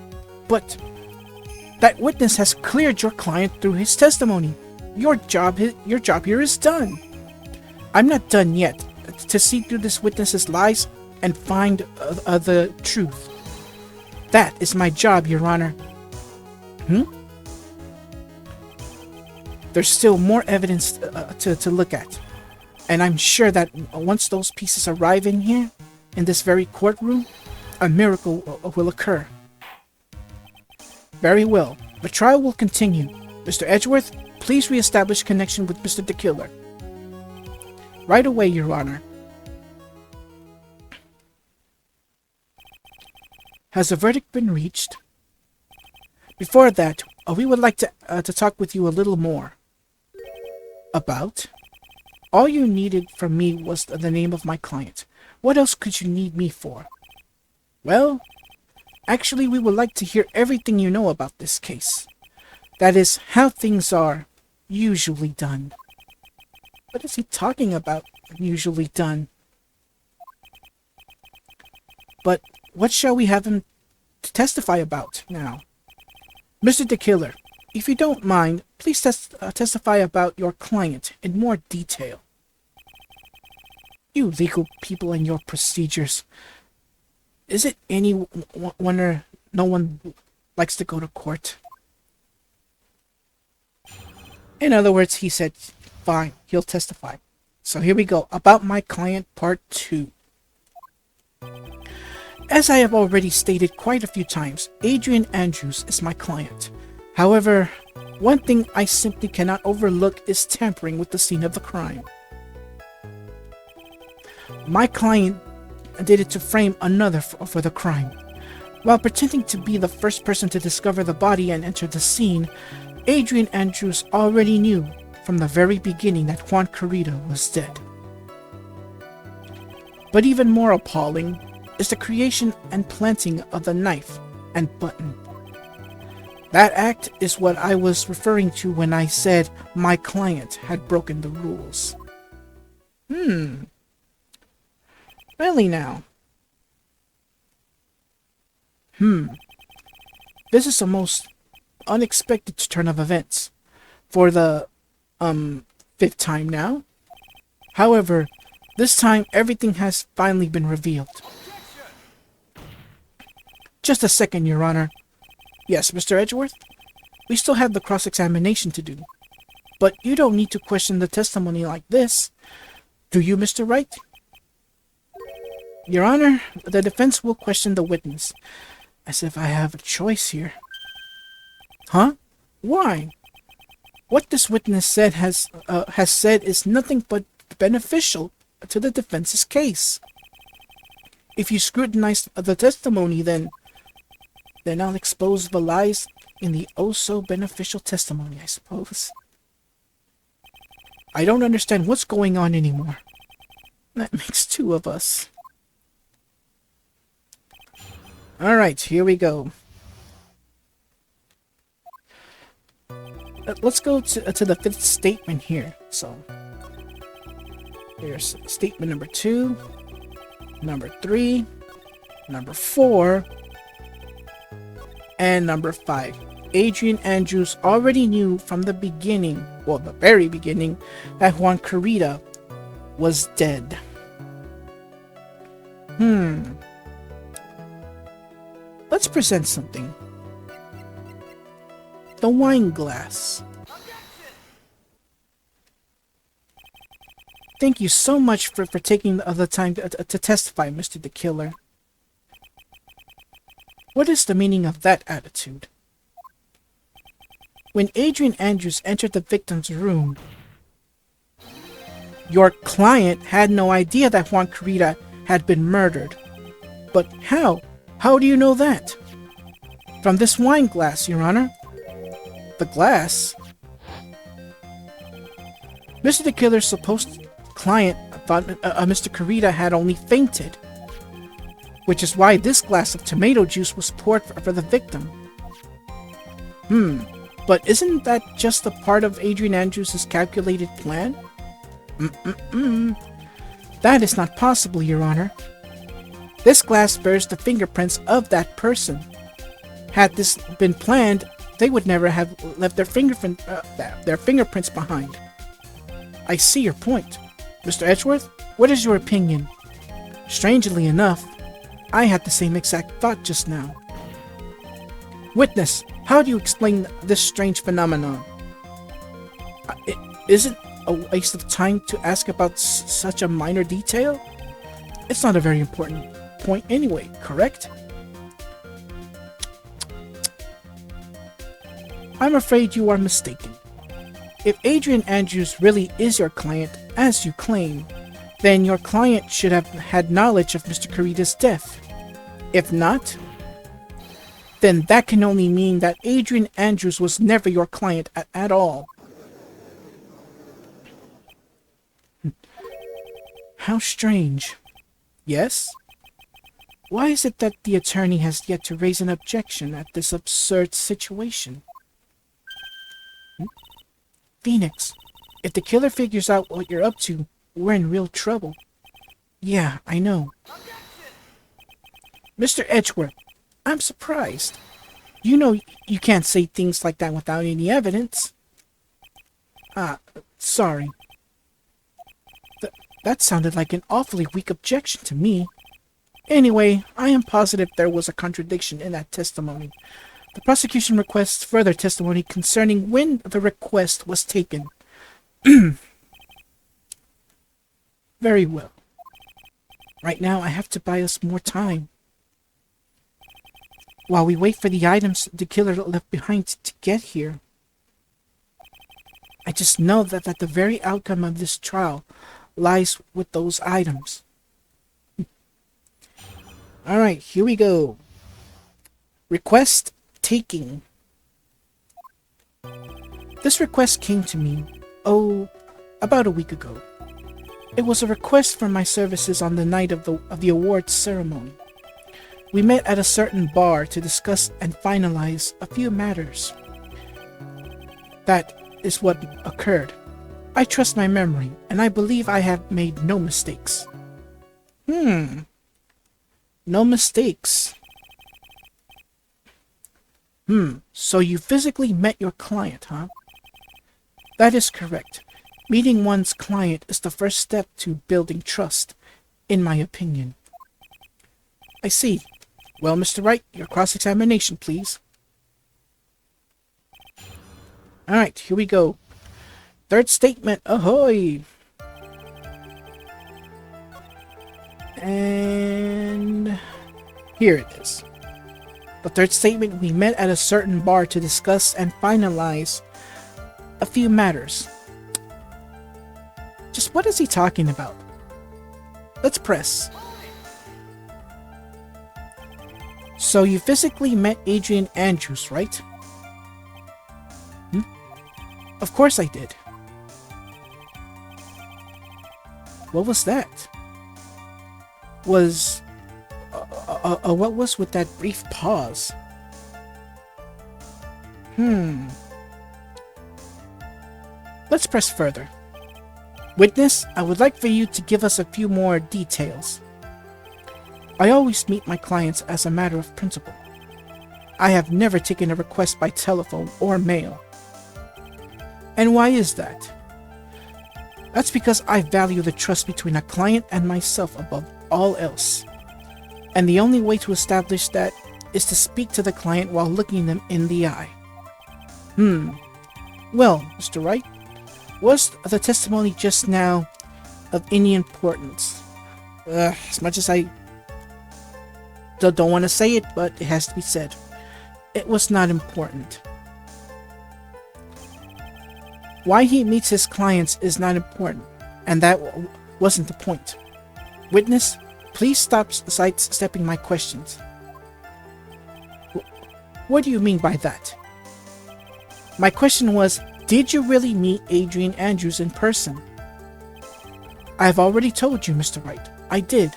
that witness has cleared your client through his testimony. Your job here is done. I'm not done yet. To see through this witness's lies and find the truth. That is my job, Your Honor. There's still more evidence to look at. And I'm sure that once those pieces arrive in here, in this very courtroom, a miracle will occur. Very well. The trial will continue. Mr. Edgeworth, please reestablish connection with Mr. the Killer. Right away, Your Honor. Has the verdict been reached? Before that, we would like to talk with you a little more. About? All you needed from me was the name of my client. What else could you need me for? Well, actually, we would like to hear everything you know about this case. That is, how things are usually done. What is he talking about, usually done? But what shall we have him to testify about now? Mr. the Killer, if you don't mind, please testify about your client in more detail. You legal people and your procedures. Is it any wonder no one likes to go to court? In other words, he said, fine, he'll testify. So here we go, about my client part 2. As I have already stated quite a few times, Adrian Andrews is my client. However, one thing I simply cannot overlook is tampering with the scene of the crime. My client did it to frame another for the crime. While pretending to be the first person to discover the body and enter the scene, Adrian Andrews already knew from the very beginning that Juan Carrera was dead. But even more appalling is the creation and planting of the knife and button. That act is what I was referring to when I said my client had broken the rules. Really now? This is a most unexpected turn of events. For the, 5th time now. However, this time everything has finally been revealed. Just a second, Your Honor. Yes, Mr. Edgeworth? We still have the cross-examination to do. But you don't need to question the testimony like this. Do you, Mr. Wright? Your Honor, the defense will question the witness. As if I have a choice here. Huh? Why? What this witness has said is nothing but beneficial to the defense's case. If you scrutinize the testimony, then I'll expose the lies in the oh-so-beneficial testimony, I suppose. I don't understand what's going on anymore. That makes two of us. Alright, here we go. Let's go to the fifth statement here. So, here's statement number 2, number 3, number 4, and number 5. Adrian Andrews already knew from the beginning, well, the very beginning, that Juan Carita was dead. Let's present something. The wine glass. Thank you so much for taking the time to testify, Mr. the Killer. What is the meaning of that attitude? When Adrian Andrews entered the victim's room, your client had no idea that Juan Carita had been murdered. But how? How do you know that? From this wine glass, Your Honor. The glass? Mr. the Killer's supposed client thought Mr. Carita had only fainted, which is why this glass of tomato juice was poured for the victim. But isn't that just a part of Adrian Andrews' calculated plan? That is not possible, Your Honor. This glass bears the fingerprints of that person. Had this been planned, they would never have left their fingerprints behind. I see your point. Mr. Edgeworth, what is your opinion? Strangely enough, I had the same exact thought just now. Witness, how do you explain this strange phenomenon? Is it a waste of time to ask about such a minor detail? It's not a very important point anyway, correct? I'm afraid you are mistaken. If Adrian Andrews really is your client, as you claim, then your client should have had knowledge of Mr. Carita's death. If not, then that can only mean that Adrian Andrews was never your client at all. How strange. Yes? Why is it that the attorney has yet to raise an objection at this absurd situation? Phoenix, if the killer figures out what you're up to, we're in real trouble. Yeah, I know. Mr. Edgeworth, I'm surprised. You know you can't say things like that without any evidence. Sorry. That sounded like an awfully weak objection to me. Anyway, I am positive there was a contradiction in that testimony. The prosecution requests further testimony concerning when the request was taken. Very well. Right now, I have to buy us more time. While we wait for the items the killer left behind to get here. I just know that the very outcome of this trial lies with those items. Alright, here we go. Request taking. This request came to me, about a week ago. It was a request for my services on the night of the awards ceremony. We met at a certain bar to discuss and finalize a few matters. That is what occurred. I trust my memory, and I believe I have made no mistakes. No mistakes. So you physically met your client, huh? That is correct. Meeting one's client is the first step to building trust, in my opinion. I see. Well, Mr. Wright, your cross-examination, please. Alright, here we go. Third statement, ahoy! And here it is. The third statement, we met at a certain bar to discuss and finalize a few matters. Just what is he talking about? Let's press. So you physically met Adrian Andrews, right? Of course I did. What was that? What was with that brief pause? Let's press further. Witness, I would like for you to give us a few more details. I always meet my clients as a matter of principle. I have never taken a request by telephone or mail. And why is that? That's because I value the trust between a client and myself above all else. And the only way to establish that is to speak to the client while looking them in the eye. Well, Mr. Wright, was the testimony just now of any importance? As much as I don't want to say it, but it has to be said. It was not important. Why he meets his clients is not important, and that wasn't the point. Witness, please stop sidestepping my questions. What do you mean by that? My question was, did you really meet Adrian Andrews in person? I've already told you, Mr. Wright, I did.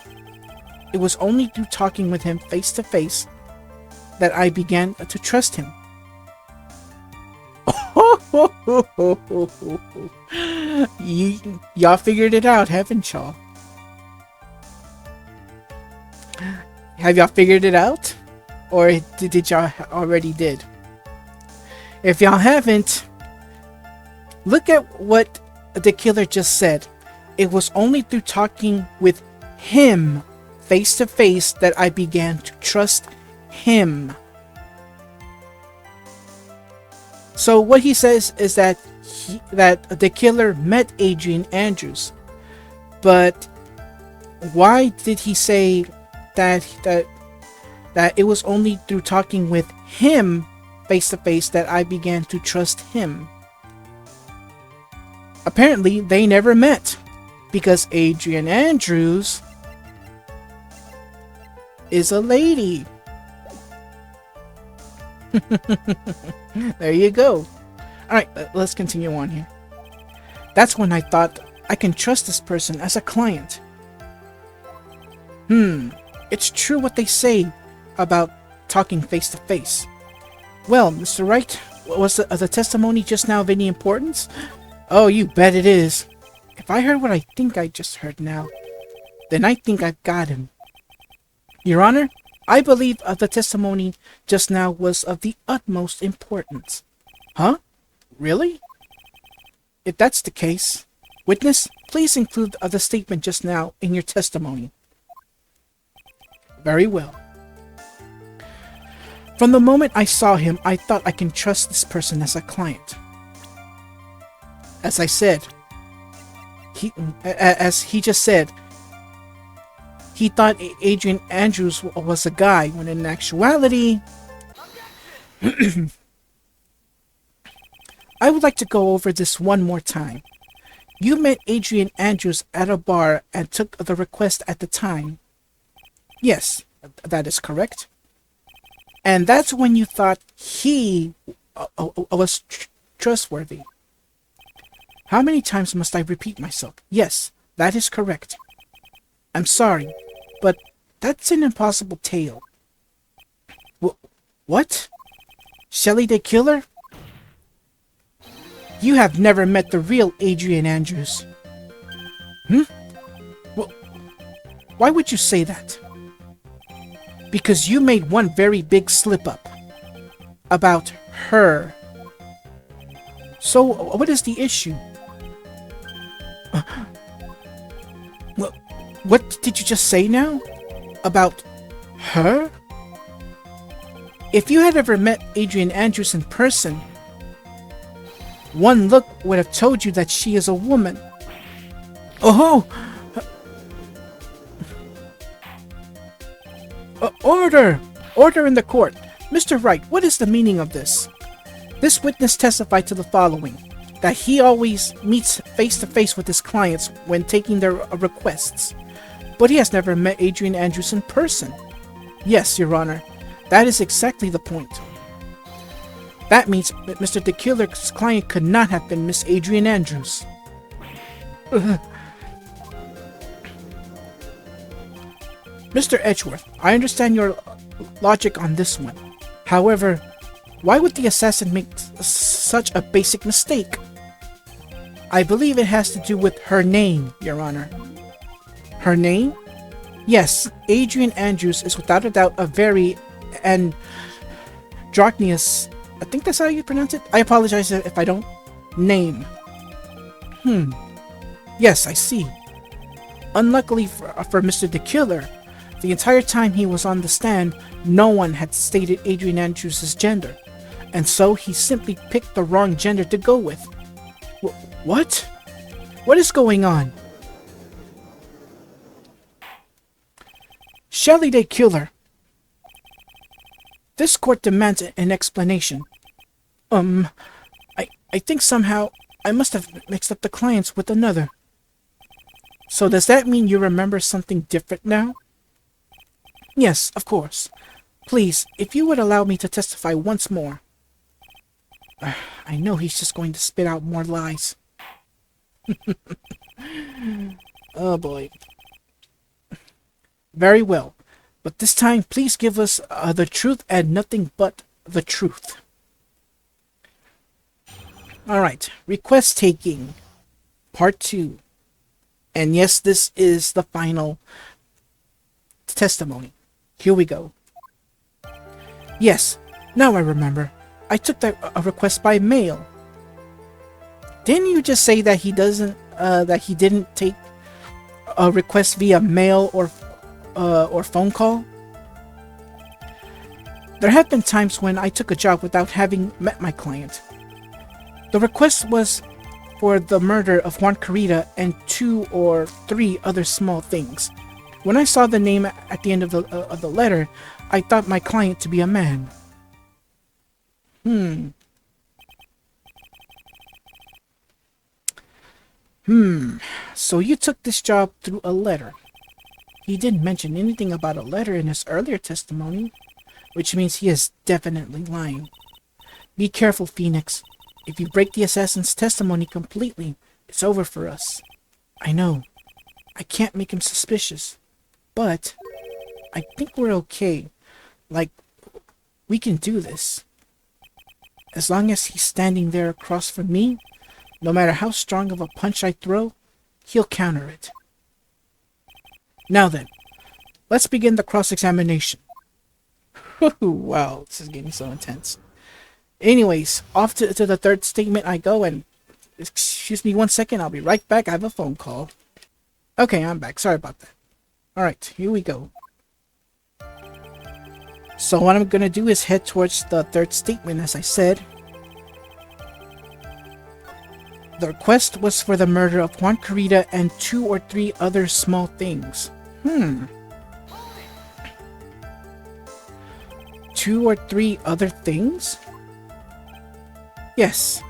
It was only through talking with him face to face that I began to trust him. Y'all figured it out, haven't y'all? Have y'all figured it out? Or did y'all already did? If y'all haven't, look at what the killer just said. It was only through talking with him face to face that I began to trust him. So what he says is that the killer met Adrian Andrews. But why did he say that it was only through talking with him face to face that I began to trust him? Apparently, they never met, because Adrian Andrews is a lady. There you go. Alright, let's continue on here. That's when I thought I can trust this person as a client. It's true what they say about talking face to face. Well, Mr. Wright, was the testimony just now of any importance? Oh, you bet it is. If I heard what I think I just heard now, then I think I've got him. Your Honor, I believe the testimony just now was of the utmost importance. Huh? Really? If that's the case, witness, please include the statement just now in your testimony. Very well. From the moment I saw him, I thought I can trust this person as a client. As I said, as he just said, he thought Adrian Andrews was a guy, when in actuality... I would like to go over this one more time. You met Adrian Andrews at a bar and took the request at the time. Yes, that is correct. And that's when you thought he was trustworthy. How many times must I repeat myself? Yes, that is correct. I'm sorry, but that's an impossible tale. What? Shelley the Killer? You have never met the real Adrian Andrews. Well, why would you say that? Because you made one very big slip-up about her. So, what is the issue? What did you just say now? About her? If you had ever met Adrian Andrews in person, one look would have told you that she is a woman. Oh! Order! Order in the court! Mr. Wright, what is the meaning of this? This witness testified to the following: that he always meets face-to-face with his clients when taking their requests, but he has never met Adrian Andrews in person. Yes, Your Honor, that is exactly the point. That means that Mr. the Killer's client could not have been Miss Adrian Andrews. Mr. Edgeworth, I understand your logic on this one. However, why would the assassin make such a basic mistake? I believe it has to do with her name, Your Honor. Her name? Yes, Adrian Andrews is without a doubt a very androgynous, I think that's how you pronounce it? I apologize if I don't. Name. Yes, I see. Unluckily for Mr. the Killer, the entire time he was on the stand, no one had stated Adrian Andrews' gender, and so he simply picked the wrong gender to go with. What? What is going on? Shelley the Killer. This court demands an explanation. I think somehow I must have mixed up the clients with another. So does that mean you remember something different now? Yes, of course. Please, if you would allow me to testify once more. I know he's just going to spit out more lies. Oh boy. Very well. But this time, please give us the truth and nothing but the truth. Alright, request taking. Part 2. And yes, this is the final testimony. Here we go. Yes, now I remember. I took that request by mail. Didn't you just say that he didn't take a request via mail or phone call? There have been times when I took a job without having met my client. The request was for the murder of Juan Carita and 2 or 3 other small things. When I saw the name at the end of the letter, I thought my client to be a man. So you took this job through a letter. He didn't mention anything about a letter in his earlier testimony, which means he is definitely lying. Be careful, Phoenix. If you break the assassin's testimony completely, it's over for us. I know. I can't make him suspicious. But I think we're okay. Like, we can do this. As long as he's standing there across from me, no matter how strong of a punch I throw, he'll counter it. Now then, let's begin the cross-examination. Wow, this is getting so intense. Anyways, off to the third statement I go, and excuse me 1 second, I'll be right back. I have a phone call. Okay, I'm back. Sorry about that. Alright, here we go. So what I'm gonna do is head towards the third statement, as I said. The request was for the murder of Juan Carita and 2 or 3 other small things. 2 or 3 other things? Yes.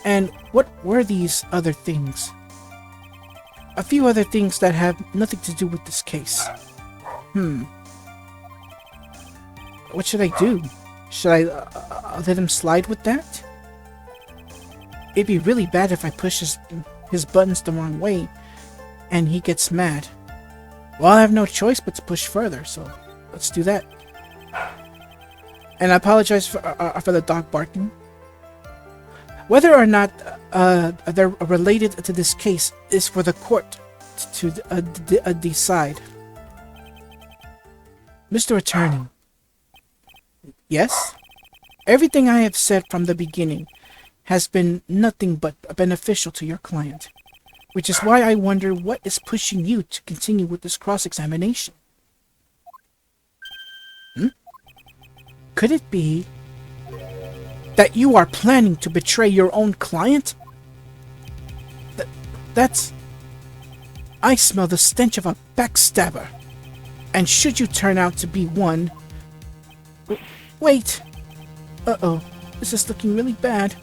And what were these other things? A few other things that have nothing to do with this case. What should I do? Should I let him slide with that? It'd be really bad if I push his buttons the wrong way and he gets mad. Well, I have no choice but to push further, so let's do that. And I apologize for the dog barking. Whether or not they're related to this case is for the court to decide. Mr. Attorney. Yes? Everything I have said from the beginning has been nothing but beneficial to your client, which is why I wonder what is pushing you to continue with this cross-examination. Could it be that you are planning to betray your own client? That's... I smell the stench of a backstabber. And should you turn out to be one... Wait! Uh-oh. This is looking really bad.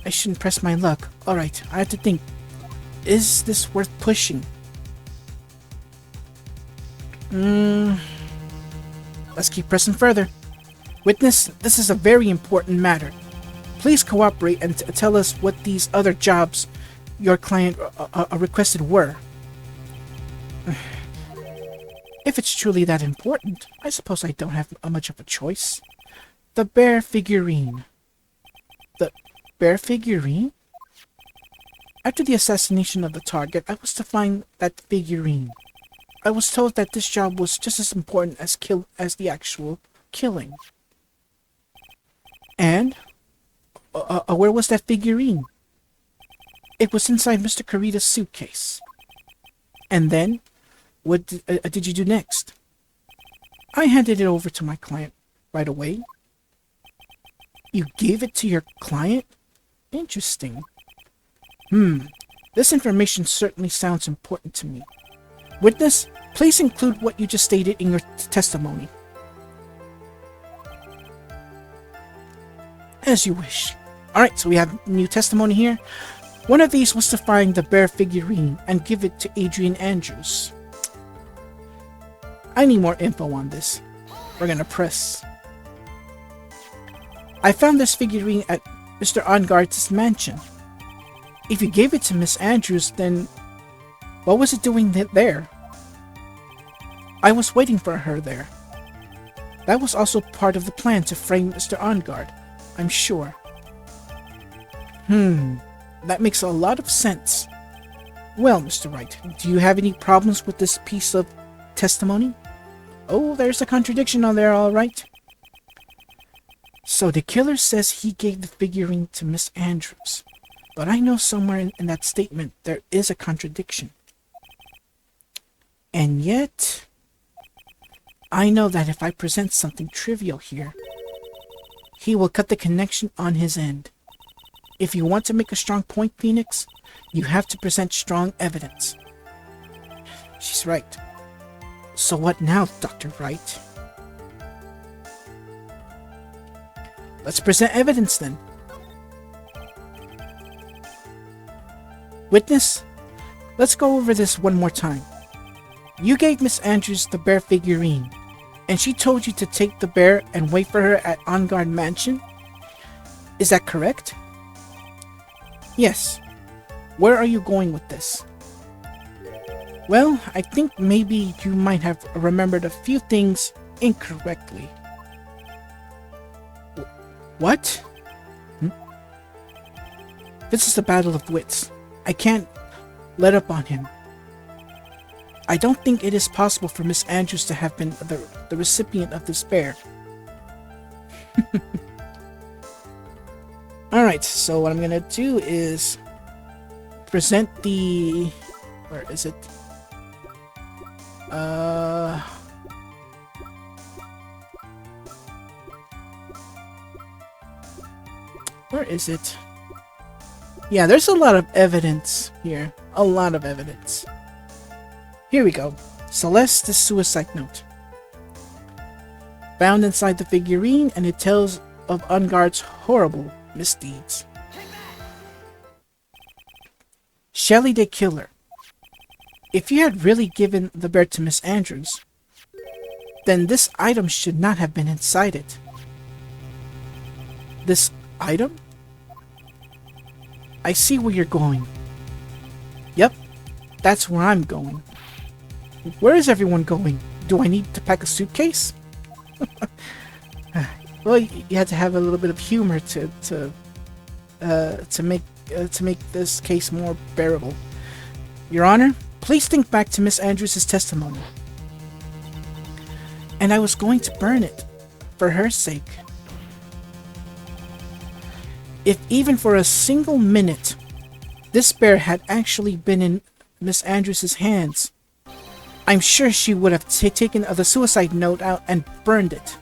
I shouldn't press my luck. Alright, I have to think. Is this worth pushing? Let's keep pressing further. Witness, this is a very important matter. Please cooperate and tell us what these other jobs your client requested were. If it's truly that important, I suppose I don't have much of a choice. The bear figurine. The bear figurine? After the assassination of the target, I was to find that figurine. I was told that this job was just as important as the actual killing. And? Where was that figurine? It was inside Mr. Kurita's suitcase. And then? What did you do next? I handed it over to my client right away. You gave it to your client? Interesting. This information certainly sounds important to me. Witness, please include what you just stated in your testimony. As you wish. Alright, so we have new testimony here. One of these was to find the bear figurine and give it to Adrian Andrews. I need more info on this. We're gonna press. I found this figurine at Mr. Onguard's mansion. If you gave it to Miss Andrews, then what was it doing there? I was waiting for her there. That was also part of the plan to frame Mr. Onguard, I'm sure. That makes a lot of sense. Well, Mr. Wright, do you have any problems with this piece of testimony? Oh, there's a contradiction on there, all right. So the killer says he gave the figurine to Miss Andrews. But I know somewhere in that statement there is a contradiction. And yet, I know that if I present something trivial here, he will cut the connection on his end. If you want to make a strong point, Phoenix, you have to present strong evidence. She's right. So what now, Dr. Wright? Let's present evidence then. Witness, let's go over this one more time. You gave Miss Andrews the bear figurine, and she told you to take the bear and wait for her at Onguard Mansion? Is that correct? Yes. Where are you going with this? Well, I think maybe you might have remembered a few things incorrectly. What? This is a battle of wits. I can't let up on him. I don't think it is possible for Miss Andrews to have been the recipient of this bear. Alright, so what I'm gonna do is present the... Where is it? Where is it? Yeah, there's a lot of evidence here. A lot of evidence. Here we go. Celeste's suicide note. Found inside the figurine, and it tells of Onguard's horrible misdeeds. Shelley the Killer. If you had really given the bear to Miss Andrews, then this item should not have been inside it. This item? I see where you're going. Yep, that's where I'm going. Where is everyone going? Do I need to pack a suitcase? Well, you had to have a little bit of humor to make this case more bearable. Your Honor, please think back to Miss Andrews' testimony. And I was going to burn it, for her sake. If even for a single minute, this bear had actually been in Miss Andrews' hands, I'm sure she would have taken the suicide note out and burned it.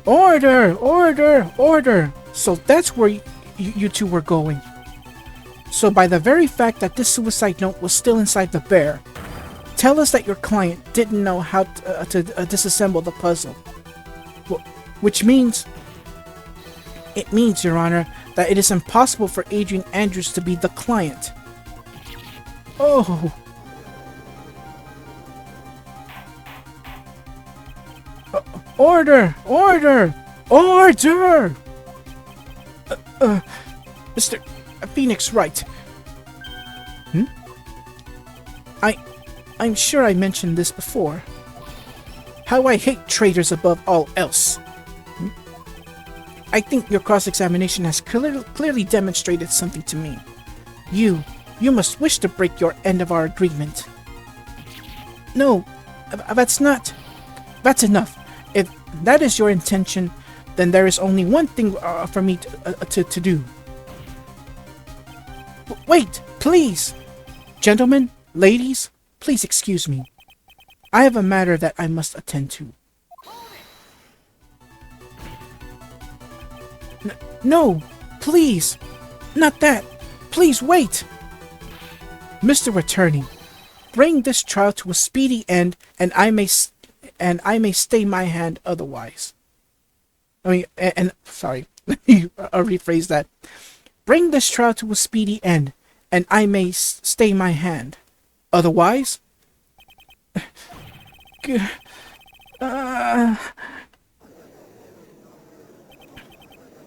Order! Order! Order! So that's where you two were going. So by the very fact that this suicide note was still inside the bear, tell us that your client didn't know how to disassemble the puzzle. Which means... It means, Your Honor, that it is impossible for Adrian Andrews to be the client. Oh... Order! Order! Order! Mr. Phoenix Wright. I'm sure I mentioned this before. How I hate traitors above all else. I think your cross-examination has clearly demonstrated something to me. You must wish to break your end of our agreement. No, that's enough. If that is your intention, then there is only one thing for me to do. Wait, please! Gentlemen, ladies, please excuse me. I have a matter that I must attend to. No, please! Not that! Please wait! Mr. Attorney, bring this trial to a speedy end, and I may stay my hand otherwise. Sorry, let me rephrase that. Bring this trial to a speedy end, and I may stay my hand. Otherwise...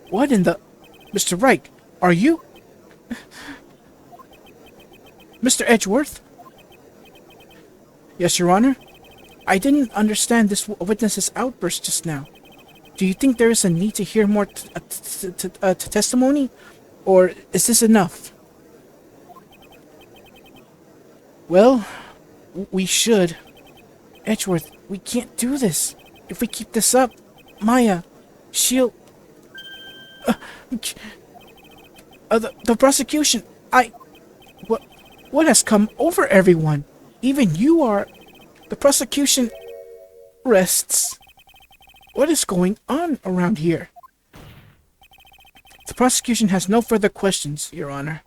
What in the... Mr. Wright, are you... Mr. Edgeworth? Yes, Your Honor? I didn't understand this witness's outburst just now. Do you think there is a need to hear more testimony? Or is this enough? Well, we should. Edgeworth, we can't do this. If we keep this up, Maya, she'll... the prosecution, What has come over everyone? Even you are... The prosecution rests. What is going on around here? The prosecution has no further questions, Your Honor.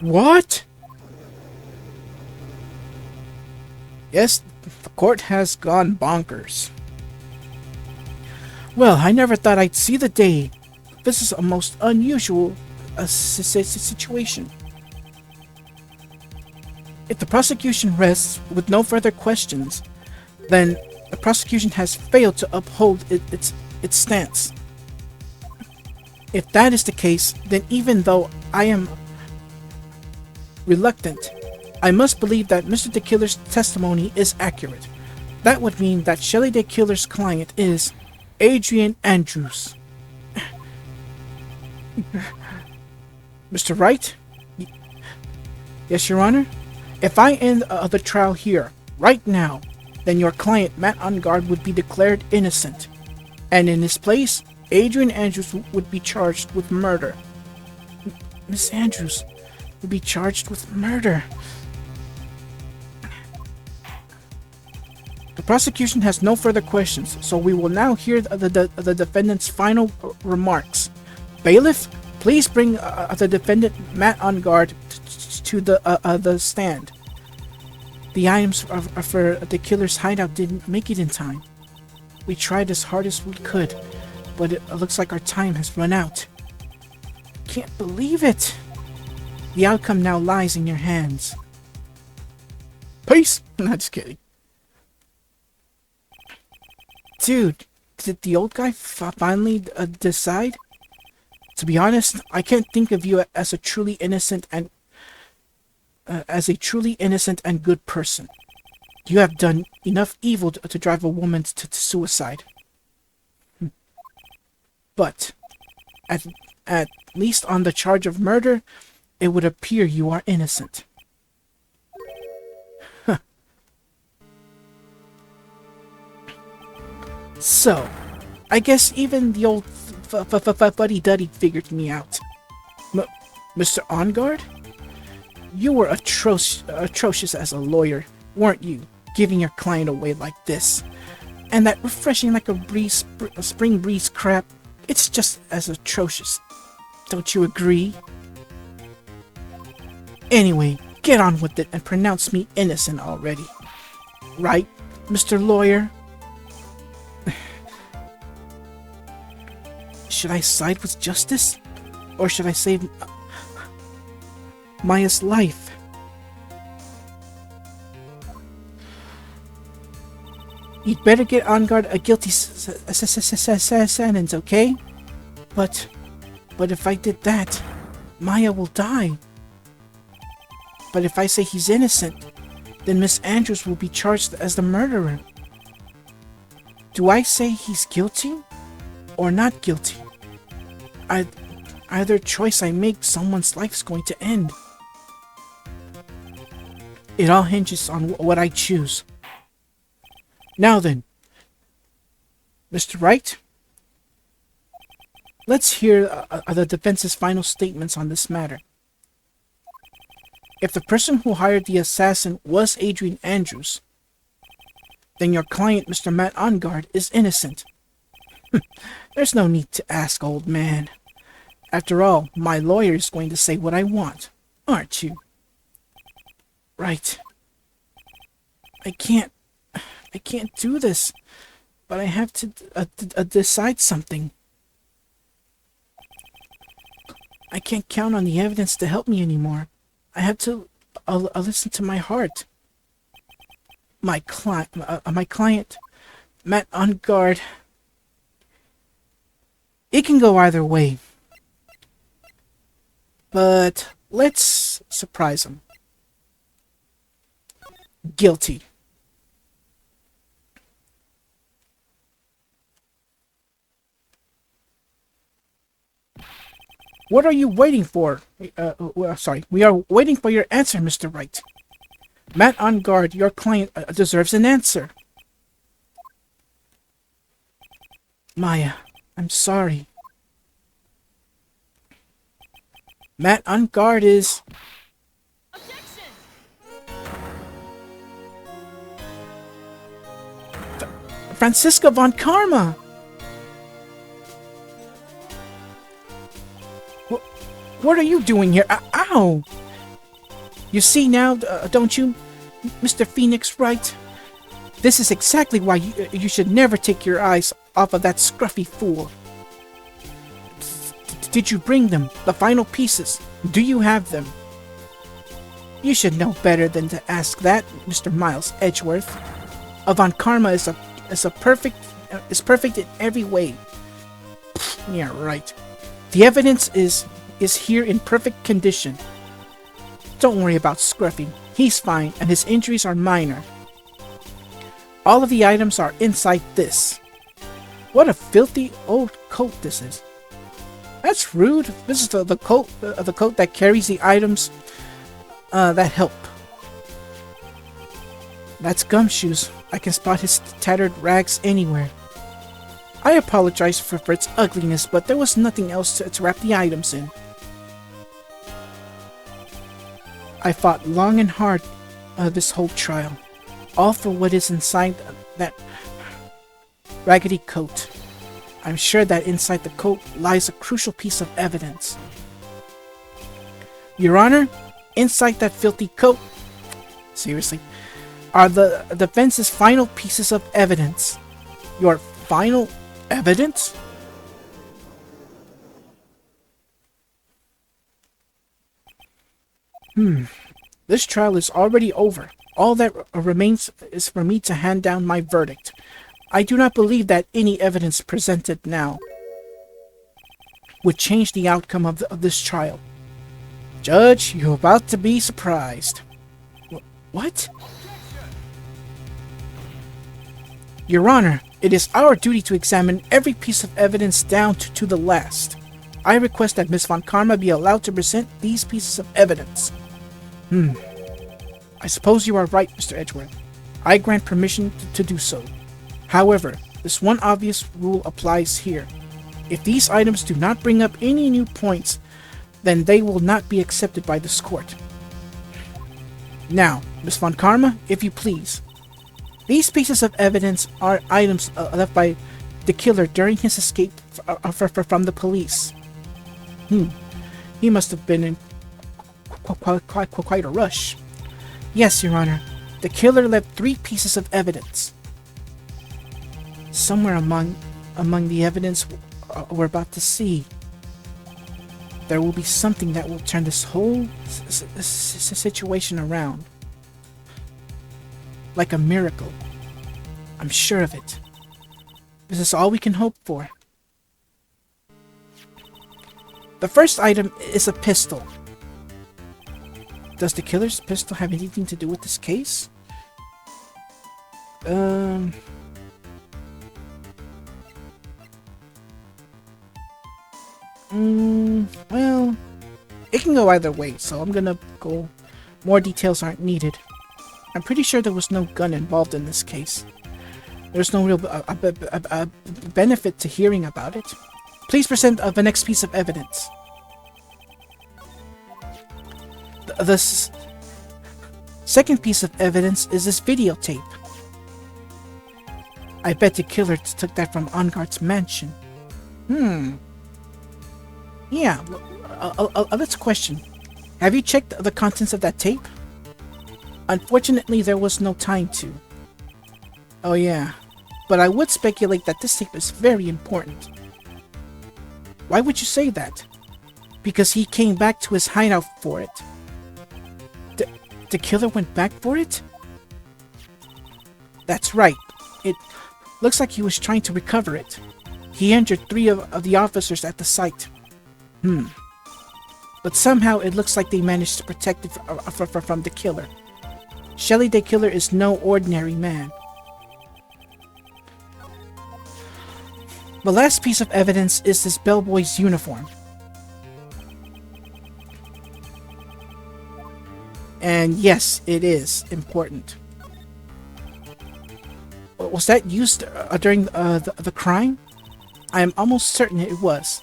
What? Yes, the court has gone bonkers. Well, I never thought I'd see the day. This is a most unusual situation. If the prosecution rests with no further questions, then the prosecution has failed to uphold its stance. If that is the case, then even though I am reluctant, I must believe that Mr. the Killer's testimony is accurate. That would mean that Shelley the Killer's client is Adrian Andrews. Mr. Wright? Yes, Your Honor? If I end the trial here, right now, then your client, Matt Ungard, would be declared innocent. And in his place, Adrian Andrews would be charged with murder. Miss Andrews would be charged with murder. The prosecution has no further questions, so we will now hear the defendant's final remarks. Bailiff, please bring the defendant, Matt Ungard, to the stand. The items for the killer's hideout didn't make it in time. We tried as hard as we could, but it looks like our time has run out. Can't believe it! The outcome now lies in your hands. Peace! Not just kidding. Dude, did the old guy finally decide? To be honest, I can't think of you as a truly innocent and good person. You have done enough evil to drive a woman to suicide. But at least on the charge of murder, it would appear you are innocent. Huh. So, I guess even the old fuddy-duddy figured me out. Mr. Ungard? You were atrocious as a lawyer, weren't you? Giving your client away like this. And that refreshing like a spring breeze crap, it's just as atrocious. Don't you agree? Anyway, Get on with it and pronounce me innocent already. Right, Mr. Lawyer? Should I side with justice? Or should I save Maya's life? You'd better get on guard a guilty sentence, okay? But if I did that, Maya will die. But if I say he's innocent, then Miss Andrews will be charged as the murderer. Do I say he's guilty or not guilty? Either choice I make, someone's life's going to end. It all hinges on what I choose. Now then, Mr. Wright, let's hear the defense's final statements on this matter. If the person who hired the assassin was Adrian Andrews, then your client, Mr. Matt Ongard, is innocent. There's no need to ask, old man. After all, my lawyer is going to say what I want, aren't you? Right. I can't do this, but I have to decide something. I can't count on the evidence to help me anymore. I have to listen to my heart. My client, Matt Ongard. It can go either way. But let's surprise him. Guilty. What are you waiting for? We are waiting for your answer, Mr. Wright. Matt Ongard, your client, deserves an answer. Maya, I'm sorry. Matt Ongard is... Objection! Franziska von Karma! What are you doing here? Ow! You see now, don't you, Mr. Phoenix Wright? This is exactly why you should never take your eyes off of that scruffy fool. Did you bring them? The final pieces? Do you have them? You should know better than to ask that, Mr. Miles Edgeworth. Von Karma is perfect in every way. Yeah, right. The evidence is here in perfect condition. Don't worry about Scruffy. He's fine, and his injuries are minor. All of the items are inside this. What a filthy old coat this is. That's rude. This is the coat that carries the items that help. That's Gumshoes. I can spot his tattered rags anywhere. I apologize for its ugliness, but there was nothing else to wrap the items in. I fought long and hard this whole trial, all for what is inside that raggedy coat. I'm sure that inside the coat lies a crucial piece of evidence. Your Honor, inside that filthy coat, seriously, are the defense's final pieces of evidence. Your final evidence? This trial is already over. All that remains is for me to hand down my verdict. I do not believe that any evidence presented now would change the outcome of this trial. Judge, you're about to be surprised. What? Your Honor, it is our duty to examine every piece of evidence down to the last. I request that Miss Von Karma be allowed to present these pieces of evidence. I suppose you are right, Mr. Edgeworth. I grant permission to do so. However, this one obvious rule applies here. If these items do not bring up any new points, then they will not be accepted by this court. Now, Miss Von Karma, if you please. These pieces of evidence are items left by the killer during his escape from the police. He must have been in quite a rush. Yes, Your Honor. The killer left 3 pieces of evidence. Somewhere among the evidence we're about to see, there will be something that will turn this whole situation around. Like a miracle. I'm sure of it. This is all we can hope for. The first item is a pistol. Does the killer's pistol have anything to do with this case? Well, it can go either way, so I'm gonna go. More details aren't needed. I'm pretty sure there was no gun involved in this case. There's no real benefit to hearing about it. Please present the next piece of evidence. The second piece of evidence is this videotape. I bet the killer took that from Ongart's mansion. Yeah, let's question. Have you checked the contents of that tape? Unfortunately, there was no time to. Oh yeah, but I would speculate that this tape is very important. Why would you say that? Because he came back to his hideout for it. The killer went back for it? That's right. It looks like he was trying to recover it. He injured 3 of the officers at the site. But somehow it looks like they managed to protect it from the killer. Shelly the Killer is no ordinary man. The last piece of evidence is this bellboy's uniform. And yes, it is important. Was that used during the crime? I am almost certain it was.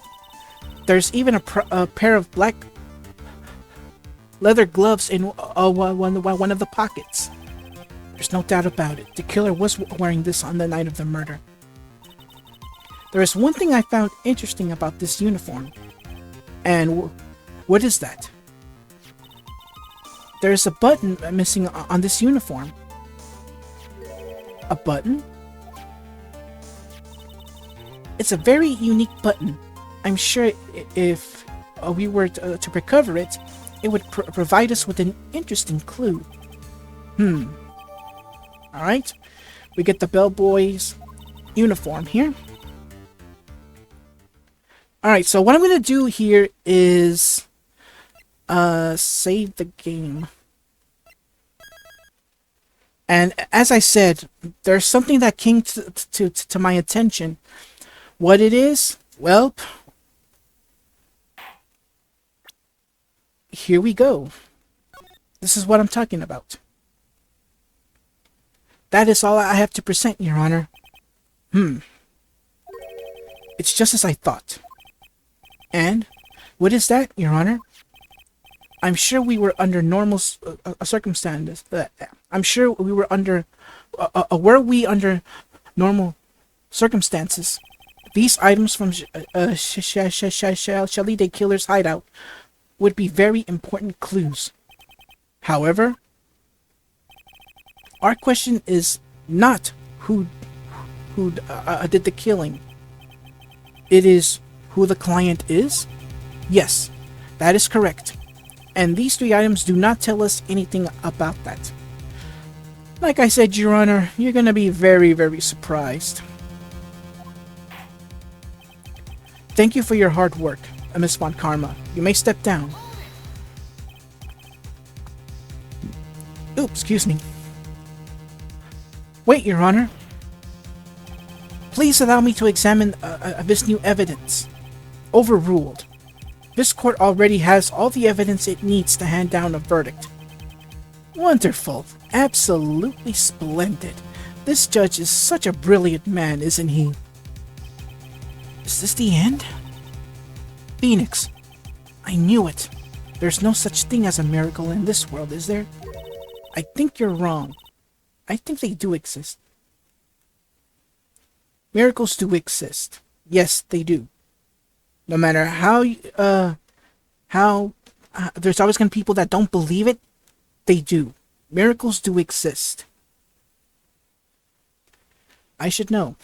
There's even a pair of black leather gloves in one of the pockets. There's no doubt about it. The killer was wearing this on the night of the murder. There is one thing I found interesting about this uniform. And what is that? There is a button missing on this uniform. A button? It's a very unique button. I'm sure if we were to recover it, it would provide us with an interesting clue. Alright, we get the bellboy's uniform here. Alright, so what I'm going to do here is save the game. And as I said, there's something that came to my attention. What it is? Well, here we go. This is what I'm talking about. That is all I have to present, Your Honor. It's just as I thought. And what is that, Your Honor? I'm sure we were under normal circumstances. I'm sure we were under... were we under normal circumstances? These items from Shelly the Killer's hideout would be very important clues. However, our question is not who did the killing. It is who the client is? Yes, that is correct. And these 3 items do not tell us anything about that. Like I said, Your Honor, you're gonna be very, very surprised. Thank you for your hard work, Miss Von Karma. You may step down. Oops, excuse me. Wait, Your Honor. Please allow me to examine this new evidence. Overruled. This court already has all the evidence it needs to hand down a verdict. Wonderful. Absolutely splendid. This judge is such a brilliant man, isn't he? Is this the end? Phoenix. I knew it. There's no such thing as a miracle in this world, is there? I think you're wrong. I think they do exist. Miracles do exist. Yes, they do. No matter how there's always going to be people that don't believe it. They do. Miracles do exist. I should know.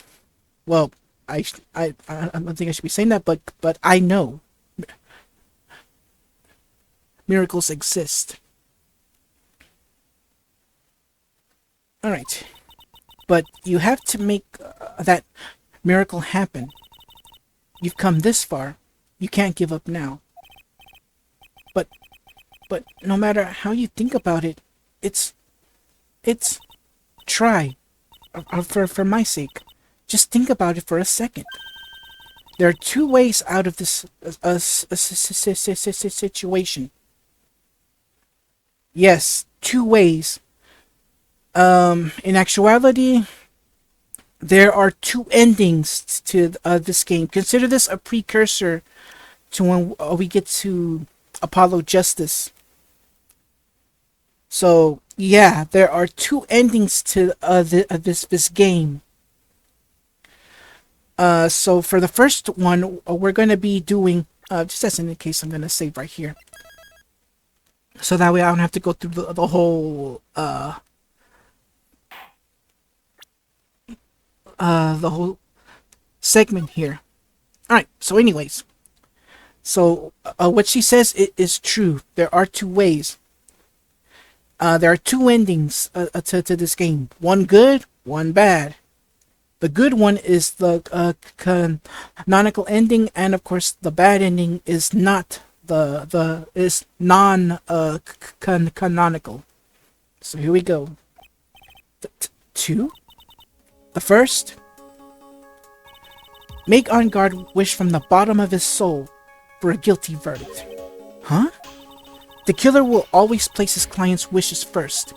Well, I don't think I should be saying that, but I know miracles exist. All right, but you have to make that miracle happen. You've come this far. You can't give up now. But but no matter how you think about it, it's try for my sake. Just think about it for a second. There are two ways out of this situation. Yes, two ways. In actuality, there are two endings to this game. Consider this a precursor to when we get to Apollo Justice. So yeah, there are two endings to this game. So for the first one, we're going to be doing, just as in the case, I'm going to save right here. So that way I don't have to go through the whole, the whole segment here. Alright, so anyways. So, what she says is true. There are two ways. There are two endings to this game. One good, one bad. The good one is the canonical ending, and of course the bad ending is not is non-canonical. So here we go. Two. The first. Make On Guard wish from the bottom of his soul for a guilty verdict. Huh? The killer will always place his client's wishes first.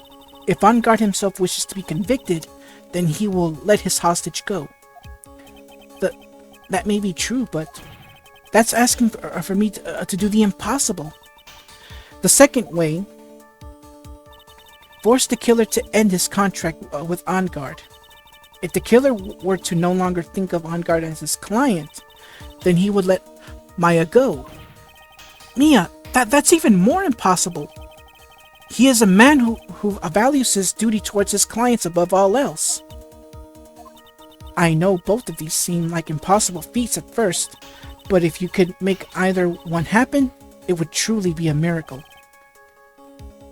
If On Guard himself wishes to be convicted, then he will let his hostage go. That may be true, but that's asking for me to do the impossible. The second way, force the killer to end his contract with On Guard. If the killer were to no longer think of On Guard as his client, then he would let Maya go. Mia, that's even more impossible. He is a man who values his duty towards his clients above all else. I know both of these seem like impossible feats at first, but if you could make either one happen, it would truly be a miracle.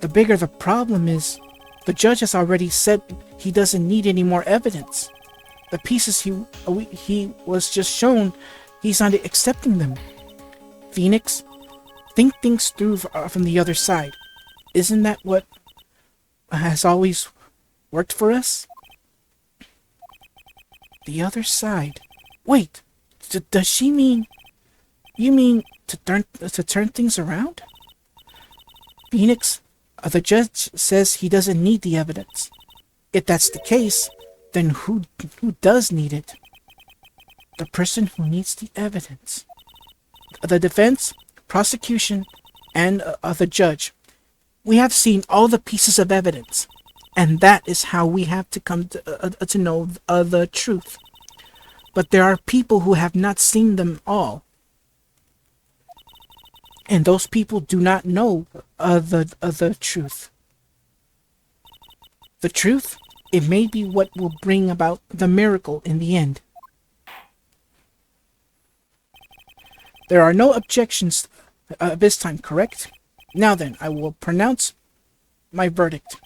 The bigger the problem is, the judge has already said he doesn't need any more evidence. The pieces he was just shown, he's not accepting them. Phoenix, think things through from the other side. Isn't that what has always worked for us? The other side. Wait, does she mean... You mean to turn things around? Phoenix, the judge says he doesn't need the evidence. If that's the case, then who does need it? The person who needs the evidence. The defense, prosecution, and the judge. We have seen all the pieces of evidence, and that is how we have to come to know the truth. But there are people who have not seen them all. And those people do not know the truth. The truth, it may be what will bring about the miracle in the end. There are no objections this time, correct? Now then, I will pronounce my verdict.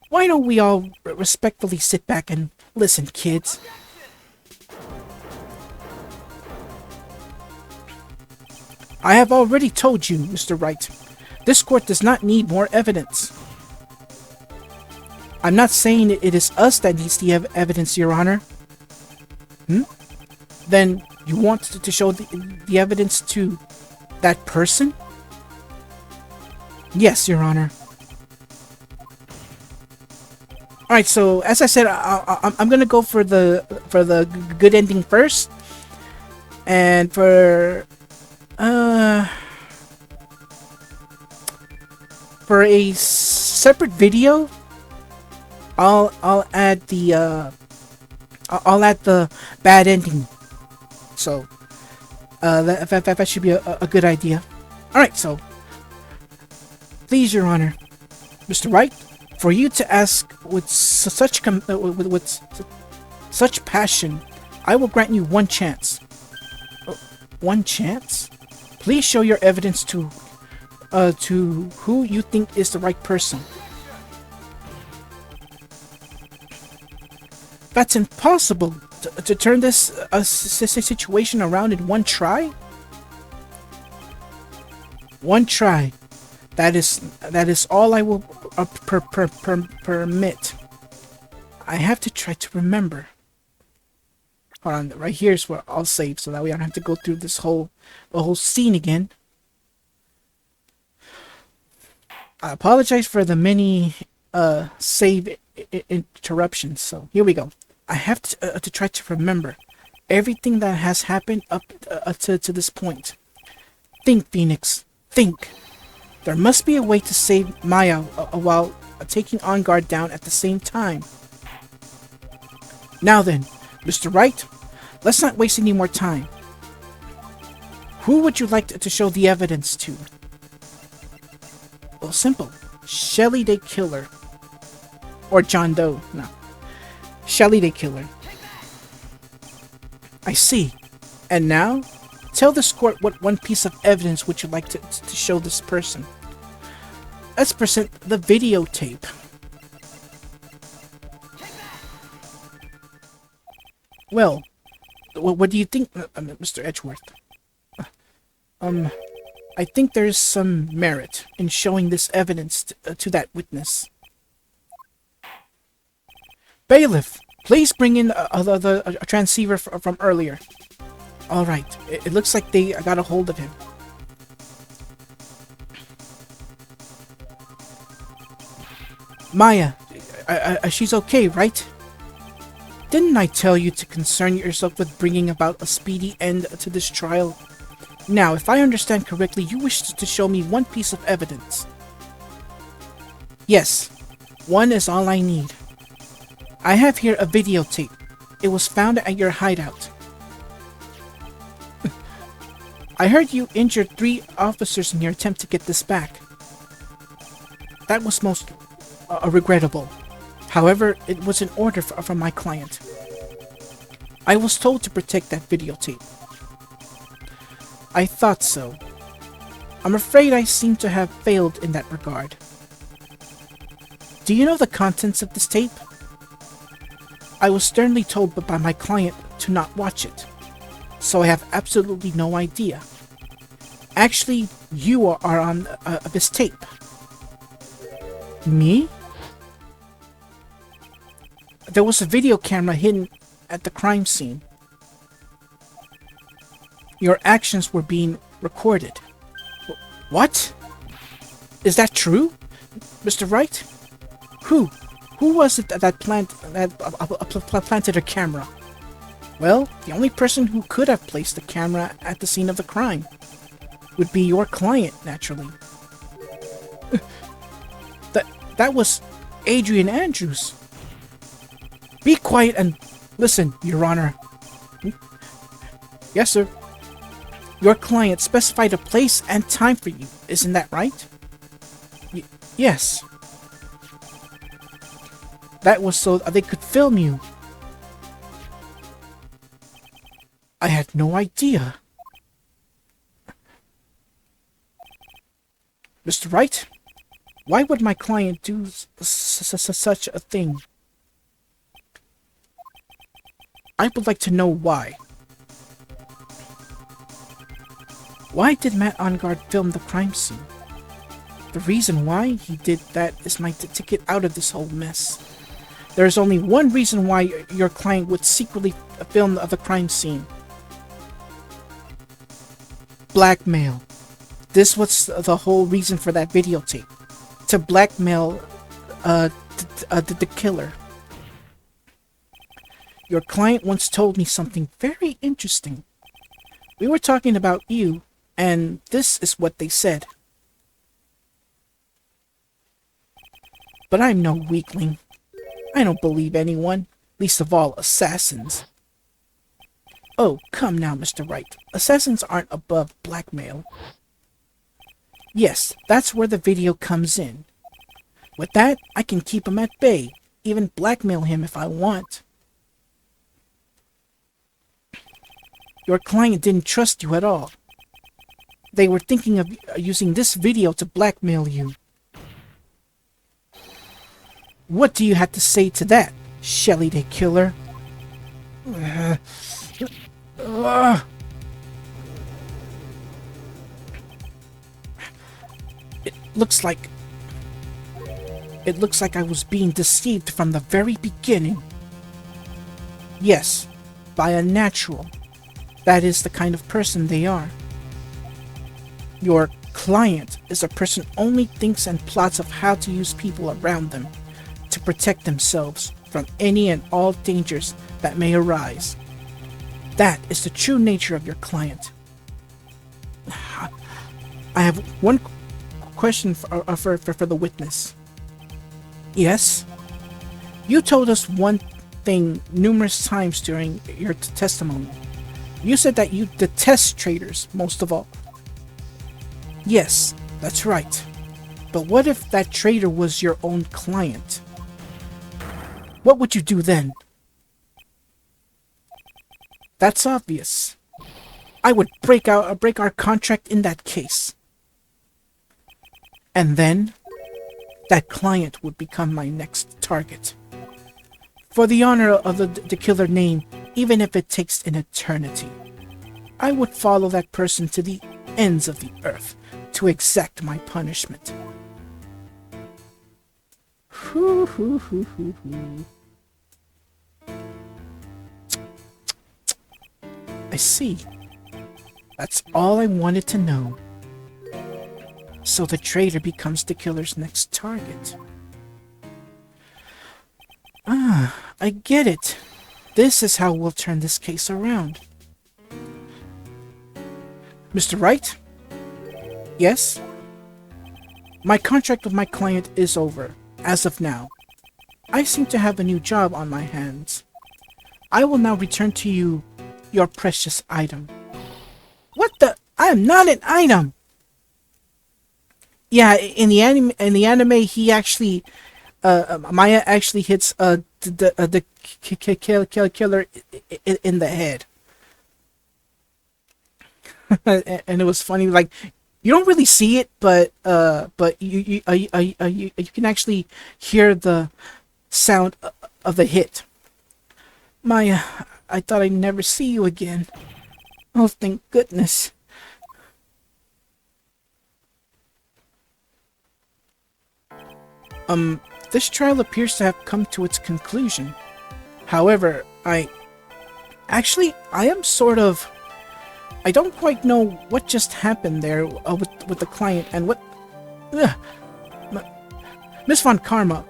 Why don't we all respectfully sit back and listen, kids? I have already told you, Mr. Wright. This court does not need more evidence. I'm not saying it is us that needs the evidence, Your Honor. Then you want to show the evidence to that person? Yes, Your Honor. Alright, so as I said, I'm gonna go for the good ending first. And for a separate video, I'll add the bad ending. So that should be a good idea. All right, so Please, Your Honor. Mr. Wright, for you to ask with such passion, I will grant you one chance. One chance? Please show your evidence to who you think is the right person. That's impossible. To turn this situation around in one try? One try. That is all I will permit. I have to try to remember. Hold on, right here is where I'll save, so that way I don't have to go through the whole scene again. I apologize for the many save interruptions. So here we go. I have to try to remember everything that has happened up to this point. Think, Phoenix. Think. There must be a way to save Maya while taking On Guard down at the same time. Now then, Mr. Wright, let's not waste any more time. Who would you like to show the evidence to? Well, simple. Shelly the Killer. Or John Doe. No. Shelly the Killer. I see. And now, tell this court what one piece of evidence would you like to show this person. Let's present the videotape. Well, what do you think, Mr. Edgeworth? I think there's some merit in showing this evidence to that witness. Bailiff, please bring in a transceiver from earlier. Alright, it looks like they got a hold of him. Maya, she's okay, right? Didn't I tell you to concern yourself with bringing about a speedy end to this trial? Now, if I understand correctly, you wish to show me one piece of evidence. Yes, one is all I need. I have here a videotape. It was found at your hideout. I heard you injured 3 officers in your attempt to get this back. That was most regrettable. However, it was an order from my client. I was told to protect that videotape. I thought so. I'm afraid I seem to have failed in that regard. Do you know the contents of this tape? I was sternly told by my client to not watch it, so I have absolutely no idea. Actually, you are on this tape. Me? There was a video camera hidden at the crime scene. Your actions were being recorded. What? Is that true, Mr. Wright? Who was it that planted a camera? Well, the only person who could have placed the camera at the scene of the crime would be your client, naturally. That was Adrian Andrews. Be quiet and listen, Your Honor. Yes, sir. Your client specified a place and time for you, isn't that right? Yes. That was so they could film you. I had no idea. Mr. Wright, why would my client do such a thing? I would like to know why. Why did Matt Onguard film the crime scene? The reason why he did that is to get out of this whole mess. There is only one reason why your client would secretly film the crime scene. Blackmail. This was the whole reason for that videotape. To blackmail the killer. Your client once told me something very interesting. We were talking about you, and this is what they said. But I'm no weakling. I don't believe anyone, least of all assassins. Oh, come now, Mr. Wright. Assassins aren't above blackmail. Yes, that's where the video comes in. With that, I can keep him at bay, even blackmail him if I want. Your client didn't trust you at all. They were thinking of using this video to blackmail you. What do you have to say to that, Shelly the Killer? It looks like I was being deceived from the very beginning. Yes, by a natural. That is the kind of person they are. Your client is a person who only thinks and plots of how to use people around them to protect themselves from any and all dangers that may arise. That is the true nature of your client. I have one question for the witness. Yes? You told us one thing numerous times during your testimony. You said that you detest traitors most of all. Yes, that's right. But what if that traitor was your own client? What would you do then? That's obvious. I would break our contract in that case. And then, that client would become my next target. For the honor of the killer name, even if it takes an eternity, I would follow that person to the ends of the earth to exact my punishment. I see. That's all I wanted to know. So the traitor becomes the killer's next target. I get it. This is how we'll turn this case around. Mr. Wright? Yes? My contract with my client is over, as of now. I seem to have a new job on my hands. I will now return to you your precious item. What the? I am not an item! Yeah, in the anime, he actually, Maya actually hits the killer in the head, and it was funny. Like, you don't really see it, but you can actually hear the sound of the hit. Maya, I thought I'd never see you again. Oh, thank goodness. This trial appears to have come to its conclusion. However, I am sort of... I don't quite know what just happened there with the client and what... Miss Von Karma,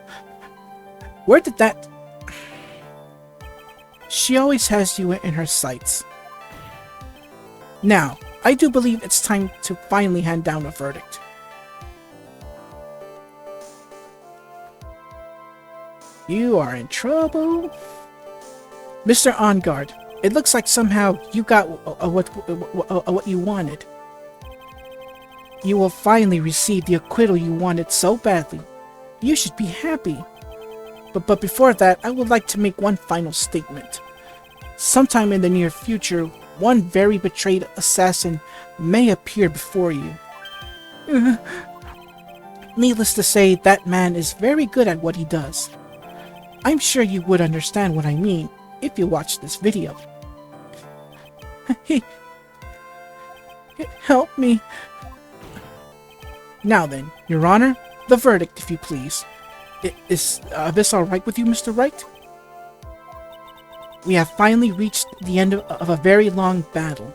where did that... She always has you in her sights. Now, I do believe it's time to finally hand down a verdict. You are in trouble. Mr. On Guard, it looks like somehow you got what you wanted. You will finally receive the acquittal you wanted so badly. You should be happy. But before that, I would like to make one final statement. Sometime in the near future, one very betrayed assassin may appear before you. Needless to say, that man is very good at what he does. I'm sure you would understand what I mean if you watched this video. Help me. Now then, Your Honor, the verdict, if you please. Is this alright with you, Mr. Wright? We have finally reached the end of a very long battle.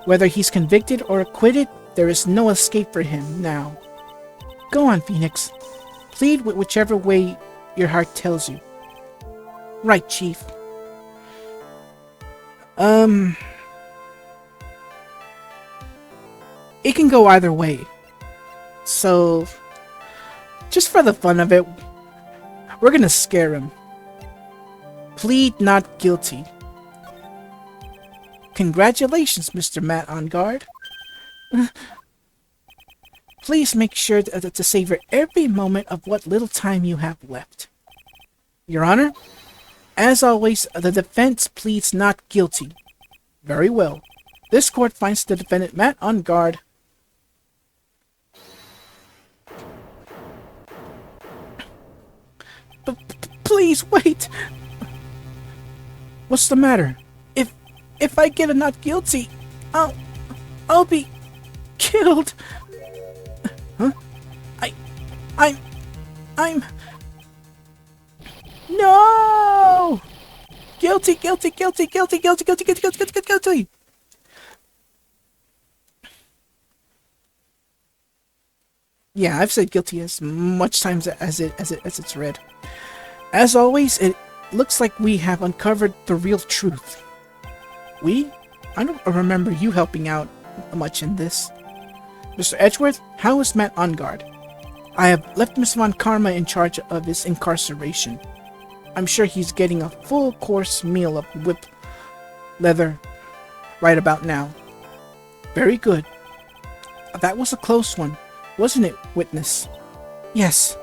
Whether he's convicted or acquitted, there is no escape for him now. Go on, Phoenix. Plead with whichever way your heart tells you. Right, Chief. It can go either way. So, just for the fun of it, we're gonna scare him. Plead not guilty. Congratulations, Mr. Matt On Guard. Please make sure to savor every moment of what little time you have left. Your Honor, as always, the defense pleads not guilty. Very well. This court finds the defendant Matt on guard. Please wait. What's the matter? If I get a not guilty, I'll be killed. Huh? I'm No! Guilty, guilty, guilty, guilty, guilty, guilty, guilty, guilty, guilty, guilty. Yeah, I've said guilty as much times as it's read. As always, it looks like we have uncovered the real truth. I don't remember you helping out much in this. Mr. Edgeworth, how is Matt on guard? I have left Miss Von Karma in charge of his incarceration. I'm sure he's getting a full course meal of whip leather right about now. Very good. That was a close one, wasn't it, witness? Yes.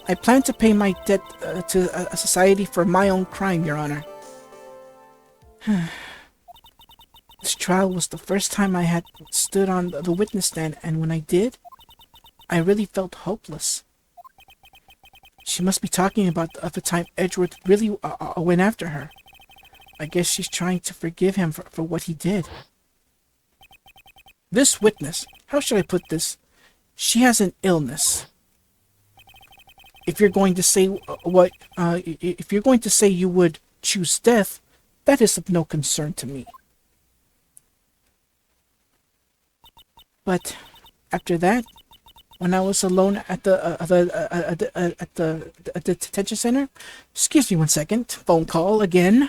I plan to pay my debt to a society for my own crime, Your Honor. This trial was the first time I had stood on the witness stand, and when I did, I really felt hopeless. She must be talking about the time Edgeworth really went after her. I guess she's trying to forgive him for what he did. This witness, how should I put this? She has an illness. If you're going to say if you're going to say you would choose death, that is of no concern to me. But after that, when I was alone at the detention center, excuse me one second, phone call again.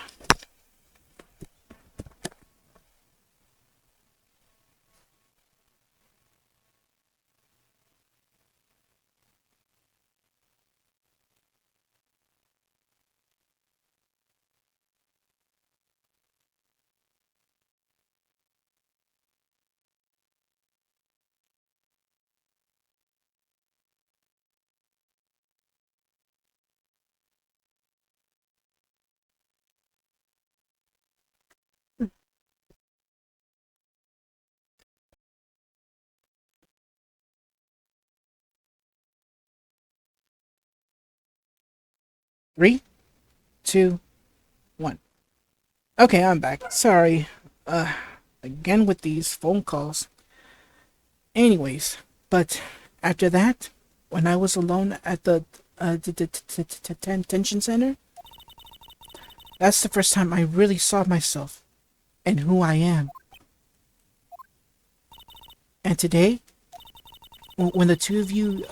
Three, two, one. Okay, I'm back. Sorry. Again with these phone calls. Anyways, but after that, when I was alone at the detention center, that's the first time I really saw myself and who I am. And today, when the two of you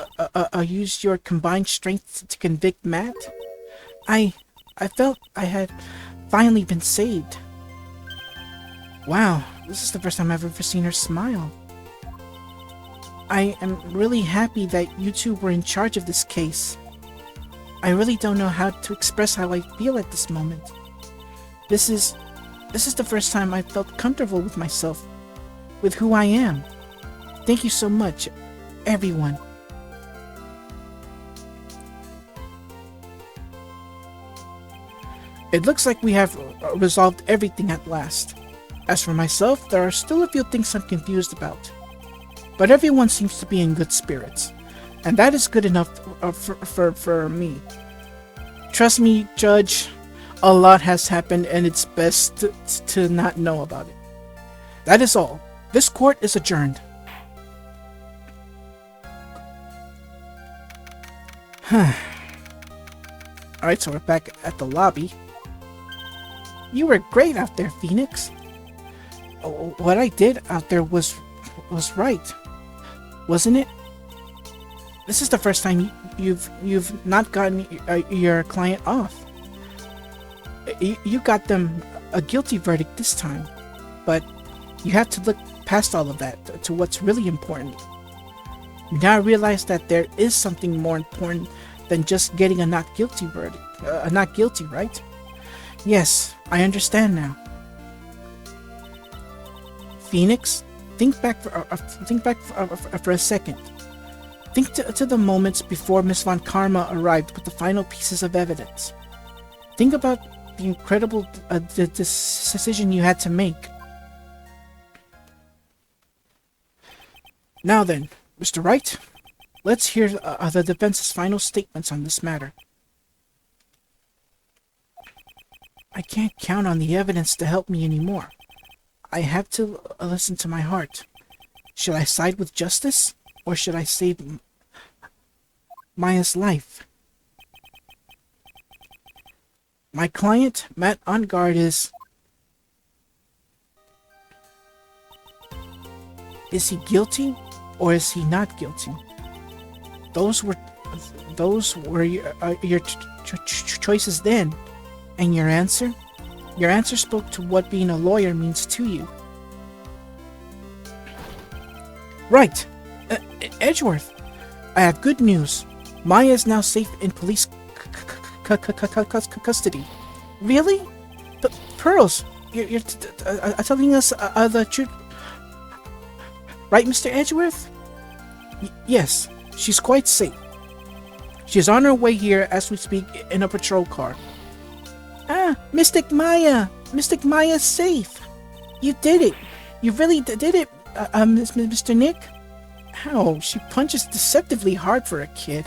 used your combined strength to convict Matt, I felt I had finally been saved. Wow, this is the first time I've ever seen her smile. I am really happy that you two were in charge of this case. I really don't know how to express how I feel at this moment. This is the first time I felt comfortable with myself, with who I am. Thank you so much, everyone. It looks like we have resolved everything at last. As for myself, there are still a few things I'm confused about. But everyone seems to be in good spirits, and that is good enough for me. Trust me, Judge, a lot has happened and it's best to not know about it. That is all. This court is adjourned. Alright, so we're back at the lobby. You were great out there, Phoenix. What I did out there was right, wasn't it? This is the first time you've not gotten your client off. You got them a guilty verdict this time, but you have to look past all of that to what's really important. You now realize that there is something more important than just getting a not guilty verdict. Not guilty, right? Yes, I understand now. Phoenix, think back for a second. Think to the moments before Miss Von Karma arrived with the final pieces of evidence. Think about the incredible decision you had to make. Now then, Mr. Wright, let's hear the defense's final statements on this matter. I can't count on the evidence to help me anymore. I have to listen to my heart. Should I side with justice, or should I save Maya's life? My client, Matt on guard, is he guilty, or is he not guilty? Those were your choices then. And your answer? Your answer spoke to what being a lawyer means to you. Right. Edgeworth, I have good news. Maya is now safe in police custody. Really? Pearls, you're telling us the truth? Right, Mr. Edgeworth? Yes, she's quite safe. She's on her way here as we speak in a patrol car. Ah, Mystic Maya! Mystic Maya's safe! You did it! You really did it, Mr. Nick? How? She punches deceptively hard for a kid.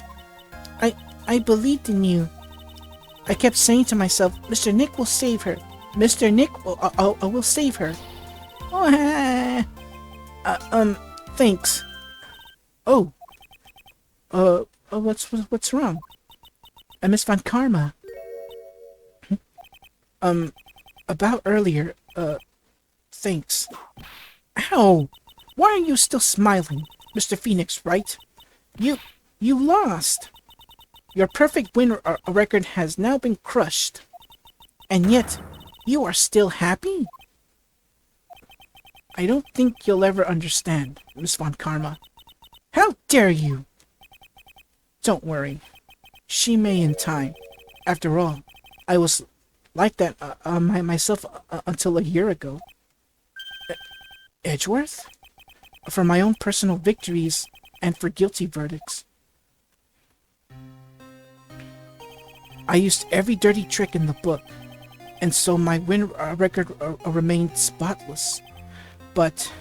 I believed in you. I kept saying to myself, Mr. Nick will save her. Mr. Nick will save her. Oh, thanks. Oh. What's wrong? Miss Von Karma. About earlier, thanks. Ow! Why are you still smiling, Mr. Phoenix, Wright? You lost! Your perfect win record has now been crushed. And yet, you are still happy? I don't think you'll ever understand, Miss Von Karma. How dare you! Don't worry. She may in time. After all, I was like that myself until a year ago. Edgeworth? For my own personal victories and for guilty verdicts. I used every dirty trick in the book, and so my win record remained spotless. But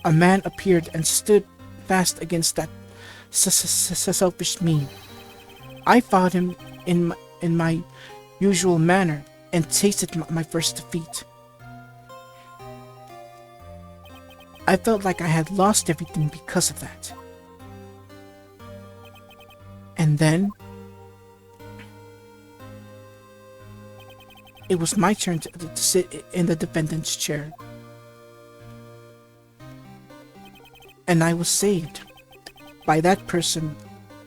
a man appeared and stood fast against that selfish me. I fought him in my usual manner and tasted my first defeat. I felt like I had lost everything because of that. And then it was my turn to sit in the defendant's chair. And I was saved by that person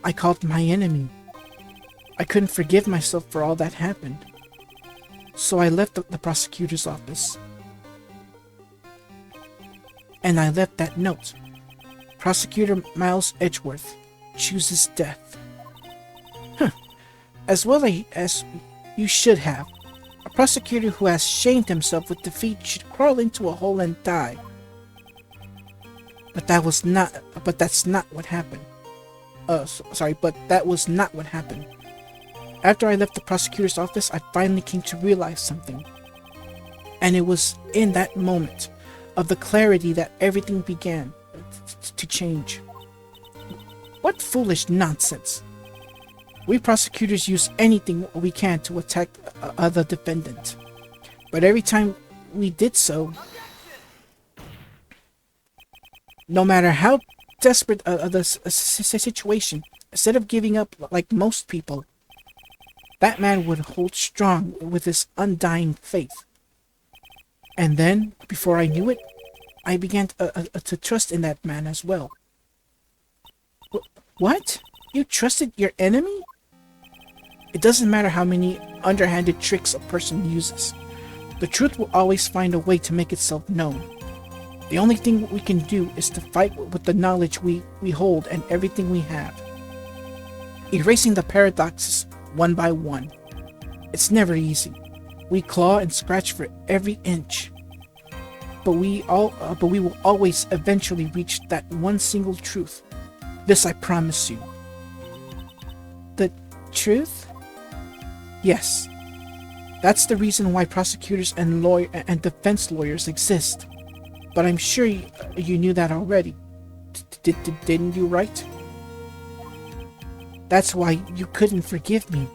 I called my enemy. I couldn't forgive myself for all that happened. So I left the prosecutor's office. And I left that note. Prosecutor Miles Edgeworth chooses death. Huh. As well as you should have. A prosecutor who has shamed himself with defeat should crawl into a hole and die. But that's not what happened. But that was not what happened. After I left the prosecutor's office, I finally came to realize something. And it was in that moment of the clarity that everything began to change. What foolish nonsense! We prosecutors use anything we can to attack the defendant. But every time we did so, no matter how desperate the situation, instead of giving up like most people, that man would hold strong with his undying faith. And then, before I knew it, I began to trust in that man as well. What? You trusted your enemy? It doesn't matter how many underhanded tricks a person uses. The truth will always find a way to make itself known. The only thing we can do is to fight with the knowledge we hold and everything we have. Erasing the paradoxes one by one. It's never easy. We claw and scratch for every inch. But we will always eventually reach that one single truth. This I promise you. The truth? Yes. That's the reason why prosecutors and defense lawyers exist. But I'm sure you knew that already. Didn't you, Wright? That's why you couldn't forgive me.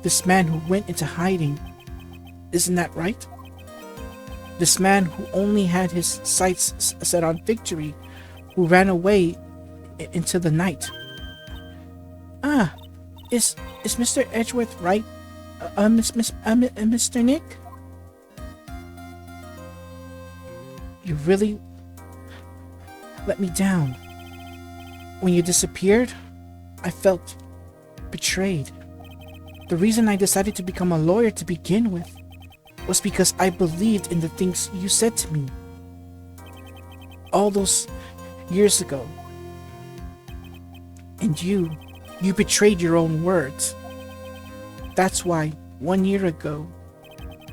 This man who went into hiding. Isn't that right? This man who only had his sights set on victory, who ran away into the night. Ah, is Mr. Edgeworth right? Mr. Nick? You really let me down. When you disappeared, I felt betrayed. The reason I decided to become a lawyer to begin with was because I believed in the things you said to me. All those years ago. And you betrayed your own words. That's why, 1 year ago,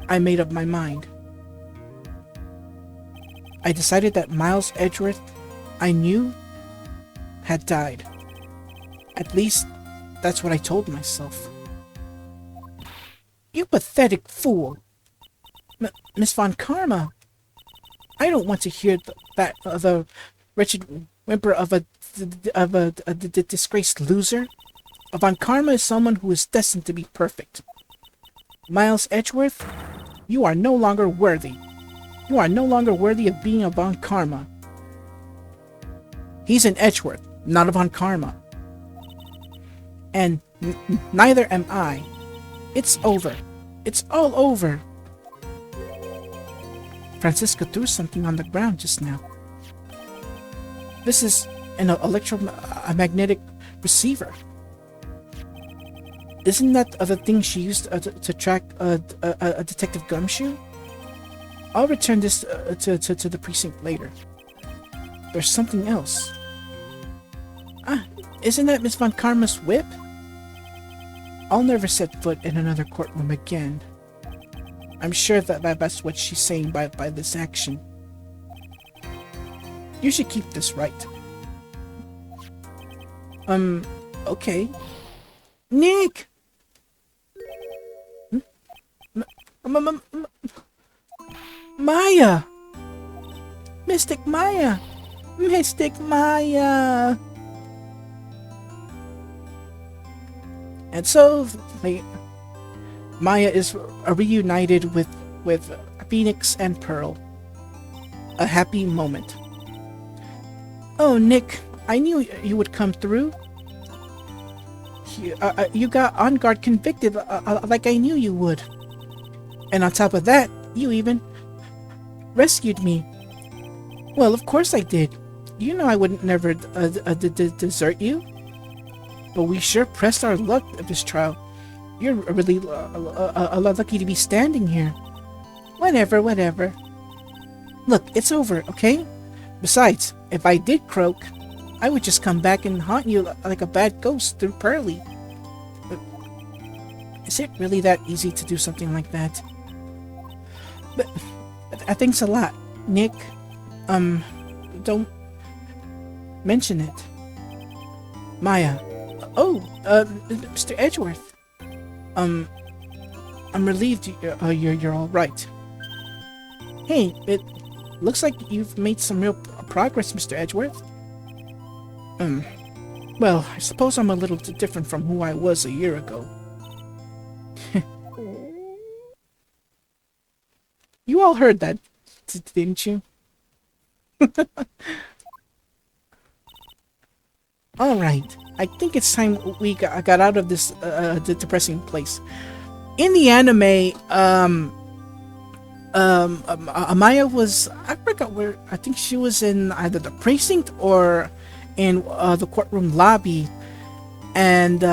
I made up my mind. I decided that Miles Edgeworth, I knew, had died. At least, that's what I told myself. You pathetic fool! Miss Von Karma! I don't want to hear the wretched whimper of a disgraced loser. Von Karma is someone who is destined to be perfect. Miles Edgeworth, you are no longer worthy. You are no longer worthy of being a Von Karma. He's an Edgeworth, not a Von Karma. And neither am I. It's over. It's all over. Francisca threw something on the ground just now. This is an electromagnetic receiver. Isn't that the thing she used to track a Detective Gumshoe? I'll return this to the precinct later. There's something else. Ah, isn't that Miss Von Karma's whip? I'll never set foot in another courtroom again. I'm sure that's what she's saying by this action. You should keep this, right? Okay. Nick! Maya! Mystic Maya! Mystic Maya! And so, Maya is reunited with Phoenix and Pearl. A happy moment. Oh, Nick, I knew you would come through. You got on guard convicted like I knew you would. And on top of that, you even rescued me. Well, of course I did. You know I wouldn't never desert you. But we sure pressed our luck at this trial. You're really lucky to be standing here. Whatever. Look, it's over, okay? Besides, if I did croak, I would just come back and haunt you like a bad ghost through Pearly. But is it really that easy to do something like that? But thanks a lot, Nick. Don't mention it. Maya. Oh, Mr. Edgeworth. I'm relieved you're all right. Hey, it looks like you've made some real progress, Mr. Edgeworth. Well, I suppose I'm a little different from who I was a year ago. You all heard that, didn't you? Alright, I think it's time we got out of this depressing place. In the anime, Amaya was, I forgot where, I think she was in either the precinct or in the courtroom lobby, and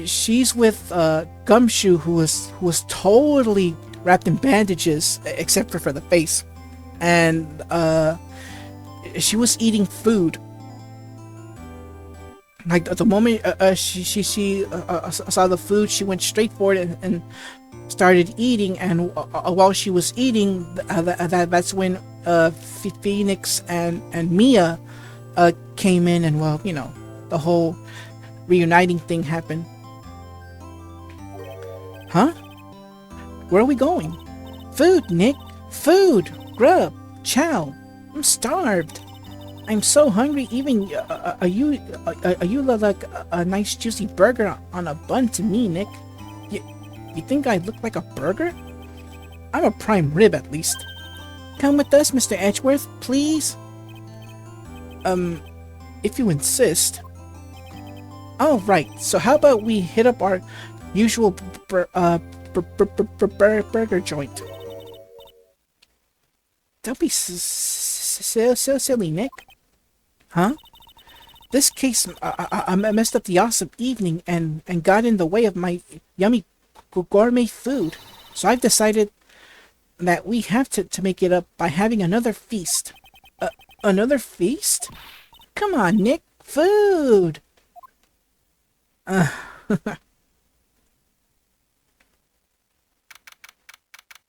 she's with Gumshoe, who was totally wrapped in bandages except for the face, and she was eating food. Like at the moment she saw the food, she went straight for it and started eating. And while she was eating, that's when Phoenix and Mia came in and, well, the whole reuniting thing happened. Huh? Where are we going? Food, Nick! Food! Grub! Chow! I'm starved! I'm so hungry, even, you look like a nice juicy burger on a bun to me, Nick. You think I look like a burger? I'm a prime rib, at least. Come with us, Mr. Edgeworth, please? If you insist. Oh, right, so how about we hit up our usual burger joint? Don't be so silly, Nick. Huh? This case I messed up the awesome evening and got in the way of my yummy gourmet food. So I've decided that we have to make it up by having another feast. Another feast? Come on, Nick. Food!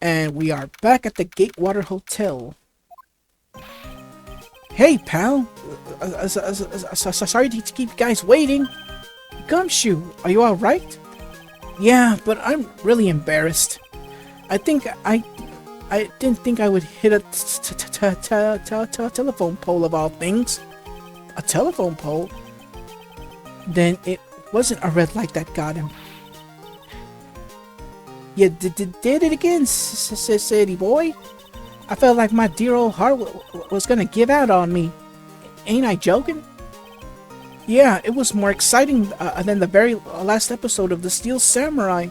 And we are back at the Gatewater Hotel. Hey, pal. Sorry to keep you guys waiting. Gumshoe, are you alright? Yeah, but I'm really embarrassed. I didn't think I would hit a telephone pole of all things. A telephone pole? Then it wasn't a red light that got him. You did it again, city boy. I felt like my dear old heart was gonna give out on me. Ain't I joking? Yeah, it was more exciting than the very last episode of The Steel Samurai.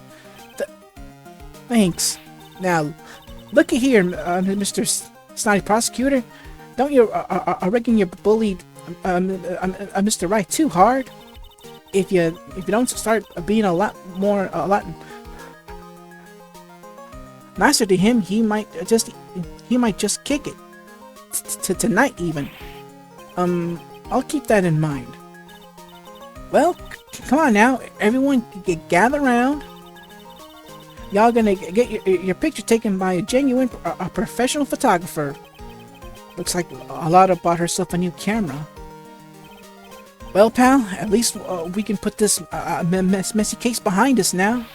Thanks. Now, looky here, Mr. Snotty Prosecutor. Don't you reckon you bullied Mr. Wright too hard? If you don't start being a lot nicer to him, he might just kick it tonight even. I'll keep that in mind. Well, come on now, everyone, gather around. Y'all gonna get your picture taken by a genuine, a professional photographer. Looks like Alada bought herself a new camera. Well, pal, at least we can put this messy case behind us now.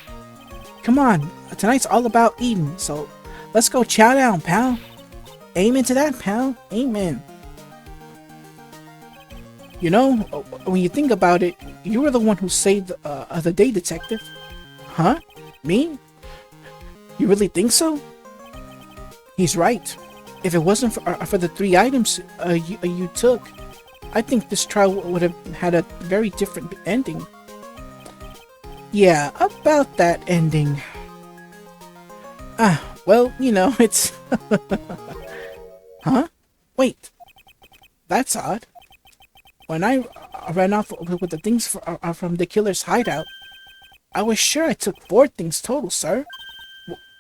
Come on, tonight's all about eating, so let's go chow down, pal. Amen to that, pal. Amen. You know, when you think about it, you were the one who saved the day, detective. Huh? Me? You really think so? He's right. If it wasn't for the 3 items you took, I think this trial would have had a very different ending. Yeah, about that ending. Well, it's... Huh? Wait. That's odd. When I ran off with the things from the killer's hideout, I was sure I took 4 things total, sir.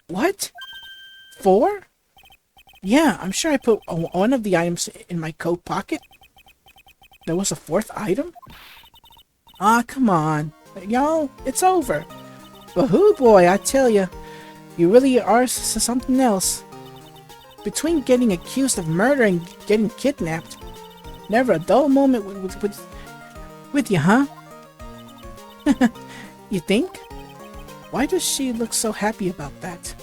What? 4? Yeah, I'm sure I put one of the items in my coat pocket. There was a 4th item? Ah, come on. Y'all, it's over. But hoo boy, I tell ya, you really are something else. Between getting accused of murder and getting kidnapped, never a dull moment with you, huh? You think? Why does she look so happy about that?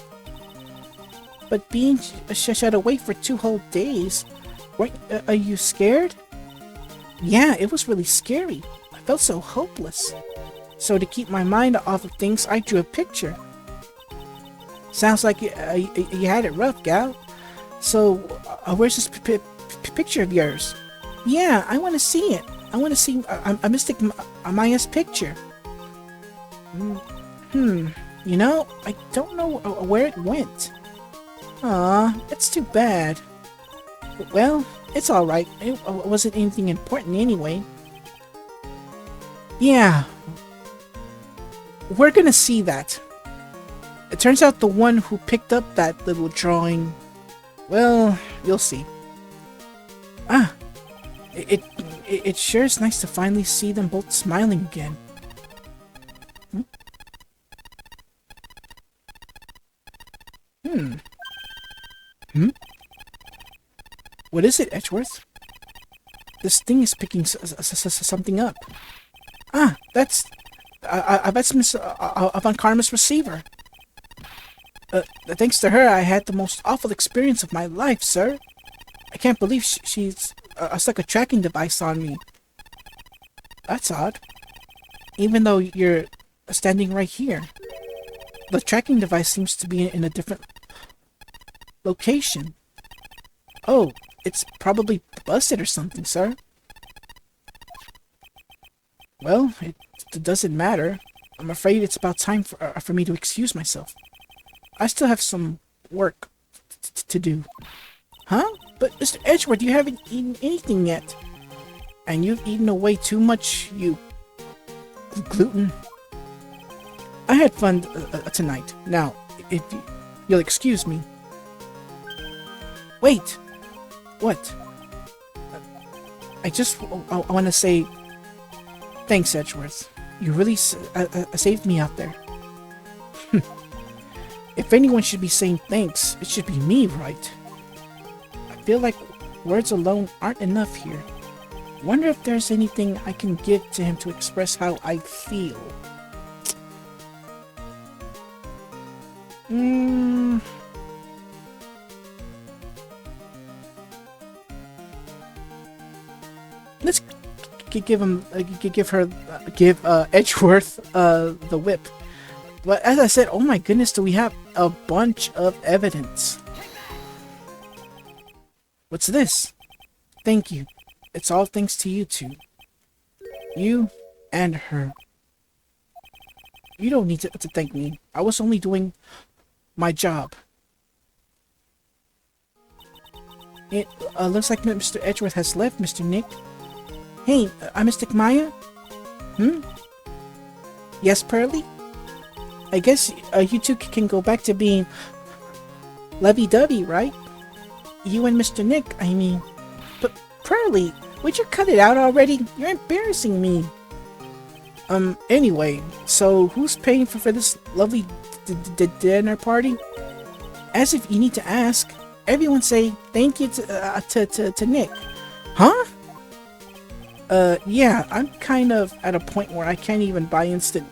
But being shut away for 2 whole days, are you scared? Yeah, it was really scary. I felt so hopeless. So to keep my mind off of things, I drew a picture. Sounds like you had it rough, gal. So, where's this picture of yours? Yeah, I want to see it. I want to see Mystic Maya's picture. I don't know where it went. Aw, that's too bad. Well, it's alright. It wasn't anything important anyway. Yeah. We're gonna see that. It turns out the one who picked up that little drawing... Well, you'll see. It sure is nice to finally see them both smiling again. What is it, Edgeworth? This thing is picking something up. Ah, that's Miss Von Karma's receiver. Thanks to her, I had the most awful experience of my life, sir. I can't believe she's stuck a tracking device on me. That's odd. Even though you're standing right here, the tracking device seems to be in a different location. Oh, it's probably busted or something, sir. Well, it doesn't matter. I'm afraid it's about time for me to excuse myself. I still have some work to do. Huh? But Mr. Edgeworth, you haven't eaten anything yet. And you've eaten away too much, you gluten. I had fun tonight. Now, if you'll excuse me. Wait! What? I want to say thanks, Edgeworth. You really saved me out there. If anyone should be saying thanks, it should be me, Wright. I feel like words alone aren't enough here. Wonder if there's anything I can give to him to express how I feel. Let's give Edgeworth the whip. But as I said, oh my goodness, do we have a bunch of evidence? What's this? Thank you. It's all thanks to you two. You and her. You don't need to thank me. I was only doing my job. It looks like Mr. Edgeworth has left, Mr. Nick. Hey, I mistook Maya? Yes, Pearly? I guess you two can go back to being lovey-dovey, right? You and Mr. Nick, I mean. But Pearly, would you cut it out already? You're embarrassing me. Anyway, so who's paying for this lovely dinner party? As if you need to ask. Everyone say thank you to Nick. Huh? Yeah, I'm kind of at a point where I can't even buy instant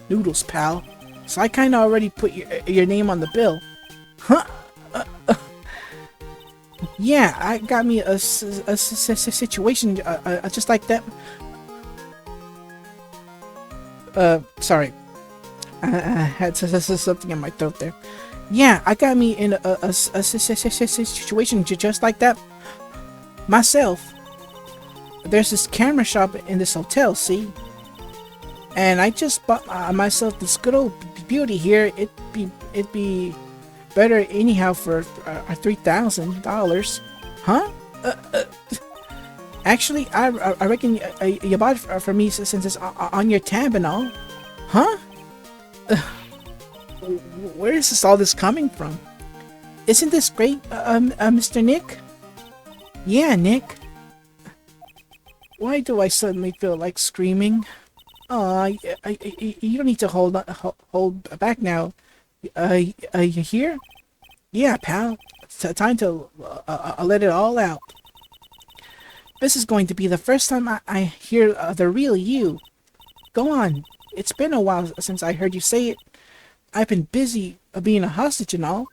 noodles, pal. So I kind of already put your name on the bill. Huh? Yeah, I got me a situation just like that. Sorry. I had something in my throat there. Yeah, I got me in a situation just like that myself. There's this camera shop in this hotel, see? And I just bought myself this good old beauty here. It'd be better anyhow for $3,000. Huh? Actually, I reckon you bought it for me since it's on your tab and all. Huh? Where is all this coming from? Isn't this great, Mr. Nick? Yeah, Nick. Why do I suddenly feel like screaming? You don't need to hold back now. You hear? Yeah, pal. It's time to let it all out. This is going to be the first time I hear the real you. Go on. It's been a while since I heard you say it. I've been busy being a hostage and all.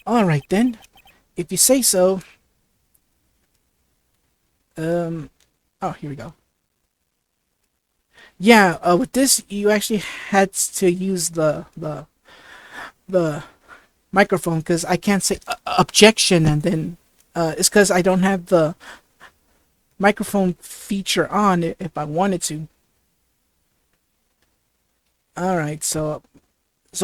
Alright then. If you say so. Oh, here we go. Yeah, with this, you actually had to use the microphone, because I can't say objection, and then, it's because I don't have the microphone feature on if I wanted to. Alright, so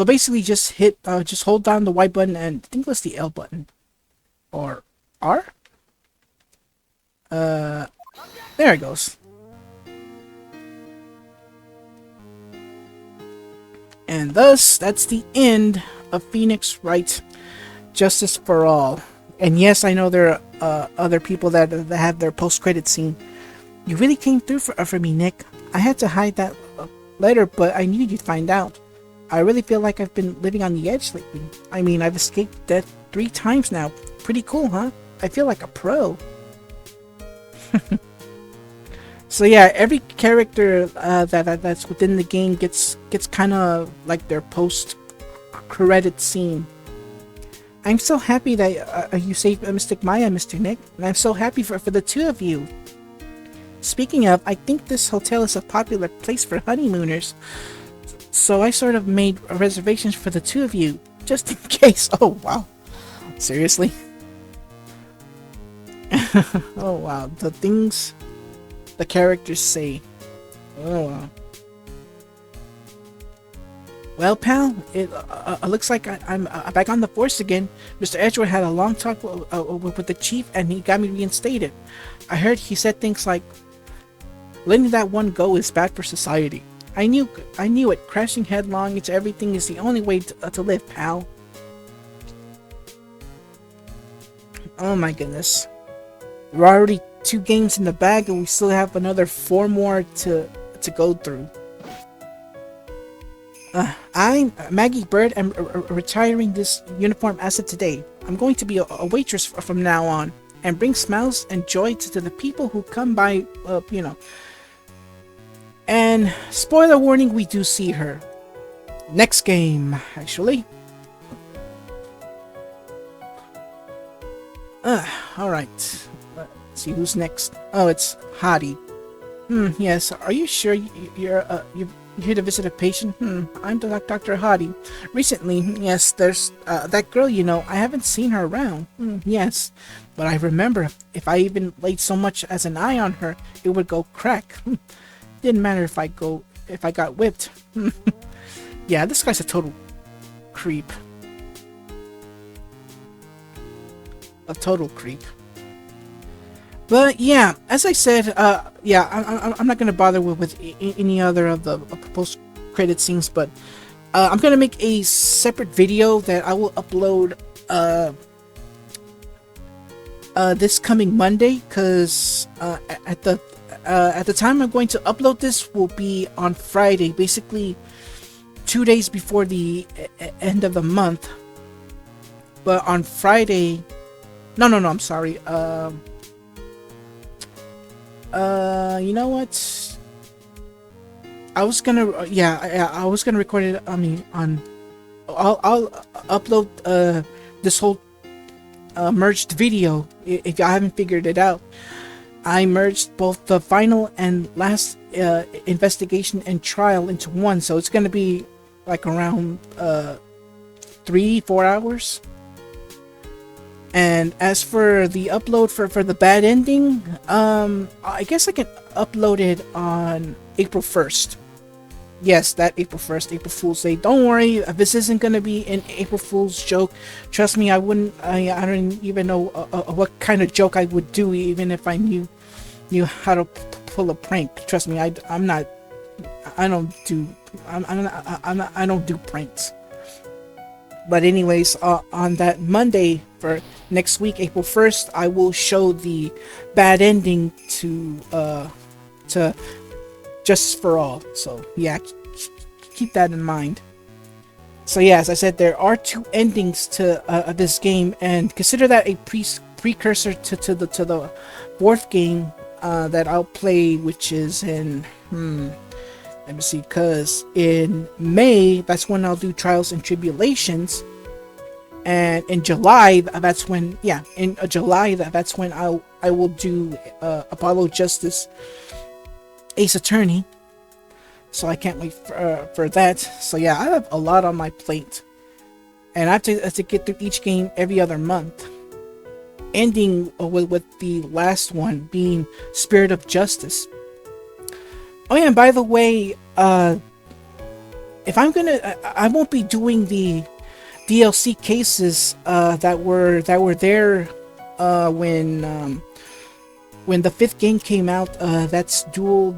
basically just just hold down the Y button, and I think that's the L button. Or R? There it goes. And thus, that's the end of Phoenix Wright Justice for All. And yes, I know there are other people that have their post-credit scene. You really came through for me, Nick. I had to hide that letter, but I knew you'd find out. I really feel like I've been living on the edge lately. I mean, I've escaped death 3 times now. Pretty cool, huh? I feel like a pro. So yeah, every character that's within the game gets kind of like their post credit scene. I'm so happy that you saved Mystic Maya, Mr. Nick, and I'm so happy for the two of you. Speaking of, I think this hotel is a popular place for honeymooners, so I sort of made reservations for the two of you, just in case. Oh wow, seriously? Oh wow, the things the characters say. Oh wow. Well, pal, it looks like I'm back on the force again. Mr. Edgeworth had a long talk with the chief, and he got me reinstated. I heard he said things like, letting that one go is bad for society. I knew it. Crashing headlong into everything is the only way to live, pal. Oh my goodness. We're already 2 games in the bag, and we still have another 4 more to go through. I'm Maggie Bird. I'm retiring this uniform as of today. I'm going to be a waitress from now on, and bring smiles and joy to the people who come by, And spoiler warning, we do see her. Next game, actually. Alright. Let's see who's next. Oh, it's Hadi. Yes. Are you sure you're here to visit a patient? I'm Dr. Hadi. Recently, yes, there's that girl, I haven't seen her around. Yes. But I remember if I even laid so much as an eye on her, it would go crack. Didn't matter if I got whipped. Yeah, this guy's a total creep. A total creep. But yeah, as I said, I'm not gonna bother with any other of the post-credit scenes, but I'm gonna make a separate video that I will upload this coming Monday, because at the time I'm going to upload this will be on Friday, basically 2 days before the end of the month. But on Friday, no, I'm sorry. You know what? I was gonna, I was gonna record it. I mean, I'll upload this whole merged video if I haven't figured it out. I merged both the final and last investigation and trial into one, so it's gonna be like around 3-4 hours. And as for the upload for the bad ending, I guess I can upload it on April 1st. Yes, that April 1st, April Fool's Day. Don't worry, this isn't gonna be an April Fool's joke. Trust me, I don't even know what kind of joke I would do, even if I knew how to pull a prank. Trust me, I don't do pranks. But anyways, on that Monday for next week, April 1st, I will show the bad ending to Justice for All. So yeah, keep that in mind. So yeah, as I said, there are 2 endings to this game, and consider that a precursor to the 4th game that I'll play, which is in let me see, because in May, that's when I'll do Trials and Tribulations. And in July, that's when, that's when I will do Apollo Justice Ace Attorney. So I can't wait for that. So yeah, I have a lot on my plate. And I have to get through each game every other month. Ending with the last one being Spirit of Justice. Oh yeah, and by the way, if I'm gonna, I won't be doing the DLC cases that were there when the 5th game came out. That's Dual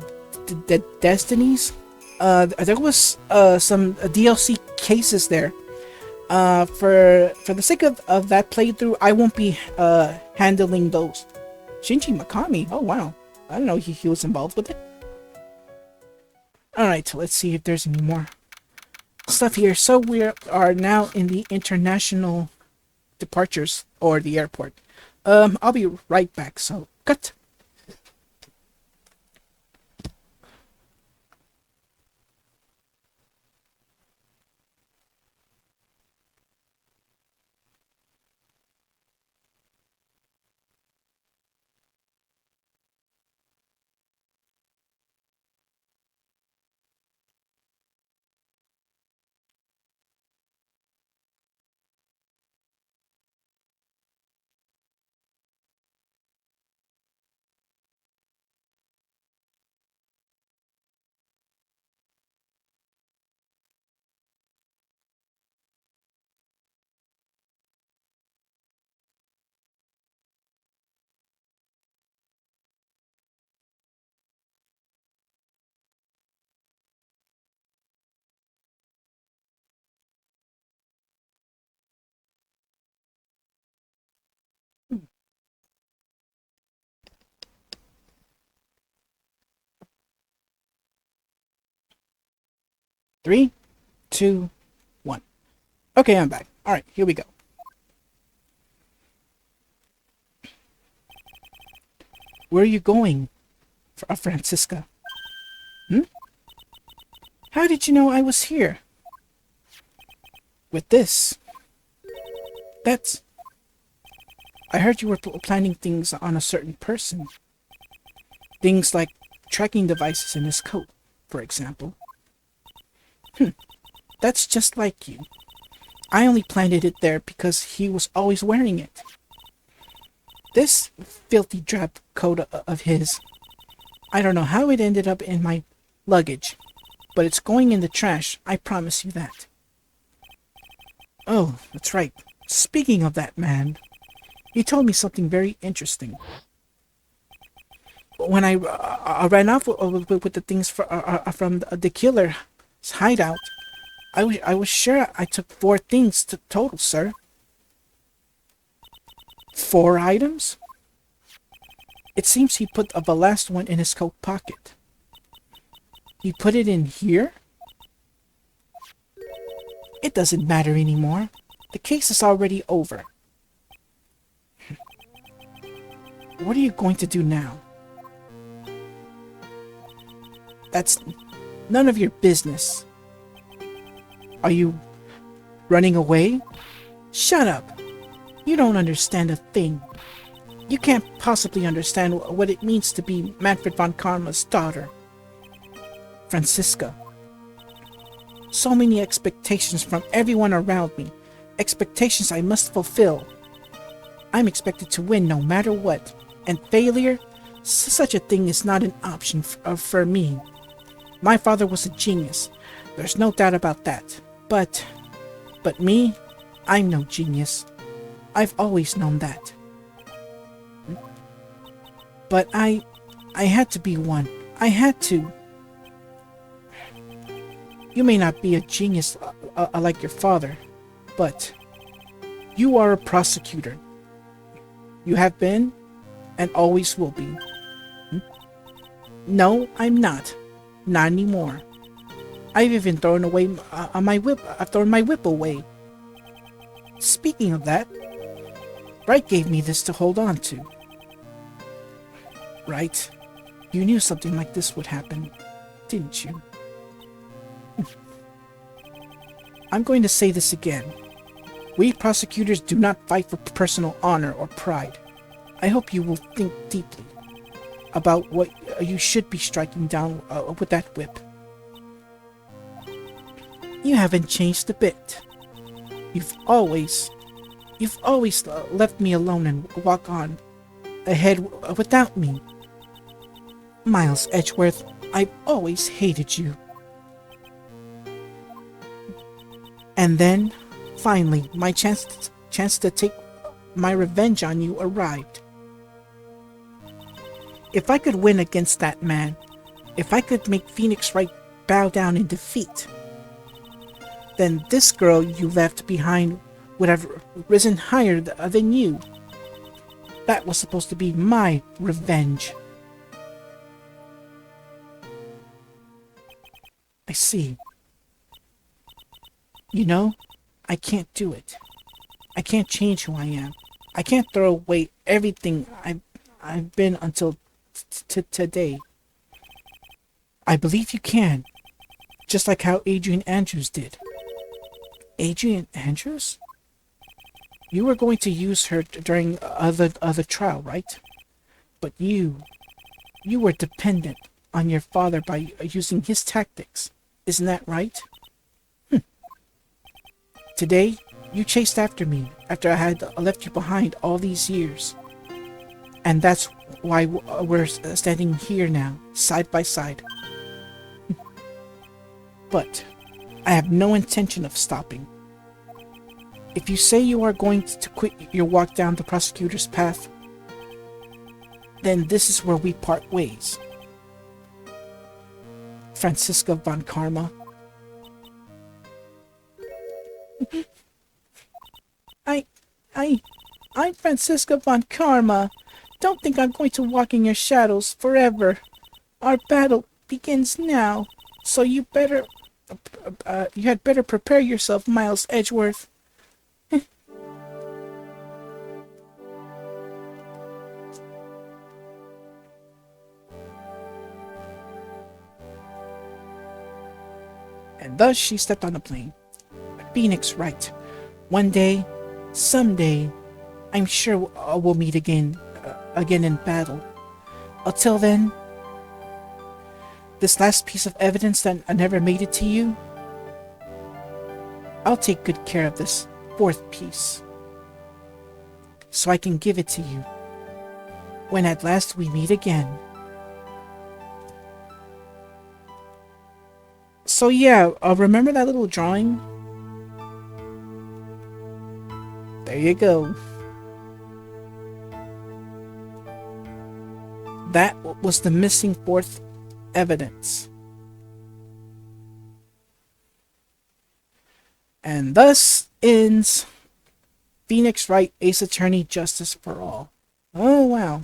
Destinies. There was some DLC cases there. For the sake of that playthrough, I won't be handling those. Shinji Mikami. Oh wow, I didn't know he was involved with it. Alright, let's see if there's any more stuff here. So we are now in the international departures, or the airport. I'll be right back, so cut. Three, two, one. Okay, I'm back. All right, here we go. Where are you going, Francisca? Hmm? How did you know I was here? With this. That's. I heard you were planning things on a certain person. Things like tracking devices in his coat, for example. That's just like you. I only planted it there because he was always wearing it. This filthy drab coat of his. I don't know how it ended up in my luggage, but it's going in the trash, I promise you that. Oh, that's right. Speaking of that man, he told me something very interesting. When I ran off with the things from the killer's hideout, I was sure I took 4 things total, sir. 4 items? It seems he put the last one in his coat pocket. He put it in here? It doesn't matter anymore. The case is already over. What are you going to do now? That's none of your business. Are you running away? Shut up. You don't understand a thing. You can't possibly understand what it means to be Manfred von Karma's daughter. Francisca. So many expectations from everyone around me. Expectations I must fulfill. I'm expected to win no matter what. And failure? Such a thing is not an option for me. My father was a genius. There's no doubt about that. But me? I'm no genius. I've always known that. But I had to be one. I had to. You may not be a genius like your father, but you are a prosecutor. You have been and always will be. No, I'm not. Not anymore. I've even thrown away my whip. I've thrown my whip away. Speaking of that, Wright gave me this to hold on to. Right? You knew something like this would happen, didn't you? I'm going to say this again. We prosecutors do not fight for personal honor or pride. I hope you will think deeply about what you should be striking down with that whip. You haven't changed a bit. You've always left me alone and walk on ahead without me. Miles Edgeworth, I've always hated you. And then, finally, my chance to take my revenge on you arrived. If I could win against that man, if I could make Phoenix Wright bow down in defeat, then this girl you left behind would have risen higher than you. That was supposed to be my revenge. I see. You know, I can't do it. I can't change who I am. I can't throw away everything I've been until today. I believe you can, just like how Adrian Andrews did. Adrian Andrews? You were going to use her during other trial, right? But you were dependent on your father by using his tactics. Isn't that right? Today, you chased after me after I had left you behind all these years. And that's why we're standing here now, side by side. But I have no intention of stopping. If you say you are going to quit your walk down the prosecutor's path, then this is where we part ways. Franziska von Karma. I'm Franziska von Karma. Don't think I'm going to walk in your shadows forever. Our battle begins now, so you had better prepare yourself, Miles Edgeworth. And thus she stepped on the plane. Phoenix Wright. One day, someday, I'm sure we'll meet again in battle. Until then, this last piece of evidence that I never made it to you, I'll take good care of this fourth piece, so I can give it to you when at last we meet again. So yeah, remember that little drawing? There you go. That was the missing fourth evidence. And thus ends Phoenix Wright, Ace Attorney, Justice for All. Oh wow.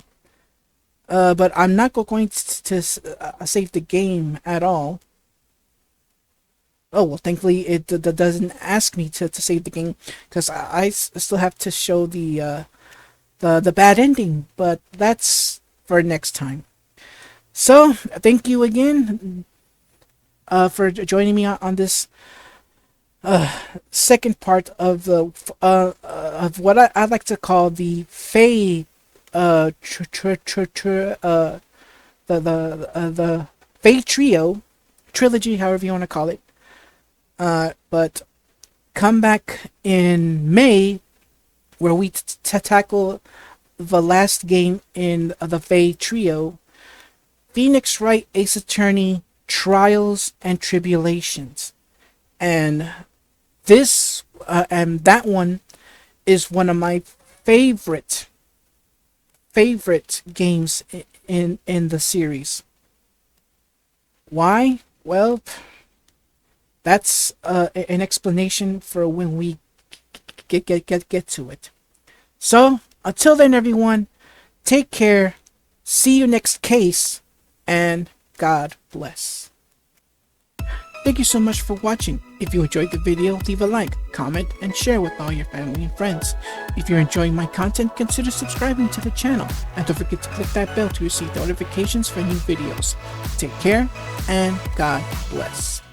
But I'm not going to save the game at all. Oh, well, thankfully it doesn't ask me to save the game, because I still have to show the bad ending, but that's for next time. So, thank you again for joining me on this second part of of what I like to call the Fae the Fae Trio trilogy, however you want to call it. But come back in May, where we tackle the last game in the Fae Trio, Phoenix Wright, Ace Attorney, Trials and Tribulations. And this and that one is one of my favorite games in the series. Why? Well, that's an explanation for when we get to it. So, until then, everyone, take care, see you next case, and God bless. Thank you so much for watching. If you enjoyed the video, leave a like, comment, and share with all your family and friends. If you're enjoying my content, consider subscribing to the channel, and don't forget to click that bell to receive notifications for new videos. Take care, and God bless.